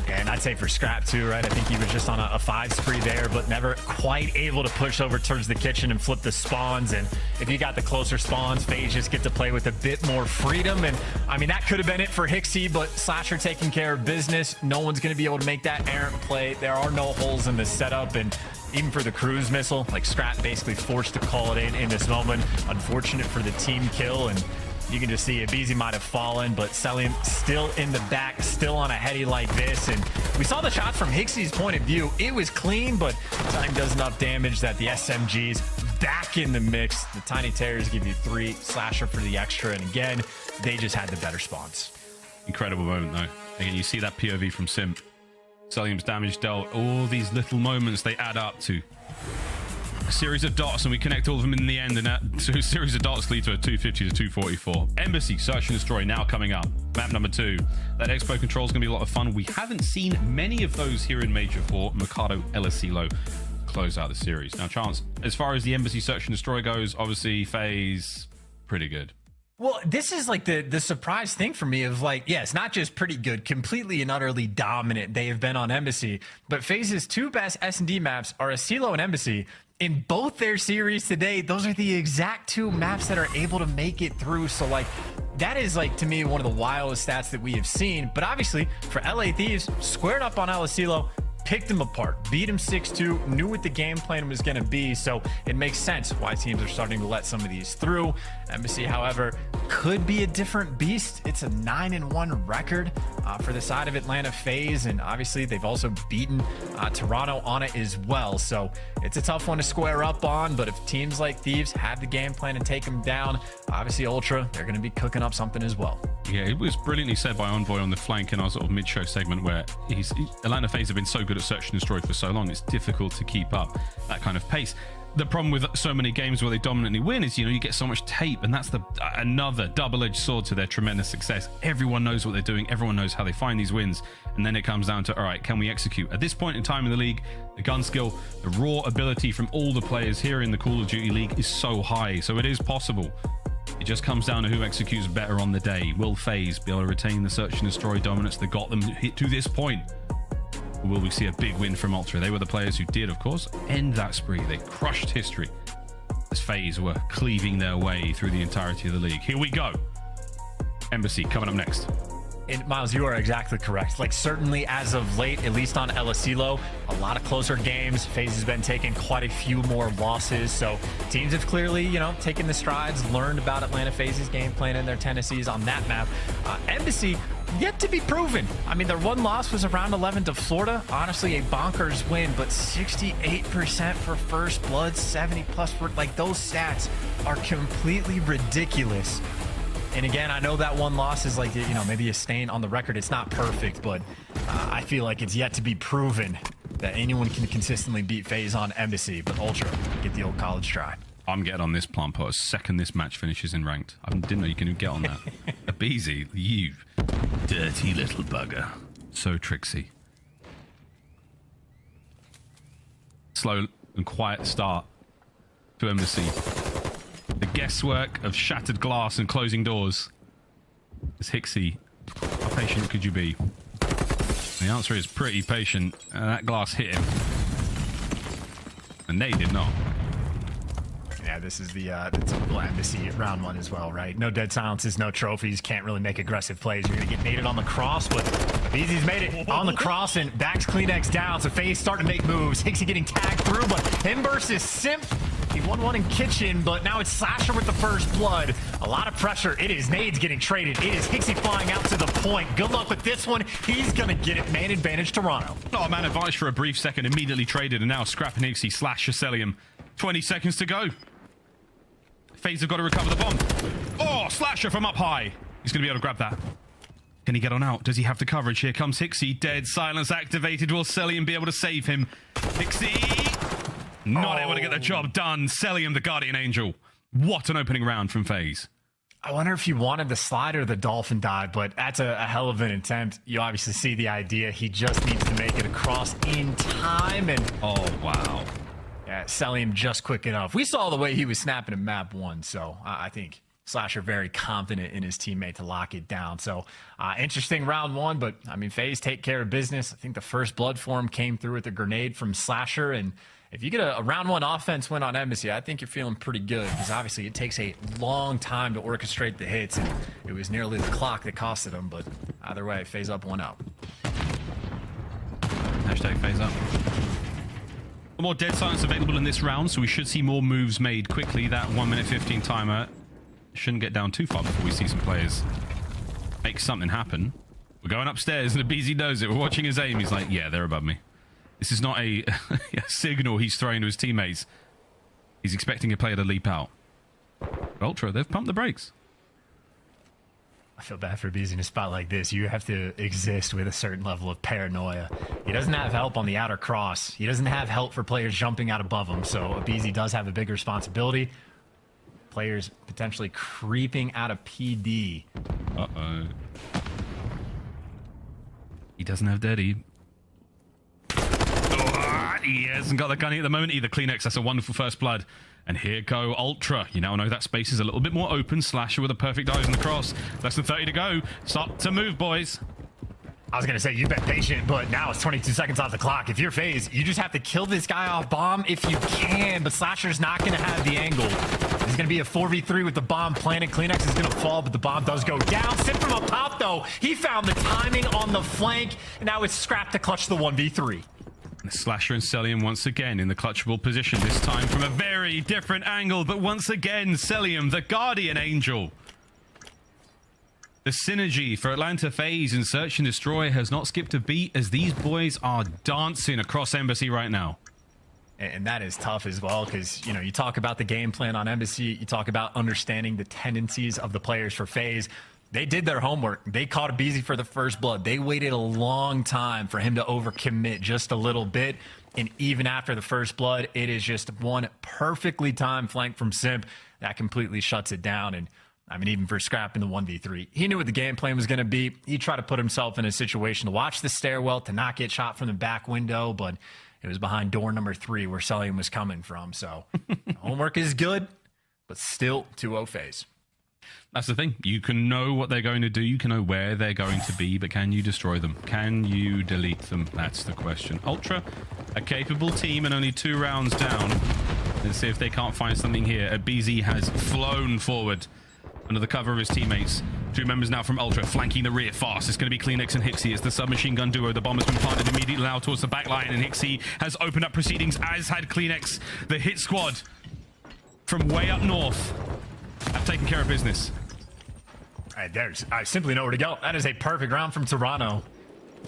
And I'd say for Scrap too, right? I think he was just on a 5 spree there, but never quite able to push over towards the kitchen and flip the spawns. And if you got the closer spawns, FaZe just get to play with a bit more freedom. And I mean, that could have been it for Hixie, but Slasher taking care of business. No one's going to be able to make that errant play. There are no holes in the setup. And even for the cruise missile, like Scrap basically forced to call it in this moment. Unfortunate for the team kill. And you can just see aBeZy might have fallen, but Cellium still in the back, still on a heady like this. And we saw the shot from Hixie's point of view. It was clean, but time does enough damage that the SMGs back in the mix. The Tiny Terrors give you 3, Slasher for the extra. And again, they just had the better spawns. Incredible moment, though. Again, you see that POV from Simp. Cellium's damage dealt. All these little moments, they add up to a series of dots, and we connect all of them in the end, and that series of dots lead to a 250 to 244. Embassy, Search and Destroy now coming up. Map number 2. That Expo control is going to be a lot of fun. We haven't seen many of those here in Major 4. Mikado, Elisilo close out the series. Now, Chance, as far as the Embassy, Search and Destroy goes, obviously FaZe, pretty good. Well, this is like the surprise thing for me of like, yeah, it's not just pretty good, completely and utterly dominant they have been on Embassy, but FaZe's 2 best S&D maps are Asilo and Embassy. In both their series today, those are the exact 2 maps that are able to make it through. So like, that is like, to me, one of the wildest stats that we have seen. But obviously for LA Thieves, squared up on Elisilo, picked him apart, beat him 6-2, knew what the game plan was going to be. So it makes sense why teams are starting to let some of these through. Embassy, however, could be a different beast. It's a 9-1 record for the side of Atlanta FaZe. And obviously they've also beaten Toronto on it as well. So it's a tough one to square up on. But if teams like Thieves have the game plan and take them down, obviously Ultra, they're going to be cooking up something as well. Yeah, it was brilliantly said by Envoy on the flank in our sort of mid-show segment where Atlanta FaZe have been so good at Search and Destroy for so long, it's difficult to keep up that kind of pace. the problem with so many games where they dominantly win is, you get so much tape, and that's another double-edged sword to their tremendous success. Everyone knows what they're doing. Everyone knows how they find these wins. And then it comes down to, all right, can we execute? At this point in time in the league, the gun skill, the raw ability from all the players here in the Call of Duty League is so high. So it is possible. It just comes down to who executes better on the day. Will FaZe be able to retain the search and destroy dominance that got them to this point? Or will we see a big win from Ultra? They were the players who did, of course, end that spree. They crushed history as FaZe were cleaving their way through the entirety of the league. Here we go. Embassy coming up next. And Miles, you are exactly correct. Like, certainly as of late, at least on LSELO, a lot of closer games. FaZe has been taking quite a few more losses. So teams have clearly, taken the strides, learned about Atlanta FaZe's game plan and their tendencies on that map. Embassy, yet to be proven. I mean, their one loss was around 11 to Florida. Honestly, a bonkers win, but 68% for first blood, 70 plus for, those stats are completely ridiculous. And again, I know that one loss is maybe a stain on the record. It's not perfect, but I feel like it's yet to be proven that anyone can consistently beat FaZe on Embassy. But Ultra, get the old college try. I'm getting on this Plumpo as second this match finishes in ranked. I didn't know you can get on that. Abeezy, you dirty little bugger. So tricksy. Slow and quiet start to Embassy. The guesswork of shattered glass and closing doors. As Hixie, how patient could you be? The answer is pretty patient. That glass hit him. And they did not. Yeah, this is the typical Embassy round one as well, right? No dead silences, no trophies, can't really make aggressive plays. You're going to get naded on the cross, but Easy's made it on the cross and backs Kleenex down, so FaZe starting to make moves. Hixie getting tagged through, but him versus Simp. He won one in Kitchen, but now it's Slasher with the first blood. A lot of pressure. It is Nades getting traded. It is Hixie flying out to the point. Good luck with this one. He's going to get it. Man advantage Toronto. Not a man advantage for a brief second. Immediately traded, and now scrapping Hixie slash Shacelium. 20 seconds to go. FaZe have got to recover the bomb. Oh, Slasher from up high. He's going to be able to grab that. Can he get on out? Does he have the coverage? Here comes Hixie. Dead. Silence activated. Will Celium be able to save him? Hixie not able to get the job done. Celium, the Guardian Angel. What an opening round from FaZe. I wonder if he wanted the slide or the dolphin dive, but that's a hell of an attempt. You obviously see the idea. He just needs to make it across in time. And oh, wow. Yeah, Celium just quick enough. We saw the way he was snapping in map one, so I think Slasher very confident in his teammate to lock it down. So interesting round one, but I mean, FaZe take care of business. I think the first blood for him came through with the grenade from Slasher, and if you get a round one offense win on Embassy, I think you're feeling pretty good, because obviously it takes a long time to orchestrate the hits, and it was nearly the clock that costed them, but either way, FaZe up, one out. Hashtag FaZe up. More dead silence available in this round, so we should see more moves made quickly. That 1 minute 15 timer shouldn't get down too far before we see some players make something happen. We're going upstairs, and Abeezy knows it. We're watching his aim. He's like, yeah, they're above me. This is not a signal he's throwing to his teammates. He's expecting a player to leap out. Ultra, they've pumped the brakes. I feel bad for Abeezy in a spot like this. You have to exist with a certain level of paranoia. He doesn't have help on the outer cross. He doesn't have help for players jumping out above him, so Abeezy does have a big responsibility. Players potentially creeping out of PD. Uh-oh. He doesn't have Daddy. He hasn't got the gunny at the moment either. Kleenex, that's a wonderful first blood. And here go Ultra. You now know that space is a little bit more open. Slasher with a perfect eyes on the cross. Less than 30 to go. Start to move, boys. I was going to say, you've been patient, but now it's 22 seconds off the clock. If you're FaZe, you just have to kill this guy off bomb if you can, but Slasher's not going to have the angle. There's going to be a 4v3 with the bomb planted. Kleenex is going to fall, but the bomb does go down. Sip from up top, though. He found the timing on the flank, and now it's scrapped to clutch the 1v3. Slasher and Celium once again in the clutchable position, this time from a very different angle, but once again, Celium, the Guardian Angel. The synergy for Atlanta FaZe in Search and Destroy has not skipped a beat as these boys are dancing across Embassy right now. And that is tough as well, because, you talk about the game plan on Embassy, you talk about understanding the tendencies of the players for FaZe. They did their homework. They caught Abeezy for the first blood. They waited a long time for him to overcommit just a little bit. And even after the first blood, it is just one perfectly timed flank from Simp that completely shuts it down. And I mean, even for Scrap in the 1v3, he knew what the game plan was going to be. He tried to put himself in a situation to watch the stairwell, to not get shot from the back window, but it was behind door number 3 where Sullivan was coming from. So homework is good, but still 2-0 phase. That's the thing. You can know what they're going to do. You can know where they're going to be, but can you destroy them? Can you delete them? That's the question. Ultra, a capable team and only 2 rounds down. Let's see if they can't find something here. BZ has flown forward under the cover of his teammates. 2 members now from Ultra flanking the rear fast. It's going to be CleanX and Hixie. It's the submachine gun duo. The bomb has been planted immediately now towards the back line, and Hixie has opened up proceedings, as had CleanX. The hit squad from way up north have taken care of business. I simply know where to go. That is a perfect round from Toronto.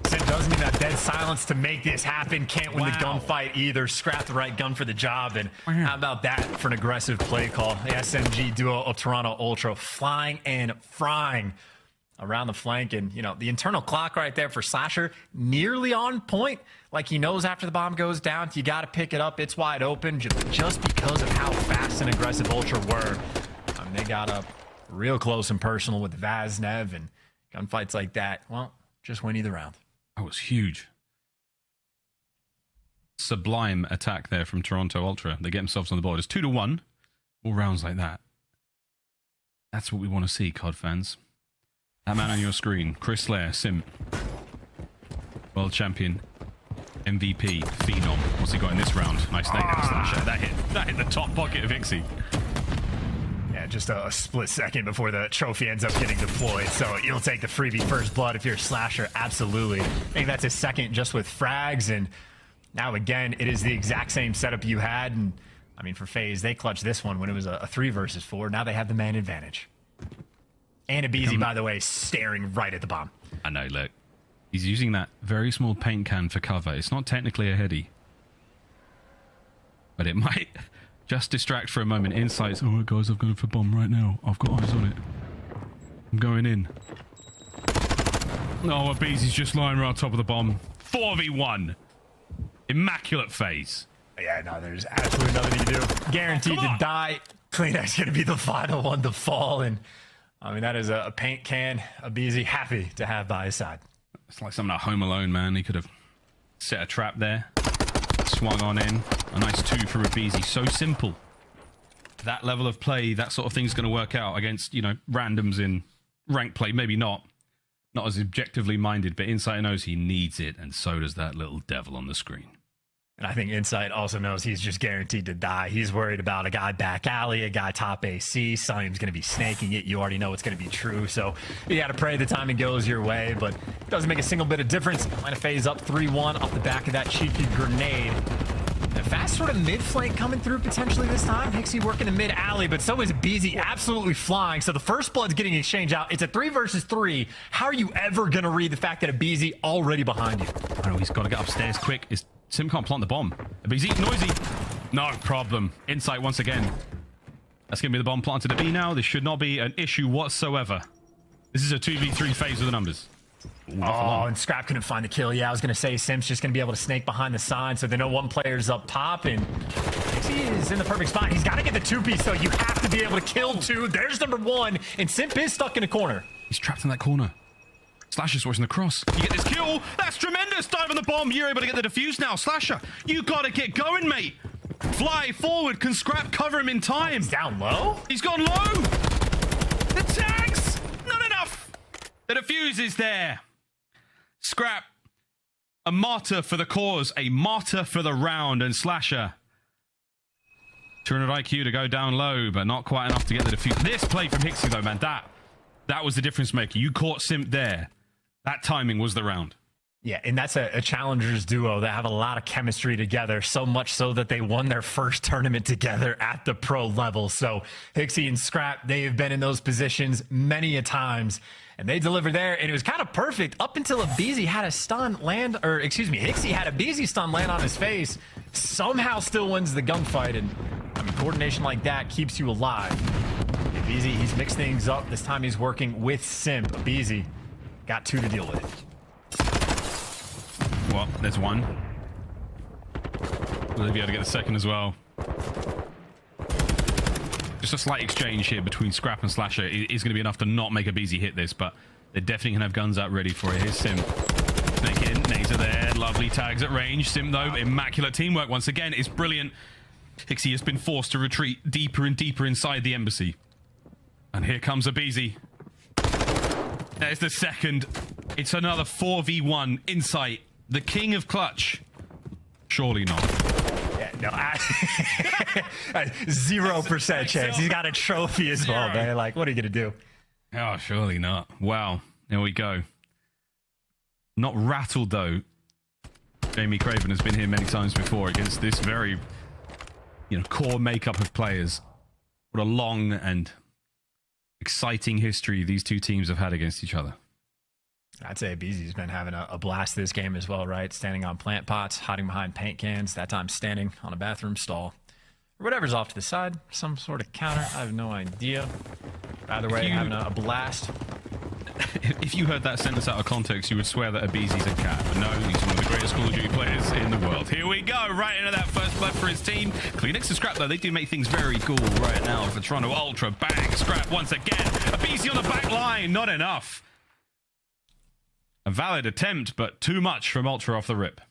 Sim doesn't need that dead silence to make this happen. Can't win the gunfight either. Scrap the right gun for the job. And how about that for an aggressive play call? The SMG duo of Toronto Ultra flying and frying around the flank. And, you know, the internal clock right there for Slasher, nearly on point. Like he knows after the bomb goes down, you got to pick it up. It's wide open just because of how fast and aggressive Ultra were. I mean, they got up real close and personal with Vaznev, and gunfights like that, well, just win either round. That was huge. Sublime attack there from Toronto Ultra. They get themselves on the board. It's 2-1. All rounds like that. That's what we want to see, COD fans. That man on your screen, Chris Slayer, Simp. World champion, MVP, Phenom. What's he got in this round? Nice nade out, Slasher. That hit the top pocket of Ixie. Just a split second before the trophy ends up getting deployed. So you'll take the freebie first blood if you're a Slasher. Absolutely. I think that's his second just with frags. And now again, it is the exact same setup you had. And I mean, for FaZe, they clutched this one when it was a 3 versus 4. Now they have the man advantage. And Abizi, by the way, staring right at the bomb. I know, look. He's using that very small paint can for cover. It's not technically a heady. But it might just distract for a moment. Insights. All right, guys, I've gone for bomb right now. I've got eyes on it. I'm going in. Oh, Abizi's just lying right on top of the bomb. 4v1. Immaculate phase. Yeah, no, there's absolutely nothing you can do. Guaranteed to die. CleanX going to be the final one to fall. And I mean, that is a paint can Abizi happy to have by his side. It's like something at Home Alone, man. He could have set a trap there. Swung on in. A nice 2 from Abizi. So simple. That level of play, that sort of thing's going to work out against, you know, randoms in ranked play. Maybe not. Not as objectively minded, but Insight knows he needs it, and so does that little devil on the screen. And I think Insight also knows he's just guaranteed to die. He's worried about a guy back alley, a guy top AC. Salim's going to be snaking it. You already know it's going to be true. So you got to pray the timing goes your way, but it doesn't make a single bit of difference. Atlanta FaZe up 3-1 off the back of that cheeky grenade. A fast sort of mid flank coming through potentially this time. Hixie working the mid alley, but so is BZ absolutely flying. So the first blood's getting exchanged out. It's a 3 versus 3. How are you ever going to read the fact that a BZ already behind you? I know he's got to get upstairs quick. Sim can't plant the bomb. BZ noisy. No problem. Insight once again. That's going to be the bomb planted at B now. This should not be an issue whatsoever. This is a 2v3 phase of the numbers. Ooh, and Scrap couldn't find the kill. Yeah, I was going to say Sim's just going to be able to snake behind the side, so they know one player's up top, and he is in the perfect spot. He's got to get the 2-piece, so you have to be able to kill 2. There's number 1, and Simp is stuck in a corner. He's trapped in that corner. Slasher's forcing the cross. You get this kill. That's tremendous. Dive on the bomb. You're able to get the defuse now. Slasher, you got to get going, mate. Fly forward. Can Scrap cover him in time? He's down low? He's gone low. The tags. Not enough. The defuse is there. Scrap, a martyr for the cause, a martyr for the round, and Slasher. 200 IQ to go down low, but not quite enough to get the defuse. This play from Hixie, though, man, that was the difference maker. You caught Simp there. That timing was the round. Yeah, and that's a challengers duo that have a lot of chemistry together, so much so that they won their first tournament together at the pro level. So Hixie and Scrap, they have been in those positions many a times, and they delivered there, and it was kind of perfect up until Abizi had a stun land, or excuse me, Hixie had a Abizi stun land on his face, somehow still wins the gunfight, and I mean, coordination like that keeps you alive. Abizi, he's mixed things up. This time he's working with Simp. Abizi got 2 to deal with. Well, there's 1. Will they be able to get the second as well? Just a slight exchange here between Scrap and Slasher is going to be enough to not make a BZ hit this, but they're definitely going to have guns out ready for it. Here's Sim. Snake in, nades are there, lovely tags at range. Sim, though, immaculate teamwork once again. It's brilliant. Hixie has been forced to retreat deeper and deeper inside the embassy. And here comes a BZ. There's the second. It's another 4v1 Insight. The king of clutch. Surely not. Yeah, no, 0% chance. He's got a trophy as well, man. Like, what are you going to do? Oh, surely not. Wow. There we go. Not rattled, though. Jamie Craven has been here many times before against this very, core makeup of players. What a long and exciting history these two teams have had against each other. I'd say BZ's been having a blast this game as well, right? Standing on plant pots, hiding behind paint cans, that time standing on a bathroom stall. Or whatever's off to the side, some sort of counter, I have no idea. Either way, having a blast. If you heard that sentence out of context, you would swear that Abizi's a cat. But no, he's one of the greatest Call of Duty players in the world. Here we go, right into that first blood for his team. Kleenex and Scrap, though, they do make things very cool right now for Toronto Ultra. Bang, Scrap once again. Abizi on the back line, not enough. A valid attempt, but too much from Ultra off the rip.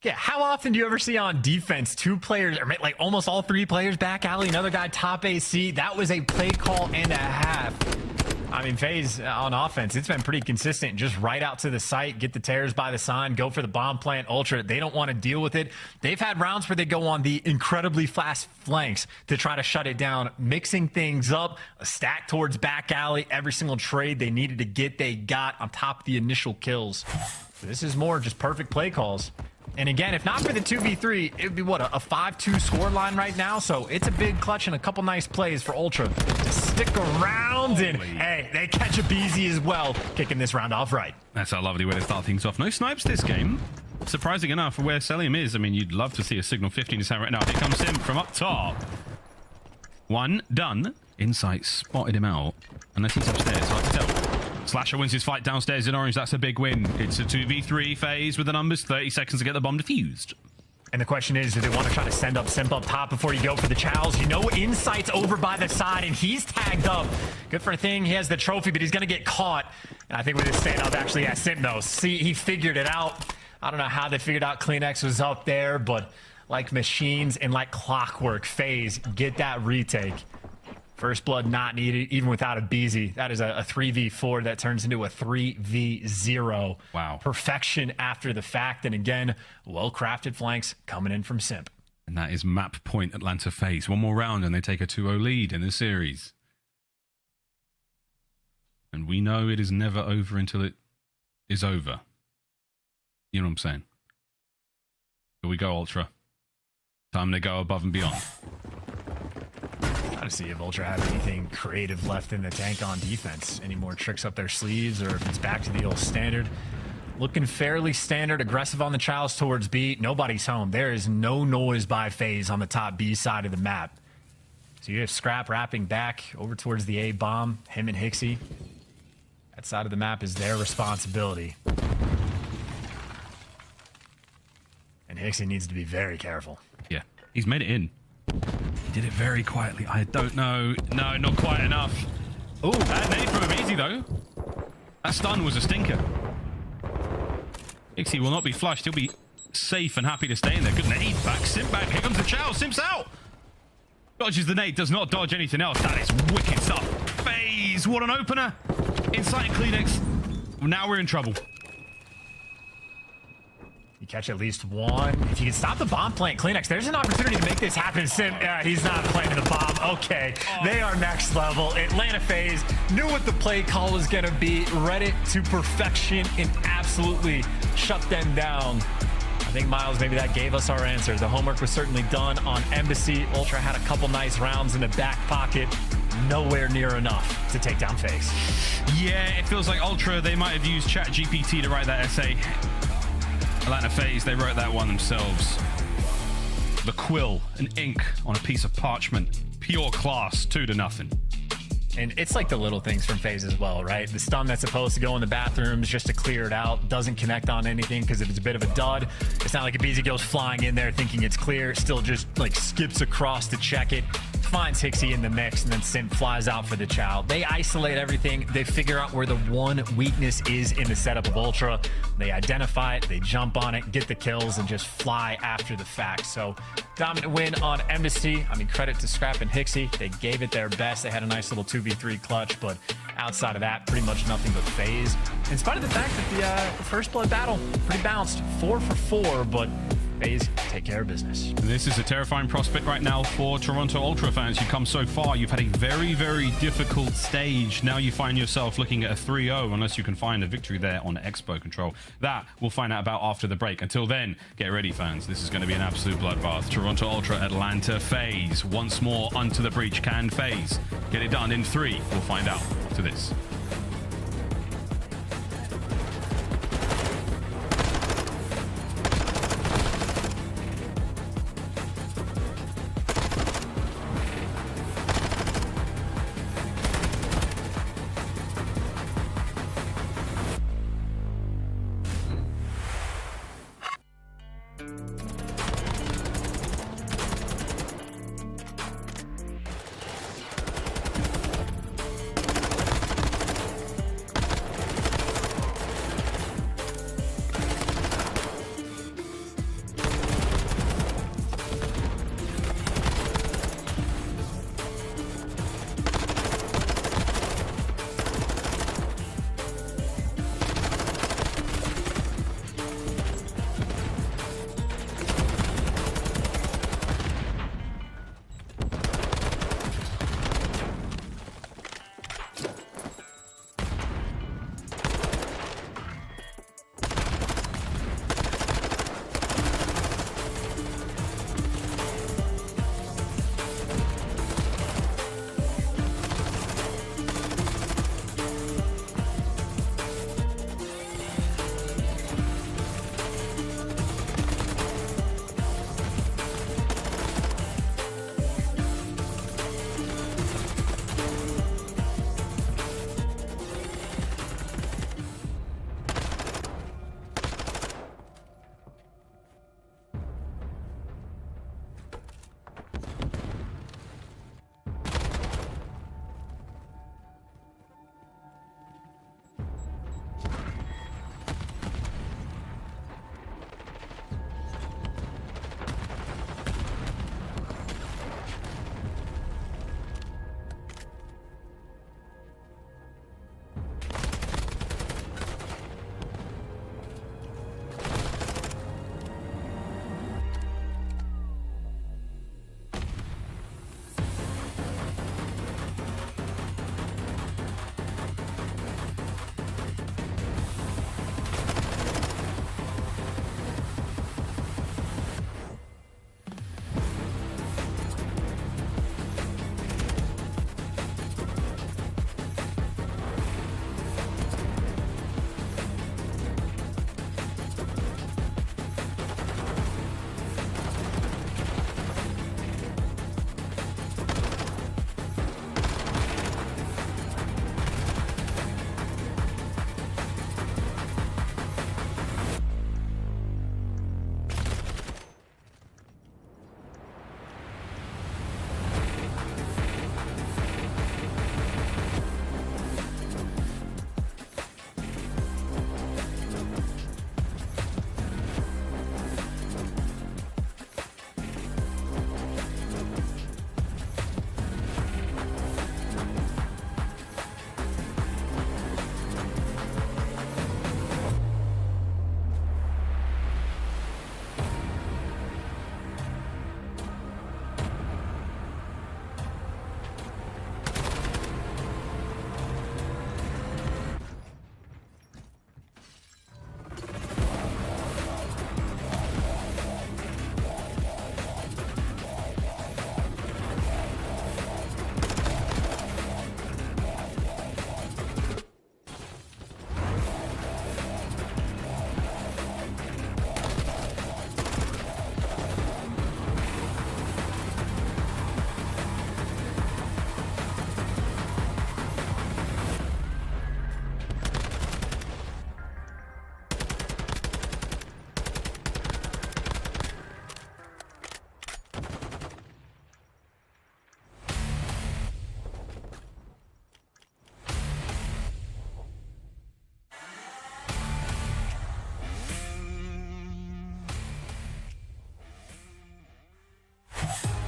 Yeah, how often do you ever see on defense 2 players, or like almost all 3 players back alley, another guy top AC? That was a play call and a half. I mean, FaZe on offense, it's been pretty consistent. Just right out to the site, get the tears by the sign, go for the bomb plant. Ultra, they don't want to deal with it. They've had rounds where they go on the incredibly fast flanks to try to shut it down, mixing things up, a stack towards back alley. Every single trade they needed to get, they got on top of the initial kills. So this is more just perfect play calls. And again, if not for the 2v3, it would be, what, a 5-2 score line right now? So it's a big clutch and a couple nice plays for Ultra to stick around. And, hey, they catch a BZ as well, kicking this round off right. That's a lovely way to start things off. No snipes this game. Surprising enough for where Celium is. I mean, you'd love to see a Signal 15 in his hand right now. Here comes Sim from up top. One done. Insight spotted him out. Unless he's upstairs, hard to tell. Slasher wins his fight downstairs in orange. That's a big win. It's a 2v3 phase with the numbers. 30 seconds to get the bomb defused. And the question is, do they want to try to send up Simp up top before you go for the chows? You know Insight's over by the side, and he's tagged up. Good for a thing. He has the trophy, but he's going to get caught. And I think with his stand-up, actually, yeah, Simp knows. See, he figured it out. I don't know how they figured out Kleenex was up there, but like machines and like clockwork, FaZe get that retake. First blood not needed, even without a BZ. That is a 3v4 that turns into a 3v0. Wow. Perfection after the fact. And again, well-crafted flanks coming in from Simp. And that is map point Atlanta FaZe. One more round and they take a 2-0 lead in the series. And we know it is never over until it is over. You know what I'm saying? Here we go, Ultra. Time to go above and beyond. To see if Ultra have anything creative left in the tank on defense. Any more tricks up their sleeves, or if it's back to the old standard. Looking fairly standard, aggressive on the trials towards B. Nobody's home. There is no noise by FaZe on the top B side of the map. So you have Scrap wrapping back over towards the A bomb. Him and Hixie. That side of the map is their responsibility. And Hixie needs to be very careful. Yeah, he's made it in. He did it very quietly. I don't know. No, not quite enough. Oh, bad nade from Abizi, though. That stun was a stinker. Ixie will not be flushed. He'll be safe and happy to stay in there. Good nade back. Simp back. Here comes the chow. Simp's out. Dodges the nade. Does not dodge anything else. That is wicked stuff. FaZe. What an opener. Insight and Kleenex. Now we're in trouble. You catch at least one. If you can stop the bomb plant, Kleenex, there's an opportunity to make this happen. Simp, yeah, he's not planting the bomb. Okay, they are next level. Atlanta FaZe knew what the play call was going to be, read it to perfection, and absolutely shut them down. I think, Miles, maybe that gave us our answer. The homework was certainly done on Embassy. Ultra had a couple nice rounds in the back pocket. Nowhere near enough to take down FaZe. Yeah, it feels like Ultra, they might have used ChatGPT to write that essay. Atlanta FaZe, they wrote that one themselves. The quill and ink on a piece of parchment. Pure class, 2-0. And it's like the little things from FaZe as well, right? The stun that's supposed to go in the bathrooms just to clear it out doesn't connect on anything because if it's a bit of a dud, it's not like Ibiza goes flying in there thinking it's clear, still just like skips across to check it, finds Hixie in the mix, and then Sim flies out for the chow. They isolate everything. They figure out where the one weakness is in the setup of Ultra. They identify it, they jump on it, get the kills, and just fly after the fact. So dominant win on Embassy. I mean, credit to Scrap and Hixie. They gave it their best. They had a nice little 2v3 clutch, but outside of that, pretty much nothing but FaZe. In spite of the fact that the first blood battle, pretty balanced, 4 for 4, but FaZe take care of business. This is a terrifying prospect right now for Toronto Ultra fans. You've come so far. You've had a very, very difficult stage. Now you find yourself looking at a 3-0 unless you can find a victory there on Expo Control. That we'll find out about after the break. Until then, get ready, fans. This is going to be an absolute bloodbath. Toronto Ultra, Atlanta FaZe. Once more onto the breach. Can FaZe get it done in 3? We'll find out after this.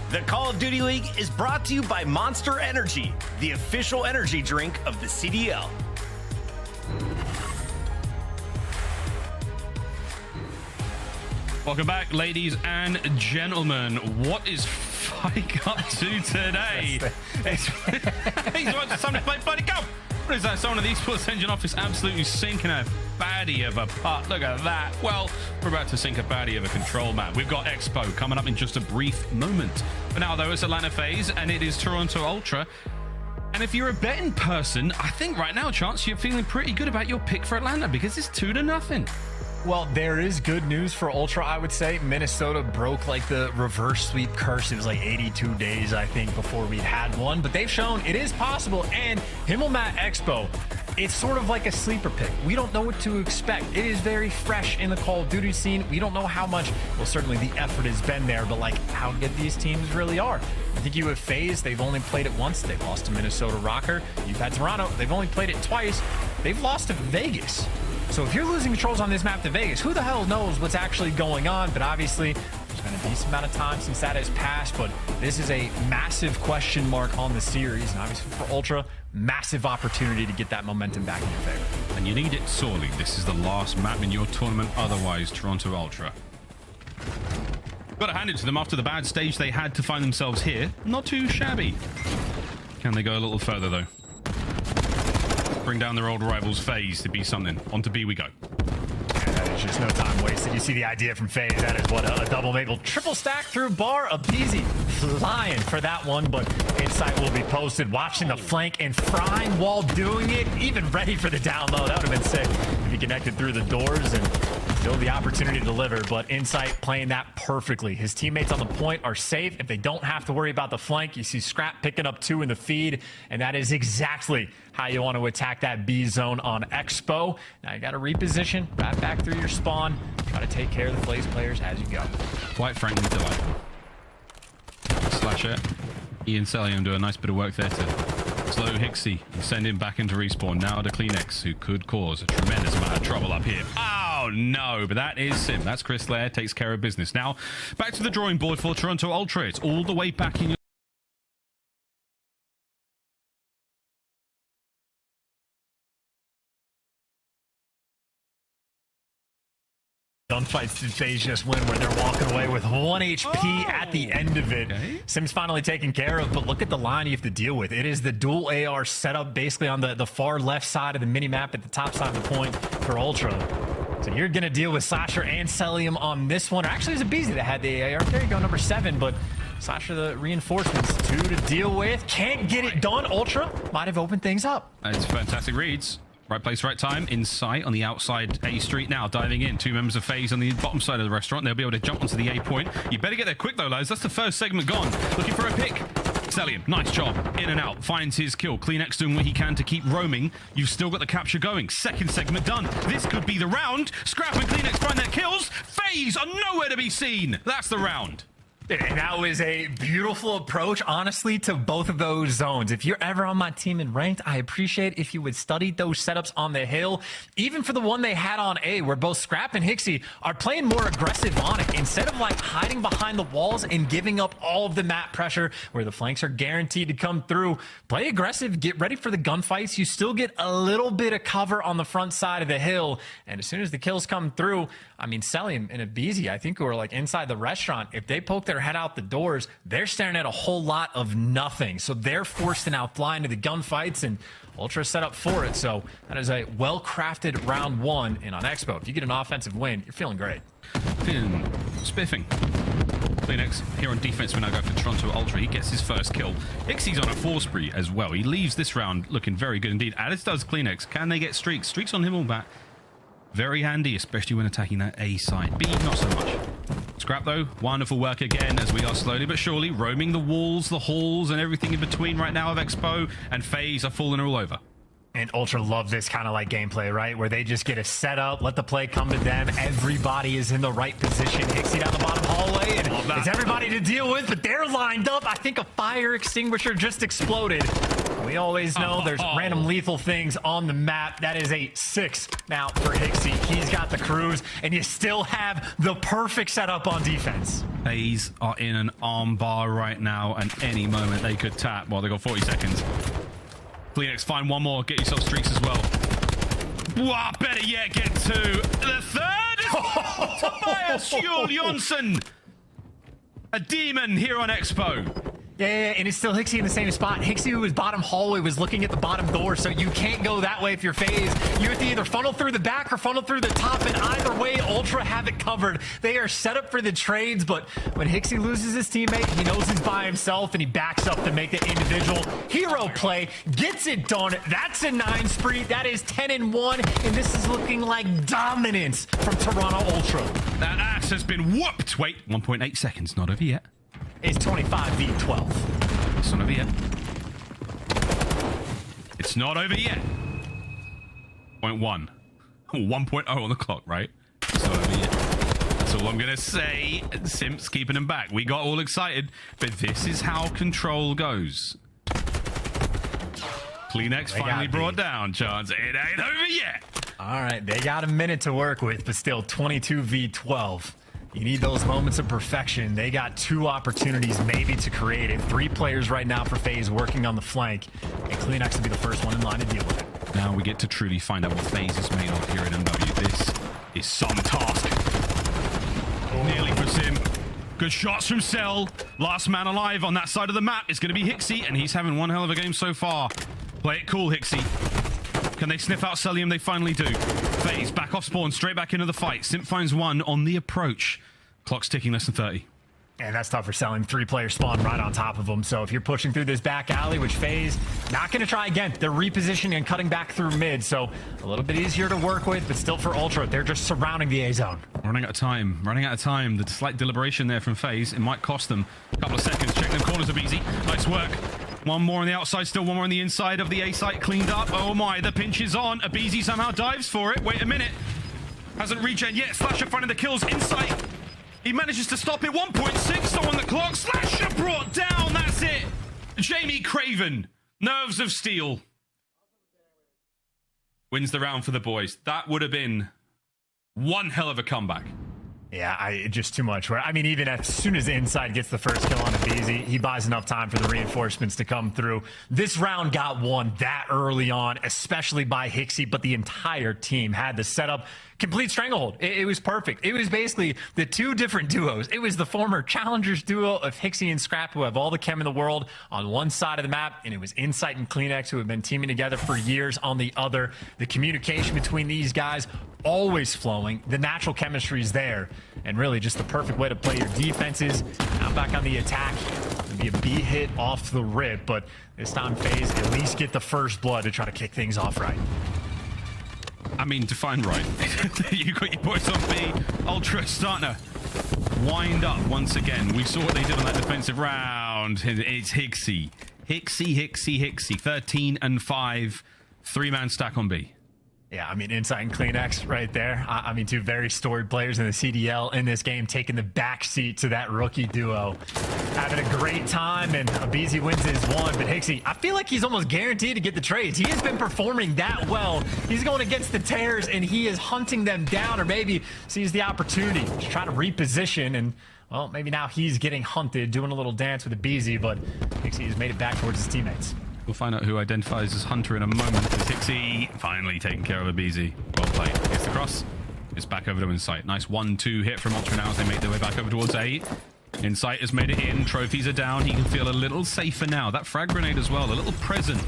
The Call of Duty League is brought to you by Monster Energy, the official energy drink of the CDL. Welcome back, ladies and gentlemen. What is Fike up to today? He's watching somebody play Buddy Go. What is that? Someone of the esports engine office absolutely sinking a baddie of a putt. Look at that. Well, we're about to sink a baddie of a control map. We've got Expo coming up in just a brief moment. For now, though, it's Atlanta FaZe, and it is Toronto Ultra. And if you're a betting person, I think right now, Chance, you're feeling pretty good about your pick for Atlanta because it's 2-0. Well, there is good news for Ultra, I would say. Minnesota broke like the reverse sweep curse. It was like 82 days, I think, before we'd had one. But they've shown it is possible. And Himmelmatt Expo, it's sort of like a sleeper pick. We don't know what to expect. It is very fresh in the Call of Duty scene. We don't know how much, well, certainly the effort has been there, but like how good these teams really are. I think you have FaZe, they've only played it once. They lost to Minnesota Rocker. You've had Toronto, they've only played it twice. They've lost to Vegas. So if you're losing controls on this map to Vegas, who the hell knows what's actually going on? But obviously, there's been a decent amount of time since that has passed, but this is a massive question mark on the series. And obviously for Ultra, massive opportunity to get that momentum back in your favor. And you need it sorely. This is the last map in your tournament, otherwise Toronto Ultra. Got to hand it to them after the bad stage they had to find themselves here. Not too shabby. Can they go a little further, though? Bring down their old rivals FaZe to be something. On to B we go. There's just no time wasted. You see the idea from FaZe. That is what a double maple triple stack through bar. A Beezy flying for that one, but insight will be posted. Watching the flank and frying while doing it. Even ready for the down low. That would have been sick if he connected through the doors and still the opportunity to deliver. But Insight playing that perfectly. His teammates on the point are safe. If they don't have to worry about the flank, you see Scrap picking up 2 in the feed, and that is exactly how you want to attack that B zone on Expo. Now you got to reposition, right back through your spawn. Try to take care of the FaZe players as you go. Quite frankly, delightful. Slasher, Ian Sellium do a nice bit of work there to slow Hixie and send him back into respawn. Now to CleanX, who could cause a tremendous amount of trouble up here. Oh no, but that is Sim. That's Chris Lair, takes care of business. Now, back to the drawing board for Toronto Ultra. It's all the way back in your Gunfights did FaZe just win where they're walking away with 1 HP at the end of it. Okay. Sim's finally taken care of, but look at the line you have to deal with. It is the dual AR setup basically on the far left side of the mini-map at the top side of the point for Ultra. So you're going to deal with Slasher and Celium on this one. Or actually, it was a Beezy that had the AR. There you go, number 7, but Slasher, the reinforcements, 2 to deal with. Can't get it done. Ultra might have opened things up. It's fantastic reads. Right place, right time. In sight on the outside A street now. Diving in. 2 members of FaZe on the bottom side of the restaurant. They'll be able to jump onto the A point. You better get there quick, though, lads. That's the first segment gone. Looking for a pick. Celium, nice job. In and out. Finds his kill. CleanX doing what he can to keep roaming. You've still got the capture going. Second segment done. This could be the round. Scrap and CleanX find their kills. FaZe are nowhere to be seen. That's the round. And that was a beautiful approach, honestly, to both of those zones. If you're ever on my team in ranked, I appreciate if you would study those setups on the hill. Even for the one they had on A, where both Scrap and Hixie are playing more aggressive on it. Instead of like hiding behind the walls and giving up all of the map pressure, where the flanks are guaranteed to come through, play aggressive, get ready for the gunfights. You still get a little bit of cover on the front side of the hill. And as soon as the kills come through, I mean, Celium and Abizi, I think, who are like inside the restaurant, if they poke their head out the doors, they're staring at a whole lot of nothing. So they're forced to now fly into the gunfights, and Ultra set up for it. So that is a well-crafted round 1. And on Expo, if you get an offensive win, you're feeling great. Feeling spiffing. CleanX here on defense when I go for Toronto Ultra. He gets his first kill. Ixie's on a 4 spree as well. He leaves this round looking very good indeed. As does CleanX. Can they get streaks? Streaks on him all back. Very handy, especially when attacking that A side. B, not so much. Scrap, though, wonderful work again as we are slowly but surely roaming the walls, the halls, and everything in between right now of Expo, and FaZe are falling all over. And Ultra love this kind of like gameplay, right? Where they just get a setup, let the play come to them. Everybody is in the right position. Hixie down the bottom hallway, and it's everybody to deal with, but they're lined up. I think a fire extinguisher just exploded. we always know there's random lethal things on the map. That is a 6 now for Hixie. He's got the cruise, and you still have the perfect setup on defense. FaZe are in an arm bar right now, and any moment they could tap. Well, they got 40 seconds. CleanX, find one more. Get yourself streaks as well. Wow, better yet, get 2. The third is Tobias Jules Jonsson. A demon here on Expo. Yeah, and it's still Hixie in the same spot. Hixie, who was bottom hallway, was looking at the bottom door, so you can't go that way if you're FaZe. You have to either funnel through the back or funnel through the top, and either way, Ultra have it covered. They are set up for the trades, but when Hixie loses his teammate, he knows he's by himself, and he backs up to make the individual hero play, gets it done. That's a 9 spree. That is 10-1, and this is looking like dominance from Toronto Ultra. That ass has been whooped. Wait, 1.8 seconds, not over yet. It's 25v12. It's not over yet. It's not over yet. 0.1. 1.0 on the clock, right? It's not over yet. That's all I'm going to say. Simps keeping them back. We got all excited, but this is how control goes. CleanX finally brought down. Chance. It ain't over yet. All right, they got a minute to work with, but still 22v12. You need those moments of perfection. They got 2 opportunities maybe to create it. 3 players right now for FaZe working on the flank. And CleanX will be the first one in line to deal with it. Now we get to truly find out what FaZe is made of here at MW. This is some task. Nearly for Sim. Good shots from Cell. Last man alive on that side of the map is going to be Hixie, and he's having one hell of a game so far. Play it cool, Hixie. Can they sniff out Celium? They finally do. FaZe back off spawn, straight back into the fight. Simp finds one on the approach. Clock's ticking, less than 30. And that's tough for Celium. 3-player spawn right on top of them. So if you're pushing through this back alley, which FaZe not going to try again. They're repositioning and cutting back through mid. So a little bit easier to work with, but still for Ultra, they're just surrounding the A zone. Running out of time. Running out of time. The slight deliberation there from FaZe. It might cost them a couple of seconds. Check them corners are easy. Nice work. One more on the outside, still one more on the inside of the A site, cleaned up. Oh my, the pinch is on. aBeZy somehow dives for it. Wait a minute. Hasn't regen yet. Slasher finding the kills inside. He manages to stop it. 1.6 on the clock. Slasher brought down. That's it. Jamie Craven, nerves of steel, wins the round for the boys. That would have been one hell of a comeback. Yeah, just too much. I mean, even as soon as the inside gets the first kill on aBeZy, he buys enough time for the reinforcements to come through. This round got won that early on, especially by Hixie, but the entire team had the setup. Complete stranglehold. It was perfect. It was basically the 2 different duos. It was the former challengers duo of Hixie and Scrap, who have all the chem in the world on one side of the map, and it was Insight and CleanX, who have been teaming together for years on the other. The communication between these guys always flowing. The natural chemistry is there, and really just the perfect way to play your defenses. Now back on the attack. It'll be a B hit off the rip, but this time FaZe at least get the first blood to try to kick things off right. I mean, define right. You got your boys on B. Ultra starting to wind up once again. We saw what they did on that defensive round. It's Hixie. Hixie. 13 and 5. 3-man stack on B. Yeah, I mean, Insight and CleanX right there. I mean, 2 very storied players in the CDL in this game, taking the backseat to that rookie duo. Having a great time, and aBeZy wins his one. But Hixie, I feel like he's almost guaranteed to get the trades. He has been performing that well. He's going against the Tears, and he is hunting them down, or maybe sees the opportunity to try to reposition. And, well, maybe now he's getting hunted, doing a little dance with aBeZy, but Hixie has made it back towards his teammates. We'll find out who identifies as Hunter in a moment. As Hixie finally taking care of aBeZy. Well played. Gets the cross. It's back over to Insight. Nice 1-2 hit from Ultra now as they make their way back over towards A. Insight has made it in. Trophies are down. He can feel a little safer now. That frag grenade as well. A little present.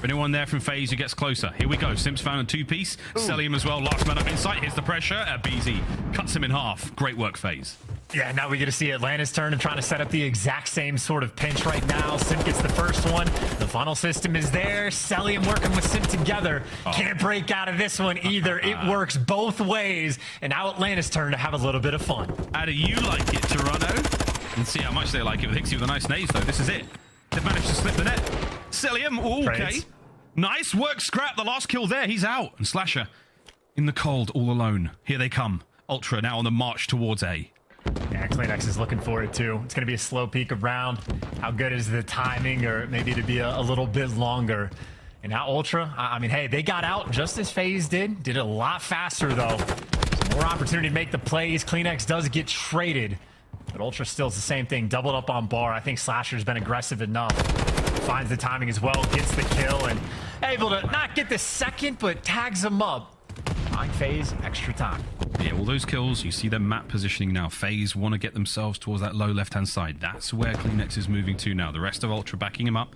Anyone there from FaZe who gets closer. Here we go. Simps found a 2-piece. Celium as well. Last man up Insight. Here's the pressure. aBeZy cuts him in half. Great work, FaZe. Yeah, now we get to see Atlanta's turn and trying to set up the exact same sort of pinch right now. Simp gets the first one. The funnel system is there. Celium working with Simp together. Can't break out of this one either. It works both ways. And now Atlanta's turn to have a little bit of fun. How do you like it, Toronto? And see how much they like it with Hixie with a nice nades, though. This is it. They've managed to slip the net. Celium, okay. Nice work, Scrap. The last kill there. He's out. And Slasher in the cold, all alone. Here they come. Ultra now on the march towards A. Yeah, Kleenex is looking for it too. It's going to be a slow peak around. How good is the timing, or maybe to be a little bit longer? And now Ultra, I mean, hey, they got out just as FaZe did. Did it a lot faster, though. Some more opportunity to make the plays. Kleenex does get traded. But Ultra still is the same thing. Doubled up on bar. I think Slasher's been aggressive enough. Finds the timing as well. Gets the kill. And able to not get the second, but tags him up. Buying FaZe extra time. Yeah, all those kills, you see them map positioning now. FaZe want to get themselves towards that low left-hand side. That's where Kleenex is moving to now. The rest of Ultra backing him up.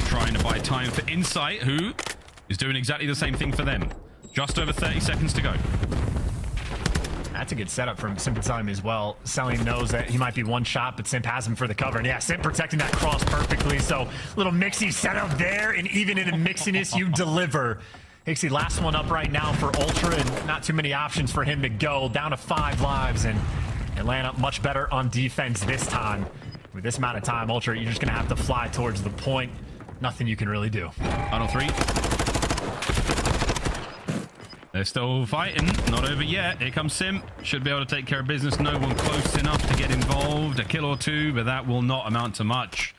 Trying to buy time for Insight, who is doing exactly the same thing for them. Just over 30 seconds to go. That's a good setup from Simp Selim as well. Selim knows that he might be one shot, but Simp has him for the cover. And yeah, Simp protecting that cross perfectly. So little mixy setup there, and even in the mixiness, you deliver. Hixie, last one up right now for Ultra, and not too many options for him to go. Down to 5 lives, and Atlanta much better on defense this time. With this amount of time, Ultra, you're just going to have to fly towards the point. Nothing you can really do. Final 3. They're still fighting. Not over yet. Here comes Simp. Should be able to take care of business. No one close enough to get involved. A kill or two, but that will not amount to much.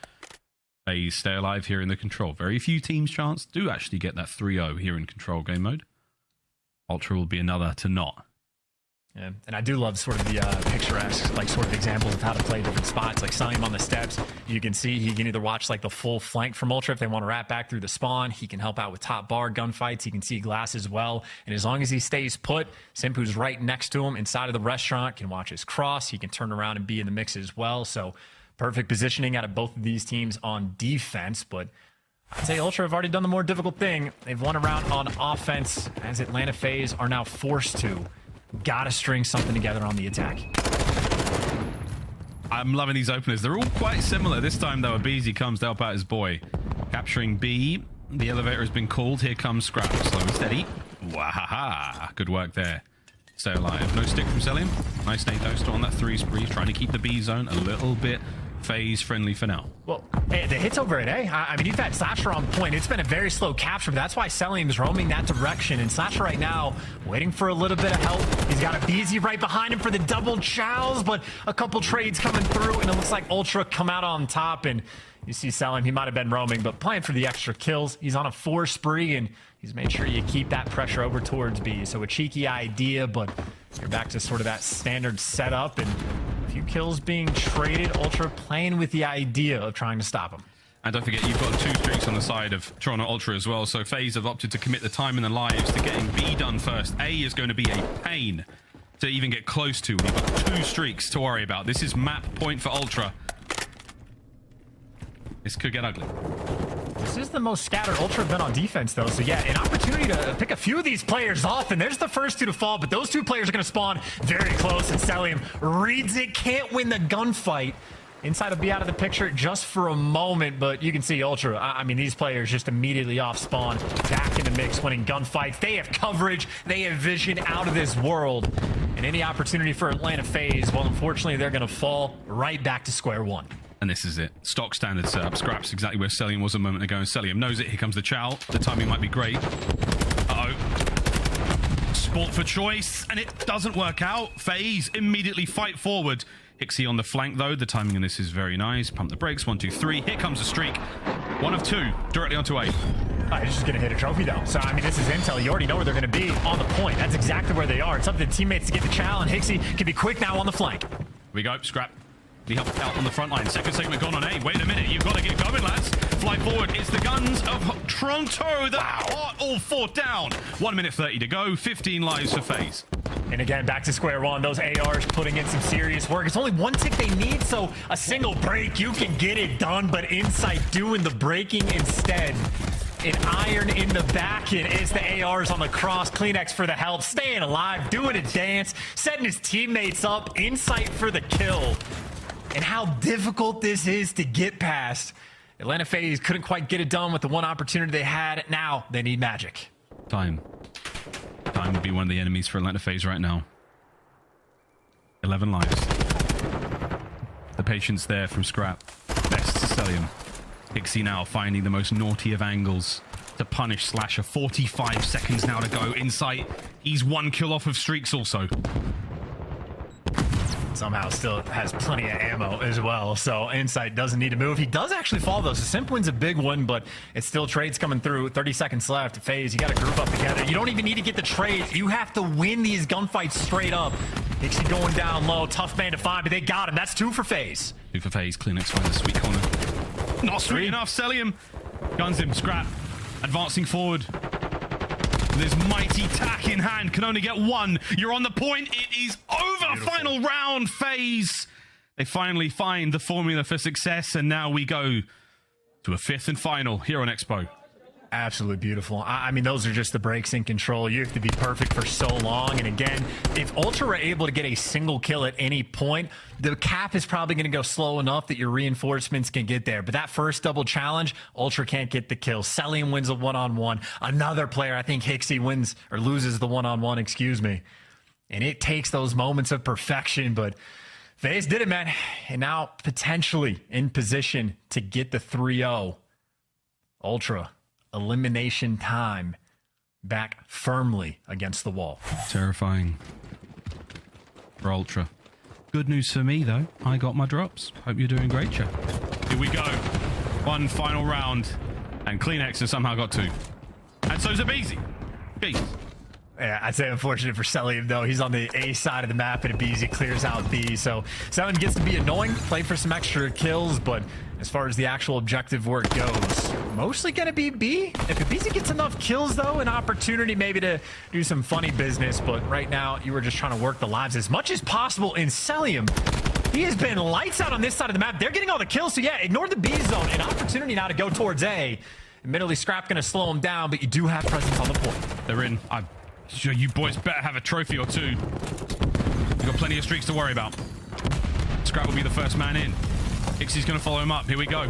FaZe stay alive here in the control. Very few teams' chance do actually get that 3-0 here in control game mode. Ultra will be another to not. Yeah, and I do love sort of the picturesque, like, sort of examples of how to play different spots. Like Selim on the steps, you can see he can either watch like the full flank from Ultra if they want to wrap back through the spawn. He can help out with top bar gunfights. He can see glass as well. And as long as he stays put, Simp, who's right next to him inside of the restaurant, can watch his cross. He can turn around and be in the mix as well. So perfect positioning out of both of these teams on defense. But I'd say Ultra have already done the more difficult thing. They've won a round on offense, as Atlanta FaZe are now forced to. Gotta string something together on the attack. I'm loving these openers. They're all quite similar. This time, though, Abeezy comes to help out his boy. Capturing B. The elevator has been called. Here comes Scrap. Slow and steady. Wahaha. Good work there. Stay alive. No stick from Selim. Nice nade, though. Still on that 3 spree. Trying to keep the B zone a little bit FaZe friendly for now. Well, hey, the hits over at A. I mean, you've had Slasher on point. It's been a very slow capture, but that's why Selim's roaming that direction. And Slasher right now, waiting for a little bit of help. He's got a BZ right behind him for the double chows, but a couple trades coming through, and it looks like Ultra come out on top. And you see Selim, he might have been roaming, but playing for the extra kills. He's on a 4 spree, and he's made sure you keep that pressure over towards B. So a cheeky idea, but you're back to sort of that standard setup, and a few kills being traded. Ultra playing with the idea of trying to stop him. And don't forget, you've got 2 streaks on the side of Toronto Ultra as well. So FaZe have opted to commit the time and the lives to getting B done first. A is going to be a pain to even get close to. We've got 2 streaks to worry about. This is map point for Ultra. This could get ugly. This is the most scattered Ultra have been on defense, though. So, yeah, an opportunity to pick a few of these players off. And there's the first 2 to fall, but those 2 players are going to spawn very close. And Selim reads it, can't win the gunfight. Inside will be out of the picture just for a moment, but you can see Ultra. I mean, these players just immediately off spawn, back in the mix, winning gunfights. They have coverage. They have vision out of this world. And any opportunity for Atlanta FaZe, well, unfortunately, they're going to fall right back to square one. And this is it. Stock standard setup. Scraps exactly where Selim was a moment ago, and Selim knows it. Here comes the chow. The timing might be great. Uh-oh. Sport for choice, and it doesn't work out. FaZe immediately fight forward. Hixie on the flank, though. The timing on this is very nice. Pump the brakes. 1, 2, 3. Here comes a streak. 1 of 2. Directly onto A. He's just going to hit a trophy, though. So, I mean, this is intel. You already know where they're going to be on the point. That's exactly where they are. It's up to the teammates to get the chow, and Hixie can be quick now on the flank. Here we go. Scrap. He helped out on the front line. Second segment gone on A. Wait a minute. You've got to get going, lads. Fly forward. It's the guns of Toronto that are all 4 down. 1 minute 30 to go. 15 lives for FaZe. And again, back to square one. Those ARs putting in some serious work. It's only 1 tick they need, so a single break, you can get it done. But Insight doing the breaking instead. An iron in the back, and it's the ARs on the cross. Kleenex for the help. Staying alive, doing a dance, setting his teammates up. Insight for the kill. And how difficult this is to get past. Atlanta FaZe couldn't quite get it done with the 1 opportunity they had. Now they need magic. Time would be one of the enemies for Atlanta FaZe right now. 11 lives. The patience there from Scrap. Best to Selim. Hixie now finding the most naughty of angles to punish Slasher. 45 seconds now to go. Insight. He's 1 kill off of streaks also. somehow still has plenty of ammo as well. So Insight doesn't need to move. He does actually fall though. So Simp wins a big one, but it's still trades coming through. 30 seconds left. FaZe, you got to group up together. You don't even need to get the trades. You have to win these gunfights straight up. Hixie going down low. Tough man to find, but they got him. That's 2 for FaZe. 2 for FaZe. CleanX finds a sweet corner. Not sweet enough. Cellium guns him. Scrap advancing forward. This mighty tack in hand, can only get 1. You're on the point. It is over. Beautiful. Final round. FaZe. They finally find the formula for success, and now we go to a 5th and final here on Expo. Absolutely beautiful. I mean, those are just the breaks in control. You have to be perfect for so long. And again, if Ultra were able to get a single kill at any point, the cap is probably going to go slow enough that your reinforcements can get there. But that first double challenge, Ultra can't get the kill. Cellium wins a one-on-one. Another player, I think Hixie wins or loses the one-on-one, excuse me. And it takes those moments of perfection, but FaZe did it, man. And now potentially in position to get the 3-0. Ultra. Elimination time back firmly against the wall. Terrifying for Ultra. Good news for me, though. I got my drops. Hope you're doing great, chat. Here we go. One final round. And CleanX has somehow got 2. And so Zabezi. Beast. Yeah, I'd say unfortunate for Cellium, though. He's on the A side of the map, and Abizi clears out B. So Seven gets to be annoying, play for some extra kills, but as far as the actual objective work goes, mostly going to be B. If Abizi gets enough kills, though, an opportunity maybe to do some funny business, but right now you were just trying to work the lives as much as possible in Cellium. He has been lights out on this side of the map. They're getting all the kills, so yeah, ignore the B zone. An opportunity now to go towards A. Admittedly, Scrap going to slow him down, but you do have presence on the point. They're in. Sure, you boys better have a trophy or 2. You've got plenty of streaks to worry about. Scrap will be the first man in. Ixie's going to follow him up. Here we go.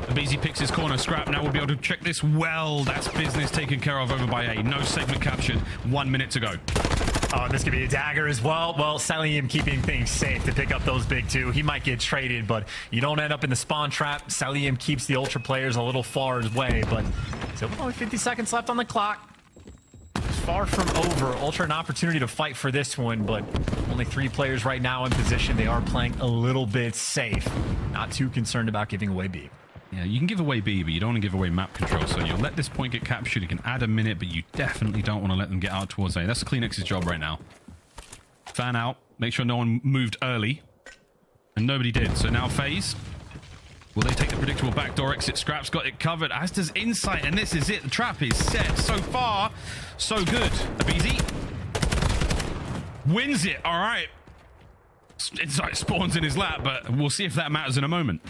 Abizi picks his corner. Scrap now will be able to check this well. That's business taken care of over by A. No segment captured. 1 minute to go. Oh, this could be a dagger as well. Well, Cellium keeping things safe to pick up those big 2. He might get traded, but you don't end up in the spawn trap. Cellium keeps the Ultra players a little far away, but still only 50 seconds left on the clock. Far from over. Ultra an opportunity to fight for this one, but only 3 players right now in position. They are playing a little bit safe. Not too concerned about giving away B. Yeah, you can give away B, but you don't want to give away map control. So you'll let this point get captured. You can add a minute, but you definitely don't want to let them get out towards A. That's CleanX's job right now. Fan out. Make sure no one moved early. And nobody did. So now FaZe. Will they take the predictable backdoor exit? Scrap's got it covered, as does Insight, and this is it. The trap is set. So far, so good. Abizi wins it. All right. Insight spawns in his lap, but we'll see if that matters in a moment.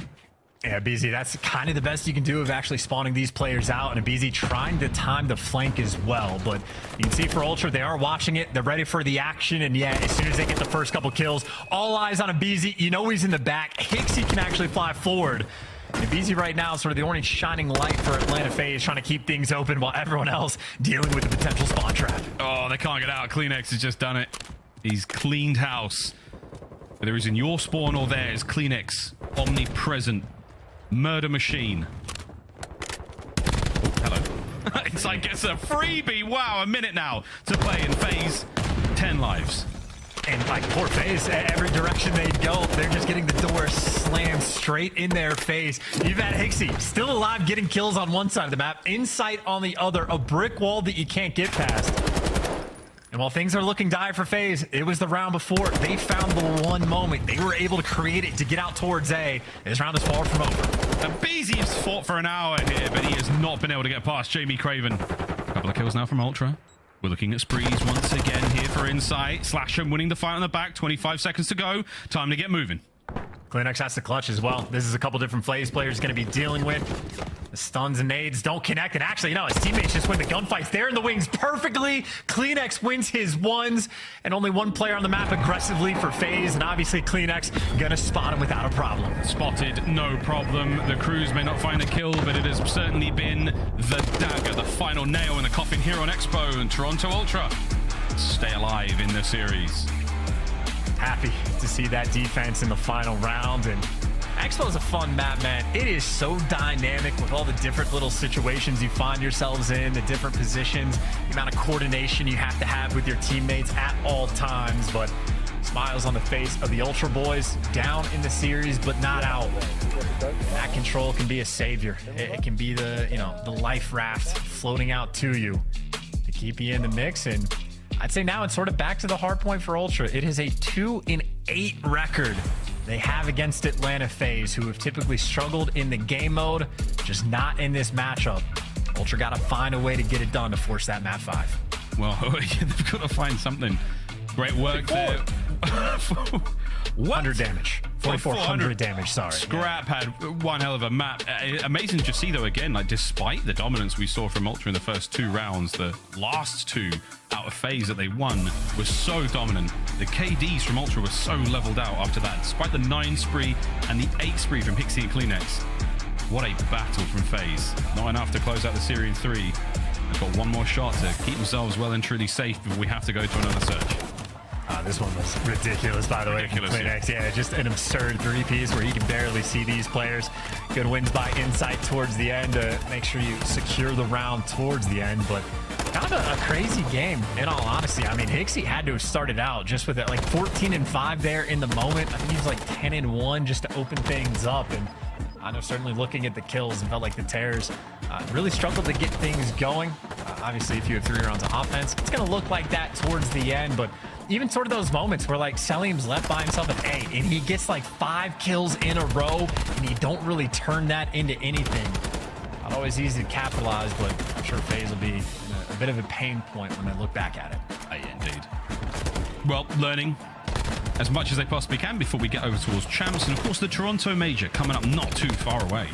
Yeah, Abizi, that's kind of the best you can do of actually spawning these players out, and Abizi trying to time the flank as well. But you can see for Ultra, they are watching it. They're ready for the action, and yeah, as soon as they get the first couple kills, all eyes on Abizi. You know he's in the back. Hixie can actually fly forward. Abizi right now is sort of the orange shining light for Atlanta FaZe, trying to keep things open while everyone else dealing with the potential spawn trap. Oh, they can't get out. CleanX has just done it. He's cleaned house. Whether he's in your spawn or theirs, CleanX, omnipresent. Murder machine. Oh, hello. Insight gets a freebie. Wow, a minute now to play in FaZe. 10 lives. And like poor FaZe, every direction they go, they're just getting the door slammed straight in their face. You've had Hixie still alive, getting kills on one side of the map, Insight on the other, a brick wall that you can't get past. And while things are looking dire for FaZe, it was the round before. They found the one moment. They were able to create it to get out towards A. This round is far from over. Abizi has fought for an hour here, but he has not been able to get past Jamie Craven. A couple of kills now from Ultra. We're looking at sprees once again here for Insight. Slasham winning the fight on the back. 25 seconds to go. Time to get moving. CleanX has to clutch as well. This is a couple different FaZe players going to be dealing with. The stuns and nades don't connect. And actually, you know, his teammates just win the gunfights. They're in the wings perfectly. CleanX wins his ones. And only 1 player on the map aggressively for FaZe. And obviously, CleanX going to spot him without a problem. Spotted, no problem. The crews may not find a kill, but it has certainly been the dagger, the final nail in the coffin here on Expo. And Toronto Ultra stay alive in the series. Happy to see that defense in the final round. And Expo is a fun map, man. It is so dynamic with all the different little situations you find yourselves in, the different positions, the amount of coordination you have to have with your teammates at all times. But Smiles on the face of the Ultra boys, down in the series, but not out. That control can be a savior. It can be the, the life raft floating out to you to keep you in the mix. And I'd say now it's sort of back to the hard point for Ultra. It is a 2-8 record they have against Atlanta FaZe, who have typically struggled in the game mode, just not in this matchup. Ultra got to find a way to get it done to force that map 5. Well, they've got to find something. Great work there. 100 damage. 4,400 damage, sorry. Scrap had one hell of a map. Amazing to see, though, again, like, despite the dominance we saw from Ultra in the first 2 rounds, the last 2 out of FaZe that they won was so dominant. The KDs from Ultra were so leveled out after that, despite the 9 spree and the 8 spree from Hixie and Kleenex. What a battle from FaZe. Not enough to close out the series in 3. They've got one more shot to keep themselves well and truly safe before we have to go to another search. This one was ridiculous, by the way, from Kleenex. Yeah, just an absurd 3-piece where you can barely see these players. Good wins by insight towards the end to make sure you secure the round towards the end, but kind of a crazy game, in all honesty. I mean, Hixie had to have started out just with it, like 14-5 there in the moment. I think he was like 10-1 just to open things up, and I know certainly looking at the kills and felt like the Tears really struggled to get things going. Obviously, if you have 3 rounds of offense, it's going to look like that towards the end, but even sort of those moments where like Selim's left by himself at 8 and he gets like 5 kills in a row and you don't really turn that into anything. Not always easy to capitalize, but I'm sure FaZe will be in a bit of a pain point when they look back at it. Indeed. Well, learning as much as they possibly can before we get over towards Champs, and of course the Toronto Major coming up not too far away.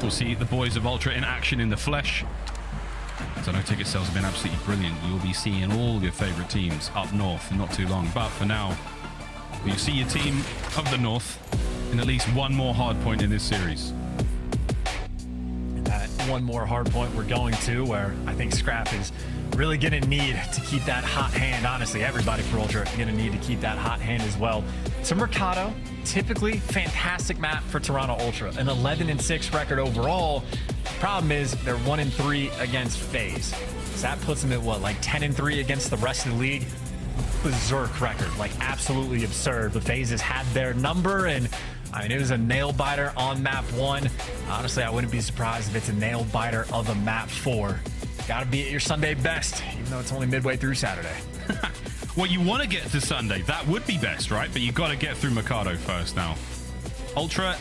We'll see the boys of Ultra in action in the flesh. So I know ticket sales have been absolutely brilliant. You'll be seeing all your favorite teams up north in not too long. But for now, you see your team of the north in at least one more hard point in this series. That one more hard point we're going to, where I think Scrap is really going to need to keep that hot hand. Honestly, everybody for Ultra going to need to keep that hot hand as well. So Mercado, typically fantastic map for Toronto Ultra. An 11-6 record overall. Problem is they're 1-3 against FaZe. So that puts them at what, like 10-3 against the rest of the league? Berserk record, like absolutely absurd. The FaZe has had their number, and I mean, it was a nail biter on map 1. Honestly, I wouldn't be surprised if it's a nail biter of a map 4. Gotta be at your Sunday best, even though it's only midway through Saturday. Well, you want to get to Sunday. That would be best, right? But you got to get through Mercado first now. Ultra,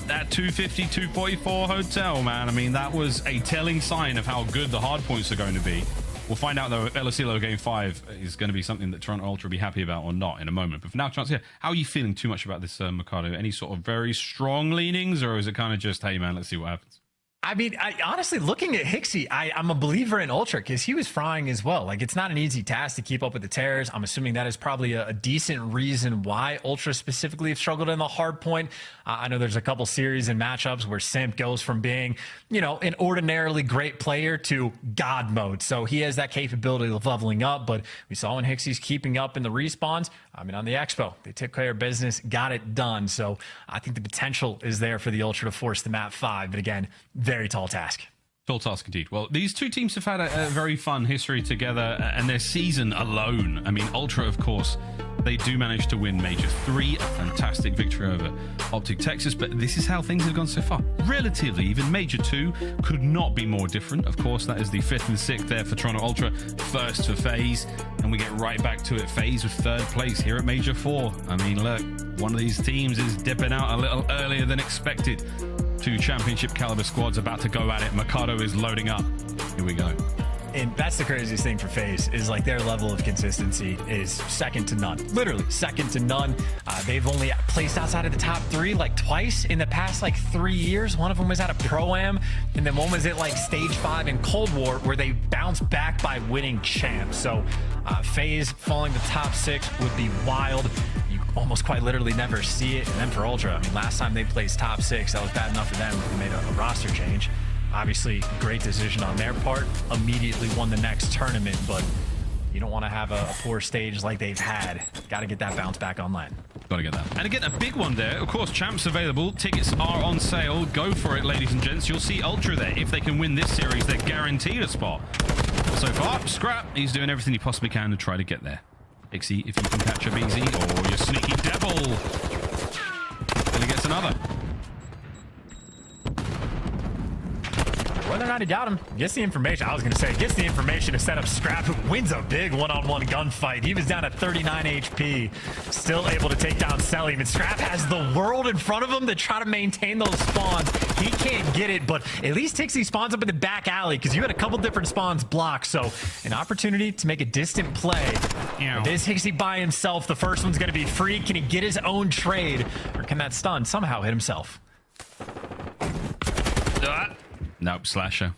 that 250, 244 hotel, man. I mean, that was a telling sign of how good the hard points are going to be. We'll find out, though, if LSELO Game 5 is going to be something that Toronto Ultra will be happy about or not in a moment. But for now, Chance, how are you feeling too much about this Mercado? Any sort of very strong leanings, or is it kind of just, hey, man, let's see what happens? I mean, honestly, looking at Hixie, I'm a believer in Ultra because he was frying as well. Like, it's not an easy task to keep up with the Terrors. I'm assuming that is probably a decent reason why Ultra specifically have struggled in the hard point. I know there's a couple series and matchups where Simp goes from being, an ordinarily great player to God mode. So he has that capability of leveling up, but we saw when Hixie's keeping up in the respawns. I mean, on the Expo, they took care of business, got it done. So I think the potential is there for the Ultra to force the map 5. But again, very tall task. Tall task indeed. Well, these two teams have had a very fun history together, and their season alone. I mean, Ultra, of course, they do manage to win Major 3, a fantastic victory over Optic Texas, but this is how things have gone so far. Relatively, even Major 2 could not be more different. Of course, that is the 5th and 6th there for Toronto Ultra, 1st for FaZe, and we get right back to it. FaZe with 3rd place here at Major 4. I mean, look, one of these teams is dipping out a little earlier than expected. 2 championship caliber squads about to go at it. Mercado is loading up. Here we go. And that's the craziest thing for FaZe is like their level of consistency is second to none. Literally second to none. They've only placed outside of the top 3 like twice in the past like 3 years. One of them was at a Pro-Am, and then one was at like stage 5 in Cold War where they bounced back by winning champs. So FaZe falling to top 6 would be wild. You almost quite literally never see it. And then for Ultra, I mean, last time they placed top 6, that was bad enough for them. They made a roster change. Obviously, great decision on their part. Immediately won the next tournament, but you don't want to have a poor stage like they've had. Got to get that bounce back online. Got to get that. And again, a big one there. Of course, champs available. Tickets are on sale. Go for it, ladies and gents. You'll see Ultra there. If they can win this series, they're guaranteed a spot. So far, Scrap, he's doing everything he possibly can to try to get there. Pixie, if you can catch up easy, or your sneaky devil. And he gets another. Whether or not he got him, gets the information. I was going to say, gets the information to set up Scrap, who wins a big one-on-one gunfight. He was down at 39 HP, still able to take down Selim. And Scrap has the world in front of him to try to maintain those spawns. He can't get it, but at least Hixie spawns up in the back alley because you had a couple different spawns blocked. So an opportunity to make a distant play. It is Hixie by himself. The first one's going to be free. Can he get his own trade, or can that stun somehow hit himself? Nope, Slasher.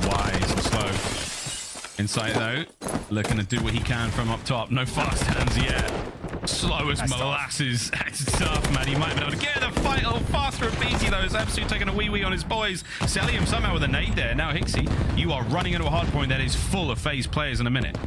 Wise and slow. Insight, though, looking to do what he can from up top. No fast hands yet. Slow as molasses. That's tough, man. He might be able to get the fight a little faster at BT, though. He's absolutely taking a wee-wee on his boys. Selim somehow with a nade there. Now, Hixie, you are running into a hard point that is full of phase players in a minute.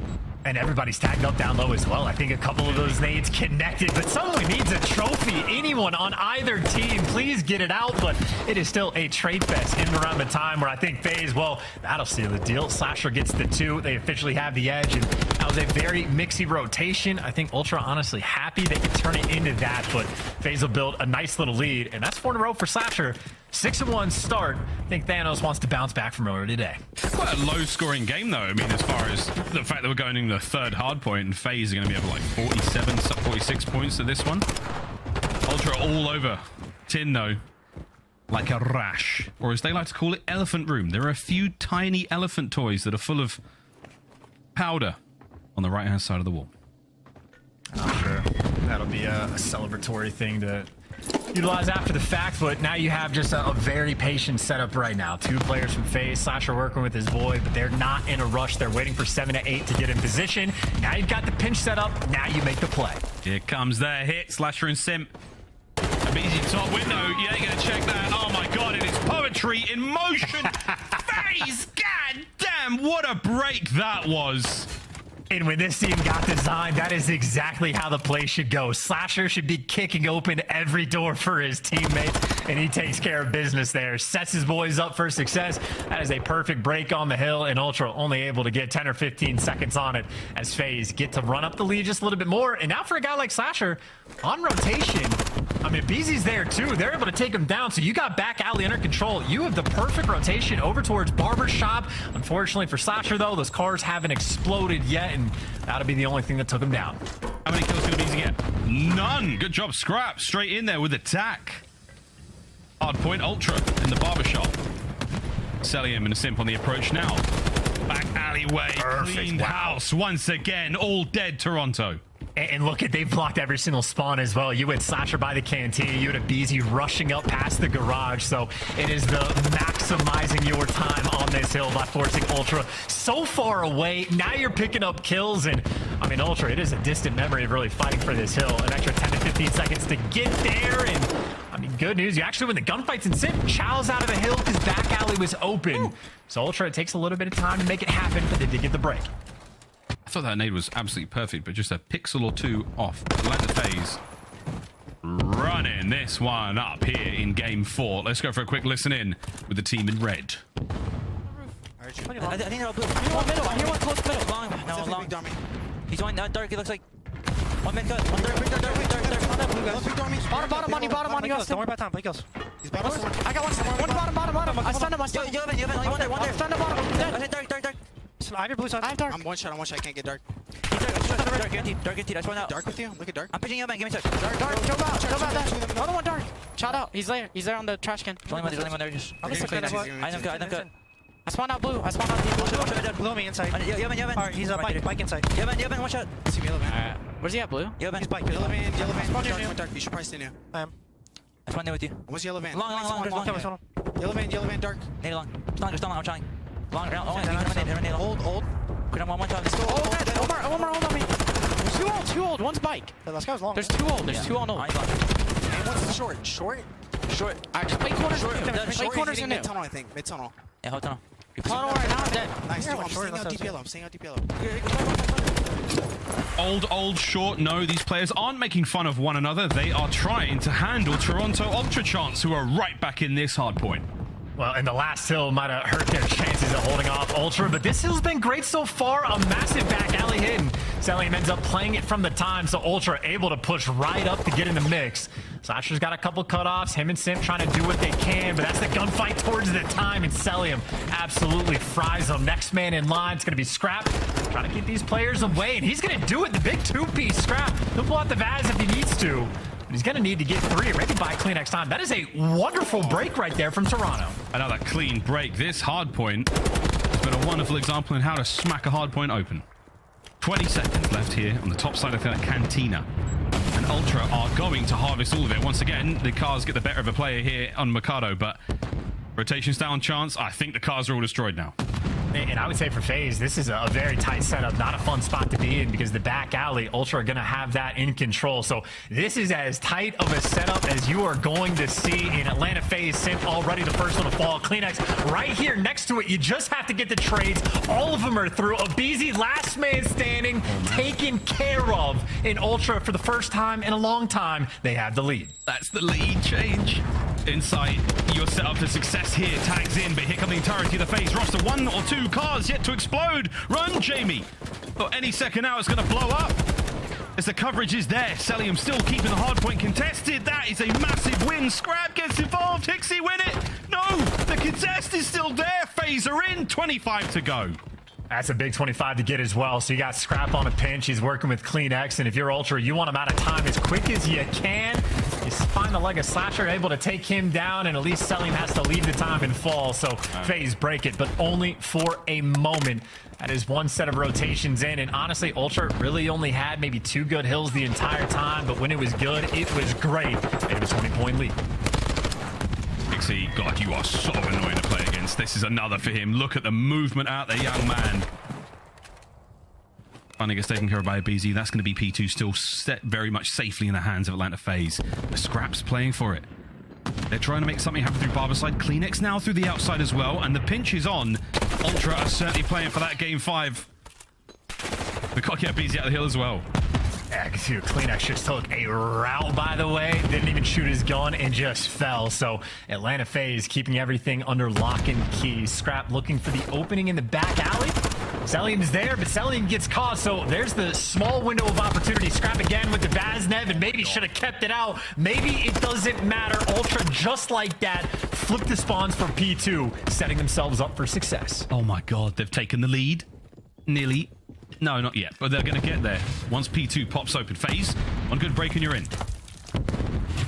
And everybody's tagged up down low as well. I think a couple of those nades connected, but someone needs a trophy. Anyone on either team, please get it out. But it is still a trade fest in and around the time where I think FaZe, well, that'll seal the deal. Slasher gets the 2. They officially have the edge. And that was a very mixy rotation. I think Ultra honestly happy they could turn it into that, but FaZe will build a nice little lead. And that's 4 in a row for Slasher. 6-1 start. I think Thanos wants to bounce back from earlier today. Quite a low-scoring game, though. I mean, as far as the fact that we're going in the third hard point, and FaZe are going to be up like 47, 46 points to this one. Ultra all over Tin, though, like a rash. Or as they like to call it, elephant room. There are a few tiny elephant toys that are full of powder on the right-hand side of the wall. I'm sure that'll be a celebratory thing to utilize after the fact, but now you have just a very patient setup right now. 2 players from FaZe. Slasher working with his boy, but they're not in a rush. They're waiting for 7 to 8 to get in position. Now you've got the pinch set up. Now you make the play. Here comes their hit. Slasher and Simp. A easy top window. Yeah, you're going to check that. Oh my god, it is poetry in motion. FaZe! God damn, what a break that was. And when this team got designed, that is exactly how the play should go. Slasher should be kicking open every door for his teammates, and he takes care of business there. Sets his boys up for success. That is a perfect break on the hill, and Ultra only able to get 10 or 15 seconds on it as FaZe get to run up the lead just a little bit more. And now for a guy like Slasher, on rotation, I mean, BZ's there too. They're able to take him down, so you got back alley under control. You have the perfect rotation over towards Barbershop. Unfortunately for Slasher, though, those cars haven't exploded yet, and that'll be the only thing that took him down. How many kills can BZ get? None. Good job, Scrap. Straight in there with attack. Hard point, Ultra in the Barbershop. Selim and a Simp on the approach now. Back alleyway, cleaned house once again. All dead, Toronto. And look at, they've blocked every single spawn as well. You had Slasher by the canteen. You had a BZ rushing up past the garage. So it is the maximizing your time on this hill by forcing Ultra so far away. Now you're picking up kills. And I mean, Ultra, it is a distant memory of really fighting for this hill. An extra 10 to 15 seconds to get there. And I mean, good news. You actually win the gunfights and Simp. Chow's out of the hill because back alley was open. So Ultra, it takes a little bit of time to make it happen, but they did get the break. I thought that nade was absolutely perfect, but just a pixel or 2 off. Like the FaZe. Running this one up here in game 4. Let's go for a quick listen in with the team in red. I think they're all blue. One middle. I hear one close middle. Long. No, long. He's going dark. He looks like one man cut. One dark. Bottom money. Don't worry about time. Play kills. He's bottom. I got one. Bottom. I stunned him. You have it. One there. Stunned him bottom. Dark. I have your blue side. I have dark. I'm one shot. I can't get dark. He's dark. Dark guaranteed. I spawned out. Dark with you. Look at dark. I'm pitching you back. Give me a touch. Dark. Jump out. Another one dark. Shot out. He's there. He's there on the trash can. There's only one there. Just. I know cut. I spawned out blue. Blue on me inside. Alright, he's a bike inside. Yevan, one shot. See me, Yevan. Where's he at, blue? Yevan. He's bike. Yellow van. Dark. You should probably stay near. I am. I spawned there with you. What's yellow van? Long. Yellow van, dark. Nade long. Stun, I'm trying. Long round. Old. Quit on one time. One more old on me. There's two old. One's bike. This guy's long. There's two old. And one's short. Alright, just play corners. Play corners in mid-tunnel, I think. Mid-tunnel. Yeah, hold tunnel. Tunnel right now, I'm dead. Nice. I'm staying out deep yellow. Old, short. No, these players aren't making fun of one another. They are trying to handle Toronto Ultra Chance, who are right back in this hard point. Well, and the last hill might have hurt their chances of holding off Ultra, but this hill's been great so far. A massive back alley hit, and Cellium ends up playing it from the time, so Ultra able to push right up to get in the mix. Slasher's got a couple cutoffs. Him and Sim trying to do what they can, but that's the gunfight towards the time, and Cellium absolutely fries them. Next man in line is going to be Scrap, trying to keep these players away, and he's going to do it. The big two-piece Scrap. He'll pull out the Vaz if he needs to. He's going to need to get 3, ready by clean next time. That is a wonderful break right there from Toronto. Another clean break. This hard point has been a wonderful example in how to smack a hard point open. 20 seconds left here on the top side of that Cantina. And Ultra are going to harvest all of it. Once again, the cars get the better of a player here on Mikado, but rotations down chance. I think the cars are all destroyed now. And I would say for FaZe, this is a very tight setup, not a fun spot to be in because the back alley, Ultra are going to have that in control. So this is as tight of a setup as you are going to see in Atlanta FaZe. Simp already the first one to fall. CleanX right here next to it. You just have to get the trades. All of them are through. Abizi, last man standing, taken care of in Ultra for the first time in a long time. They have the lead. That's the lead change. Insight, you're set up for success here. Tags in, but here come the entirety of the FaZe roster. 1 or 2 cars yet to explode. Run, Jamie. Or any second now it's going to blow up. As the coverage is there, Cellium still keeping the hard point contested. That is a massive win. Scrap gets involved. Hixie win it. No, the contest is still there. FaZe are in. 25 to go. That's a big 25 to get as well. So you got Scrap on a pinch. He's working with CleanX. And if you're Ultra, you want him out of time as quick as you can. You find the leg of Slasher, able to take him down. And at least Cellium has to leave the time and fall. So FaZe break it, but only for a moment. That is one set of rotations in. And honestly, Ultra really only had maybe 2 good hills the entire time. But when it was good, it was great. It was a 20-point lead. Pixie, God, you are so annoying to play against. This is another for him. Look at the movement out there, young man. Finally gets taken care of by Abizi. That's going to be P2 still set very much safely in the hands of Atlanta FaZe. The Scrap's playing for it. They're trying to make something happen through Barberside. CleanX now through the outside as well, and the pinch is on. Ultra are certainly playing for that game 5. We've got to get Abizi out of the hill as well. Yeah, because CleanX just took a route, by the way. Didn't even shoot his gun and just fell. So Atlanta FaZe keeping everything under lock and key. Scrap looking for the opening in the back alley. Cellium's there, but Cellium gets caught. So there's the small window of opportunity. Scrap again with the Vaznev, and maybe should have kept it out. Maybe it doesn't matter. Ultra, just like that, flip the spawns for P2, setting themselves up for success. Oh my God, they've taken the lead. Nearly. No, not yet, but they're going to get there. Once P2 pops open. FaZe, one good break and you're in.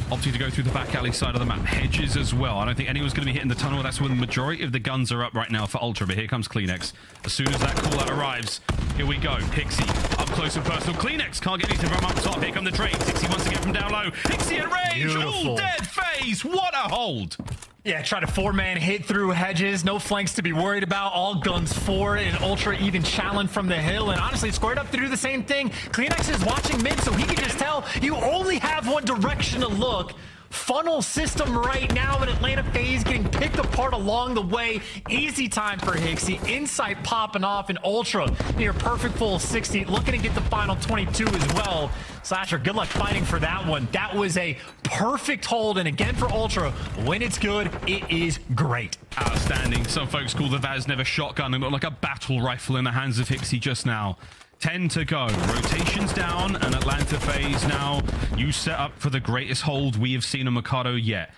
Opting to go through the back alley side of the map. Hedges as well. I don't think anyone's going to be hitting the tunnel. That's where the majority of the guns are up right now for Ultra, but here comes CleanX. As soon as that call-out arrives, here we go. Pixie, up close and personal. CleanX can't get anything from up top. Here come the trades. Pixie wants to get from down low. Pixie and Rage, Beautiful. all dead. FaZe, what a hold. Yeah, try to 4-man hit through Hedges. No flanks to be worried about. All guns for it. And Ultra even challenged from the hill. And honestly, squared up to do the same thing. CleanX is watching mid, so he can just tell you only have one direction to look. Funnel system right now in Atlanta FaZe getting picked apart along the way. Easy time for Hixie. Insight popping off, and Ultra near perfect full 60. Looking to get the final 22 as well. Slasher, good luck fighting for that one. That was a perfect hold, and again for Ultra, when it's good, it is great. Outstanding. Some folks call the Vaznev a shotgun and look like a battle rifle in the hands of Hixie just now. 10 to go. Rotations down, and Atlanta FaZe now. You set up for the greatest hold we have seen on Mikado yet.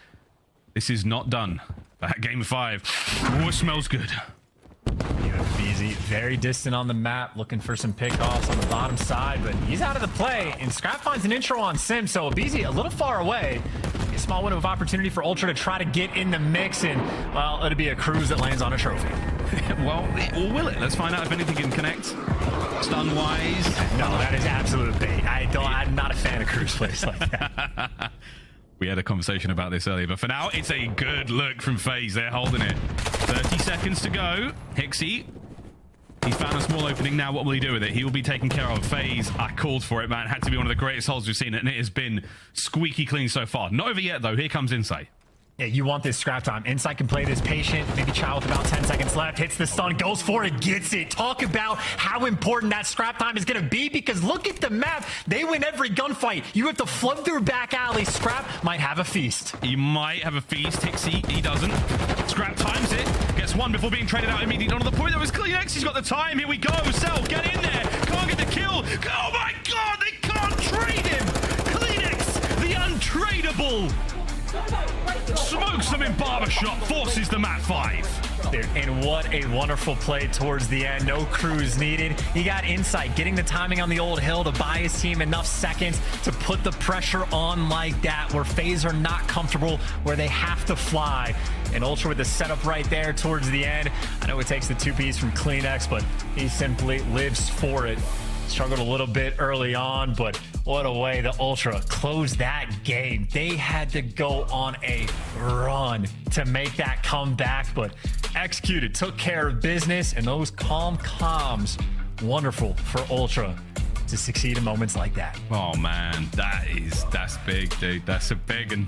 This is not done. That game 5. Oh, it smells good. Easy, very distant on the map, looking for some pickoffs on the bottom side, but he's out of the play, and Scrap finds an intro on Sim, so Abizi a little far away. A small window of opportunity for Ultra to try to get in the mix, and, well, it'll be a cruise that lands on a trophy. Well, or will it? Let's find out if anything can connect. Stun-wise. No, that is absolute bait. I'm not a fan of cruise plays like that. We had a conversation about this earlier, but for now, it's a good look from FaZe. They're holding it. 30 seconds to go. Hixie. He's found a small opening now. What will he do with it? He will be taken care of. FaZe, I called for it, man. Had to be one of the greatest holds we've seen, and it has been squeaky clean so far. Not over yet, though. Here comes Insight. Yeah, you want this Scrap time. Insight can play this patient, maybe child with about 10 seconds left, hits the stun, goes for it, gets it. Talk about how important that Scrap time is going to be, because look at the map. They win every gunfight. You have to flood through back alley. Scrap might have a feast. He might have a feast. Hixie, he doesn't. Scrap one before being traded out immediately. On the point that was CleanX. He's got the time. Here we go. Cell, get in there. Can't get the kill. Oh my god, they can't trade him. CleanX, the untradeable. Smokes them in barbershop. Forces the map 5. Dude, and what a wonderful play towards the end. No crews needed. He got insight, getting the timing on the old hill to buy his team enough seconds to put the pressure on like that, where FaZe are not comfortable, where they have to fly. And Ultra with the setup right there towards the end. I know it takes the 2-piece from CleanX, but he simply lives for it. Struggled a little bit early on, but what a way the Ultra closed that game. They had to go on a run to make that comeback, but executed, took care of business, and those calm comms, wonderful for Ultra to succeed in moments like that. Oh man, that's big, dude. That's a big and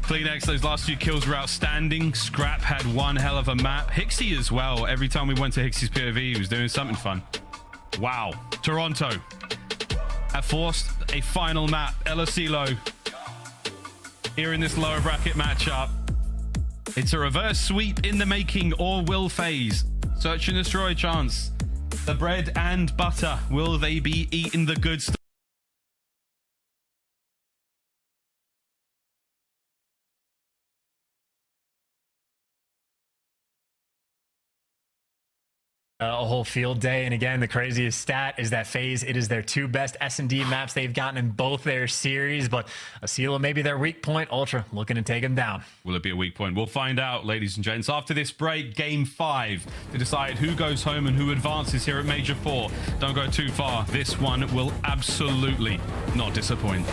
CleanX, those last 2 kills were outstanding. Scrap had one hell of a map. Hixie as well. Every time we went to Hixie's POV, he was doing something fun. Wow. Toronto have forced a final map. LSELO here in this lower bracket matchup. It's a reverse sweep in the making, or will FaZe search and destroy chance? The bread and butter, will they be eating the good stuff? A whole field day, and again, the craziest stat is that FaZe, it is their 2 best S&D maps they've gotten in both their series, but Asila may be their weak point. Ultra looking to take them down. Will it be a weak point? We'll find out, ladies and gents, after this break. Game 5 to decide who goes home and who advances here at Major 4. Don't go too far. This one will absolutely not disappoint.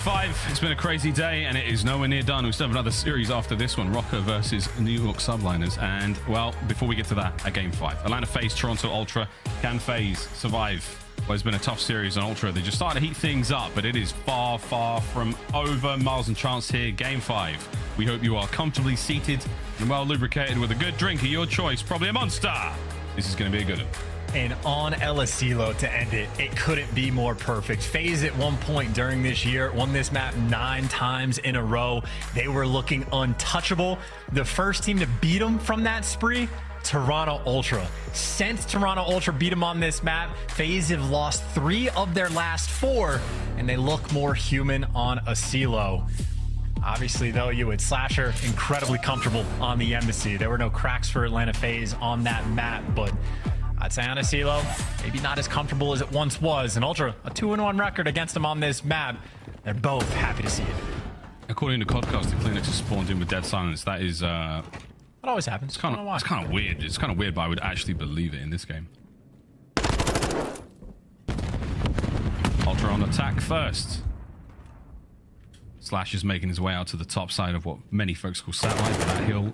5. It's been a crazy day, and it is nowhere near done. We still have another series after this one, Rocker versus New York Subliners. And, well, before we get to that, at Game 5. Atlanta FaZe, Toronto Ultra. Can FaZe survive? Well, it's been a tough series on Ultra. They just started to heat things up, but it is far, far from over. Miles and Chance here, Game 5. We hope you are comfortably seated and well lubricated with a good drink of your choice, probably a Monster. This is going to be a good one. And on El Asilo to end it, it couldn't be more perfect. FaZe at one point during this year won this map 9 times in a row. They were looking untouchable. The first team to beat them from that spree, Toronto Ultra. Since Toronto Ultra beat them on this map, FaZe have lost 3 of their last 4, and they look more human on Asilo. Obviously, though, you had Slasher incredibly comfortable on the Embassy. There were no cracks for Atlanta FaZe on that map, but I'd say on Asilo, maybe not as comfortable as it once was. And Ultra, a 2-1 record against them on this map. They're both happy to see it. According to Codcast, the Clinics has spawned in with Dead Silence. That is, It always happens. It's kind of weird. It's kind of weird, but I would actually believe it in this game. Ultra on attack first. Slash is making his way out to the top side of what many folks call satellite. That hill,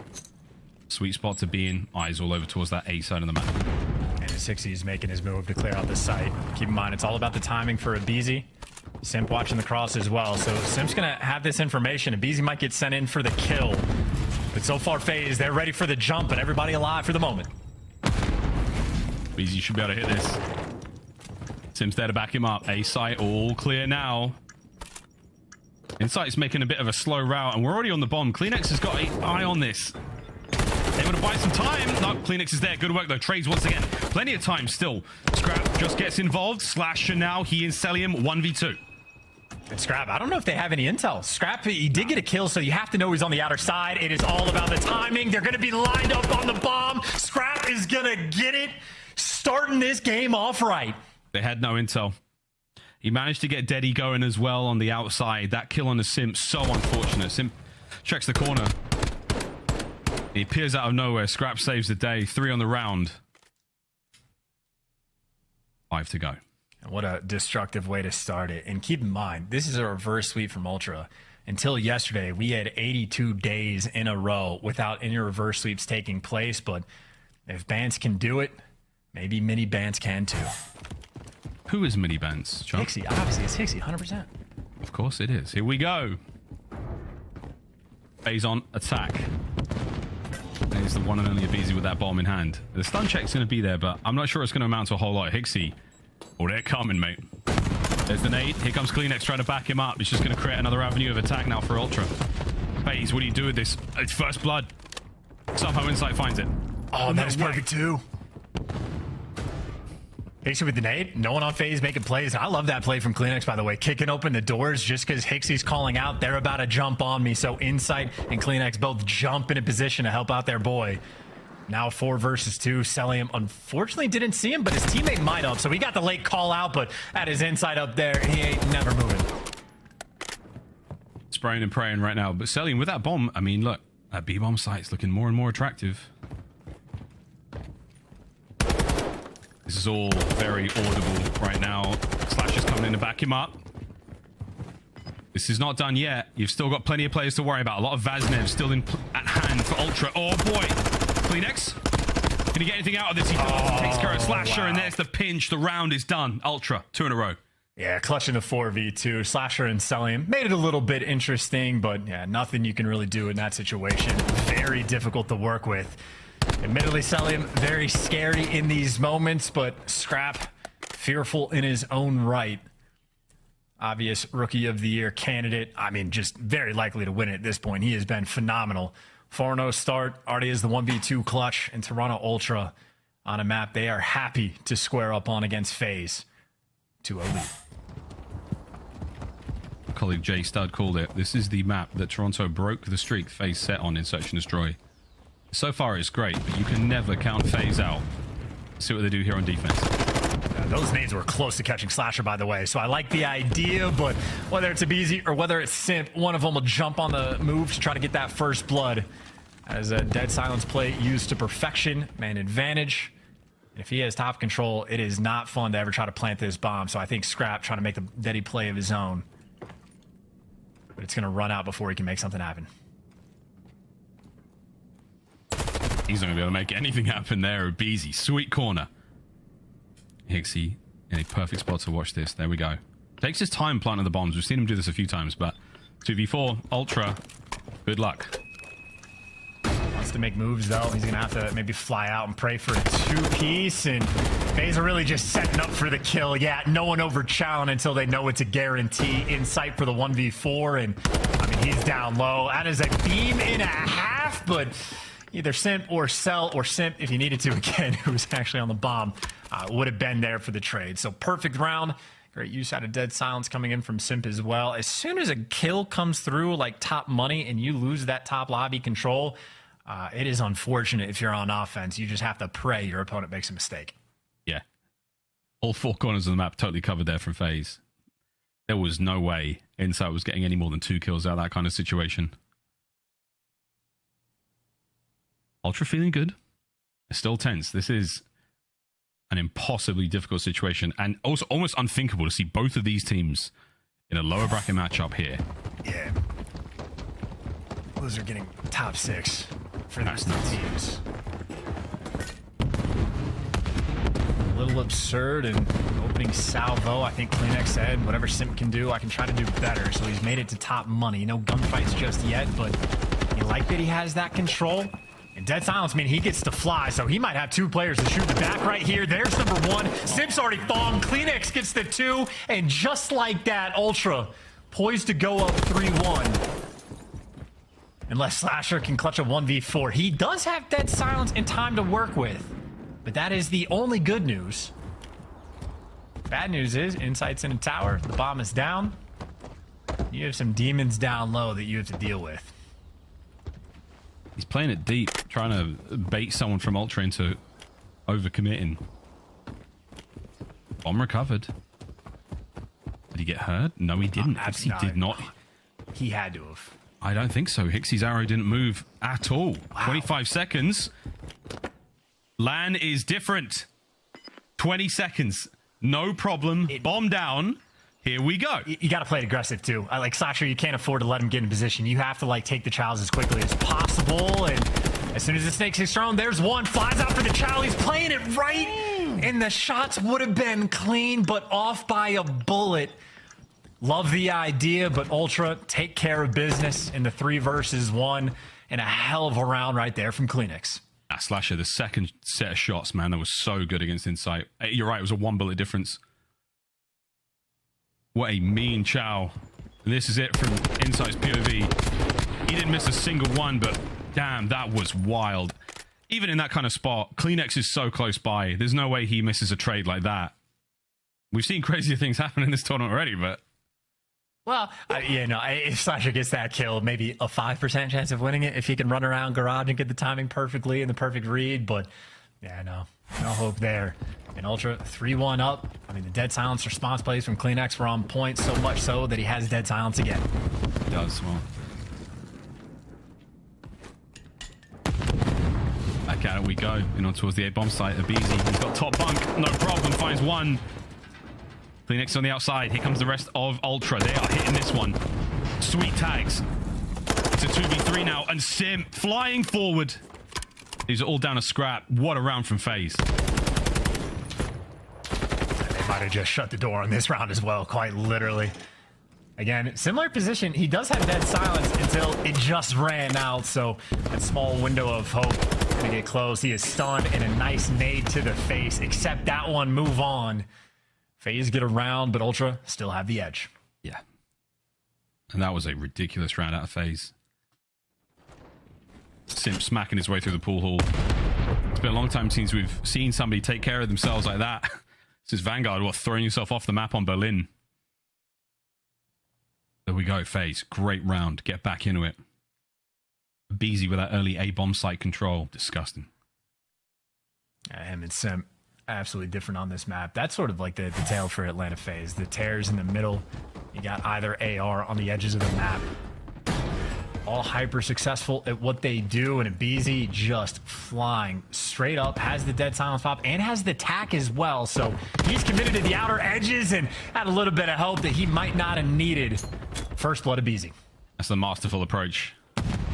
sweet spot to be in. Eyes all over towards that A side of the map. And 60 is making his move to clear out the site. Keep in mind, it's all about the timing for Abizi. Simp watching the cross as well. So Simp's going to have this information. Abizi might get sent in for the kill. But so far, FaZe, they're ready for the jump, and everybody alive for the moment. Abizi should be able to hit this. Simp's there to back him up. A site all clear now. Insight's making a bit of a slow route, and we're already on the bomb. Kleenex has got an eye on this. Able to buy some time. No, Kleenex is there. Good work, though. Trades once again. Plenty of time still. Scrap just gets involved. Slasher now. He and Celium 1v2. And Scrap, I don't know if they have any intel. Scrap, he did get a kill, so you have to know he's on the outer side. It is all about the timing. They're going to be lined up on the bomb. Scrap is going to get it, starting this game off right. They had no intel. He managed to get Deddy going as well on the outside. That kill on the Simp, so unfortunate. Simp checks the corner. He appears out of nowhere. Scrap saves the day. 3 on the round. 5 to go. What a destructive way to start it. And keep in mind, this is a reverse sweep from Ultra. Until yesterday, we had 82 days in a row without any reverse sweeps taking place. But if Bans can do it, maybe mini Bans can too. Who is mini Bans, John? Hixie. Obviously, it's Hixie, 100%. Of course it is. Here we go. FaZe on attack. There's the one and only Abizi with that bomb in hand. The stun check's going to be there, but I'm not sure it's going to amount to a whole lot. Hixie. Oh, they're coming, mate. There's the nade. Here comes Kleenex trying to back him up. It's just going to create another avenue of attack now for Ultra. FaZe, what do you do with this? It's first blood. Somehow Insight finds it. Oh, that is perfect too. Hixie with the nade. No one on FaZe making plays. I love that play from Kleenex, by the way. Kicking open the doors just because Hixie's calling out. They're about to jump on me. So Insight and Kleenex both jump in a position to help out their boy. Now 4 versus 2. Celium unfortunately didn't see him, but his teammate might have. So he got the late call out, but that is Insight up there. He ain't never moving. Spraying and praying right now. But Celium with that bomb, I mean, look, that B-bomb site's looking more and more attractive. This is all very audible right now. Slash is coming in to back him up. This is not done yet. You've still got plenty of players to worry about. A lot of Vaznev still at hand for Ultra. Oh, boy. Kleenex. Can he get anything out of this? He does. Takes care of Slasher, and there's the pinch. The round is done. Ultra, 2 in a row. Yeah, clutching the 4v2. Slasher and Celium made it a little bit interesting, but yeah, nothing you can really do in that situation. Very difficult to work with. Admittedly, Celium very scary in these moments, but Scrap fearful in his own right. Obvious Rookie of the Year candidate. I mean, just very likely to win it at this point. He has been phenomenal. 4-0 start. Already is the 1v2 clutch in Toronto Ultra on a map they are happy to square up on against FaZe. 2-0 lead. Colleague Jay Stud called it. This is the map that Toronto broke the streak FaZe set on in Search and Destroy. So far, it's great, but you can never count FaZe out. See what they do here on defense. Those nades were close to catching Slasher, by the way, so I like the idea, but whether it's Abizi or whether it's Simp, one of them will jump on the move to try to get that first blood. As a Dead Silence play used to perfection, man advantage. If he has top control, it is not fun to ever try to plant this bomb, so I think Scrap trying to make the Deddy play of his own. but it's going to run out before he can make something happen. He's not going to be able to make anything happen there. Beezy, sweet corner. Hixie in a perfect spot to watch this. There we go. Takes his time planting the bombs. We've seen him do this a few times, but 2v4, Ultra, good luck. Wants to make moves, though. He's going to have to maybe fly out and pray for a two-piece, and FaZe are really just setting up for the kill. Yeah, no one over Challenge until they know it's a guarantee. Insight for the 1v4, and, I mean, he's down low. That is a beam and a half, but either Simp or Cell or Simp, if you needed to, again, who was actually on the bomb, would have been there for the trade. So perfect round. Great use out of Dead Silence coming in from Simp as well. As soon as a kill comes through like top money and you lose that top lobby control, it is unfortunate if you're on offense. You just have to pray your opponent makes a mistake. Yeah. All four corners of the map totally covered there from FaZe. There was no way Insight was getting any more than 2 kills out of that kind of situation. Ultra feeling good. It's still tense. This is an impossibly difficult situation, and also almost unthinkable to see both of these teams in a lower bracket matchup here. Yeah. Those are getting top 6 for those two teams. A little absurd, and opening salvo, I think Kleenex said, whatever Simp can do, I can try to do better. So he's made it to top money. No gunfights just yet, but you like that he has that control. And Dead Silence, I mean, he gets to fly, so he might have 2 players to shoot the back right here. There's number 1. Simp's already fallen. Kleenex gets the 2, and just like that, Ultra poised to go up 3-1. Unless Slasher can clutch a 1v4. He does have Dead Silence and time to work with, but that is the only good news. Bad news is, Insight's in a tower, the bomb is down. You have some demons down low that you have to deal with. He's playing it deep, trying to bait someone from Ultra into overcommitting. Bomb recovered. Did he get hurt? No, he didn't. Hixie did not. He had to have. I don't think so. Hixie's arrow didn't move at all. Wow. 25 seconds. LAN is different. 20 seconds. No problem. Bomb down. Here we go. You got to play it aggressive, too. Like, Slasher, you can't afford to let him get in position. You have to, like, take the Childs as quickly as possible. And as soon as the snake's his throne, there's one. Flies out for the Child. He's playing it right. And the shots would have been clean, but off by a bullet. Love the idea, but Ultra take care of business in the 3 versus 1. And a hell of a round right there from Kleenex. Slasher, the second set of shots, man, that was so good against Insight. You're right, it was a 1-bullet difference. What a mean chow. And this is it from Insight's POV. He didn't miss a single one, but damn, that was wild. Even in that kind of spot, Kleenex is so close by. There's no way he misses a trade like that. We've seen crazier things happen in this tournament already, but... Well, if Slasher gets that kill, maybe a 5% chance of winning it if he can run around garage and get the timing perfectly and the perfect read, but yeah, no hope there. And Ultra 3-1 up. I mean, the Dead Silence response plays from Kleenex were on point, so much so that he has Dead Silence again. He does, well. Back at it we go. In on towards the A-bomb site. Abizi, he's got top bunk. No problem, finds one. Kleenex on the outside. Here comes the rest of Ultra. They are hitting this one. Sweet tags. It's a 2v3 now, and Simp flying forward. These are all down a scrap. What a round from FaZe. They might have just shut the door on this round as well, quite literally. Again, similar position. He does have Dead Silence until it just ran out, so that small window of hope gonna get close. He is stunned, and a nice nade to the face. Except that one, move on. FaZe get around, but Ultra still have the edge. Yeah. And that was a ridiculous round out of FaZe. Simp smacking his way through the pool hall. It's been a long time since we've seen somebody take care of themselves like that. This is Vanguard, throwing yourself off the map on Berlin. There we go, FaZe. Great round. Get back into it. Beezy with that early A-bomb site control. Disgusting. Him and Simp, absolutely different on this map. That's sort of like the tale for Atlanta FaZe. The tears in the middle. You got either AR on the edges of the map. All hyper successful at what they do, and Abizi just flying straight up, has the Dead Silence pop and has the tack as well, so he's committed to the outer edges and had a little bit of help that he might not have needed. First blood Abizi. That's the masterful approach.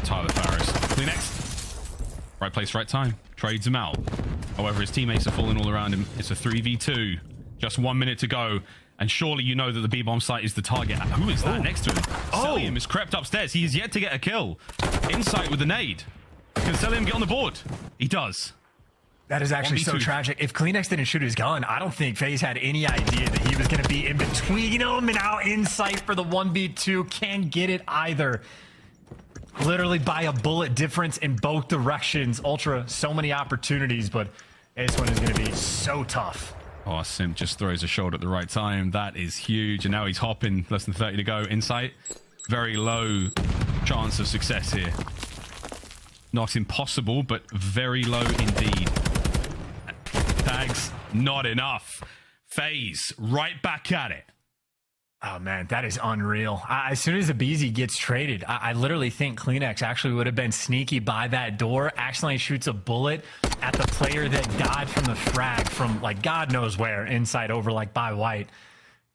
Tyler Farris. Kleenex. Right place, right time. Trades him out. However, his teammates are falling all around him. It's a 3v2. Just 1 minute to go. And surely you know that the B-bomb site is the target. Who is that next to him? Selim has crept upstairs. He is yet to get a kill. Insight with the nade. Can Selim get on the board? He does. That is actually so tragic. If Kleenex didn't shoot his gun, I don't think FaZe had any idea that he was going to be in between them and out in sight for the 1v2. Can't get it either. Literally by a bullet difference in both directions. Ultra, so many opportunities, but this one is going to be so tough. Oh, Simp just throws a shot at the right time. That is huge. And now he's hopping. Less than 30 to go. Insight. Very low chance of success here. Not impossible, but very low indeed. Tags, not enough. FaZe, right back at it. Oh, man, that is unreal. As soon as Abizi gets traded, I literally think Kleenex actually would have been sneaky by that door, accidentally shoots a bullet at the player that died from the frag from, like, God knows where, inside over, like, by White.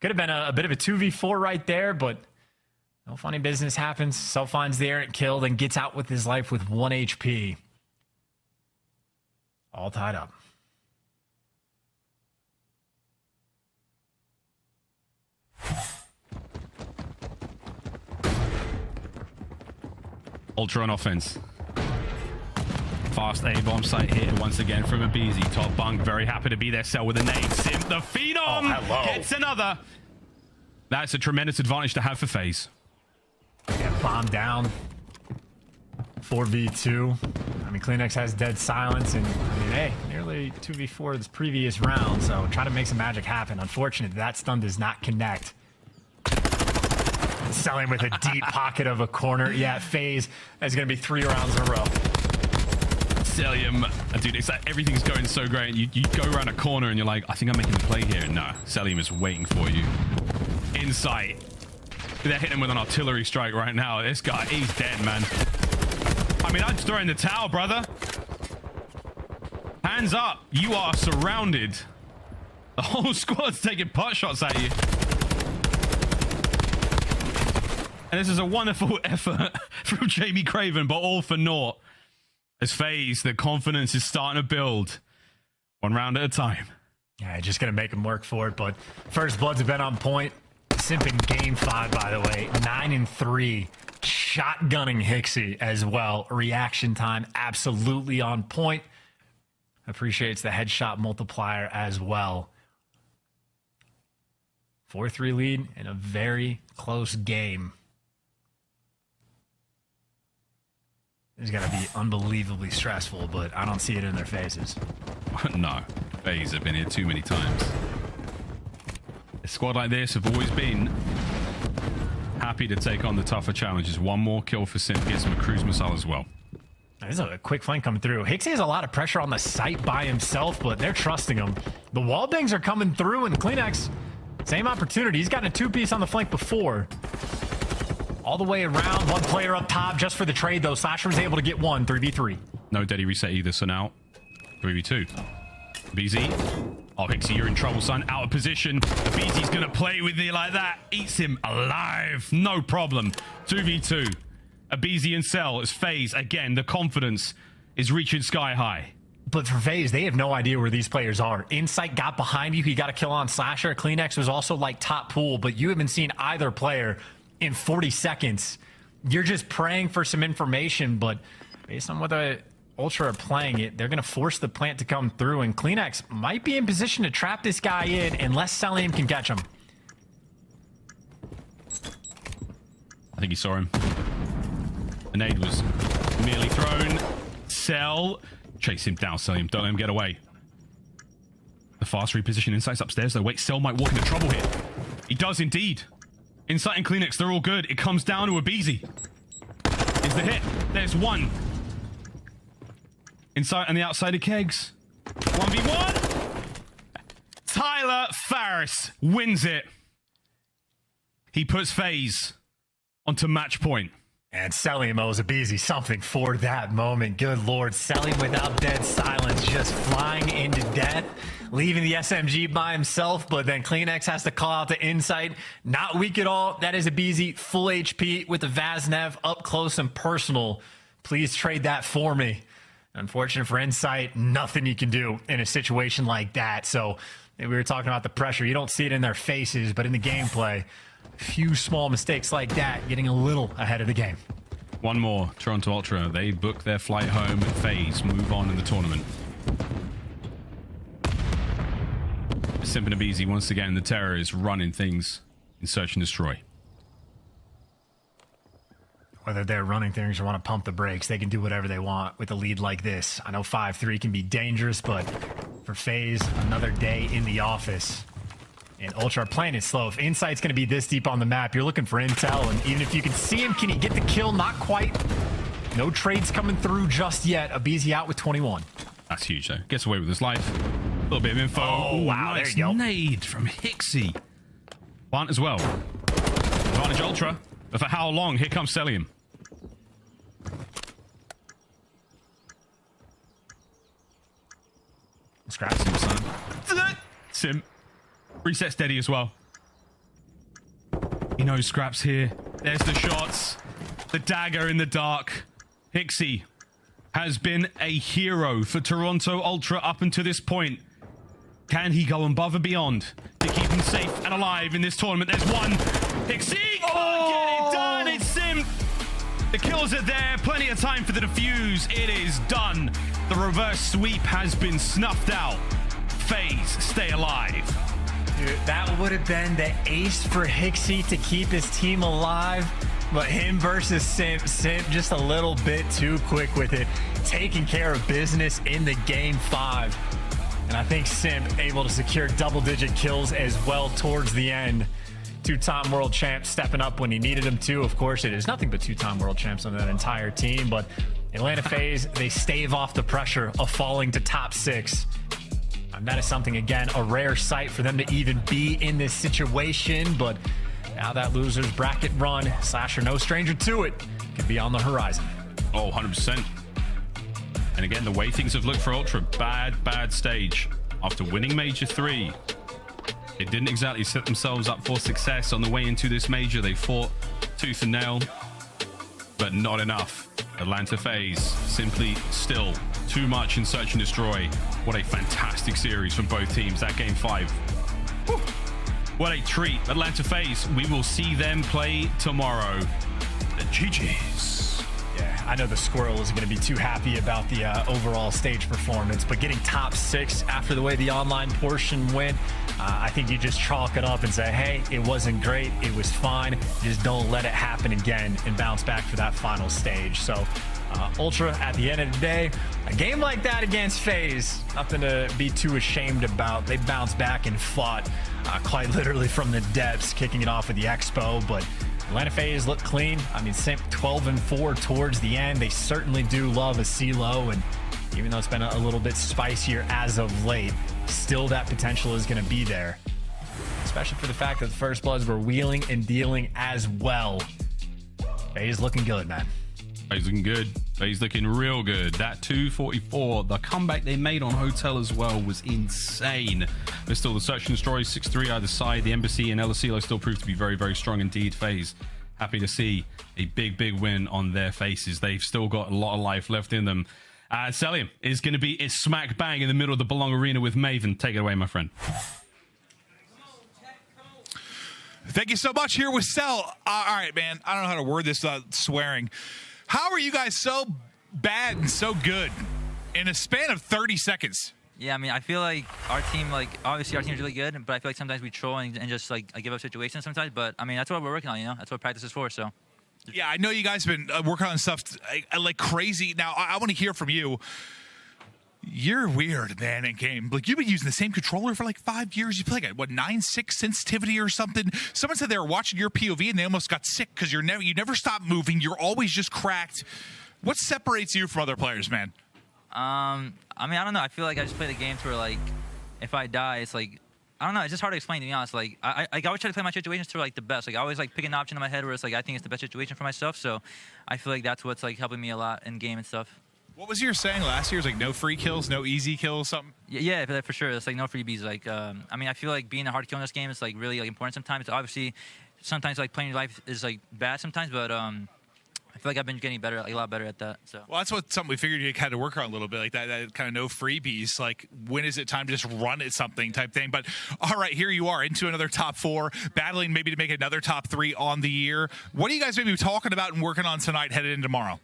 Could have been a bit of a 2v4 right there, but no funny business happens. Self finds the errant kill, then gets out with his life with 1 HP. All tied up. Ultra on offense. Fast A-bomb site here once again from Abizi. Top bunk, very happy to be there. Cell with a nade. Simp, the Phenom hits another. That's a tremendous advantage to have for FaZe. Yeah, bomb down. 4v2. I mean, Kleenex has dead silence, and I mean, hey, nearly 2v4 this previous round, so try to make some magic happen. Unfortunately, that stun does not connect. Selling with a deep pocket of a corner. Yeah, FaZe. That's going to be 3 rounds in a row. Selim, dude, it's like everything's going so great. You go around a corner and you're like, I think I'm making a play here. No, Selim is waiting for you. Insight. They're hitting him with an artillery strike right now. This guy, he's dead, man. I mean, I'd throw in the towel, brother. Hands up. You are surrounded. The whole squad's taking pot shots at you. And this is a wonderful effort from Jamie Craven, but all for naught. As FaZe, the confidence is starting to build. 1 round at a time. Yeah, just going to make him work for it, but First Bloods have been on point. Simp in game 5, by the way. 9-3. Shotgunning Hixie as well. Reaction time absolutely on point. Appreciates the headshot multiplier as well. 4-3 lead in a very close game. It's going to be unbelievably stressful, but I don't see it in their faces. No. FaZe have been here too many times. A squad like this have always been happy to take on the tougher challenges. 1 more kill for Simp. Gets him a cruise missile as well. There's a quick flank coming through. Hixie has a lot of pressure on the site by himself, but they're trusting him. The wall bangs are coming through, and Kleenex, same opportunity. He's gotten a 2-piece on the flank before. All the way around. 1 player up top just for the trade, though. Slasher was able to get 1, 3v3. No Daddy reset either, so now 3v2. BZ. Oh, Hixie, you're in trouble, son. Out of position. BZ's going to play with you like that. Eats him alive. No problem. 2v2. Abizi and Cell as FaZe. Again, the confidence is reaching sky high. But for FaZe, they have no idea where these players are. Insight got behind you. He got a kill on Slasher. Kleenex was also like top pool, but you haven't seen either player in 40 seconds. You're just praying for some information, but based on whether Ultra are playing it, they're going to force the plant to come through, and Kleenex might be in position to trap this guy in unless Selim can catch him. I think he saw him. The nade was merely thrown. Cell. Chase him down, Selim. Don't let him get away. The fast reposition. Insight's upstairs, though. Wait, Cell might walk into trouble here. He does indeed. Insight and Kleenex, they're all good. It comes down to Abizi. Is the hit. There's 1. Insight on the outside of Kegs. 1v1. Tyler Farris wins it. He puts FaZe onto match point. And Selim owes Abizi something for that moment. Good lord, Selim without dead silence just flying into death, leaving the SMG by himself, but then Kleenex has to call out to Insight. Not weak at all. That is a BZ full HP with the Vaznev up close and personal. Please trade that for me. Unfortunate for Insight, nothing you can do in a situation like that. So we were talking about the pressure. You don't see it in their faces, but in the gameplay, a few small mistakes like that, getting a little ahead of the game. One more, Toronto Ultra. They book their flight home and FaZe move on in the tournament. Simp and Abizi, once again, the Terror is running things in Search and Destroy. Whether they're running things or want to pump the brakes, they can do whatever they want with a lead like this. I know 5-3 can be dangerous, but for FaZe, another day in the office. And Ultra are playing it slow. If Insight's going to be this deep on the map, you're looking for intel. And even if you can see him, can he get the kill? Not quite. No trades coming through just yet. Abizi out with 21. That's huge, though. Gets away with his life. A little bit of info. Oh, wow. Nice There you go. nade from Hixie. Plant as well. Advantage Ultra. But for how long? Here comes Celium. Scratch him, son. Sim. Reset steady as well. He knows Scrap's here. There's the shots. The dagger in the dark. Hixie has been a hero for Toronto Ultra up until this point. Can he go above and beyond to keep him safe and alive in this tournament? There's one. Hixie can't get it done. It's Sim. The kills are there. Plenty of time for the defuse. It is done. The reverse sweep has been snuffed out. FaZe stay alive. Dude, that would have been the ace for Hixie to keep his team alive. But him versus Simp just a little bit too quick with it. Taking care of business in the game 5. And I think Simp able to secure double-digit kills as well towards the end. Two-time world champ stepping up when he needed him to. Of course, it is nothing but two-time world champs on that entire team. But Atlanta FaZe, they stave off the pressure of falling to top 6. And that is something, again, a rare sight for them to even be in this situation. But now that loser's bracket run, Slasher no stranger to it, could be on the horizon. Oh, 100%. And again, the way things have looked for Ultra, bad stage. After winning Major 3, they didn't exactly set themselves up for success on the way into this major. They fought tooth and nail, but not enough. Atlanta FaZe simply still too much in Search and Destroy. What a fantastic series from both teams, that game 5. Whew. What a treat. Atlanta FaZe, we will see them play tomorrow. The GG's. Yeah, I know the Squirrel isn't going to be too happy about the overall stage performance, but getting top 6 after the way the online portion went, I think you just chalk it up and say, hey, it wasn't great, it was fine, just don't let it happen again and bounce back for that final stage. So Ultra, at the end of the day, a game like that against FaZe, nothing to be too ashamed about. They bounced back and fought quite literally from the depths, kicking it off with the Expo, but Atlanta FaZe look clean. I mean, Simp 12-4 towards the end. They certainly do love a CeeLo, and even though it's been a little bit spicier as of late, still that potential is going to be there, especially for the fact that the First Bloods were wheeling and dealing as well. FaZe looking good, man. FaZe looking good. FaZe looking real good. That 244, the comeback they made on Hotel as well was insane. There's still the Search and Destroy, 6-3 either side. The Embassy and LSELO still proved to be very, very strong indeed. FaZe happy to see a big win on their faces. They've still got a lot of life left in them. Celium is going to be smack bang in the middle of the Belong Arena with Maven. Take it away, my friend. Thank you so much. Here with Cell. All right, man. I don't know how to word this without swearing. How are you guys so bad and so good in a span of 30 seconds? Yeah, I mean, I feel like our team, obviously our team is really good, but I feel like sometimes we troll and just, give up situations sometimes. But, I mean, that's what we're working on, you know? That's what practice is for, so. Yeah, I know you guys have been working on stuff like crazy. Now, I want to hear from you. You're weird, man, in game. You've been using the same controller for 5 years. You play 9.6 sensitivity or something. Someone said they were watching your POV and they almost got sick because you never stop moving. You're always just cracked. What separates you from other players, man? I mean, I don't know. I feel like I just play the game to where, if I die, it's I don't know. It's just hard to explain, to be honest. I always try to play my situations to the best. I always pick an option in my head where it's I think it's the best situation for myself. So I feel like that's what's helping me a lot in game and stuff. What was your saying last year? It was like no free kills, no easy kills, something? Yeah, for sure. It's like no freebies. Like, I mean, I feel like being a hard kill in this game is like really like important sometimes. Obviously, sometimes like playing your life is like bad sometimes, but I feel like I've been getting better, like, a lot better at that. So. Well, that's something we figured you had to work on a little bit, like that kind of no freebies. Like, when is it time to just run at something type thing? But all right, here you are into another top 4, battling maybe to make another top 3 on the year. What are you guys maybe talking about and working on tonight, headed into tomorrow?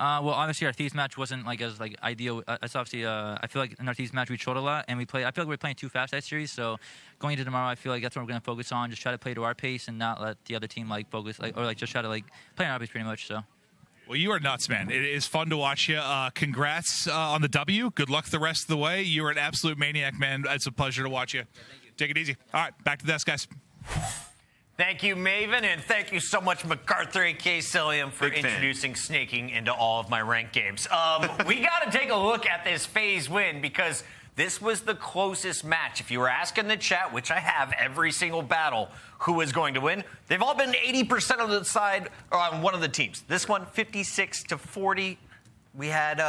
Well, obviously our Thieves match wasn't like as like ideal. It's obviously I feel like in our Thieves match we showed a lot, and I feel like we're playing too fast that series. So going into tomorrow, I feel like that's what we're gonna focus on. Just try to play to our pace and not let the other team like focus or like just try to like play on our pace pretty much. So. Well, you are nuts, man. It is fun to watch you. Congrats on the W. Good luck the rest of the way. You are an absolute maniac, man. It's a pleasure to watch you. Take it easy. All right, back to the desk, guys. Thank you, Maven, and thank you so much, MacArthur A.K. Cilliam, for introducing snaking into all of my ranked games. We got to take a look at this FaZe win because this was the closest match. If you were asking the chat, which I have every single battle, who is going to win, they've all been 80% of the side on one of the teams. This one, 56-40. We had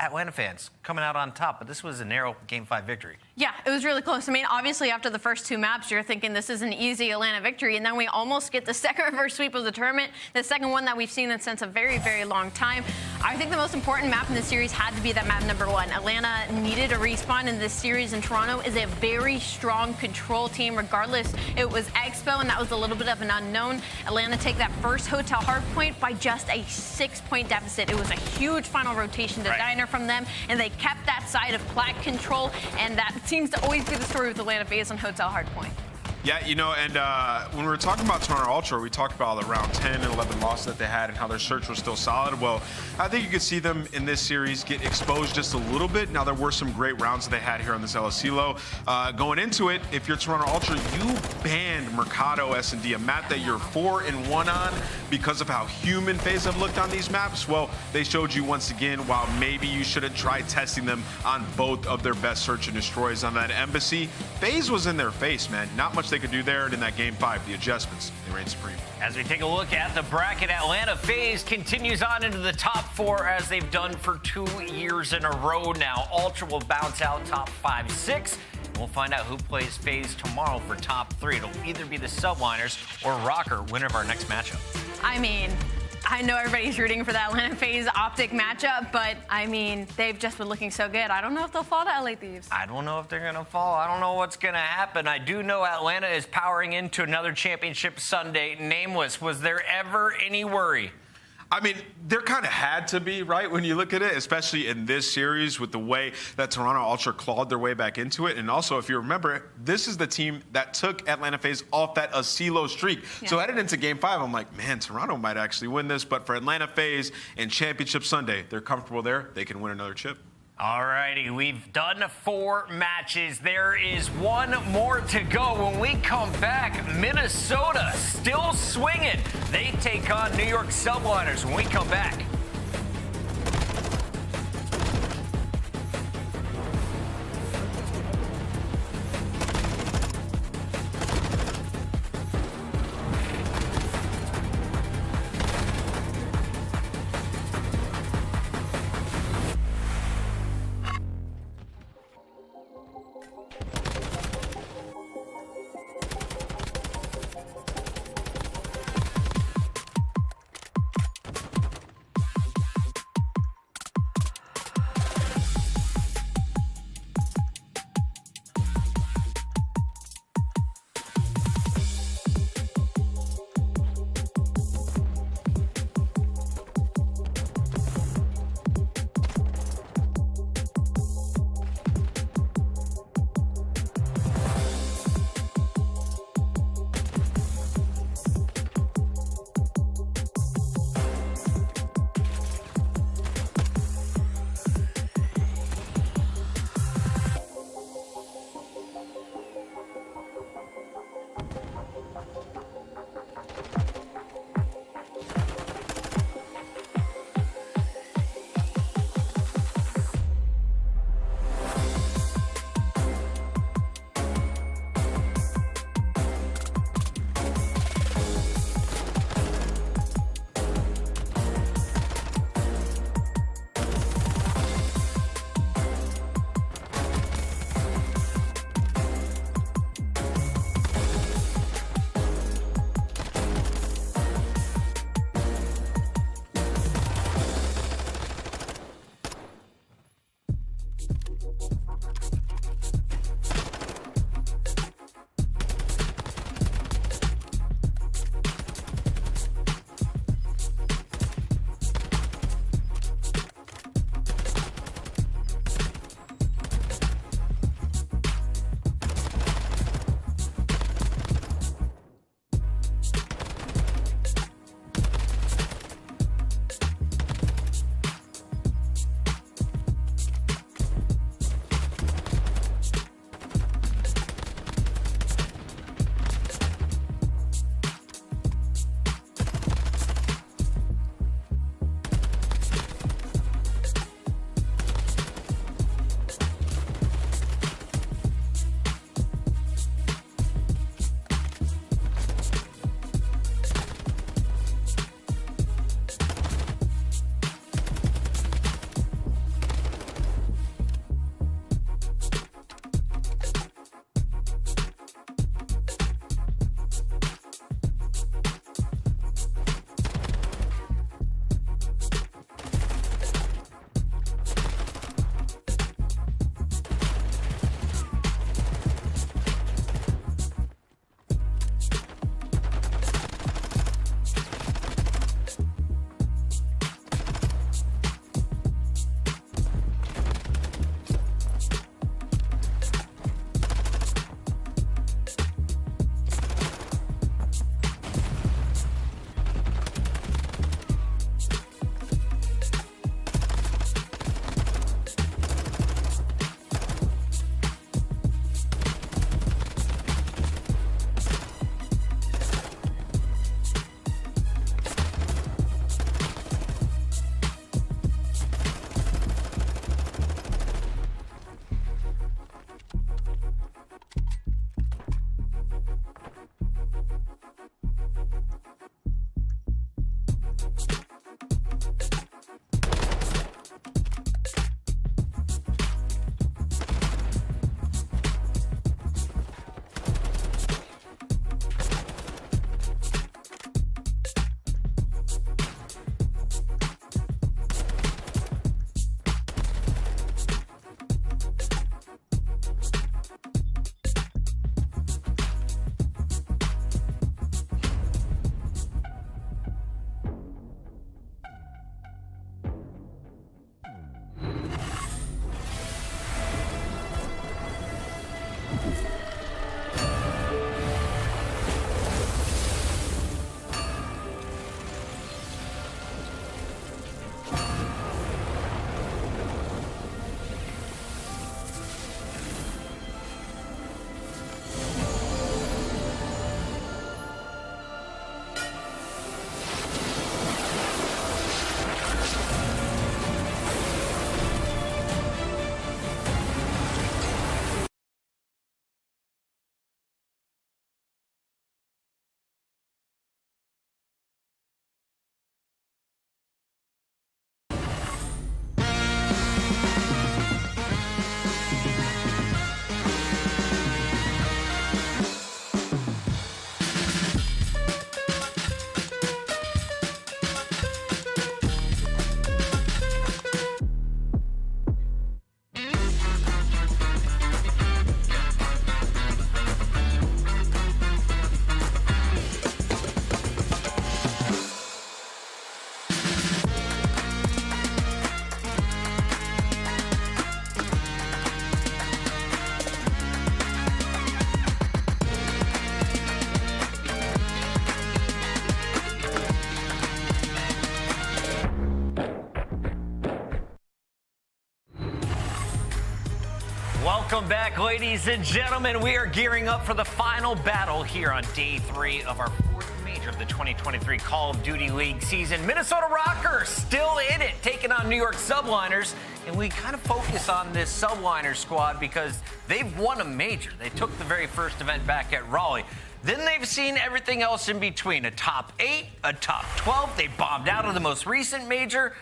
Atlanta fans coming out on top, but this was a narrow Game 5 victory. Yeah, it was really close. I mean, obviously, after the first 2 maps, you're thinking this is an easy Atlanta victory, and then we almost get the second reverse sweep of the tournament, the second one that we've seen since a very, very long time. I think the most important map in this series had to be that map number 1. Atlanta needed a respawn in this series, and Toronto is a very strong control team. Regardless, it was Expo, and that was a little bit of an unknown. Atlanta take that first hotel hardpoint by just a 6-point deficit. It was a huge final rotation to Diner from them, and they kept that side of plat control, and that seems to always be the story with Atlanta FaZe on Hotel Hardpoint. Yeah, you know, and when we were talking about Toronto Ultra, we talked about the round 10 and 11 losses that they had and how their search was still solid. Well, I think you could see them in this series get exposed just a little bit. Now, there were some great rounds that they had here on this LSCLO. Going into it, if you're Toronto Ultra, you banned Mercado S&D, a map that you're 4-1 on because of how human FaZe have looked on these maps. Well, they showed you once again, while maybe you should have tried testing them on both of their best search and destroys on that Embassy. FaZe was in their face, man. Not much they could do there, and in that Game 5, the adjustments, they reigned supreme. As we take a look at the bracket, Atlanta FaZe continues on into the top 4 as they've done for 2 years in a row now. Ultra will bounce out top 5, 6. We'll find out who plays FaZe tomorrow for top 3. It'll either be the Subliners or Rocker, winner of our next matchup. I mean, I know everybody's rooting for that Atlanta FaZe Optic matchup, but I mean, they've just been looking so good. I don't know if they'll fall to LA Thieves. I don't know if they're going to fall. I don't know what's going to happen. I do know Atlanta is powering into another championship Sunday. Nameless, was there ever any worry? I mean, there kind of had to be, right, when you look at it, especially in this series with the way that Toronto Ultra clawed their way back into it. And also, if you remember, this is the team that took Atlanta FaZe off that Asilo streak. Yeah. So headed into Game 5, I'm like, man, Toronto might actually win this. But for Atlanta FaZe and Championship Sunday, they're comfortable there. They can win another chip. All righty, we've done 4 matches. There is 1 more to go. When we come back, Minnesota still swinging. They take on New York Subliners when we come back. Welcome back, ladies and gentlemen. We are gearing up for the final battle here on day 3 of our 4th major of the 2023 Call of Duty League season. Minnesota Rockers still in it, taking on New York Subliners. And we kind of focus on this Subliner squad because they've won a major. They took the very first event back at Raleigh. Then they've seen everything else in between, a top 8, a top 12. They bombed out of the most recent major,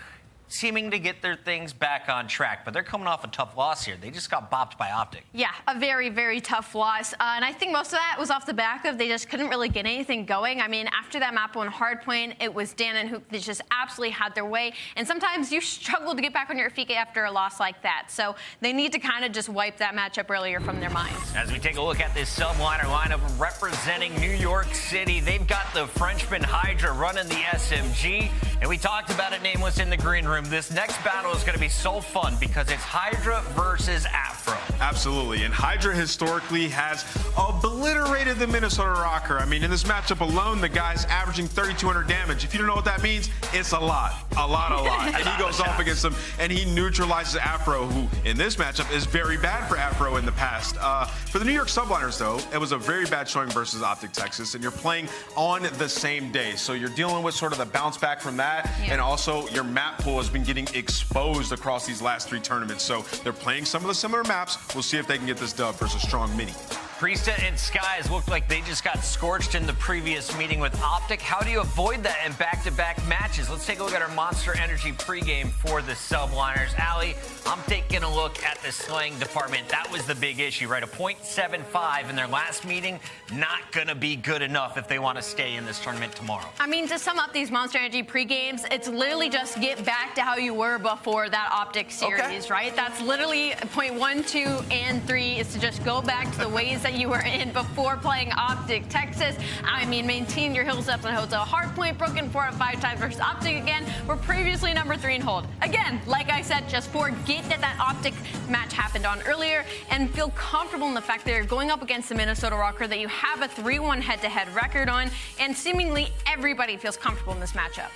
seeming to get their things back on track. But they're coming off a tough loss here. They just got bopped by Optic. Yeah, a very, very tough loss. And I think most of that was off the back of they just couldn't really get anything going. I mean, after that map on Hardpoint, it was Dan who just absolutely had their way. And sometimes you struggle to get back on your feet after a loss like that. So they need to kind of just wipe that matchup earlier from their minds. As we take a look at this Subliner lineup representing New York City, they've got the Frenchman Hydra running the SMG. And we talked about it, Nameless, in the green room. This next battle is going to be so fun because it's Hydra versus Afro. Absolutely. And Hydra historically has obliterated the Minnesota Rocker. I mean, in this matchup alone, the guy's averaging 3,200 damage. If you don't know what that means, it's a lot. And he goes off against him, and he neutralizes Afro, who in this matchup is very bad for Afro in the past. For the New York Subliners, though, it was a very bad showing versus Optic Texas, and you're playing on the same day. So you're dealing with sort of the bounce back from that, and also your map pool has been getting exposed across these last 3 tournaments. So they're playing some of the similar maps. We'll see if they can get this dub versus Strong Mini. Priesta and Skies looked like they just got scorched in the previous meeting with Optic. How do you avoid that in back-to-back matches? Let's take a look at our Monster Energy pregame for the Subliners. Allie, I'm taking a look at the slaying department. That was the big issue, right? A .75 in their last meeting, not going to be good enough if they want to stay in this tournament tomorrow. I mean, to sum up these Monster Energy pregames, it's literally just get back to how you were before that Optic series, right? That's literally .1, 2, and 3 is to just go back to the ways that you were in before playing Optic Texas. I mean, maintain your hills up in Hotel Hardpoint, broken 4 out of 5 times versus Optic again. We're previously number 3 in hold. Again, like I said, just forget that Optic match happened on earlier and feel comfortable in the fact that you're going up against the Minnesota Rocker that you have a 3-1 head-to-head record on, and seemingly everybody feels comfortable in this matchup.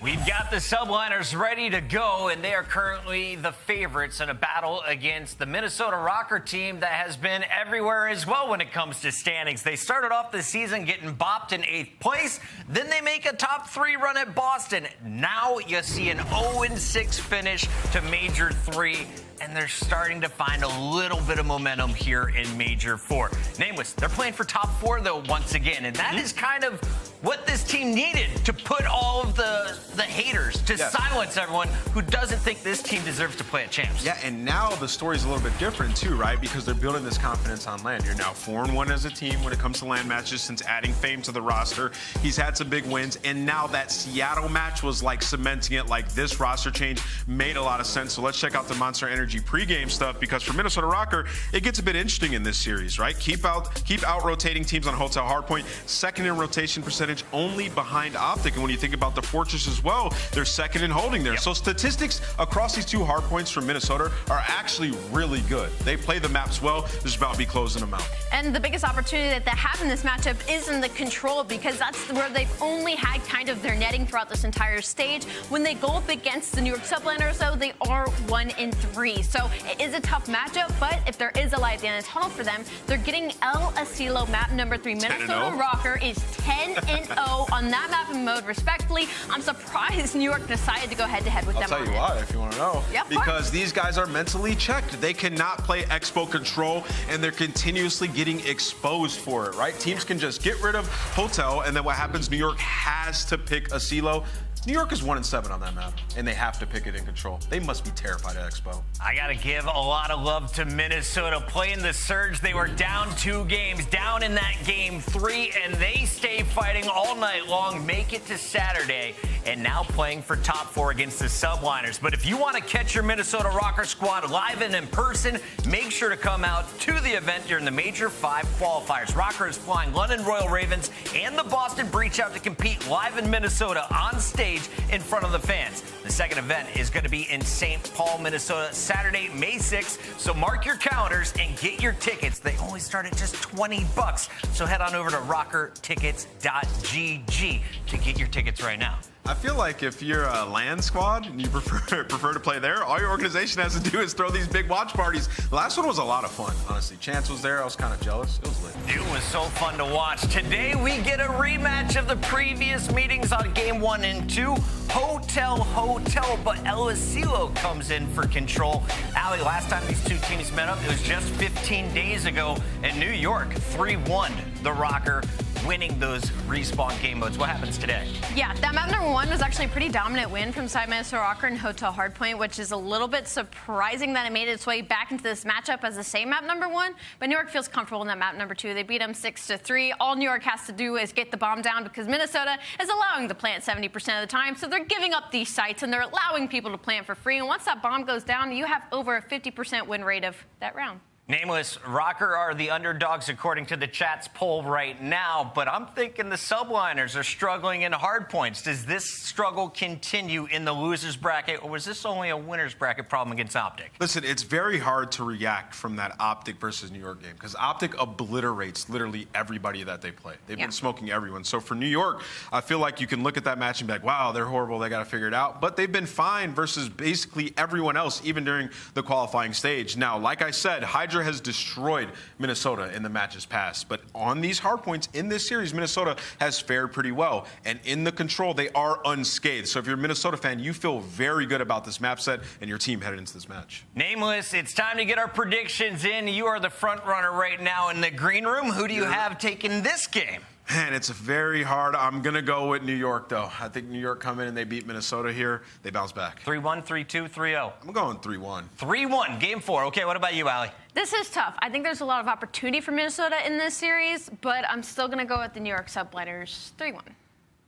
We've got the Subliners ready to go, and they are currently the favorites in a battle against the Minnesota Rocker team that has been everywhere as well when it comes to standings. They started off the season getting bopped in 8th place. Then they make a top 3 run at Boston. Now you see an 0-6 finish to Major 3. And they're starting to find a little bit of momentum here in Major 4. Nameless, they're playing for top 4, though, once again. And that is kind of what this team needed to put all of the haters, to silence everyone who doesn't think this team deserves to play at champs. Yeah, and now the story's a little bit different, too, right? Because they're building this confidence on land. You're now 4-1 as a team when it comes to land matches since adding Fame to the roster. He's had some big wins. And now that Seattle match was like cementing it, like this roster change made a lot of sense. So let's check out the Monster Energy pregame stuff, because for Minnesota Rocker, it gets a bit interesting in this series, right? Keep out rotating teams on Hotel Hardpoint, second in rotation percentage, only behind Optic. And when you think about the Fortress as well, they're second in holding there. So statistics across these 2 hardpoints from Minnesota are actually really good. They play the maps well. They're just about to be closing them out. And the biggest opportunity that they have in this matchup is in the control, because that's where they've only had kind of their netting throughout this entire stage. When they go up against the New York Subliners, though, they are 1-3. So it is a tough matchup, but if there is a light at the end of the tunnel for them, they're getting El Asilo map number 3. Minnesota Rocker is 10-0 on that map and mode, respectively. I'm surprised New York decided to go head-to-head with them. I'll tell you why, if you want to know. Yeah, because these guys are mentally checked. They cannot play Expo Control, and they're continuously getting exposed for it, right? Teams can just get rid of Hotel, and then what happens, New York has to pick Asilo. New York is 1-7 on that map, and they have to pick it in control. They must be terrified at Expo. I got to give a lot of love to Minnesota. Playing the Surge, they were down 2 games, down in that game 3, and they stay fighting all night long, make it to Saturday, and now playing for top 4 against the Subliners. But if you want to catch your Minnesota Rocker squad live and in person, make sure to come out to the event during the Major 5 qualifiers. Rocker is flying London Royal Ravens and the Boston Breach out to compete live in Minnesota on stage in front of the fans. The second event is going to be in St. Paul, Minnesota, Saturday, May 6th. So mark your calendars and get your tickets. They only start at just $20. So head on over to rockertickets.gg to get your tickets right now. I feel like if you're a LAN squad and you prefer to play there, all your organization has to do is throw these big watch parties. The last one was a lot of fun, honestly. Chance was there. I was kind of jealous. It was lit. It was so fun to watch. Today, we get a rematch of the previous meetings on Game 1 and 2. Hotel, but LSCLO comes in for control. Allie, last time these two teams met up, it was just 15 days ago in New York. 3-1, the Rocker winning those respawn game modes. What happens today? Yeah, that map number 1 was actually a pretty dominant win from side Minnesota Rocker and Hotel Hardpoint, which is a little bit surprising that it made its way back into this matchup as the same map number 1. But New York feels comfortable in that map number 2. They beat them 6-3. All New York has to do is get the bomb down because Minnesota is allowing the plant 70% of the time. So they're giving up these sites and they're allowing people to plant for free. And once that bomb goes down, you have over a 50% win rate of that round. Nameless, Rocker are the underdogs according to the chat's poll right now, but I'm thinking the subliners are struggling in hard points. Does this struggle continue in the losers bracket, or was this only a winners bracket problem against Optic? Listen, it's very hard to react from that Optic versus New York game because Optic obliterates literally everybody that they play. They've been smoking everyone. So for New York, I feel like you can look at that match and be like, wow, they're horrible. They got to figure it out. But they've been fine versus basically everyone else, even during the qualifying stage. Now, like I said, Hydra has destroyed Minnesota in the matches past, but on these hard points in this series, Minnesota has fared pretty well, and in the control, they are unscathed. So if you're a Minnesota fan, you feel very good about this map set and your team headed into this match. Nameless, it's time to get our predictions in. You are the front runner right now in the green room. Who do you have taking this game? Man, it's very hard. I'm going to go with New York, though. I think New York come in and they beat Minnesota here. They bounce back. 3-1, 3-2, 3-0. I'm going 3-1. 3-1, game 4. Okay, what about you, Allie? This is tough. I think there's a lot of opportunity for Minnesota in this series, but I'm still going to go with the New York subliners. 3-1.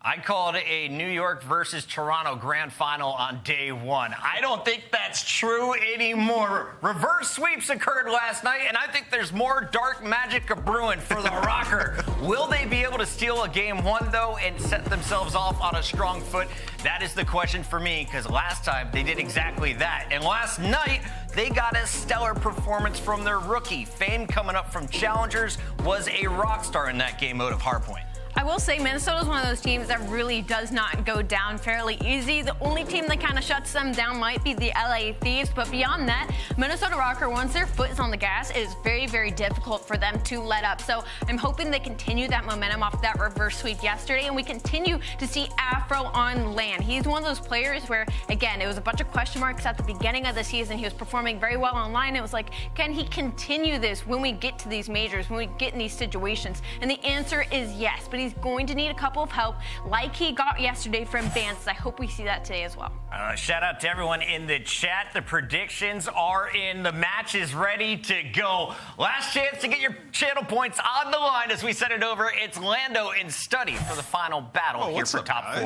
I called a New York versus Toronto grand final on day 1. I don't think that's true anymore. Reverse sweeps occurred last night, and I think there's more dark magic brewing for the Rocker. Will they be able to steal a game 1, though, and set themselves off on a strong foot? That is the question for me, because last time they did exactly that. And last night, they got a stellar performance from their rookie. Fame coming up from Challengers was a rock star in that game mode of Hardpoint. I will say Minnesota is one of those teams that really does not go down fairly easy. The only team that kind of shuts them down might be the LA Thieves, but beyond that, Minnesota Rocker, once their foot is on the gas, it is very, very difficult for them to let up. So I'm hoping they continue that momentum off that reverse sweep yesterday, and we continue to see Afro on LAN. He's one of those players where, again, it was a bunch of question marks at the beginning of the season. He was performing very well online. It was like, can he continue this when we get to these majors, when we get in these situations? And the answer is yes, but he's going to need a couple of help like he got yesterday from Vance. I hope we see that today as well. Shout out to everyone in the chat. The predictions are in. The match is ready to go. Last chance to get your channel points on the line as we send it over. It's Lando in study for the final battle here for top 4.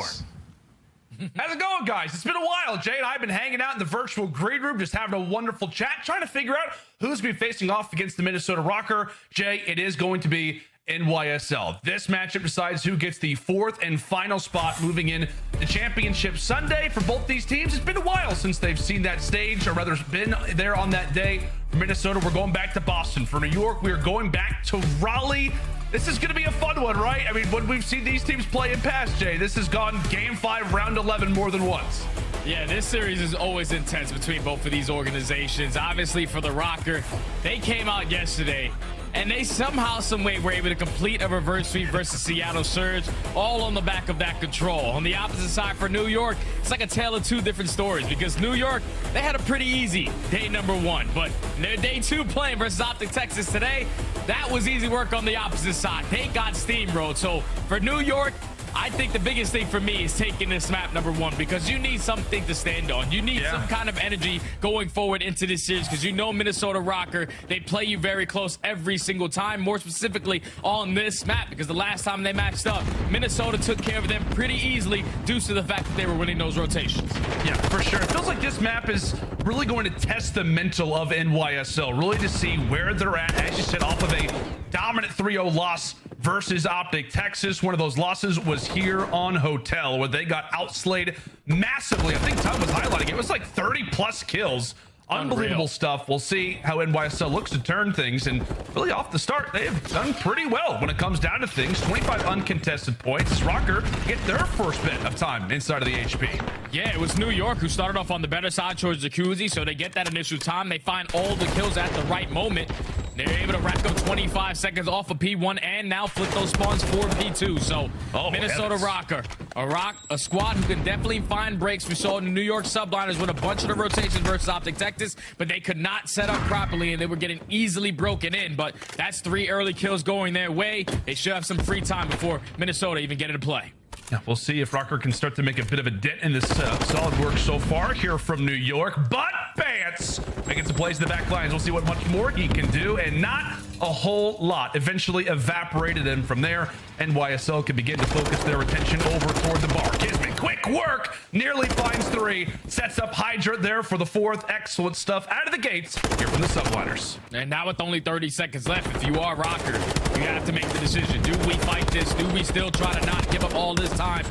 How's it going, guys? It's been a while. Jay and I have been hanging out in the virtual green room, just having a wonderful chat, trying to figure out who's been facing off against the Minnesota Rocker. Jay, it is going to be NYSL. This matchup decides who gets the 4th and final spot moving in the championship Sunday for both these teams. It's been a while since they've seen that stage, or rather been there on that day. For Minnesota, we're going back to Boston. For New York, we are going back to Raleigh. This is going to be a fun one, right? I mean, when we've seen these teams play in past, Jay, this has gone game 5, round 11 more than once. Yeah, this series is always intense between both of these organizations. Obviously, for the Rocker, they came out yesterday, and they somehow, some way, were able to complete a reverse sweep versus Seattle Surge, all on the back of that control. On the opposite side for New York, it's like a tale of two different stories, because New York, they had a pretty easy day number 1, but their day 2 playing versus Optic Texas today, that was easy work on the opposite side. They got steamrolled. So for New York, I think the biggest thing for me is taking this map number 1, because you need something to stand on. You need some kind of energy going forward into this series, because you know Minnesota Rocker, they play you very close every single time, more specifically on this map, because the last time they matched up, Minnesota took care of them pretty easily due to the fact that they were winning those rotations. Yeah, for sure. It feels like this map is really going to test the mental of NYSL, really to see where they're at, as you said, off of a dominant 3-0 loss versus Optic Texas. One of those losses was here on Hotel, where they got outslayed massively. I think Tom was highlighting it. It was like 30 plus kills Unbelievable stuff. We'll see how NYSL looks to turn things, and really off the start, they have done pretty well when it comes down to things. 25 uncontested points as Rocker get their first bit of time inside of the HP. Yeah, it was New York who started off on the better side towards Jacuzzi, so they get that initial time. They find all the kills at the right moment. They're able to rack up 25 seconds off of P1 and now flip those spawns for P2. So Minnesota Rocker, a squad who can definitely find breaks. We saw in the New York subliners with a bunch of the rotations versus Optic Texas, but they could not set up properly and they were getting easily broken in. But that's 3 early kills going their way. They should have some free time before Minnesota even get into play. Yeah, we'll see if Rocker can start to make a bit of a dent in this solid work so far here from New York. But Bance making some plays in the back lines. We'll see what much more he can do, and not a whole lot. Eventually evaporated, and from there, NYSL can begin to focus their attention over toward the bar. Kismet, quick work, nearly finds 3, sets up Hydra there for the 4th. Excellent stuff out of the gates here from the subliners. And now with only 30 seconds left, if you are Rocker, you have to make the decision. Do we fight this? Do we still try to not give up all this time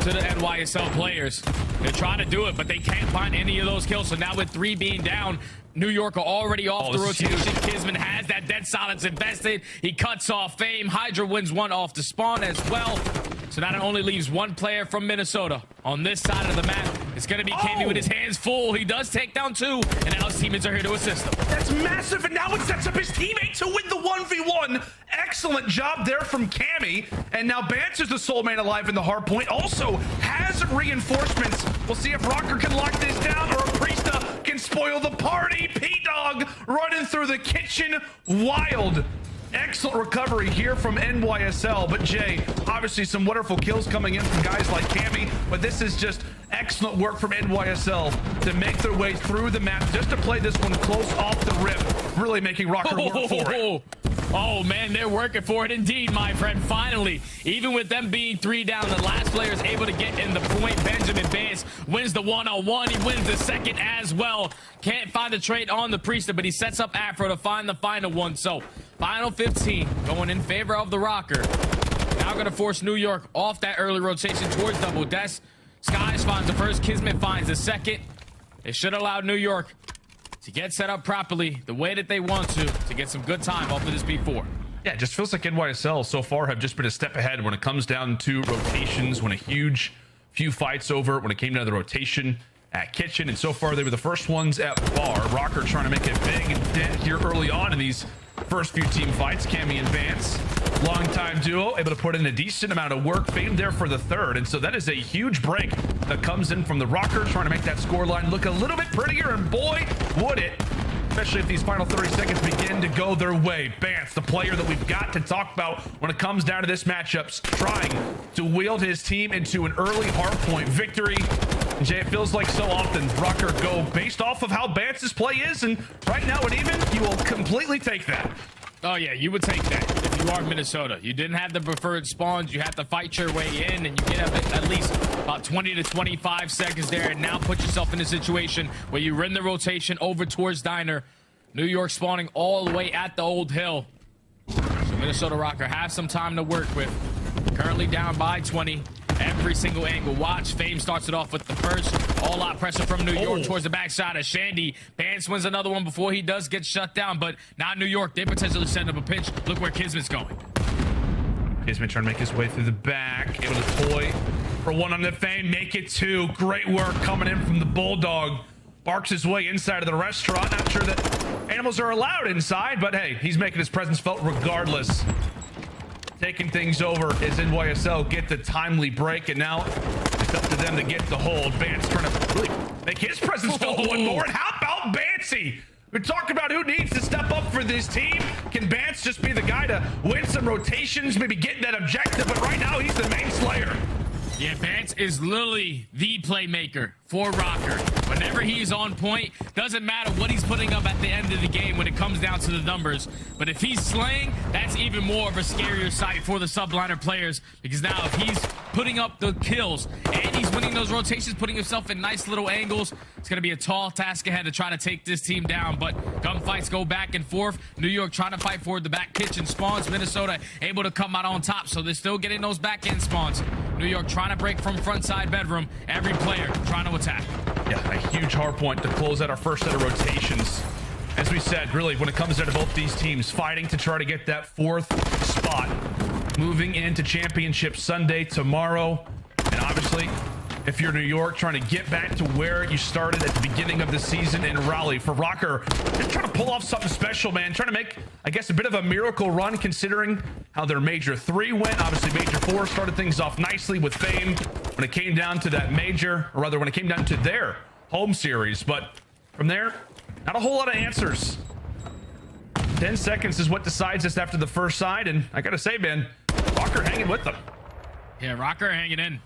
to the NYSL players? They're trying to do it, but they can't find any of those kills. So now with 3 being down, New York are already off the rotation. Kismet has that dead silence invested. He cuts off Fame. Hydra wins 1 off the spawn as well. So that only leaves 1 player from Minnesota on this side of the map. It's going to be Cammy with his hands full. He does take down 2, and now his teammates are here to assist him. That's massive, and now it sets up his teammate to win the 1v1. Excellent job there from Cammy, and now Bance is the sole man alive in the hard point. Also has reinforcements. We'll see if Rocker can lock this down, or if Priesta can spoil the party. P-Dog running through the kitchen. Wild. Excellent recovery here from NYSL, but Jay, obviously some wonderful kills coming in from guys like Cammy, but this is just excellent work from NYSL to make their way through the map, just to play this one close off the rip, really making Rocker work for it. Oh man, they're working for it indeed, my friend. Finally, even with them being 3 down, the last player is able to get in the point. Benjamin Bance wins the 1-on-1. He wins the second as well. Can't find the trade on the Priesta, but he sets up Afro to find the final one. So final 15 going in favor of the Rocker. Now going to force New York off that early rotation towards double desk. Skies finds the first, Kismet finds the second. It should allow New York to get set up properly the way that they want to get some good time off of this P4. Yeah, it just feels like NYSL so far have just been a step ahead when it comes down to rotations, when a huge few fights over when it came down to the rotation at Kitchen, and so far they were the first ones at Bar. Rocker trying to make a big dent here early on in these first few team fights. Cammy and Vance, longtime duo, able to put in a decent amount of work. Fame there for the 3rd, and so that is a huge break that comes in from the Rocker, trying to make that scoreline look a little bit prettier, and boy, would it, especially if these final 30 seconds begin to go their way. Vance, the player that we've got to talk about when it comes down to this matchup, trying to wield his team into an early hardpoint victory. Jay, it feels like so often Rocker go based off of how Vance's play is, and right now at even, you will completely take that. Oh yeah, you would take that if you are Minnesota. You didn't have the preferred spawns. You had to fight your way in, and you get at least about 20 to 25 seconds there, and now put yourself in a situation where you run the rotation over towards Diner. New York spawning all the way at the Old Hill. So Minnesota Rocker have some time to work with. Currently down by 20. Every single angle. Watch. Fame starts it off with the first. All out pressure from New York towards the backside of Shandy. Bance wins another one before he does get shut down, but now New York, they potentially set up a pinch. Look where Kismet's going. Kismet trying to make his way through the back. Able to toy for 1 on the Fame. Make it 2. Great work coming in from the Bulldog. Barks his way inside of the restaurant. Not sure that animals are allowed inside, but hey, he's making his presence felt regardless. Taking things over as NYSL get the timely break, and now it's up to them to get the hold. Bance trying to really make his presence felt one more. And how about Bancey? We talk about who needs to step up for this team. Can Bance just be the guy to win some rotations, maybe get that objective? But right now, he's the main slayer. Yeah, Bance is literally the playmaker for Rocker. Whenever he's on point, doesn't matter what he's putting up at the end of the game when it comes down to the numbers. But if he's slaying, that's even more of a scarier sight for the subliner players, because now if he's putting up the kills and he's winning those rotations, putting himself in nice little angles, it's going to be a tall task ahead to try to take this team down. But gunfights go back and forth. New York trying to fight for the back kitchen spawns. Minnesota able to come out on top, so they're still getting those back end spawns. New York trying to break from front side bedroom. Every player trying to attack. Yeah, a huge hard point to close out our first set of rotations. As we said, really, when it comes down to both these teams, fighting to try to get that 4th spot. Moving into Championship Sunday tomorrow. And obviously, if you're New York, trying to get back to where you started at the beginning of the season in Raleigh. For Rocker, they're trying to pull off something special, man. Trying to make, I guess, a bit of a miracle run considering how their Major 3 went. Obviously, Major 4 started things off nicely with Fame when it came down to that Major, or rather when it came down to their home series. But from there, not a whole lot of answers. 10 seconds is what decides this after the first side, and I gotta say, man, Rocker hanging with them. Yeah, Rocker hanging in.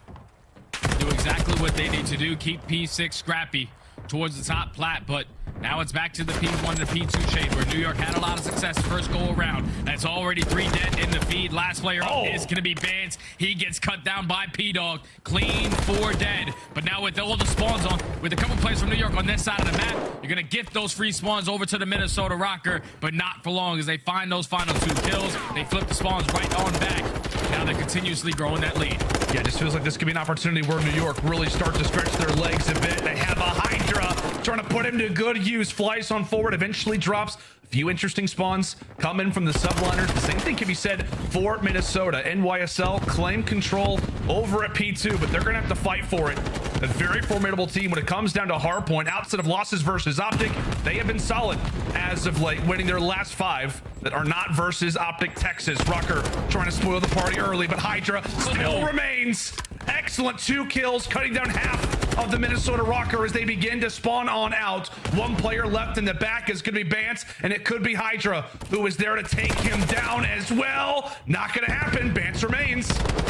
Do exactly what they need to do. Keep P6 scrappy towards the top plat, but now it's back to the P1 to P2 chain where New York had a lot of success first go around. That's already 3 dead in the feed. Last player up is going to be Bance. He gets cut down by P-Dog. Clean 4 dead. But now with all the spawns on, with a couple players from New York on this side of the map, you're going to gift those free spawns over to the Minnesota Rocker, but not for long as they find those final 2 kills. They flip the spawns right on back. Now they're continuously growing that lead. Yeah, it just feels like this could be an opportunity where New York really start to stretch their legs a bit. They have a Hydra trying to put him to good use. Flies on forward, eventually drops. A few interesting spawns come in from the subliners. The same thing can be said for Minnesota. NYSL claim control over at P2, but they're going to have to fight for it. A very formidable team when it comes down to hardpoint. Outside of losses versus Optic, they have been solid as of late, winning their last 5 that are not versus Optic Texas. Rocker trying to spoil the party early, but Hydra still remains. Excellent 2 kills, cutting down half of the Minnesota Rocker as they begin to spawn on out. 1 player left in the back is going to be Bance, and it could be Hydra, who is there to take him down as well. Not going to happen. Bance remains.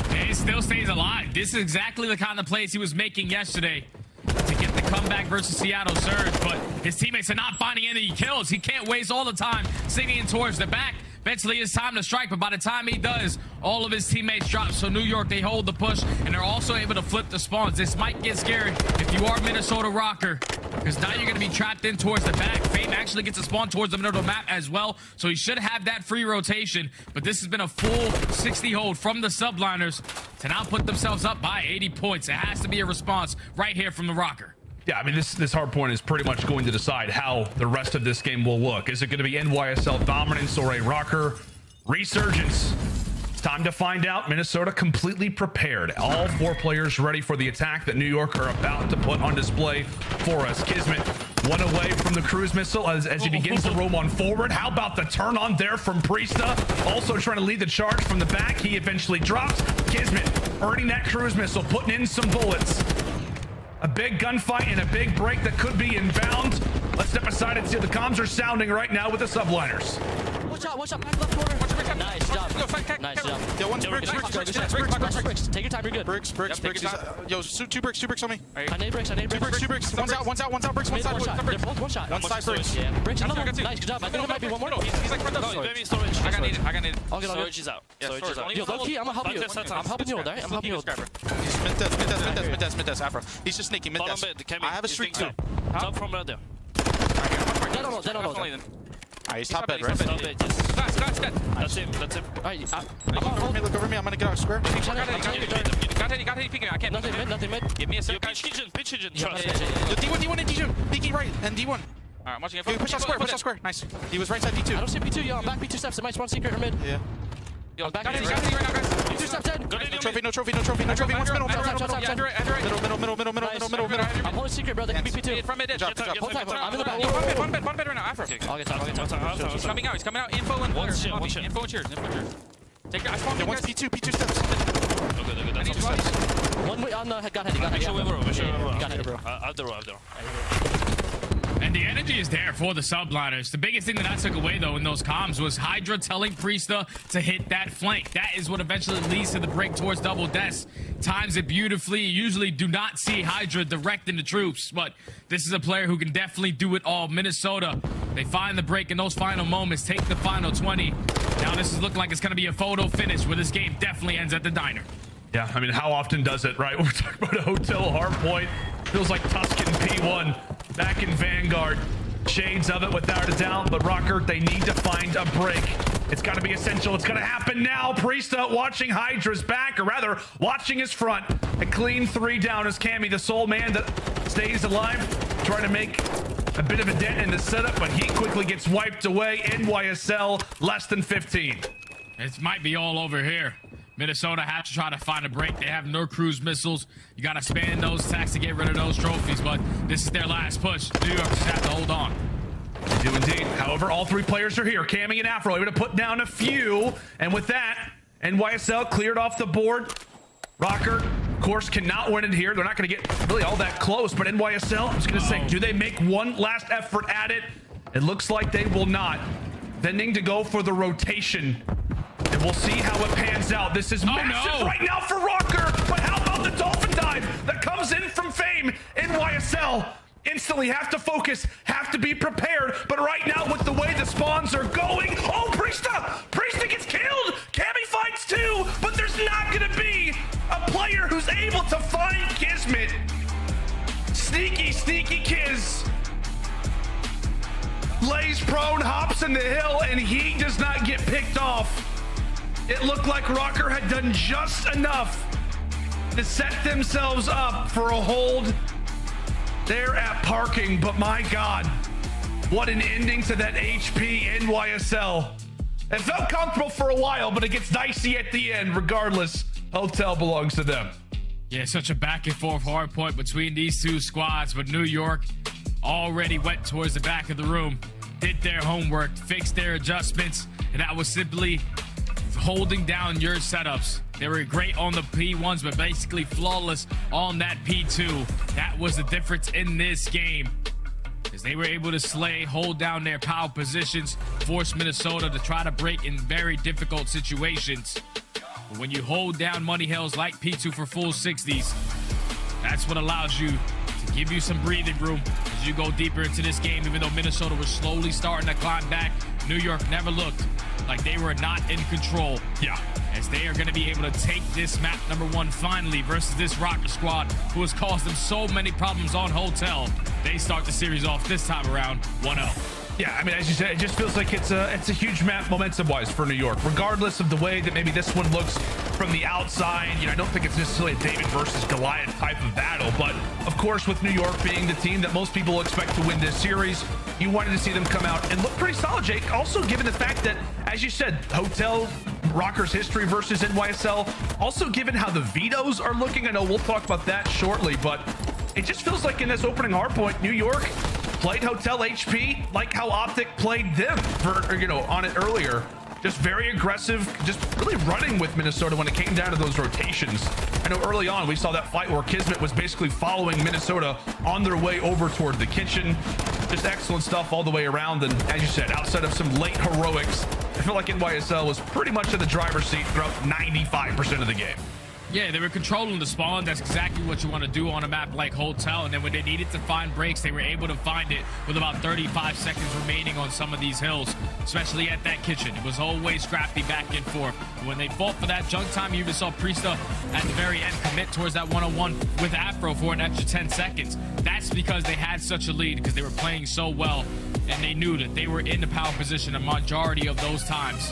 And he still stays alive. This is exactly the kind of plays he was making yesterday to get the comeback versus Seattle Surge, but his teammates are not finding any kills. He can't waste all the time singing towards the back. Eventually it's time to strike, but by the time he does, all of his teammates drop. So New York, they hold the push, and they're also able to flip the spawns. This might get scary if you are Minnesota Rocker, because now you're going to be trapped in towards the back. Fame actually gets a spawn towards the middle of the map as well, so he should have that free rotation. But this has been a full 60 hold from the subliners to now put themselves up by 80 points. It has to be a response right here from the Rocker. Yeah, I mean, this hard point is pretty much going to decide how the rest of this game will look. Is it going to be NYSL dominance or a Rocker resurgence? It's time to find out. Minnesota completely prepared. All 4 players ready for the attack that New York are about to put on display for us. Kismet, 1 away from the cruise missile as he begins to roam on forward. How about the turn on there from Priesta? Also trying to lead the charge from the back. He eventually drops. Kismet earning that cruise missile, putting in some bullets. A big gunfight and a big break that could be inbound. Let's step aside and see the comms are sounding right now with the subliners. Watch out, back left corner. Nice job. Nice job. Yo, one's bricks. Take your time, you're good. Bricks. Yo, 2 bricks on me. I need bricks. 2 bricks. One's out, bricks, one side. They're both one shot. One side bricks. Yeah. Bricks, another one. Nice, good job. I think there might be one more. He's like front of storage. I got needed. I'll get Storage is out. Yo, low-key, I'm gonna help you. I'm helping you, alright? I'm helping you. He's mid-desk, Afro. He's just sneaking mid-desk. I have a streak too. Top from there. Dead on those. He's top bed, right? Top bed, yes. Guys. That's him. Alright, look over me. I'm gonna get out square. Got any peeking. I can't. Nothing mid. Give me a second. Pitch engine. D1 and D2. Peeking right and D1. Alright, I'm watching it. Push out square. Nice. He was right side D2. I don't see P2, yo. I'm back P2 steps. It might spawn secret or mid. Yeah. Yo, back got it right now, guys. P2 steps in. No trophy. One's middle. Middle. I'm holding secret, bro. They can be P2. From mid edge. I'm in the back. One bed right now. Afro. I'll get top. He's coming out. Info and water. Info and cheers. Take it. I spawned one's P2 steps. I need to one way on the head. Got head. Make sure we're Got head, bro. I'll do. And the energy is there for the subliners. The biggest thing that I took away, though, in those comms was Hydra telling Priesta to hit that flank. That is what eventually leads to the break towards double deaths. Times it beautifully. You usually do not see Hydra directing the troops, but this is a player who can definitely do it all. Minnesota, they find the break in those final moments, take the final 20. Now this is looking like it's going to be a photo finish where this game definitely ends at the diner. Yeah, I mean, how often does it, right? We're talking about a hotel hardpoint. Feels like Tuscan P1 back in Vanguard. Shades of it without a doubt, but Rocker, they need to find a break It's got to be essential. It's going to happen now. Priesta watching Hydra's back, or rather, watching his front. A clean 3 down as Cammy, the sole man that stays alive, trying to make a bit of a dent in the setup, but he quickly gets wiped away. NYSL, less than 15. It might be all over here. Minnesota have to try to find a break. They have no cruise missiles. You got to spend those attacks to get rid of those trophies, but this is their last push. New York just have to hold on. They do indeed. However, all 3 players are here. Cammy and Afro able to put down a few, and with that, NYSL cleared off the board. Rocker, of course, cannot win it here. They're not going to get really all that close, but NYSL, I'm just going to say, do they make one last effort at it? It looks like they will not. Vending to go for the rotation. And we'll see how it pans out. This is massive right now for Rocker. But how about the Dolphin dive that comes in from Fame? NYSL instantly have to focus, have to be prepared. But right now, with the way the spawns are going, oh, Priesta gets killed. Cammy fights too, but there's not going to be a player who's able to find Kismet. Sneaky Kiz. Lays prone, hops in the hill, and he does not get picked off. It looked like Rocker had done just enough to set themselves up for a hold there at parking, but my God, what an ending to that HP NYSL. It felt comfortable for a while, but it gets dicey at the end. Regardless, Hotel belongs to them. Yeah, such a back and forth hard point between these 2 squads, but New York already went towards the back of the room, did their homework, fixed their adjustments, and that was simply holding down your setups. They were great on the P1s, but basically flawless on that P2. That was the difference in this game, as they were able to slay, hold down their power positions, force Minnesota to try to break in very difficult situations. But when you hold down money hills like P2 for full 60s, that's what allows you to give you some breathing room as you go deeper into this game. Even though Minnesota was slowly starting to climb back, New York never looked like they were not in control. Yeah. As they are going to be able to take this map number 1 finally versus this Rocker squad who has caused them so many problems on Hotel. They start the series off this time around 1-0. Yeah, I mean, as you said, it just feels like it's a huge map momentum-wise for New York, regardless of the way that maybe this one looks from the outside. You know, I don't think it's necessarily a David versus Goliath type of battle, but of course, with New York being the team that most people expect to win this series, you wanted to see them come out and look pretty solid, Jake. Also, given the fact that, as you said, Hotel, Rocker's history versus NYSL, also given how the vetoes are looking. I know we'll talk about that shortly, but it just feels like in this opening hardpoint, New York played Hotel HP like how Optic played them on it earlier. Just very aggressive, just really running with Minnesota when it came down to those rotations. I know early on we saw that fight where Kismet was basically following Minnesota on their way over toward the kitchen. Just excellent stuff all the way around. And as you said, outside of some late heroics, I feel like NYSL was pretty much in the driver's seat throughout 95% of the game. Yeah, they were controlling the spawn. That's exactly what you want to do on a map like Hotel. And then when they needed to find breaks, they were able to find it with about 35 seconds remaining on some of these hills, especially at that kitchen. It was always scrappy back and forth. And when they fought for that junk time, you even saw Priesta at the very end commit towards that 1-on-1 with Afro for an extra 10 seconds. That's because they had such a lead, because they were playing so well, and they knew that they were in the power position a majority of those times.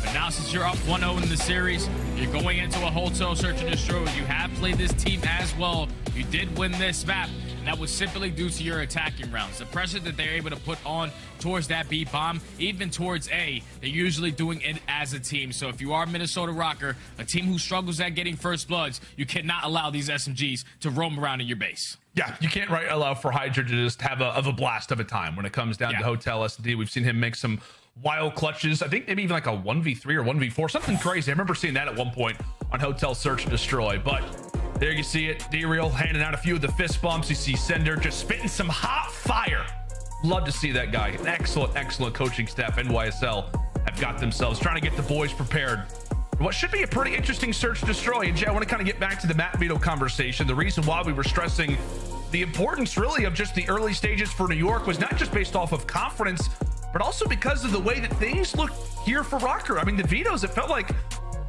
But now, since you're up 1-0 in the series, you're going into a Hotel search and destroy. You have played this team as well. You did win this map, and that was simply due to your attacking rounds. The pressure that they're able to put on towards that B bomb, even towards A, they're usually doing it as a team. So if you are Minnesota Rocker, a team who struggles at getting first bloods, you cannot allow these SMGs to roam around in your base. Yeah, you can't allow for Hydra to just have a blast of a time when it comes down to Hotel SD. We've seen him make some wild clutches. I think maybe even like a 1v3 or 1v4, something crazy. I remember seeing that at one point on Hotel Search and Destroy. But there you see it. D-Real handing out a few of the fist bumps. You see Sender just spitting some hot fire. Love to see that guy. An excellent coaching staff. NYSL have got themselves trying to get the boys prepared. What should be a pretty interesting search destroy. And Jay, I want to kind of get back to the map veto conversation. The reason why we were stressing the importance really of just the early stages for New York was not just based off of confidence, but also because of the way that things look here for Rocker. I mean, the vetoes, it felt like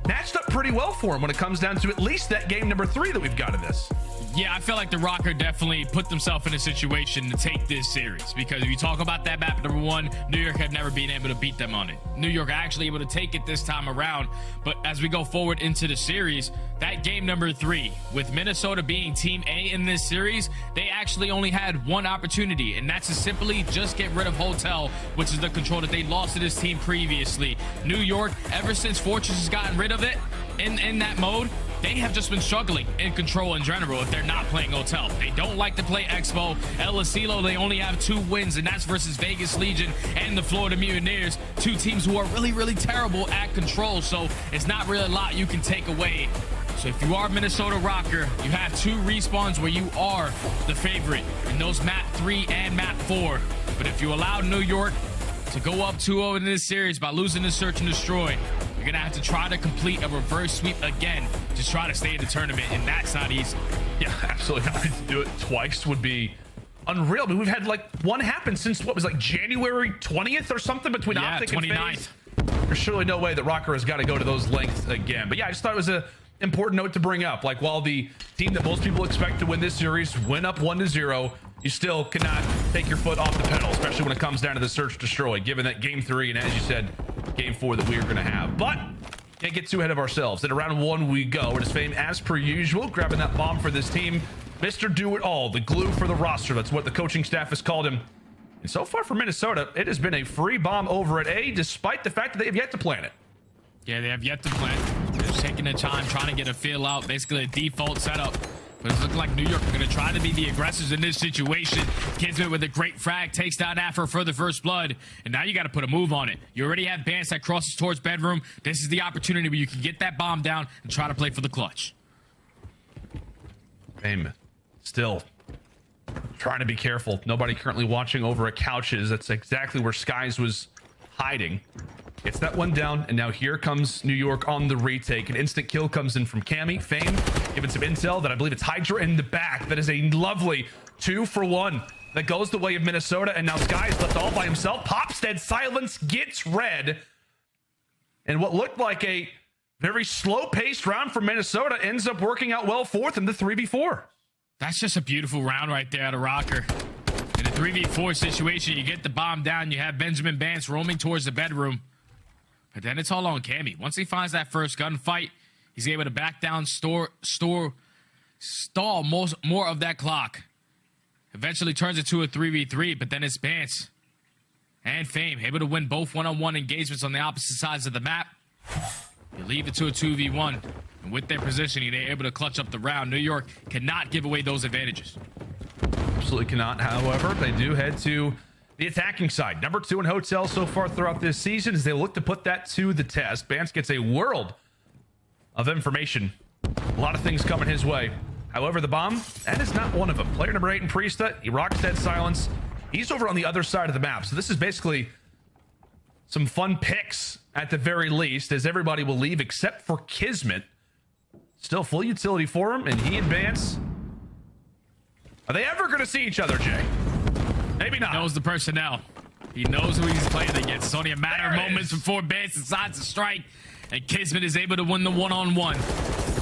matched up pretty well for him when it comes down to at least that game number 3 that we've got in this. Yeah, I feel like the Rocker definitely put themselves in a situation to take this series, because if you talk about that map, number one, New York have never been able to beat them on it. New York are actually able to take it this time around, but as we go forward into the series, that game number 3, with Minnesota being Team A in this series, they actually only had one opportunity, and that's to simply just get rid of Hotel, which is the control that they lost to this team previously. New York, ever since Fortress has gotten rid of it in that mode, they have just been struggling in control in general if they're not playing Hotel. They don't like to play Expo. El Asilo, they only have 2 wins, and that's versus Vegas Legion and the Florida Mutineers, 2 teams who are really, really terrible at control, so it's not really a lot you can take away. So if you are Minnesota Rocker, you have 2 respawns where you are the favorite in those map 3 and map 4. But if you allow New York to go up 2-0 in this series by losing the search and destroy, you're going to have to try to complete a reverse sweep again to try to stay in the tournament, and that's not easy. Yeah, absolutely not. To do it twice would be unreal. I mean, we've had like one happen since, what was like January 20th or something between Optic and 29th. FaZe. There's surely no way that Rocker has got to go to those lengths again. But yeah, I just thought it was a important note to bring up. Like, while the team that most people expect to win this series went up 1-0, you still cannot take your foot off the pedal, especially when it comes down to the search destroy, given that game 3 and, as you said, game 4 that we are going to have. But can't get too ahead of ourselves. Into round 1 we go. It is Fame, as per usual, grabbing that bomb for this team. Mr. Do-It-All, the glue for the roster. That's what the coaching staff has called him. And so far for Minnesota, it has been a free bomb over at A, despite the fact that they have yet to plant it. Yeah, they have yet to plant. They're just taking their time, trying to get a feel out, basically a default setup. But it's looking like New York are going to try to be the aggressors in this situation. Kismet with a great frag takes down Afro for the first blood. And now you got to put a move on it. You already have Bance that crosses towards bedroom. This is the opportunity where you can get that bomb down and try to play for the clutch. Fame still trying to be careful. Nobody currently watching over at couches. That's exactly where Skies was hiding. Gets that one down, and now here comes New York on the retake. An instant kill comes in from Cammy. Fame giving some intel that I believe it's Hydra in the back. That is a lovely 2-for-1 that goes the way of Minnesota, and now Skies left all by himself. Popstead silence gets red, and what looked like a very slow-paced round for Minnesota ends up working out well for them, the 3v4. That's just a beautiful round right there at a Rocker. In a 3v4 situation, you get the bomb down, you have Benjamin Bance roaming towards the bedroom. But then it's all on Cammy. Once he finds that first gunfight, he's able to back down, stall more of that clock. Eventually turns it to a 3v3, but then it's Bance and Fame able to win both one-on-one engagements on the opposite sides of the map. You leave it to a 2v1, and with their positioning, they're able to clutch up the round. New York cannot give away those advantages. Absolutely cannot. However, they do head to the attacking side. Number 2 in Hotel so far throughout this season as they look to put that to the test. Bance gets a world of information. A lot of things coming his way. However, the bomb, that is not one of them. Player number 8 in Priesta, he rocks that silence. He's over on the other side of the map. So this is basically some fun picks at the very least, as everybody will leave except for Kismet. Still full utility for him, and he and Bance, are they ever going to see each other, Jay? Maybe not. He knows the personnel. He knows who he's playing against. It's only a matter of moments before Bance decides to strike, and Kismet is able to win the one-on-one.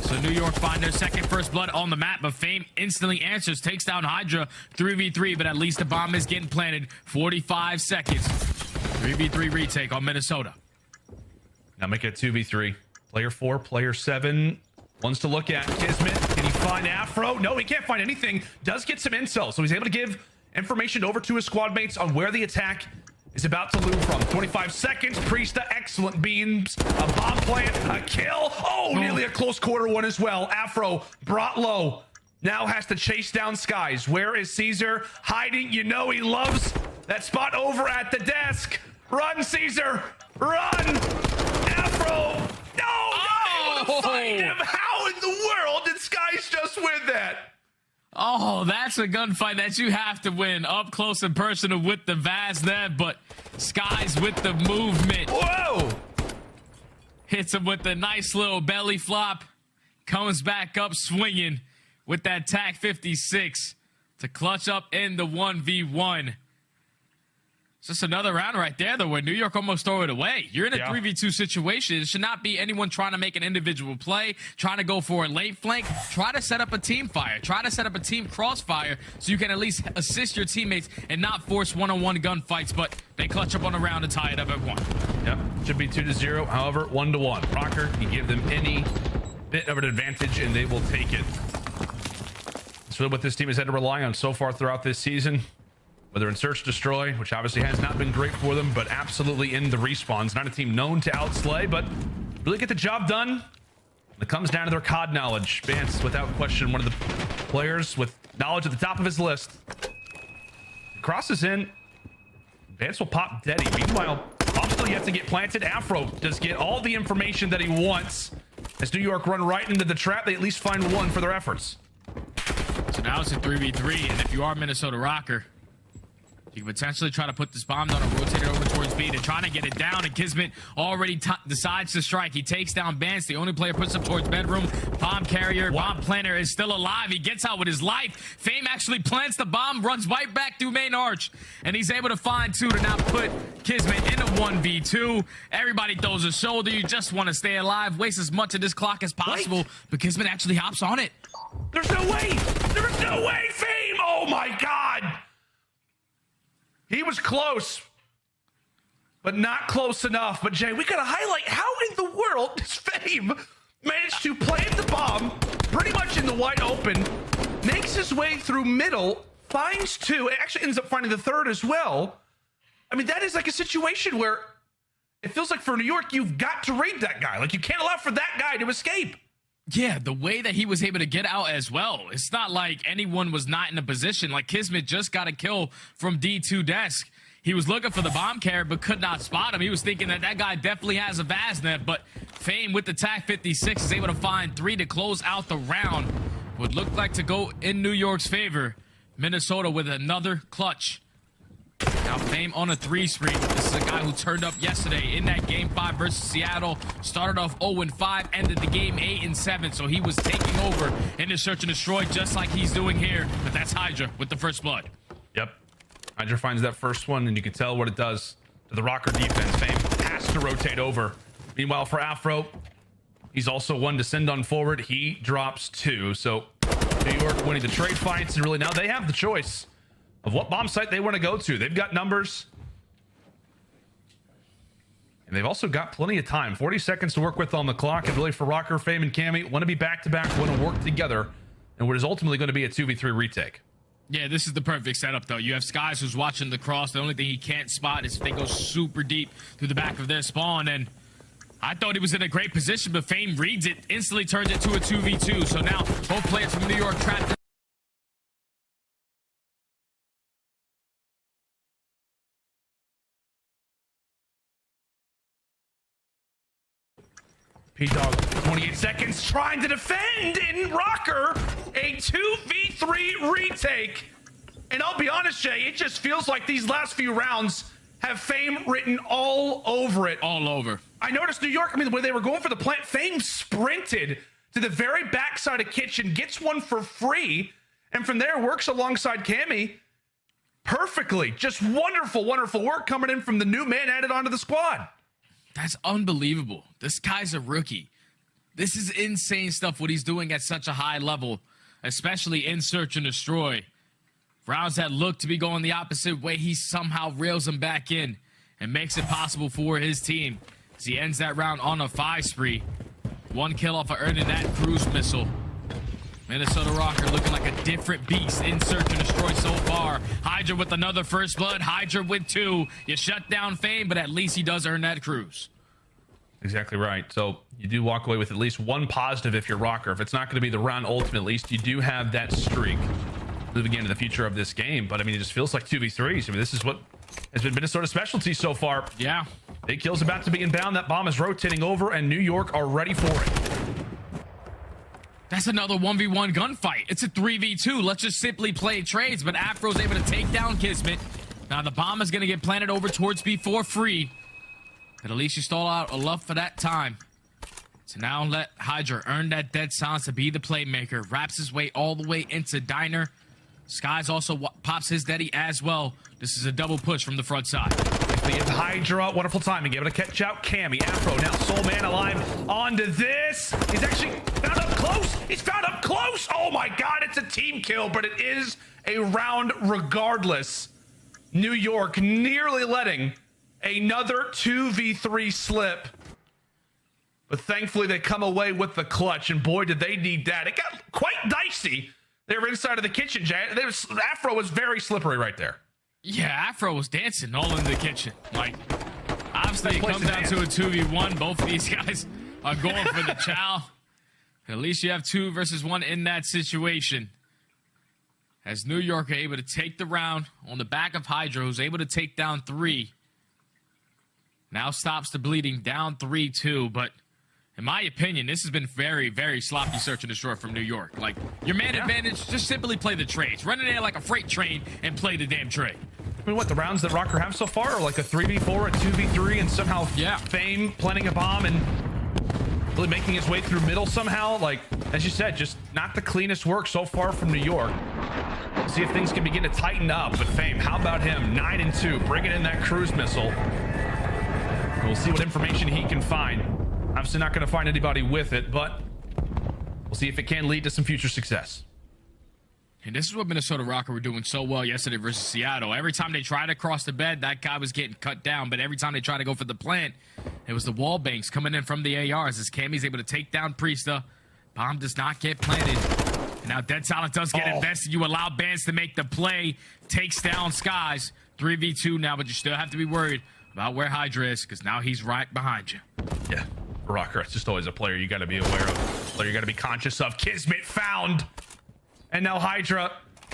So New York find their second first blood on the map, but Fame instantly answers, takes down Hydra 3v3, but at least the bomb is getting planted. 45 seconds. 3v3 retake on Minnesota. Now make it a 2v3. Player 4, player 7. Ones to look at. Kismet, can he find Afro? No, he can't find anything. Does get some intel, so he's able to give information over to his squad mates on where the attack is about to loom from. 25 seconds. Priesta, excellent beams. A bomb plant, a kill. Oh, nearly a close quarter one as well. Afro brought low. Now has to chase down Skies. Where is Caesar? Hiding. You know he loves that spot over at the desk. Run, Caesar. Run. Afro. No. Not able to find him. How in the world did Skies just win that? Oh, that's a gunfight that you have to win up close and personal with the Vaz there, but Skies with the movement. Whoa! Hits him with the nice little belly flop. Comes back up swinging with that TAC 56 to clutch up in the 1v1. It's just another round right there, though, where New York almost throw it away. You're in a 3v2 situation. It should not be anyone trying to make an individual play, trying to go for a late flank. Try to set up a team fire. Try to set up a team crossfire so you can at least assist your teammates and not force one-on-one gunfights. But they clutch up on a round to tie it up at 1. Yep, should be 2-0. However, 1-1. Rocker, you give them any bit of an advantage, and they will take it. That's really what this team has had to rely on so far throughout this season. Whether in Search Destroy, which obviously has not been great for them, but absolutely in the respawns. Not a team known to outslay, but really get the job done. When it comes down to their COD knowledge, Vance, without question, one of the players with knowledge at the top of his list. Crosses in. Vance will pop Deddy. Meanwhile, Bob's still yet to get planted. Afro does get all the information that he wants. As New York run right into the trap, they at least find one for their efforts. So now it's a 3v3, and if you are Minnesota Rocker, you can potentially try to put this bomb down and rotate it over towards B. They're trying to get it down, and Kismet already decides to strike. He takes down Vance. The only player puts up towards bedroom. Bomb carrier, bomb planter is still alive. He gets out with his life. Fame actually plants the bomb, runs right back through main arch, and he's able to find 2 to now put Kismet in a 1v2. Everybody throws a shoulder. You just want to stay alive, waste as much of this clock as possible, but Kismet actually hops on it. There's no way! There's no way, Fame! Oh my god! He was close, but not close enough. But Jay, we gotta highlight how in the world does Fame manage to plant the bomb pretty much in the wide open, makes his way through middle, finds 2, actually ends up finding the 3rd as well. I mean, that is like a situation where it feels like for New York, you've got to raid that guy. Like, you can't allow for that guy to escape. Yeah, the way that he was able to get out as well. It's not like anyone was not in a position. Like, Kismet just got a kill from D2 desk. He was looking for the bomb carrier, but could not spot him. He was thinking that that guy definitely has a Vaznet, but Fame with the TAC 56 is able to find 3 to close out the round. Would look like to go in New York's favor. Minnesota with another clutch. Now Fame on a 3 spree. This is a guy who turned up yesterday in that game 5 versus Seattle. Started off 0-5, ended the game 8-7. So he was taking over in the Search and Destroy just like he's doing here. But that's Hydra with the first blood. Yep. Hydra finds that first one, and you can tell what it does to the Rocker defense. Fame has to rotate over. Meanwhile, for Afro, he's also one to send on forward. He drops 2. So New York winning the trade fights, and really now they have the choice of what bomb site they want to go to. They've got numbers. And they've also got plenty of time. 40 seconds to work with on the clock. And really for Rocker, Fame, and Cammy, want to be back-to-back, want to work together. And what is ultimately going to be a 2v3 retake. Yeah, this is the perfect setup, though. You have Skies who's watching the cross. The only thing he can't spot is if they go super deep through the back of their spawn. And I thought he was in a great position, but Fame reads it, instantly turns it to a 2v2. So now both players from New York trapped. P-Dog, 28 seconds, trying to defend in Rocker, a 2v3 retake. And I'll be honest, Jay, it just feels like these last few rounds have Fame written all over it. All over. I noticed New York, I mean, when they were going for the plant, Fame sprinted to the very backside of Kitchen, gets one for free, and from there works alongside Cammy perfectly. Just wonderful, wonderful work coming in from the new man added onto the squad. That's unbelievable. This guy's a rookie. This is insane stuff, what he's doing at such a high level, especially in Search and Destroy. Rounds that look to be going the opposite way, he somehow reels them back in and makes it possible for his team as he ends that round on a 5 spree. 1 kill off of earning that cruise missile. Minnesota Rocker looking like a different beast in Search and Destroy so far. Hydra with another first blood. Hydra with 2. You shut down Fame, but at least he does earn that cruise. Exactly right. So you do walk away with at least 1 positive if you're Rocker. If it's not going to be the round ultimate, at least you do have that streak moving into the future of this game. But I mean, it just feels like 2v3s. I mean, this is what has been Minnesota's specialty so far. Yeah. Big kill's about to be inbound. That bomb is rotating over, and New York are ready for it. That's another 1v1 gunfight. It's a 3v2. Let's just simply play trades, but Afro's able to take down Kismet. Now the bomb is going to get planted over towards B for free. But at least you stall out enough for that time. So now let Hydra earn that dead silence to be the playmaker. Wraps his way all the way into Diner. Skies also pops his daddy as well. This is a double push from the front side. They get Hydra, wonderful timing, able to catch out Cammy. Afro now, Soul Man alive, onto this. He's actually found up close. He's found up close. Oh my God, it's a team kill, but it is a round regardless. New York nearly letting another 2v3 slip. But thankfully they come away with the clutch, and boy, did they need that. It got quite dicey. They were inside of the kitchen, Jay. Afro was very slippery right there. Yeah, Afro was dancing all in the kitchen. Like, obviously it comes down to a 2v1. Both of these guys are going for the chow. At least you have 2 versus 1 in that situation. As New York are able to take the round on the back of Hydra, who's able to take down 3. Now stops the bleeding, down 3-2, but in my opinion, this has been very, very sloppy search and destroy from New York. Like, your man advantage, just simply play the trades. Run in there like a freight train and play the damn trade. I mean, what, the rounds that Rocker have so far are like a 3v4, a 2v3, and somehow Fame planting a bomb and really making his way through middle somehow. Like, as you said, just not the cleanest work so far from New York. We'll see if things can begin to tighten up. But Fame, how about him? 9-2, bringing in that cruise missile. We'll see what information he can find. Obviously not going to find anybody with it, but we'll see if it can lead to some future success. And this is what Minnesota Rocker were doing so well yesterday versus Seattle. Every time they tried to cross the bed, that guy was getting cut down. But every time they tried to go for the plant, it was the wall banks coming in from the ARs as Cammy's able to take down Priesta. Bomb does not get planted. And now Dead Silent does get invested. You allow Bans to make the play. Takes down Skies. 3v2 now, but you still have to be worried about where Hydra is, because now he's right behind you. Yeah, Rocker, it's just always a player you got to be aware of, a player you got to be conscious of. Kismet found, and now Hydra,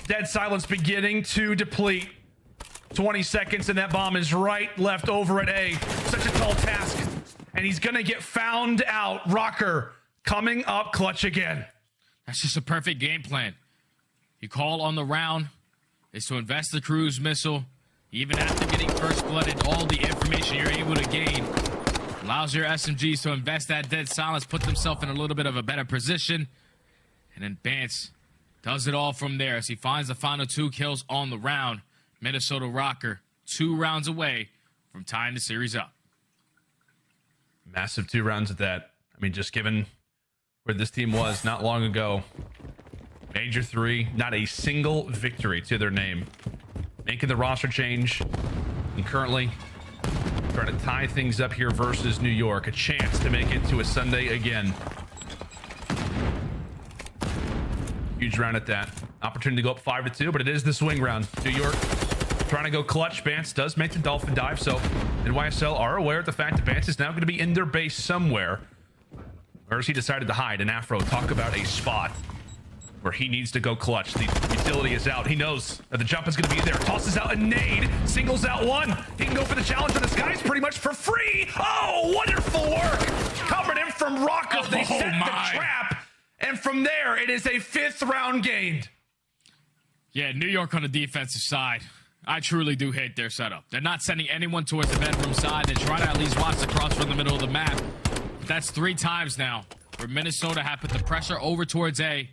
Dead Silence beginning to deplete. 20 seconds, and that bomb is right left over at A. Such a tall task, and he's gonna get found out. Rocker coming up clutch again. That's just a perfect game plan. You call on the round is to invest the cruise missile. Even after getting first blooded, all the information you're able to gain allows your SMGs to invest that Dead Silence, put themselves in a little bit of a better position, and then Bance does it all from there as he finds the final 2 kills on the round. Minnesota Rocker 2 rounds away from tying the series up. Massive 2 rounds at that. I mean, just given where this team was not long ago, Major 3, not a single victory to their name. Making the roster change, and currently trying to tie things up here versus New York. A chance to make it to a Sunday again. Huge round at that. Opportunity to go up 5-2, but it is the swing round. New York trying to go clutch. Bance does make the Dolphin dive, so NYSL are aware of the fact that Bance is now going to be in their base somewhere. Or has he decided to hide? And Afro talk about a spot where he needs to go clutch. The utility is out. He knows that the jump is going to be there. Tosses out a nade. Singles out 1. He can go for the challenge on this guy's pretty much for free. Oh, wonderful work. Covered in from Rocker. They set the trap. And from there, it is a 5th round gained. Yeah, New York on the defensive side. I truly do hate their setup. They're not sending anyone towards the bedroom side. They try to at least watch the cross from the middle of the map. But that's 3 times now where Minnesota have put the pressure over towards A.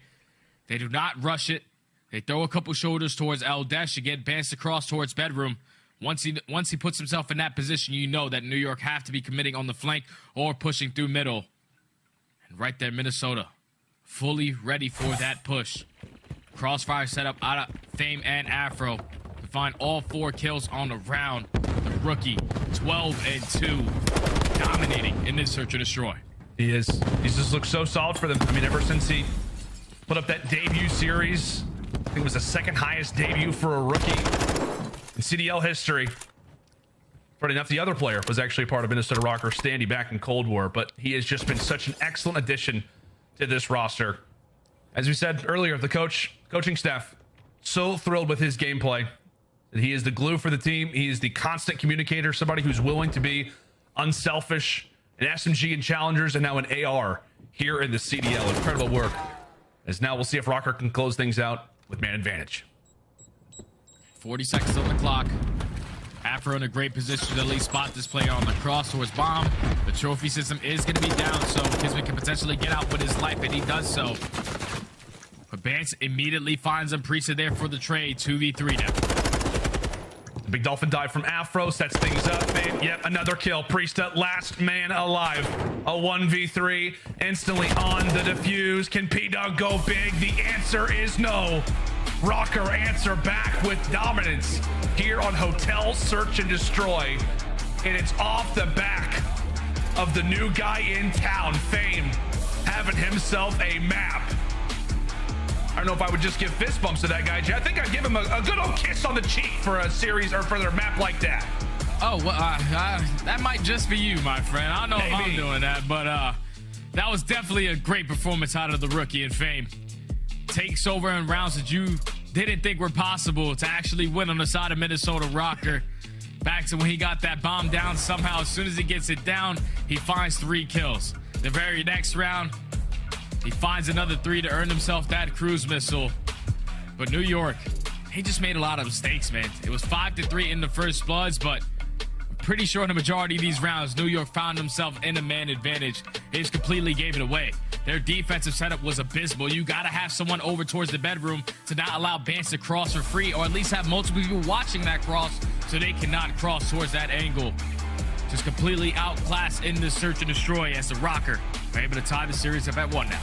They do not rush it. They throw a couple shoulders towards L Dash to get Bance across towards bedroom. Once he puts himself in that position, you know that New York have to be committing on the flank or pushing through middle. And right there, Minnesota, fully ready for that push. Crossfire setup out of Fame and Afro to find all 4 kills on the round. The rookie, 12-2, dominating in this search and destroy. He is. He's just looked so solid for them. I mean, ever since he put up that debut series, I think it was the 2nd highest debut for a rookie in CDL history. Funny enough, the other player was actually a part of Minnesota Rocker Standy back in Cold War, but he has just been such an excellent addition to this roster. As we said earlier, the coaching staff, so thrilled with his gameplay. He is the glue for the team. He is the constant communicator, somebody who's willing to be unselfish, an SMG and challengers, and now an AR here in the CDL. Incredible work. As now we'll see if Rocker can close things out with man advantage. 40 seconds on the clock. Afro in a great position to at least spot this player on the cross towards bomb. The trophy system is going to be down, so Kismet can potentially get out with his life, and he does so. But Bance immediately finds them. Priestahh there for the trade. 2v3 now. Big Dolphin dive from Afro, sets things up, and yep, another kill. Priestahh, last man alive. A 1v3, instantly on the defuse. Can P-Dog go big? The answer is no. Rocker answer back with dominance here on Hotel Search and Destroy. And it's off the back of the new guy in town, Fame, having himself a map. I don't know if I would just give fist bumps to that guy, Jay. I think I'd give him a good old kiss on the cheek for a series or for their map like that. Oh, well, that might just be you, my friend. I don't know if I'm doing that, but that was definitely a great performance out of the rookie in Fame. Takes over in rounds that you didn't think were possible to actually win on the side of Minnesota Rocker. Back to when he got that bomb down somehow. As soon as he gets it down, he finds 3 kills. The very next round, he finds another 3 to earn himself that cruise missile. But New York, he just made a lot of mistakes, man. It was 5-3 in the first Bloods, but I'm pretty sure in the majority of these rounds, New York found himself in a man advantage. They just completely gave it away. Their defensive setup was abysmal. You got to have someone over towards the bedroom to not allow Bance to cross for free, or at least have multiple people watching that cross so they cannot cross towards that angle. Just completely outclassed in the search and destroy as the Rocker are able to tie the series up at 1 now.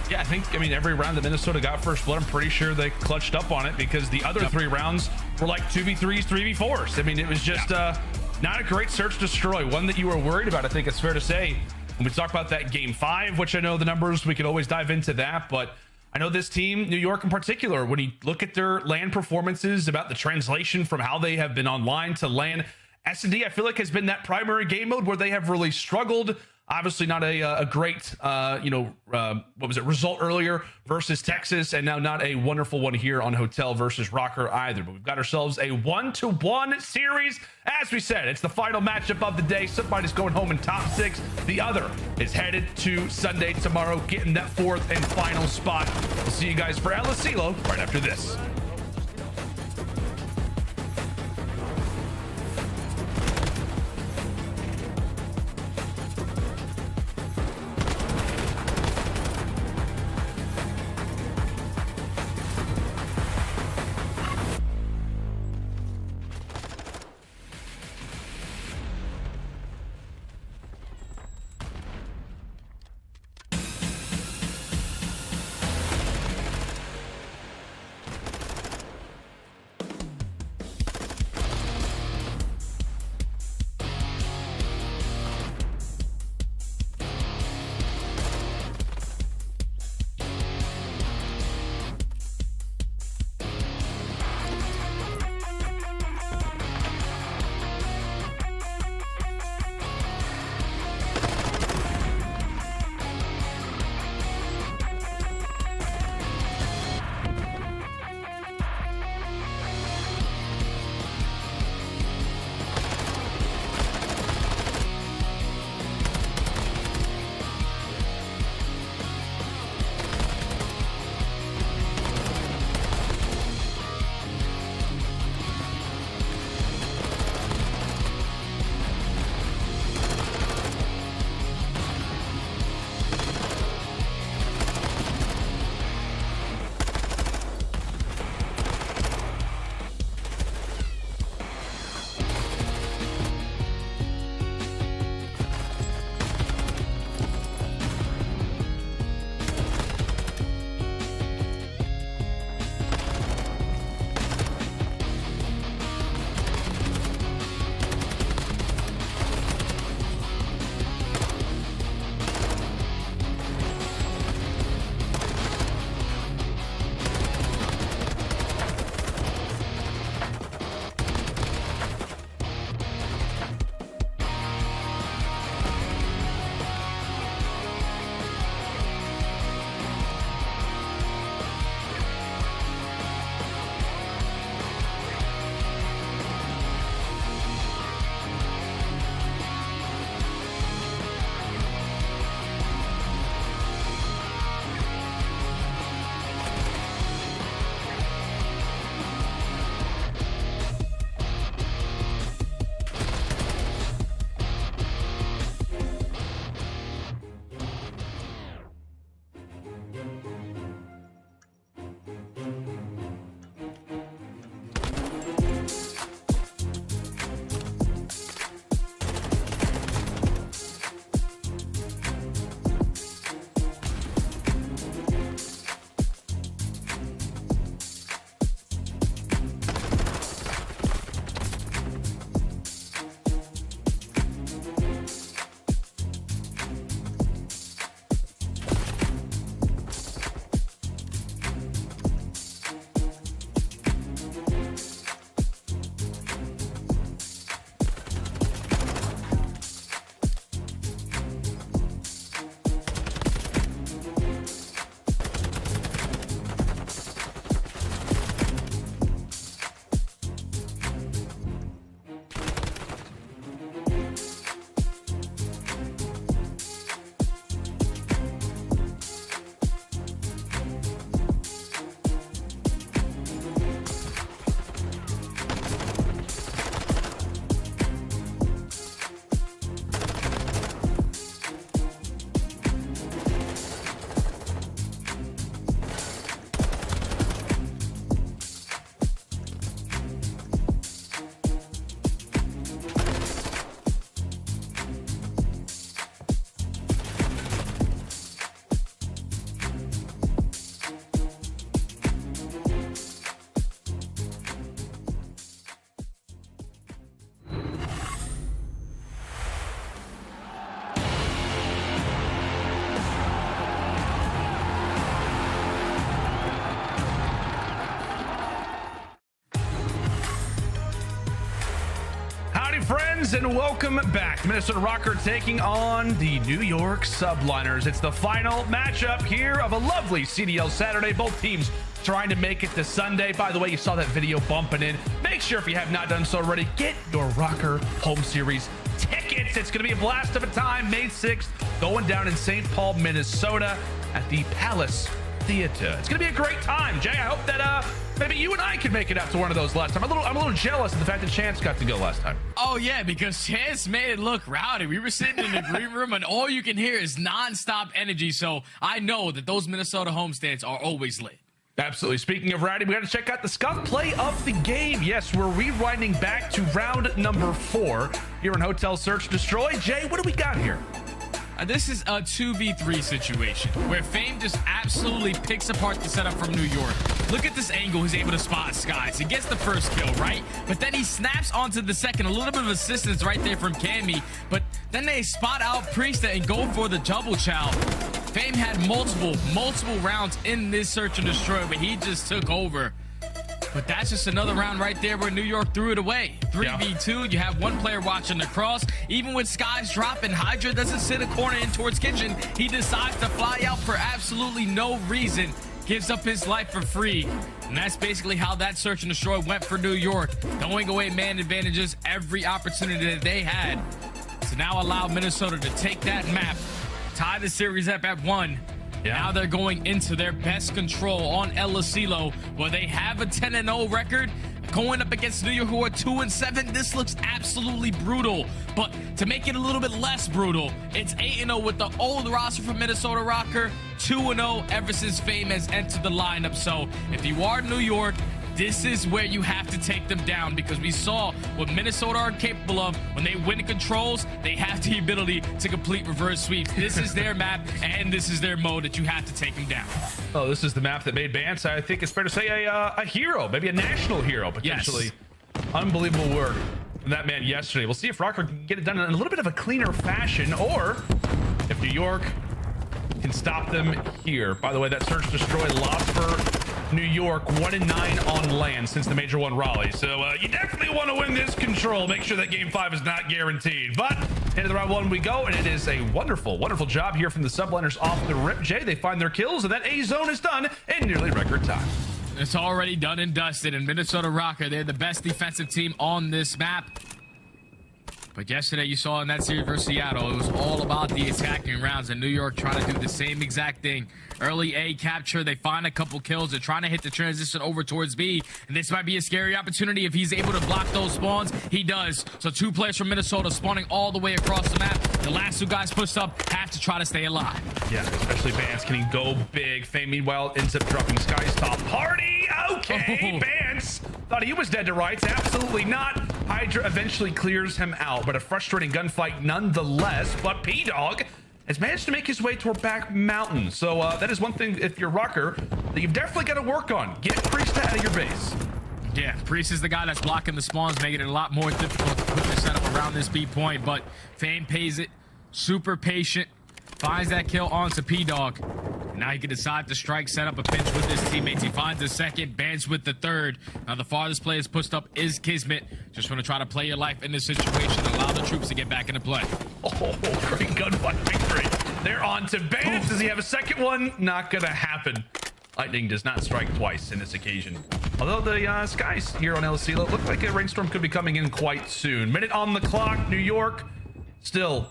Yeah, I mean, every round that Minnesota got first blood, I'm pretty sure they clutched up on it because the other 3 rounds were like 2v3s, 3v4s. I mean, it was just not a great search destroy, one that you were worried about, I think it's fair to say. When we talk about that game 5, which I know the numbers, we could always dive into that, but I know this team, New York in particular, when you look at their LAN performances, about the translation from how they have been online to LAN, S&D, I feel like has been that primary game mode where they have really struggled. Obviously not a great, result earlier versus Texas, and now not a wonderful one here on Hotel versus Rocker either. But we've got ourselves a 1-1 series. As we said, it's the final matchup of the day. Somebody's going home in top 6. The other is headed to Sunday tomorrow, getting that 4th and final spot. We'll see you guys for El Asilo right after this. fans, and welcome back. Minnesota Rocker taking on the New York Subliners. It's the final matchup here of a lovely CDL Saturday. Both teams trying to make it to Sunday. By the way, you saw that video bumping in. Make sure if you have not done so already, get your Rocker Home Series tickets. It's going to be a blast of a time. May 6th, going down in St. Paul, Minnesota at the Palace Theater. It's going to be a great time. Jay, I hope that maybe you and I can make it out to one of those last time. I'm a little jealous of the fact that Chance got to go last time. Oh yeah, because Chance made it look rowdy. We were sitting in the green room and all you can hear is non-stop energy. So I know that those Minnesota homestands are always lit. Absolutely. Speaking of rowdy, we got to check out the Scuff play of the game. Yes, we're rewinding back to round number 4 here in Hotel Search Destroy. Jay, what do we got here? This is a 2v3 situation where Fame just absolutely picks apart the setup from New York. Look at this angle. He's able to spot Skies. He gets the first kill, right? But then he snaps onto the second. A little bit of assistance right there from Cammy. But then they spot out Priesta and go for the double chow. Fame had multiple rounds in this search and destroy, but he just took over. But that's just another round right there where New York threw it away. 3v2, you have one player watching the cross. Even with Skies dropping, Hydra doesn't sit a corner in towards Kitchen. He decides to fly out for absolutely no reason. Gives up his life for free. And that's basically how that search and destroy went for New York. Throwing away man advantages every opportunity that they had. So now allow Minnesota to take that map, tie the series up at 1. Now they're going into their best control on El Asilo, where they have a 10-0 record. Going up against New York, who are 2-7. This looks absolutely brutal. But to make it a little bit less brutal, it's 8-0 with the old roster from Minnesota Rocker, 2-0 ever since Fame has entered the lineup. So if you are New York, this is where you have to take them down, because we saw what Minnesota are capable of. When they win controls, they have the ability to complete reverse sweeps. This is their map, and this is their mode that you have to take them down. Oh, this is the map that made Bance, I think it's fair to say, a hero, maybe a national hero, potentially. Yes. Unbelievable work from that man yesterday. We'll see if Rocker can get it done in a little bit of a cleaner fashion, or if New York can stop them here. By the way, that search destroy lost for New York 1-9 on land since the Major 1 Raleigh. So you definitely want to win this control. Make sure that game 5 is not guaranteed. But into the round 1 we go, and it is a wonderful job here from the Subliners off the rip. Jay, they find their kills, and that A zone is done in nearly record time. It's already done and dusted, and Minnesota Rocker, they're the best defensive team on this map. But yesterday you saw in that series versus Seattle, it was all about the attacking rounds, and New York trying to do the same exact thing. Early A capture, they find a couple kills, they're trying to hit the transition over towards B, and this might be a scary opportunity if he's able to block those spawns. He does. So 2 players from Minnesota spawning all the way across the map. The last 2 guys pushed up have to try to stay alive. Yeah, especially Bance. Can he go big? Fame, meanwhile, ends up dropping Sky's top party. Okay, Bance thought he was dead to rights. Absolutely not. Hydra eventually clears him out, but a frustrating gunfight nonetheless. But P-Dog has managed to make his way toward Back Mountain. So that is one thing, if you're Rocker, that you've definitely got to work on. Get Priesta out of your base. Yeah, Priest is the guy that's blocking the spawns, making it a lot more difficult to put the setup around this B point. But Fame pays it. Super patient. Finds that kill onto P-Dog. Now he can decide to strike, set up a pinch with his teammates. He finds the second, bans with the third. Now the farthest player is pushed up is Kismet. Just want to try to play your life in this situation and allow the troops to get back into play. Oh, great gunfight victory. They're on to Bance. Does he have a second one? Not gonna happen. Lightning does not strike twice in this occasion. Although the skies here on El Asilo look like a rainstorm could be coming in quite soon. Minute on the clock. New York still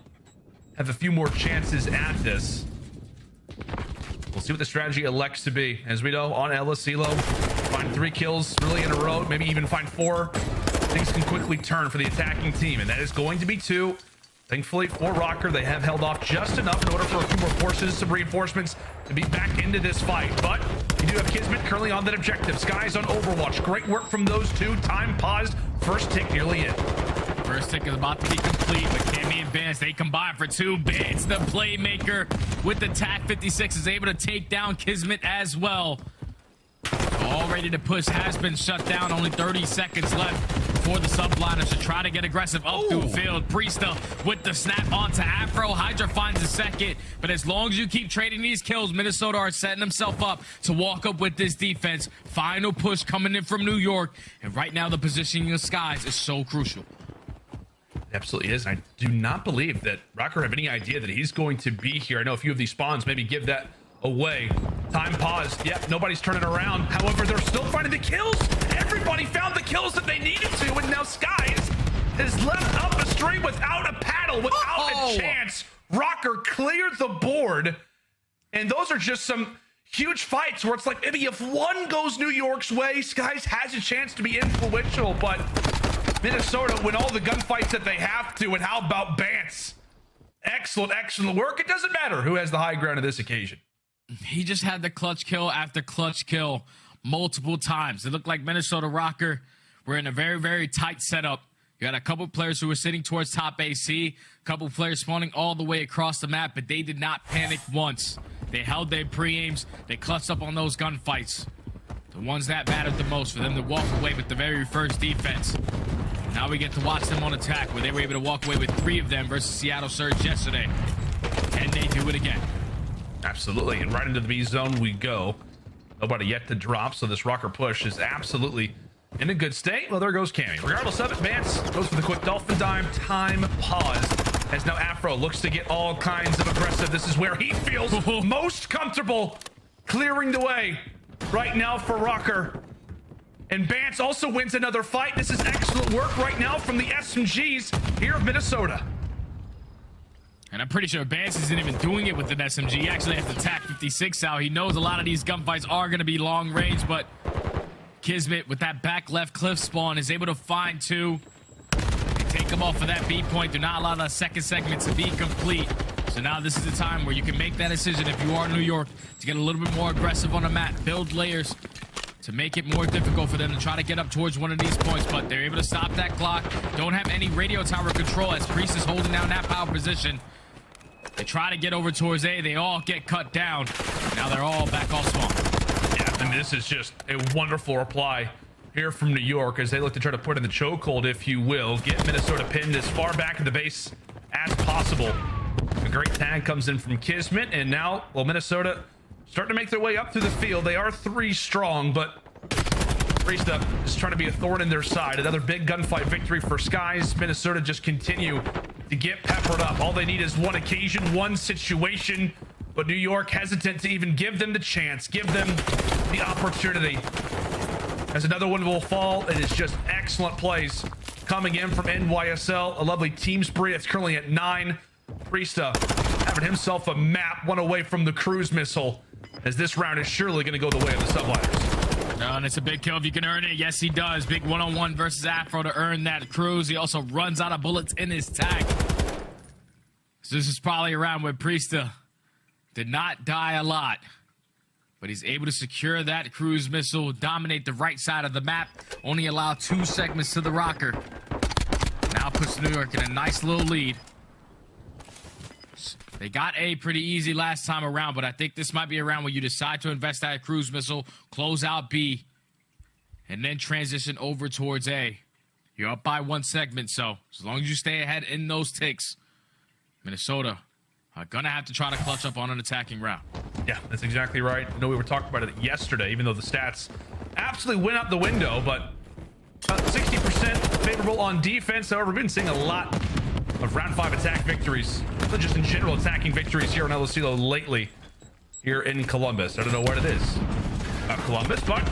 have a few more chances at this. We'll see what the strategy elects to be. As we know, on El Asilo, find 3 kills really in a row, maybe even find 4. Things can quickly turn for the attacking team, and that is going to be 2. Thankfully, for Rocker, they have held off just enough in order for a few more forces, some reinforcements to be back into this fight. But you do have Kismet currently on that objective. Skies on Overwatch. Great work from those 2. Time paused. First tick nearly in. First tick is about to be complete, but Cammy and Vance, they combine for 2 bits. The playmaker with the TAC 56 is able to take down Kismet as well. All ready to push, has been shut down. Only 30 seconds left for the Subliners to try to get aggressive up through field. Priesta with the snap onto Afro. Hydra finds a second, but as long as you keep trading these kills, Minnesota are setting themselves up to walk up with this defense. Final push coming in from New York, and right now the positioning of Skies is so crucial. Absolutely is. And I do not believe that Rocker have any idea that he's going to be here. I know a few of these spawns maybe give that away. Time paused. Yep, nobody's turning around. However, they're still finding the kills. Everybody found the kills that they needed to, and now Skies is left up a stream without a paddle, without a chance. Rocker cleared the board, and those are just some huge fights where it's like maybe if one goes New York's way, Skies has a chance to be influential, but Minnesota win all the gunfights that they have to. And how about Bance? Excellent work. It doesn't matter who has the high ground in this occasion. He just had the clutch kill after clutch kill multiple times. It looked like Minnesota Rocker were in a very, very tight setup. You had a couple players who were sitting towards top AC, a couple players spawning all the way across the map, but they did not panic once. They held their pre-aims. They clutched up on those gunfights. The ones that mattered the most for them to walk away with the very first defense. Now we get to watch them on attack, where they were able to walk away with 3 of them versus Seattle Surge yesterday. Can they do it again? Absolutely, and right into the B zone we go. Nobody yet to drop, so this Rocker push is absolutely in a good state. Well, there goes Cammy. Regardless of it, Vance goes for the quick dolphin dime. Time pause as now Afro looks to get all kinds of aggressive. This is where he feels most comfortable clearing the way right now for Rocker. And Vance also wins another fight. This is excellent work right now from the SMGs here of Minnesota. And I'm pretty sure Vance isn't even doing it with an SMG. He actually has to attack 56 out. He knows a lot of these gunfights are going to be long range, but Kismet with that back left cliff spawn is able to find 2. They take him off of that B point. Do not allow that second segment to be complete. So now this is the time where you can make that decision if you are New York to get a little bit more aggressive on the map, build layers to make it more difficult for them to try to get up towards one of these points, but they're able to stop that clock. Don't have any radio tower control as Priest is holding down that power position. They try to get over towards A. They all get cut down. Now they're all back off spawn. Yeah, and this is just a wonderful reply here from New York as they look to try to put in the chokehold, if you will. Get Minnesota pinned as far back in the base as possible. A great tag comes in from Kismet, and now, well, Minnesota starting to make their way up through the field. They are 3 strong, but Priest is trying to be a thorn in their side. Another big gunfight victory for Skies. Minnesota just continue to get peppered up. All they need is one occasion, one situation, but New York hesitant to even give them the chance, give them the opportunity. As another one will fall, it is just excellent plays coming in from NYSL. A lovely team spree. It's currently at 9. Priest having himself a map, one away from the cruise missile, as this round is surely going to go the way of the subliners. No, and it's a big kill if you can earn it. Yes, he does. Big one-on-one versus Afro to earn that cruise. He also runs out of bullets in his tag. So this is probably a round where Priesta did not die a lot, but he's able to secure that cruise missile, dominate the right side of the map, only allow 2 segments to the Rocker. Now puts New York in a nice little lead. They got A pretty easy last time around, but I think this might be a round where you decide to invest that cruise missile, close out B, and then transition over towards A. You're up by 1 segment, so as long as you stay ahead in those ticks, Minnesota are going to have to try to clutch up on an attacking round. Yeah, that's exactly right. I know we were talking about it yesterday, even though the stats absolutely went out the window, but about 60% favorable on defense. However, we've been seeing a lot of round 5 attack victories, not just in general attacking victories here on LSCLO lately here in Columbus. I don't know what it is about Columbus, but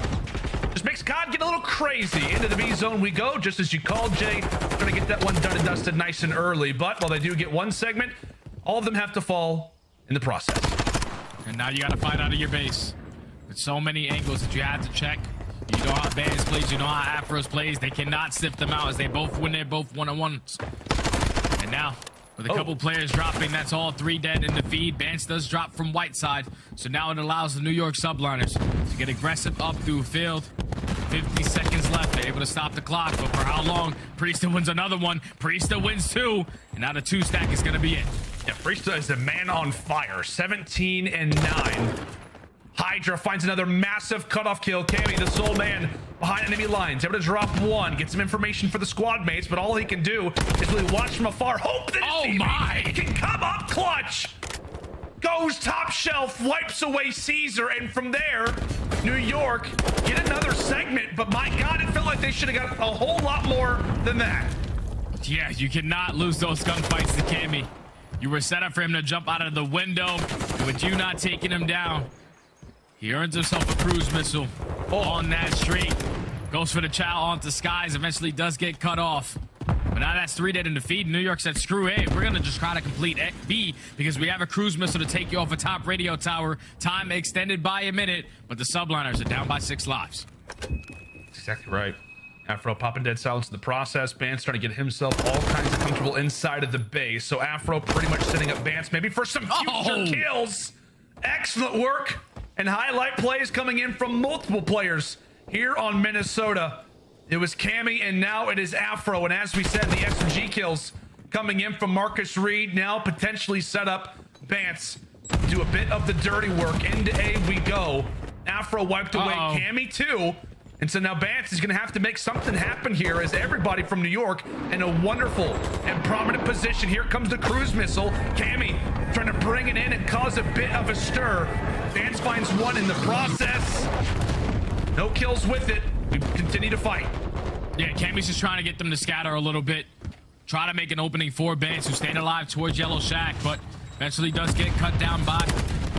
just makes COD get a little crazy. Into the B zone we go, just as you called, Jay. Trying to get that one done and dusted nice and early, but while they do get 1 segment, all of them have to fall in the process. And now you got to find out of your base. With so many angles that you have to check. You know how Bands plays, you know how Afros plays. They cannot sift them out as they both win. They're both one-on-ones. And now, with a couple players dropping, that's all 3 dead in the feed. Bance does drop from Whiteside, so now it allows the New York subliners to get aggressive up through field. 50 seconds left. They're able to stop the clock, but for how long? Priesta wins another one. Priesta wins 2, and now the 2 stack is going to be it. Yeah, Priesta is a man on fire. 17 and 9. Hydra finds another massive cutoff kill. Cammy, the sole man behind enemy lines, able to drop 1, get some information for the squad mates, but all he can do is really watch from afar, hope that he can come up clutch. Goes top shelf, wipes away Caesar, and from there, New York get another segment, but my God, it felt like they should have got a whole lot more than that. Yeah, you cannot lose those gunfights to Cammy. You were set up for him to jump out of the window. And with you not taking him down, he earns himself a cruise missile on that street. Goes for the chow onto Skies. Eventually does get cut off. But now that's 3 dead in the feed. New York said, screw A. We're going to just try to complete B because we have a cruise missile to take you off a top radio tower. Time extended by a minute, but the subliners are down by 6 lives. That's exactly right. Afro popping dead silence in the process. Bance trying to get himself all kinds of comfortable inside of the base. So Afro pretty much setting up Bance maybe for some future kills. Excellent work and highlight plays coming in from multiple players here on Minnesota. It was Cammy, and now it is Afro. And as we said, the SMG kills coming in from Marcus Reed. Now potentially set up Bance. Do a bit of the dirty work. Into A we go. Afro wiped away Cammy too. And so now Bance is going to have to make something happen here as everybody from New York in a wonderful and prominent position. Here comes the cruise missile. Cammy trying to bring it in and cause a bit of a stir. Bance finds one in the process. No kills with it. We continue to fight. Yeah, Cammy's just trying to get them to scatter a little bit. Try to make an opening for Bance, who stayed alive towards Yellow Shack, but eventually does get cut down by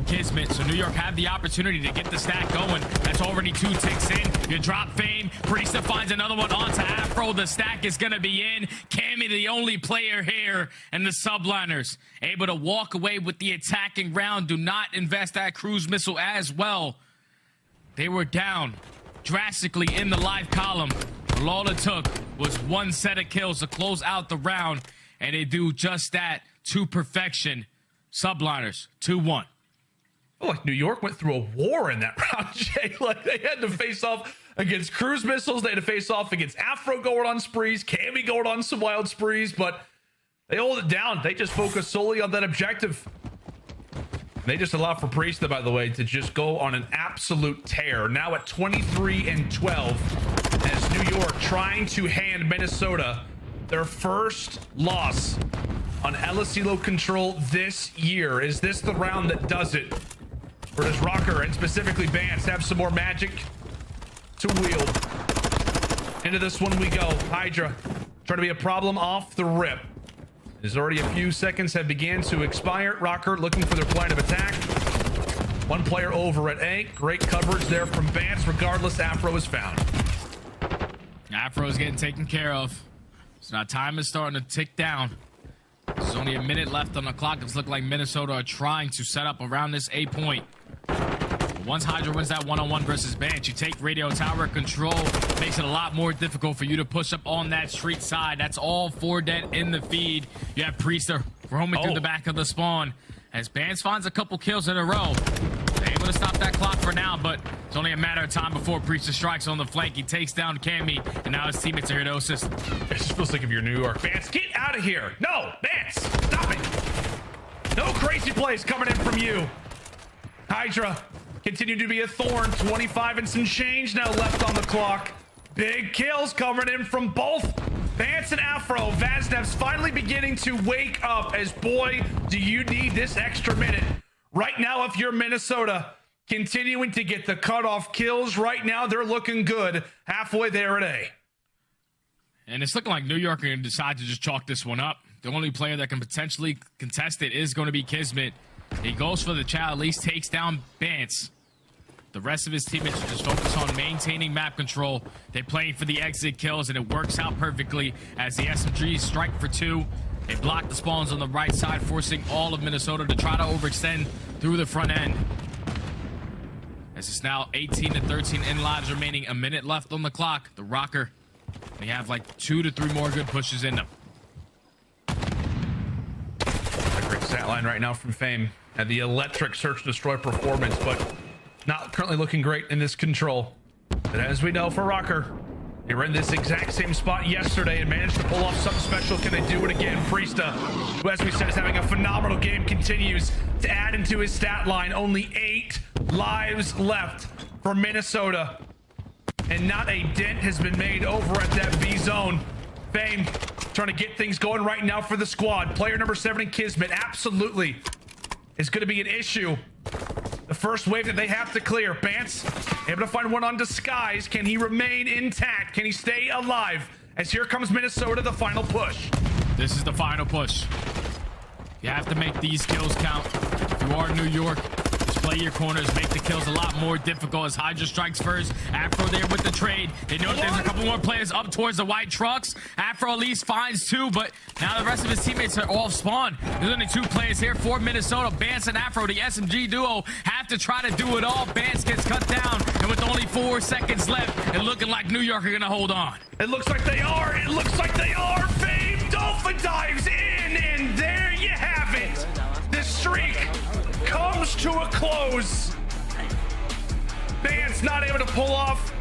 Kismet. So New York had the opportunity to get the stack going. That's already 2 ticks in. You drop Fame. Priesta finds another one onto Afro. The stack is going to be in. Cammy, the only player here, and the subliners able to walk away with the attacking round. Do not invest that cruise missile as well. They were down drastically in the live column. All it took was 1 set of kills to close out the round, and they do just that to perfection. Subliners 2-1. Oh, like New York went through a war in that round, Jay. Like they had to face off against cruise missiles. They had to face off against Afro going on sprees, Cammy going on some wild sprees, but they hold it down. They just focus solely on that objective. They just allow for Priesta, by the way, to just go on an absolute tear. Now at 23-12, as New York trying to hand Minnesota their first loss on LSELO control this year. Is this the round that does it? Or does Rocker and specifically Vance have some more magic to wield? Into this one we go. Hydra trying to be a problem off the rip. There's already a few seconds have began to expire. Rocker looking for their plan of attack. 1 player over at A. Great coverage there from Vance. Regardless, Afro is found. Afro is getting taken care of. So now time is starting to tick down. There's only a minute left on the clock. It's looking like Minnesota are trying to set up around this A point. Once Hydra wins that one-on-one versus Bance, you take radio tower control. Makes it a lot more difficult for you to push up on that street side. That's all 4 dead in the feed. You have Priester roaming through the back of the spawn. As Bance finds a couple kills in a row. They're able to stop that clock for now, but it's only a matter of time before Priester strikes on the flank. He takes down Cammy, and now his teammates are here to assist. It just feels like if you're New York. Vance, get out of here. No, Vance, stop it. No crazy plays coming in from you. Hydra continue to be a thorn. 25 and some change now left on the clock. Big kills coming in from both Vance and Afro. Vaznev's finally beginning to wake up as, boy, do you need this extra minute. Right now, if you're Minnesota, continuing to get the cutoff kills. Right now, they're looking good. Halfway there at A. And it's looking like New York are going to decide to just chalk this one up. The only player that can potentially contest it is going to be Kismet. He goes for the chow, at least takes down Bance. The rest of his teammates are just focused on maintaining map control. They're playing for the exit kills, and it works out perfectly as the SMGs strike for 2. They block the spawns on the right side, forcing all of Minnesota to try to overextend through the front end. As it's now 18-13 in lives remaining, a minute left on the clock. The Rocker, they have like 2 to 3 more good pushes in them. A great stat line right now from Fame. Had the electric search and destroy performance, but not currently looking great in this control. But as we know for Rocker, they were in this exact same spot yesterday and managed to pull off something special. Can they do it again? Priesta, who as we said is having a phenomenal game, continues to add into his stat line. Only 8 lives left for Minnesota. And not a dent has been made over at that B zone. Fame trying to get things going right now for the squad. Player number 7 in Kismet absolutely is going to be an issue. The first wave that they have to clear. Bance able to find one on Disguise. Can he remain intact? Can he stay alive? as here comes Minnesota, the final push. This is the final push. You have to make these kills count. If you are New York, just play your corners, make the kills a lot more difficult as Hydra strikes first. Afro there with the trade. They know there's a couple more players up towards the white trucks. Afro at least finds 2, but now the rest of his teammates are off spawn. There's only 2 players here for Minnesota. Bance and Afro, the SMG duo, have to try to do it all. Bance gets cut down, and with only 4 seconds left, and looking like New York are going to hold on. It looks like they are. It looks like they are. Fame Dolphin dives in, and there you have it. The streak comes to a close. Bance not able to pull off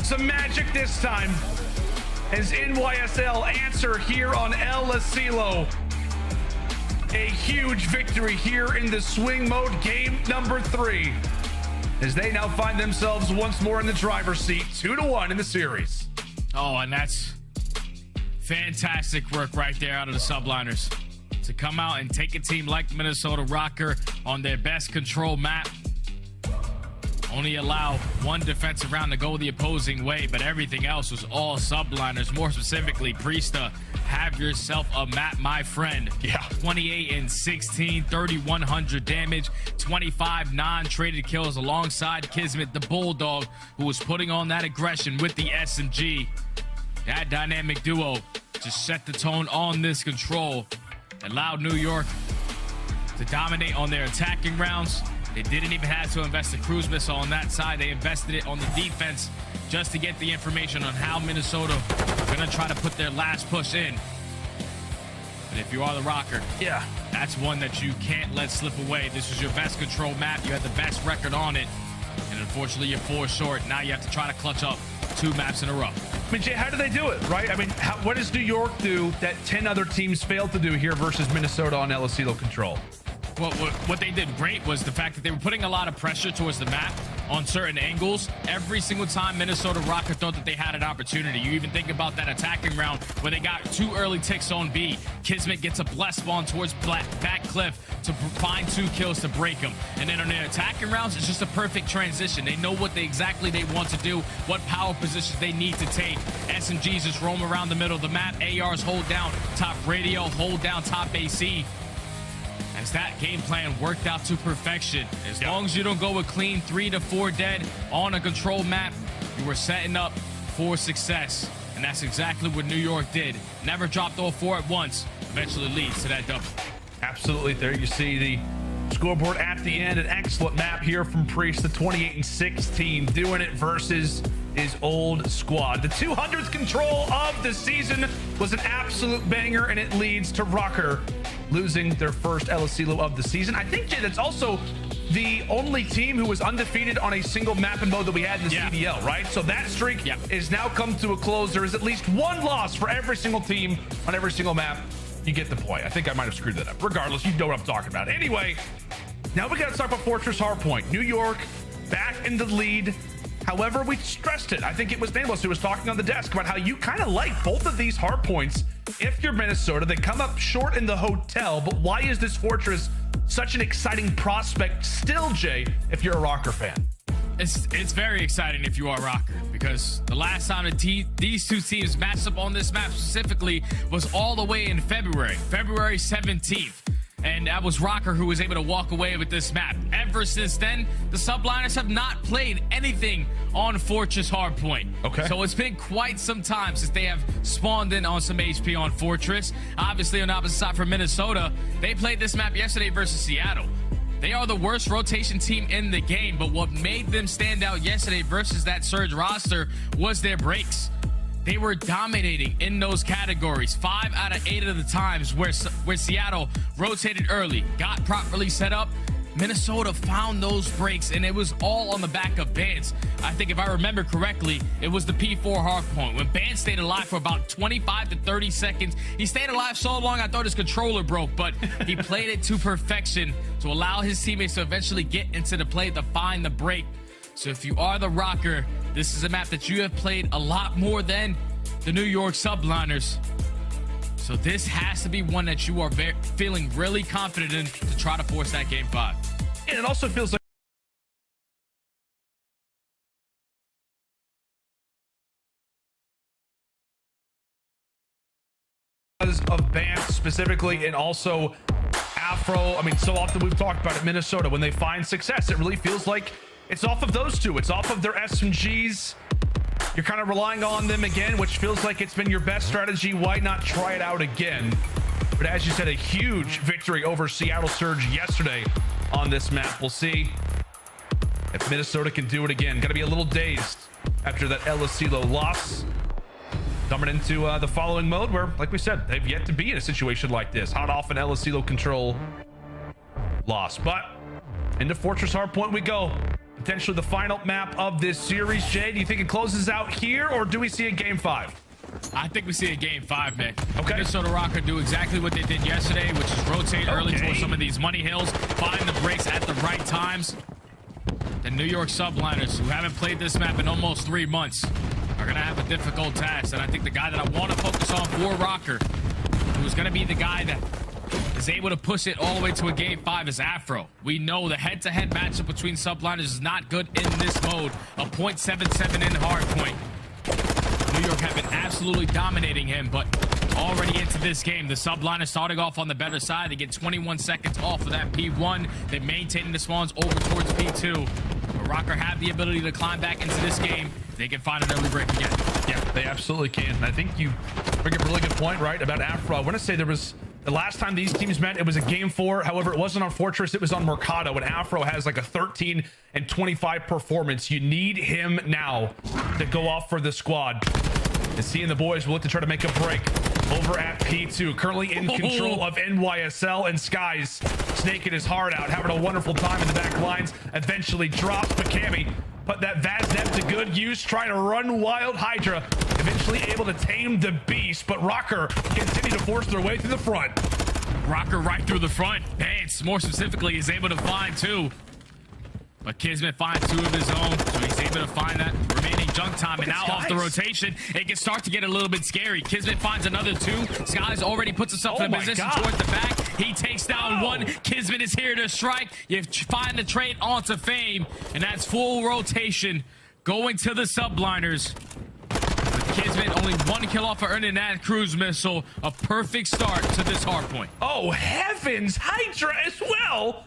some magic this time as NYSL answer here on El Asilo. A huge victory here in the swing mode, game number 3, as they now find themselves once more in the driver's seat, 2-1 in the series. Oh, and that's fantastic work right there out of the subliners to come out and take a team like the Minnesota Rocker on their best control map. Only allow 1 defensive round to go the opposing way, but everything else was all subliners. More specifically, Priesta, have yourself a map, my friend. Yeah. 28 and 16, 3,100 damage, 25 non-traded kills alongside Kismet, the Bulldog, who was putting on that aggression with the SMG. That dynamic duo just set the tone on this control. Allowed New York to dominate on their attacking rounds. They didn't even have to invest a cruise missile on that side. They invested it on the defense just to get the information on how Minnesota are going to try to put their last push in. But if you are the Rocker, yeah, that's one that you can't let slip away. This was your best control map. You had the best record on it. And unfortunately, you're 4 short. Now you have to try to clutch up 2 maps in a row. I mean, Jay, how do they do it, right? I mean, what does New York do that 10 other teams failed to do here versus Minnesota on El Asilo control? Well, what they did great was the fact that they were putting a lot of pressure towards the map on certain angles. Every single time Minnesota Rocker thought that they had an opportunity. You even think about that attacking round where they got 2 early ticks on B. Kismet gets a blessed spawn towards back cliff to find 2 kills to break them. And then on their attacking rounds, it's just a perfect transition. They know what exactly they want to do, what power positions they need to take. SMGs just roam around the middle of the map. ARs hold down top radio, hold down top AC. As that game plan worked out to perfection. As long as you don't go with clean 3 to 4 dead on a control map, you were setting up for success. And that's exactly what New York did. Never dropped all 4 at once. Eventually leads to that double. Absolutely. There you see the scoreboard at the end. An excellent map here from Priest, the 28 and 16, doing it versus his old squad. The 200th control of the season was an absolute banger, and it leads to Rocker losing their first El Asilo of the season. I think, Jay, that's also the only team who was undefeated on a single map and mode that we had in the CDL, right? So that streak is now come to a close. There is at least 1 loss for every single team on every single map. You get the point. I think I might have screwed that up. Regardless, you know what I'm talking about. Anyway, now we got to talk about Fortress Hardpoint. New York back in the lead. However, we stressed it. I think it was Nameless who was talking on the desk about how you kind of like both of these hard points. If you're Minnesota, they come up short in the hotel, but why is this Fortress such an exciting prospect still, Jay, if you're a Rocker fan? It's very exciting if you are Rocker, because the last time that these 2 teams matched up on this map specifically was all the way in February 17th. And that was Rocker who was able to walk away with this map. Ever since then, the subliners have not played anything on Fortress Hardpoint. Okay. So it's been quite some time since they have spawned in on some HP on Fortress. Obviously, on the opposite side for Minnesota, they played this map yesterday versus Seattle. They are the worst rotation team in the game, but what made them stand out yesterday versus that Surge roster was their breaks. They were dominating in those categories 5 out of 8 of the times where Seattle rotated early, got properly set up. Minnesota found those breaks, and it was all on the back of Bance. I think if I remember correctly, it was the P4 hardpoint. When Bance stayed alive for about 25 to 30 seconds, he stayed alive so long I thought his controller broke, but he played it to perfection to allow his teammates to eventually get into the play to find the break. So if you are the Rocker, this is a map that you have played a lot more than the New York subliners. So this has to be one that you are feeling really confident in to try to force that game 5. And it also feels like because of Bance specifically, and also Afro. I mean, so often we've talked about it, Minnesota, when they find success, it really feels like it's off of those two. It's off of their SMGs. You're kind of relying on them again, which feels like it's been your best strategy. Why not try it out again? But as you said, a huge victory over Seattle Surge yesterday on this map. We'll see if Minnesota can do it again. Gonna be a little dazed after that El Asilo loss. Coming into the following mode where, like we said, they've yet to be in a situation like this. Hot off an El Asilo control loss. But into Fortress Hardpoint we go. Potentially the final map of this series. Jay, do you think it closes out here, or do we see a Game 5? I think we see a Game 5, man. Okay. Minnesota Rocker do exactly what they did yesterday, which is rotate early towards some of these money hills, find the breaks at the right times. The New York Subliners, who haven't played this map in almost 3 months, are going to have a difficult task. And I think the guy that I want to focus on for Rocker, who's going to be the guy that is able to push it all the way to a Game 5, is Afro. We know the head-to-head matchup between Subliners is not good in this mode. A .77 in hardpoint. New York have been absolutely dominating him, but already into this game, the Subliners starting off on the better side. They get 21 seconds off of that P1. They're maintaining the spawns over towards P2. But Rocker have the ability to climb back into this game. They can find an early break again. Yeah, they absolutely can. And I think you bring up a really good point, right, about Afro. I want to say there was, the last time these teams met, it was a Game 4. However, it wasn't on Fortress, it was on Mercado, and Afro has like a 13 and 25 performance. You need him now to go off for the squad. And seeing the boys will look to try to make a break over at P2. Currently in control of NYSL, and Skies snaking his heart out, having a wonderful time in the back lines. Eventually drops Bakami. Put that Vaznev to good use, trying to run wild. Hydra eventually able to tame the beast, but Rocker continue to force their way through the front. Rocker right through the front. Vance, more specifically, is able to find 2. But Kismet finds 2 of his own, so he's able to find that remaining junk time. And now off the rotation, it can start to get a little bit scary. Kismet finds another 2. Skies already puts himself in a position towards the back. He takes down 1. Kismet is here to strike. You find the trade onto Fame, and that's full rotation going to the Subliners. With Kismet only 1 kill off of earning that cruise missile. A perfect start to this hardpoint. Oh, heavens! Hydra as well!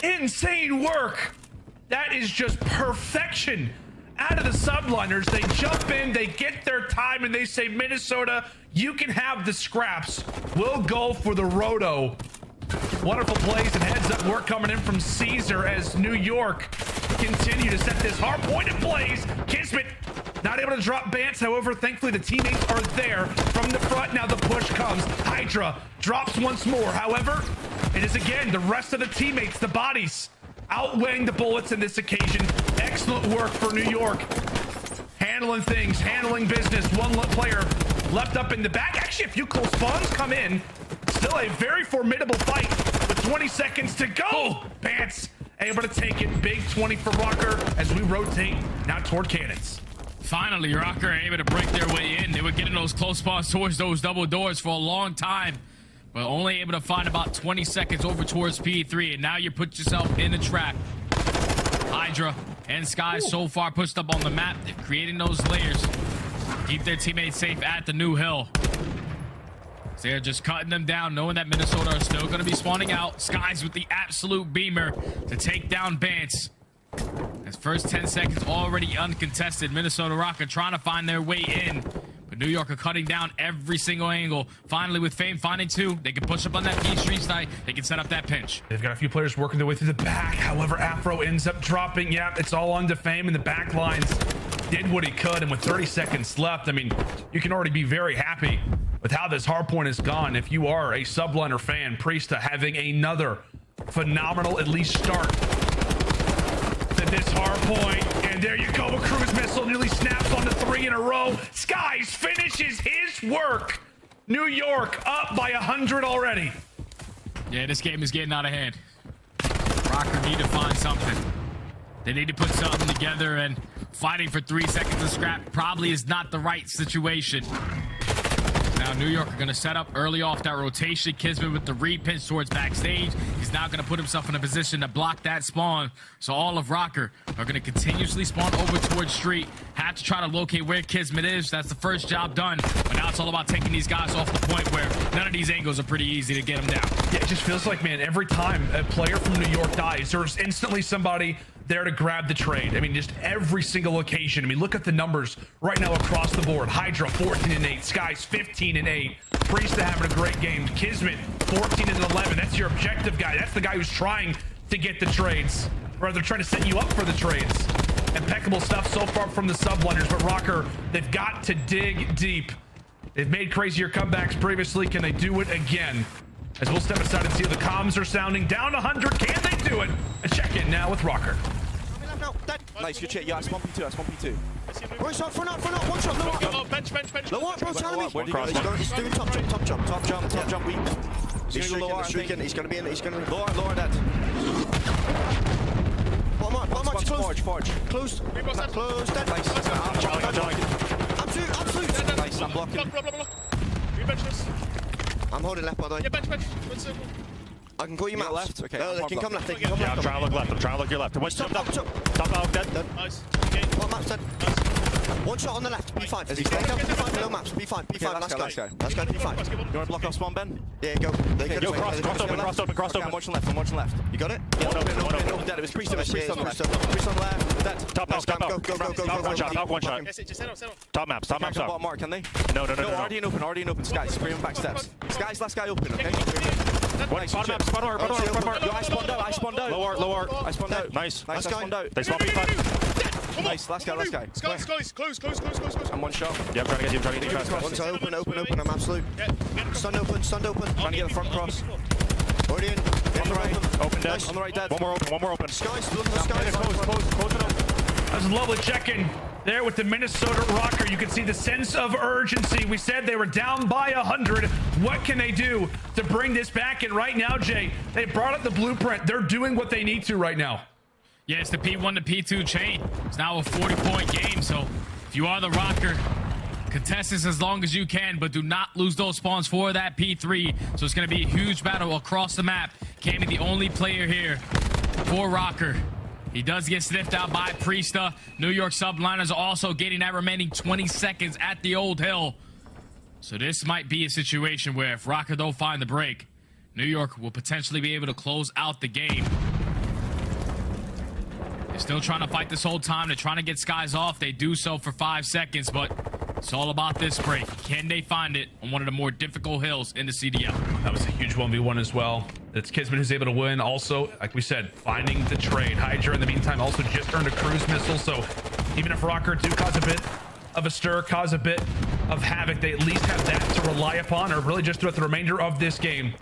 Insane work. That is just perfection out of the Subliners. They jump in, they get their time, and they say, Minnesota, you can have the scraps. We'll go for the roto. Wonderful plays and heads up work coming in from Caesar as New York continue to set this hard point in place. Kismet not able to drop Bance. However, thankfully the teammates are there from the front. Now the push comes. Hydra drops once more. However, it is again the rest of the teammates, the bodies, outweighing the bullets in this occasion. Excellent work for New York. Handling things, handling business. One player left up in the back. Actually, a few close spawns come in. Still a very formidable fight with 20 seconds to go. Bance able to take it. Big 20 for Rocker as we rotate now toward cannons. Finally, Rocker able to break their way in. They were getting those close spawns towards those double doors for a long time, but only able to find about 20 seconds over towards P3, and now you put yourself in a trap. Hydra and Sky so far pushed up on the map. They're creating those layers. Keep their teammates safe at the new hill. So they're just cutting them down, knowing that Minnesota are still going to be spawning out. Skies with the absolute beamer to take down Bance. His first 10 seconds already uncontested. Minnesota Rocker trying to find their way in, but New York are cutting down every single angle. Finally, with Fame finding 2, they can push up on that P Street side. They can set up that pinch. They've got a few players working their way through the back. However, Afro ends up dropping. Yeah, it's all on to Fame, and the back lines did what he could. And with 30 seconds left, I mean, you can already be very happy with how this hardpoint has gone. If you are a Subliner fan, Priesta having another phenomenal, at least start to this hardpoint. And there you go, a cruise missile nearly snaps onto 3 in a row. Skies finishes his work. New York up by 100 already. Yeah, this game is getting out of hand. Rocker need to find something. They need to put something together, and fighting for 3 seconds of scrap probably is not the right situation. Now New York are going to set up early off that rotation. Kismet with the repinch towards backstage. He's now going to put himself in a position to block that spawn. So all of Rocker are going to continuously spawn over towards Street. Had to try to locate where Kismet is. That's the first job done. But now it's all about taking these guys off the point where none of these angles are pretty easy to get them down. Yeah, it just feels like, man, every time a player from New York dies, there's instantly somebody there to grab the trade. I mean, just every single occasion. I mean, look at the numbers right now across the board. Hydra 14-8, Skies 15-8, Priesta having a great game, Kismet 14-11. That's your objective guy. That's the guy who's trying to get the trades, or they're trying to set you up for the trades. Impeccable stuff so far from the subliners, but Rocker, they've got to dig deep. They've made crazier comebacks previously. Can they do it again? As we'll step aside and see if the comms are sounding down 100. Can they do it? A check in now with Rocker. Nice, good check. Yeah, I spawn P2, I spawn P2. One shot, front up, one shot, low up. Bench. Low up, bro, trying to me. He's doing top jump, weak. He's going to lower, he's going to be in, he's going to lower that. Bottom arch, forge. Closed. Closed, dead. Nice. Absolute. Nice, I'm blocking. I'm holding left, by the way. Yeah, bench. I can call you maps. Left? Okay. No, they can come left. Yeah, I'm trying to look left. I'm trying to look your left. Top out, dead. Nice. One map's dead. One shot on the left. P5. Is he staying up? P5, no maps. P5. Let's go. P5. You want to block off spawn, Ben? Yeah, go. Go, cross open. I'm watching left. You got it? Yeah, open. Dead. It was Priest on the left. Priest on the left. Dead. Top out. Go. One shot. Top maps up. Bottom mark, can they? No. Already in open. Skies, spray him back steps. Skies, last guy open, okay? Bottom map. I spawned out. Lower. I spawned out. Nice. I spawned out. They spawn P5. Nice, last guy. Skies, close. I'm one shot. Yeah, I'm trying to get you fast. One side open, I'm absolute. Stunned open. Trying to get the front cross. Already in. On the right. Open dead. On the right, dead. One more open. Skies, look at the skies. Close it up. That was a lovely check-in there with the Minnesota Rocker. You can see the sense of urgency. We said they were down by 100. What can they do to bring this back? And right now, Jay, they brought up the blueprint. They're doing what they need to right now. Yeah, it's the P1 to P2 chain. It's now a 40-point game, so if you are the Rocker, contest this as long as you can, but do not lose those spawns for that P3. So it's going to be a huge battle across the map. Cammy, the only player here for Rocker. He does get sniffed out by Priesta. New York subliners are also getting that remaining 20 seconds at the old hill. So this might be a situation where if Rocker don't find the break, New York will potentially be able to close out the game. They're still trying to fight this whole time. They're trying to get Skies off. They do so for 5 seconds, but it's all about this break. Can they find it on one of the more difficult hills in the CDL? That was a huge 1v1 as well. It's Kismet who's able to win. Also, like we said, finding the trade. Hydra, in the meantime, also just earned a cruise missile. So even if Rocker do cause a bit of a stir, cause a bit of havoc, they at least have that to rely upon, or really just throughout the remainder of this game.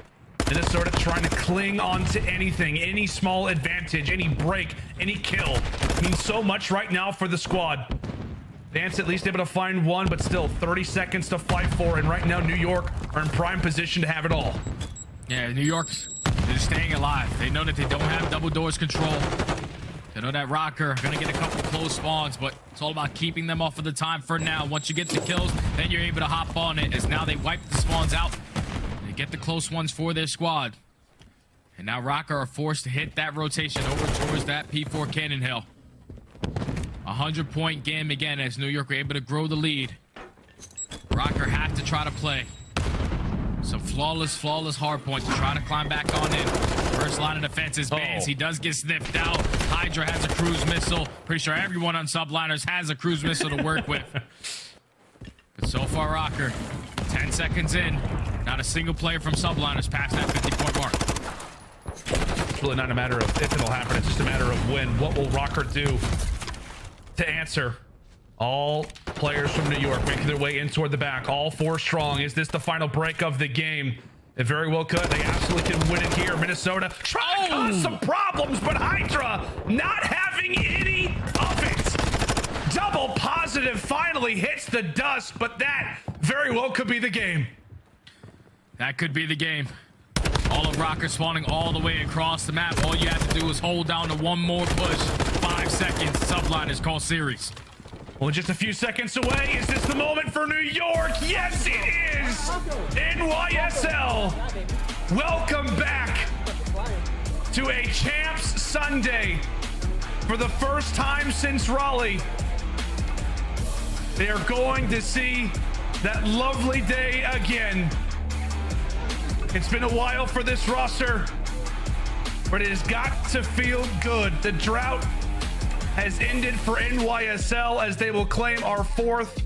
Minnesota trying to cling on to anything, any small advantage, any break, any kill. Means so much right now for the squad. Vance at least able to find one, but still 30 seconds to fight for. And right now, New York are in prime position to have it all. Yeah, New York's just staying alive. They know that they don't have double doors control. They know that Rocker are going to get a couple close spawns, but it's all about keeping them off of the time for now. Once you get the kills, then you're able to hop on it, as now they wipe the spawns out. They get the close ones for their squad. And now Rocker are forced to hit that rotation over towards that P4 cannon hill. 100-point game again as New York were able to grow the lead. Rocker have to try to play some flawless hard points to try to climb back on in. First line of defense is Bans. He does get sniffed out. Hydra has a cruise missile. Pretty sure everyone on subliners has a cruise missile to work with. But so far, Rocker, 10 seconds in, not a single player from subliners past that 50-point mark. It's really not a matter of if it'll happen. It's just a matter of when. What will Rocker do to answer? All players from New York making their way in toward the back. All 4 strong. Is this the final break of the game? It very well could. They absolutely can win it here. Minnesota trying to cause some problems, but Hydra not having any of it. Double positive finally hits the dust, but that very well could be the game. That could be the game. All of Rocker spawning all the way across the map. All you have to do is hold down to one more push. 5 seconds. Subliners call series. Well, just a few seconds away. Is this the moment for New York? Yes, it is! NYSL, welcome back to a Champs Sunday. For the first time since Raleigh, They are going to see that lovely day again. It's been a while for this roster, but it has got to feel good. The drought has ended for NYSL as they will claim our 4th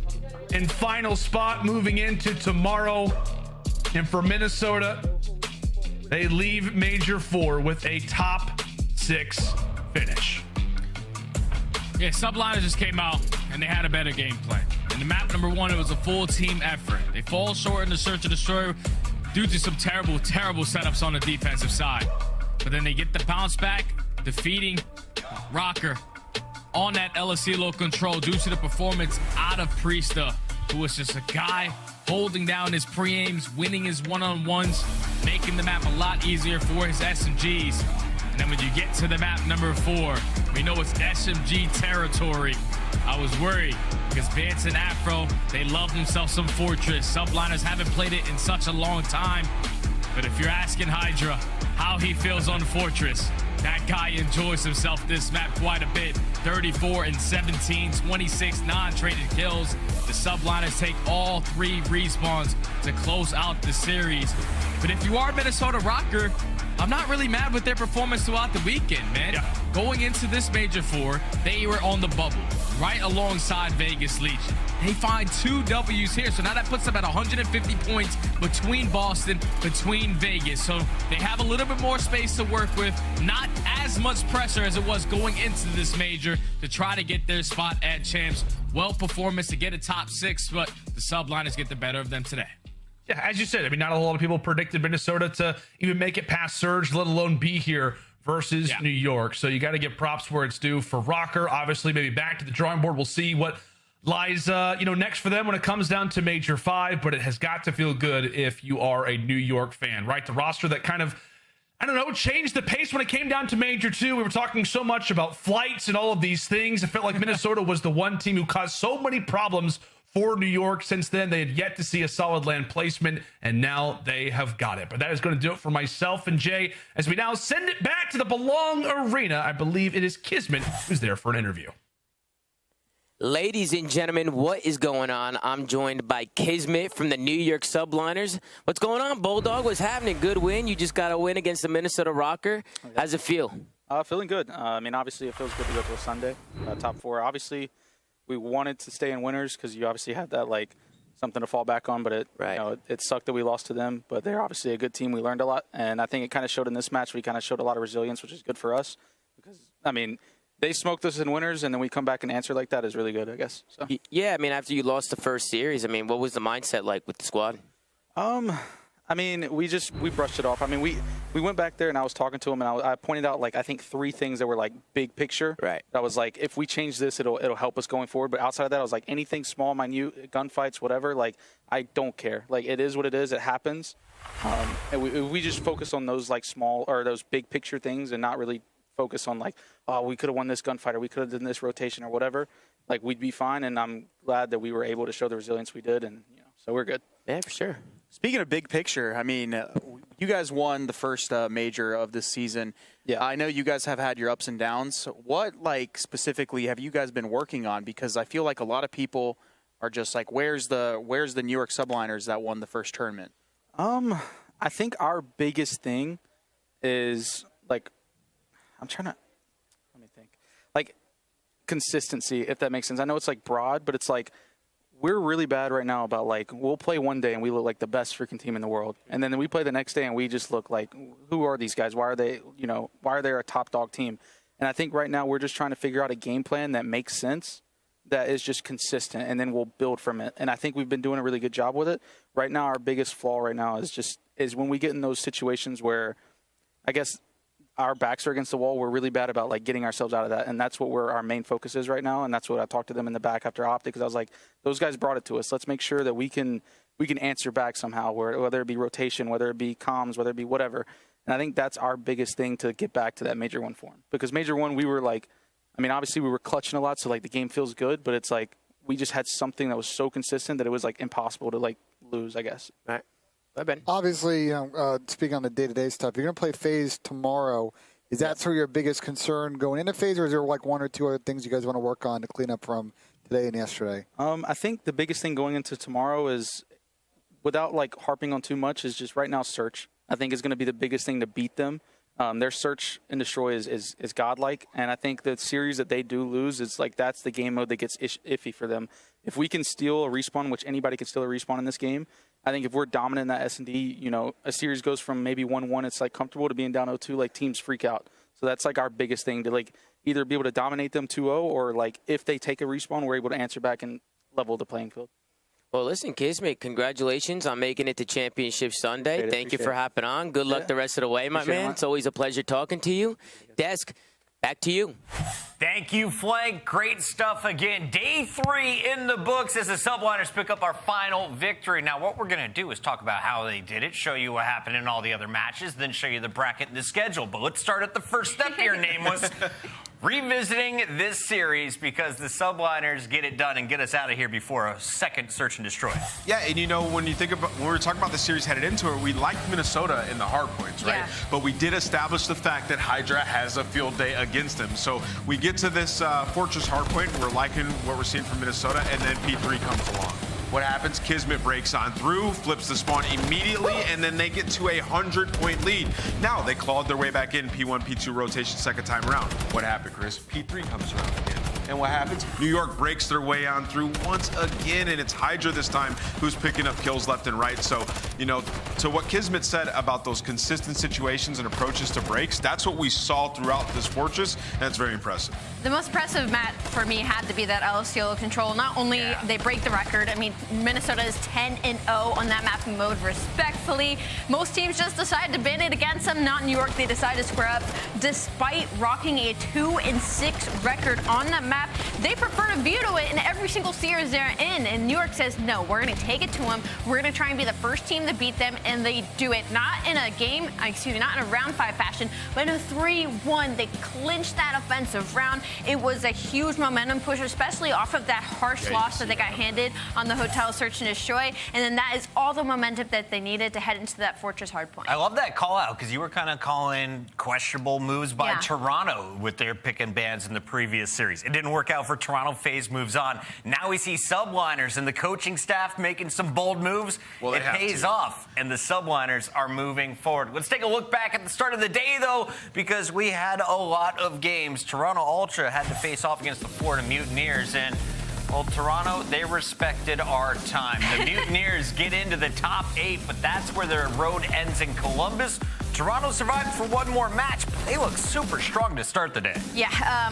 and final spot moving into tomorrow. And for Minnesota, they leave Major 4 with a top 6 finish. Yeah, Subliners just came out and they had a better game plan. In the map number 1, it was a full team effort. They fall short in the search and destroy due to some terrible setups on the defensive side. But then they get the bounce back, defeating Rocker on that LSCLO control due to the performance out of Priesta, who was just a guy holding down his pre-aims, winning his one-on-ones, making the map a lot easier for his SMGs. And then when you get to the map number 4, we know it's SMG territory. I was worried because Vance and Afro, they love themselves some Fortress. Subliners haven't played it in such a long time. But if you're asking Hydra how he feels on Fortress, that guy enjoys himself this map quite a bit. 34 and 17, 26 non-traded kills. The Subliners take all 3 respawns to close out the series. But if you are Minnesota Rocker, I'm not really mad with their performance throughout the weekend, man. Yeah. Going into this Major 4, they were on the bubble, right alongside Vegas Legion. They find 2 W's here, so now that puts them at 150 points between Boston, between Vegas. So they have a little bit more space to work with, not as much pressure as it was going into this Major to try to get their spot at champs. Well performance to get a top 6, but the Subliners get the better of them today. Yeah, as you said, I mean, not a lot of people predicted Minnesota to even make it past Surge, let alone be here versus New York. So you got to give props where it's due for Rocker. Obviously, maybe back to the drawing board. We'll see what lies, next for them when it comes down to Major 5. But it has got to feel good if you are a New York fan, right? The roster that kind of, changed the pace when it came down to Major 2. We were talking so much about flights and all of these things. It felt like Minnesota was the one team who caused so many problems for New York. Since then, they had yet to see a solid land placement, and now they have got it. But that is going to do it for myself and Jay as we now send it back to the Belong Arena. I believe it is Kismet who's there for an interview. Ladies and gentlemen, what is going on? I'm joined by Kismet from the New York Subliners. What's going on, Bulldog? What's happening? Good win. You just got a win against the Minnesota Rocker. How's it feel? Feeling good. Obviously, it feels good to go to a Sunday, top 4. Obviously, we wanted to stay in winners because you obviously have that, something to fall back on. But it sucked that we lost to them. But they're obviously a good team. We learned a lot. And I think it kind of showed in this match. We kind of showed a lot of resilience, which is good for us. Because, they smoked us in winners, and then we come back and answer like that is really good, I guess. So. Yeah, after you lost the first series, what was the mindset like with the squad? We brushed it off. We went back there, and I was talking to him, and I pointed out, I think 3 things that were, big picture. Right. I was like, if we change this, it'll help us going forward. But outside of that, I was like, anything small, minute, gunfights, whatever, I don't care. It is what it is. It happens. And we just focus on those, small or those big picture things and not really focus on, we could have won this gunfight or we could have done this rotation or whatever. We'd be fine, and I'm glad that we were able to show the resilience we did, and, so we're good. Yeah, for sure. Speaking of big picture, you guys won the first major of this season. Yeah, I know you guys have had your ups and downs. What, specifically have you guys been working on? Because I feel like a lot of people are just where's the New York Subliners that won the first tournament? I think our biggest thing is, let me think. Consistency, if that makes sense. I know it's, broad, but it's, we're really bad right now about, we'll play one day and we look like the best freaking team in the world. And then we play the next day and we just look like, who are these guys? Why are they, why are they a top dog team? And I think right now we're just trying to figure out a game plan that makes sense, that is just consistent, and then we'll build from it. And I think we've been doing a really good job with it. Right now, our biggest flaw right now is when we get in those situations where, I guess, our backs are against the wall, we're really bad about getting ourselves out of that, and that's what our main focus is right now. And that's what I talked to them in the back after Optic, because I was like, those guys brought it to us. Let's make sure that we can answer back somehow, whether it be rotation, whether it be comms, whether it be whatever. And I think that's our biggest thing to get back to that Major 1 form, because Major 1 we were obviously we were clutching a lot, so the game feels good, but it's we just had something that was so consistent that it was impossible to lose, I guess. Right. Obviously, speaking on the day-to-day stuff, you're going to play FaZe tomorrow. Is that sort of your biggest concern going into FaZe, or is there 1 or 2 other things you guys want to work on to clean up from today and yesterday? I think the biggest thing going into tomorrow is, without like harping on too much, is just right now search. I think is going to be the biggest thing to beat them. Their search and destroy is godlike, and I think the series that they do lose is like that's the game mode that gets iffy for them. If we can steal a respawn, which anybody can steal a respawn in this game, I think if we're dominant in that S&D, you know, a series goes from maybe 1-1, it's like comfortable, to being down 0-2, like teams freak out. So that's like our biggest thing, to like either be able to dominate them 2-0, or like if they take a respawn, we're able to answer back and level the playing field. Well, listen, Kismet, congratulations on making it to Championship Sunday. Thank you for hopping on. Good luck the rest of the way, my man. It's always a pleasure talking to you. Desk, back to you. Thank you, Flank. Great stuff again. Day 3 in the books as the Subliners pick up our final victory. Now, what we're going to do is talk about how they did it, show you what happened in all the other matches, then show you the bracket and the schedule. But let's start at the first step here, Nameless. Revisiting this series, because the Subliners get it done and get us out of here before a second search and destroy. Yeah, and you know, when you think about, when we were talking about the series headed into it, we liked Minnesota in the hard points, right? Yeah. But we did establish the fact that Hydra has a field day against them. So we get to this Fortress hard point, we're liking what we're seeing from Minnesota, and then P3 comes along. What happens? Kismet breaks on through, flips the spawn immediately, and then they get to a 100-point lead. Now, they clawed their way back in, P1, P2 rotation second time around. What happened, Chris? P3 comes around again. And what happens? New York breaks their way on through once again, and it's Hydra this time who's picking up kills left and right. So, you know, to what Kismet said about those consistent situations and approaches to breaks, that's what we saw throughout this Fortress, and it's very impressive. The most impressive, Matt, for me had to be that LSTO control. Not only they break the record, I mean, Minnesota is 10-0 on that map mode, respectfully. Most teams just decide to ban it against them. Not New York, they decide to square up. Despite rocking a 2-6 record on that map, they prefer to veto it in every single series they're in. And New York says, no, we're going to take it to them. We're going to try and be the first team to beat them. And they do it not in a game, excuse me, not in a round 5 fashion, but in a 3-1. They clinched that offensive round. It was a huge momentum push, especially off of that harsh loss that they got handed on the Hotel Search and Destroy. And then that is all the momentum that they needed to head into that Fortress hardpoint. I love that call out, because you were kind of calling questionable moves by Toronto with their pick and bans in the previous series. It didn't work out for Toronto. FaZe moves on. Now we see Subliners and the coaching staff making some bold moves. Well, it pays off, and the Subliners are moving forward. Let's take a look back at the start of the day, though, because we had a lot of games. Toronto Ultra had to face off against the Florida Mutineers, and well, Toronto, they respected our time. The Mutineers get into the top 8, but that's where their road ends in Columbus. Toronto survived for one more match, but they look super strong to start the day. Yeah,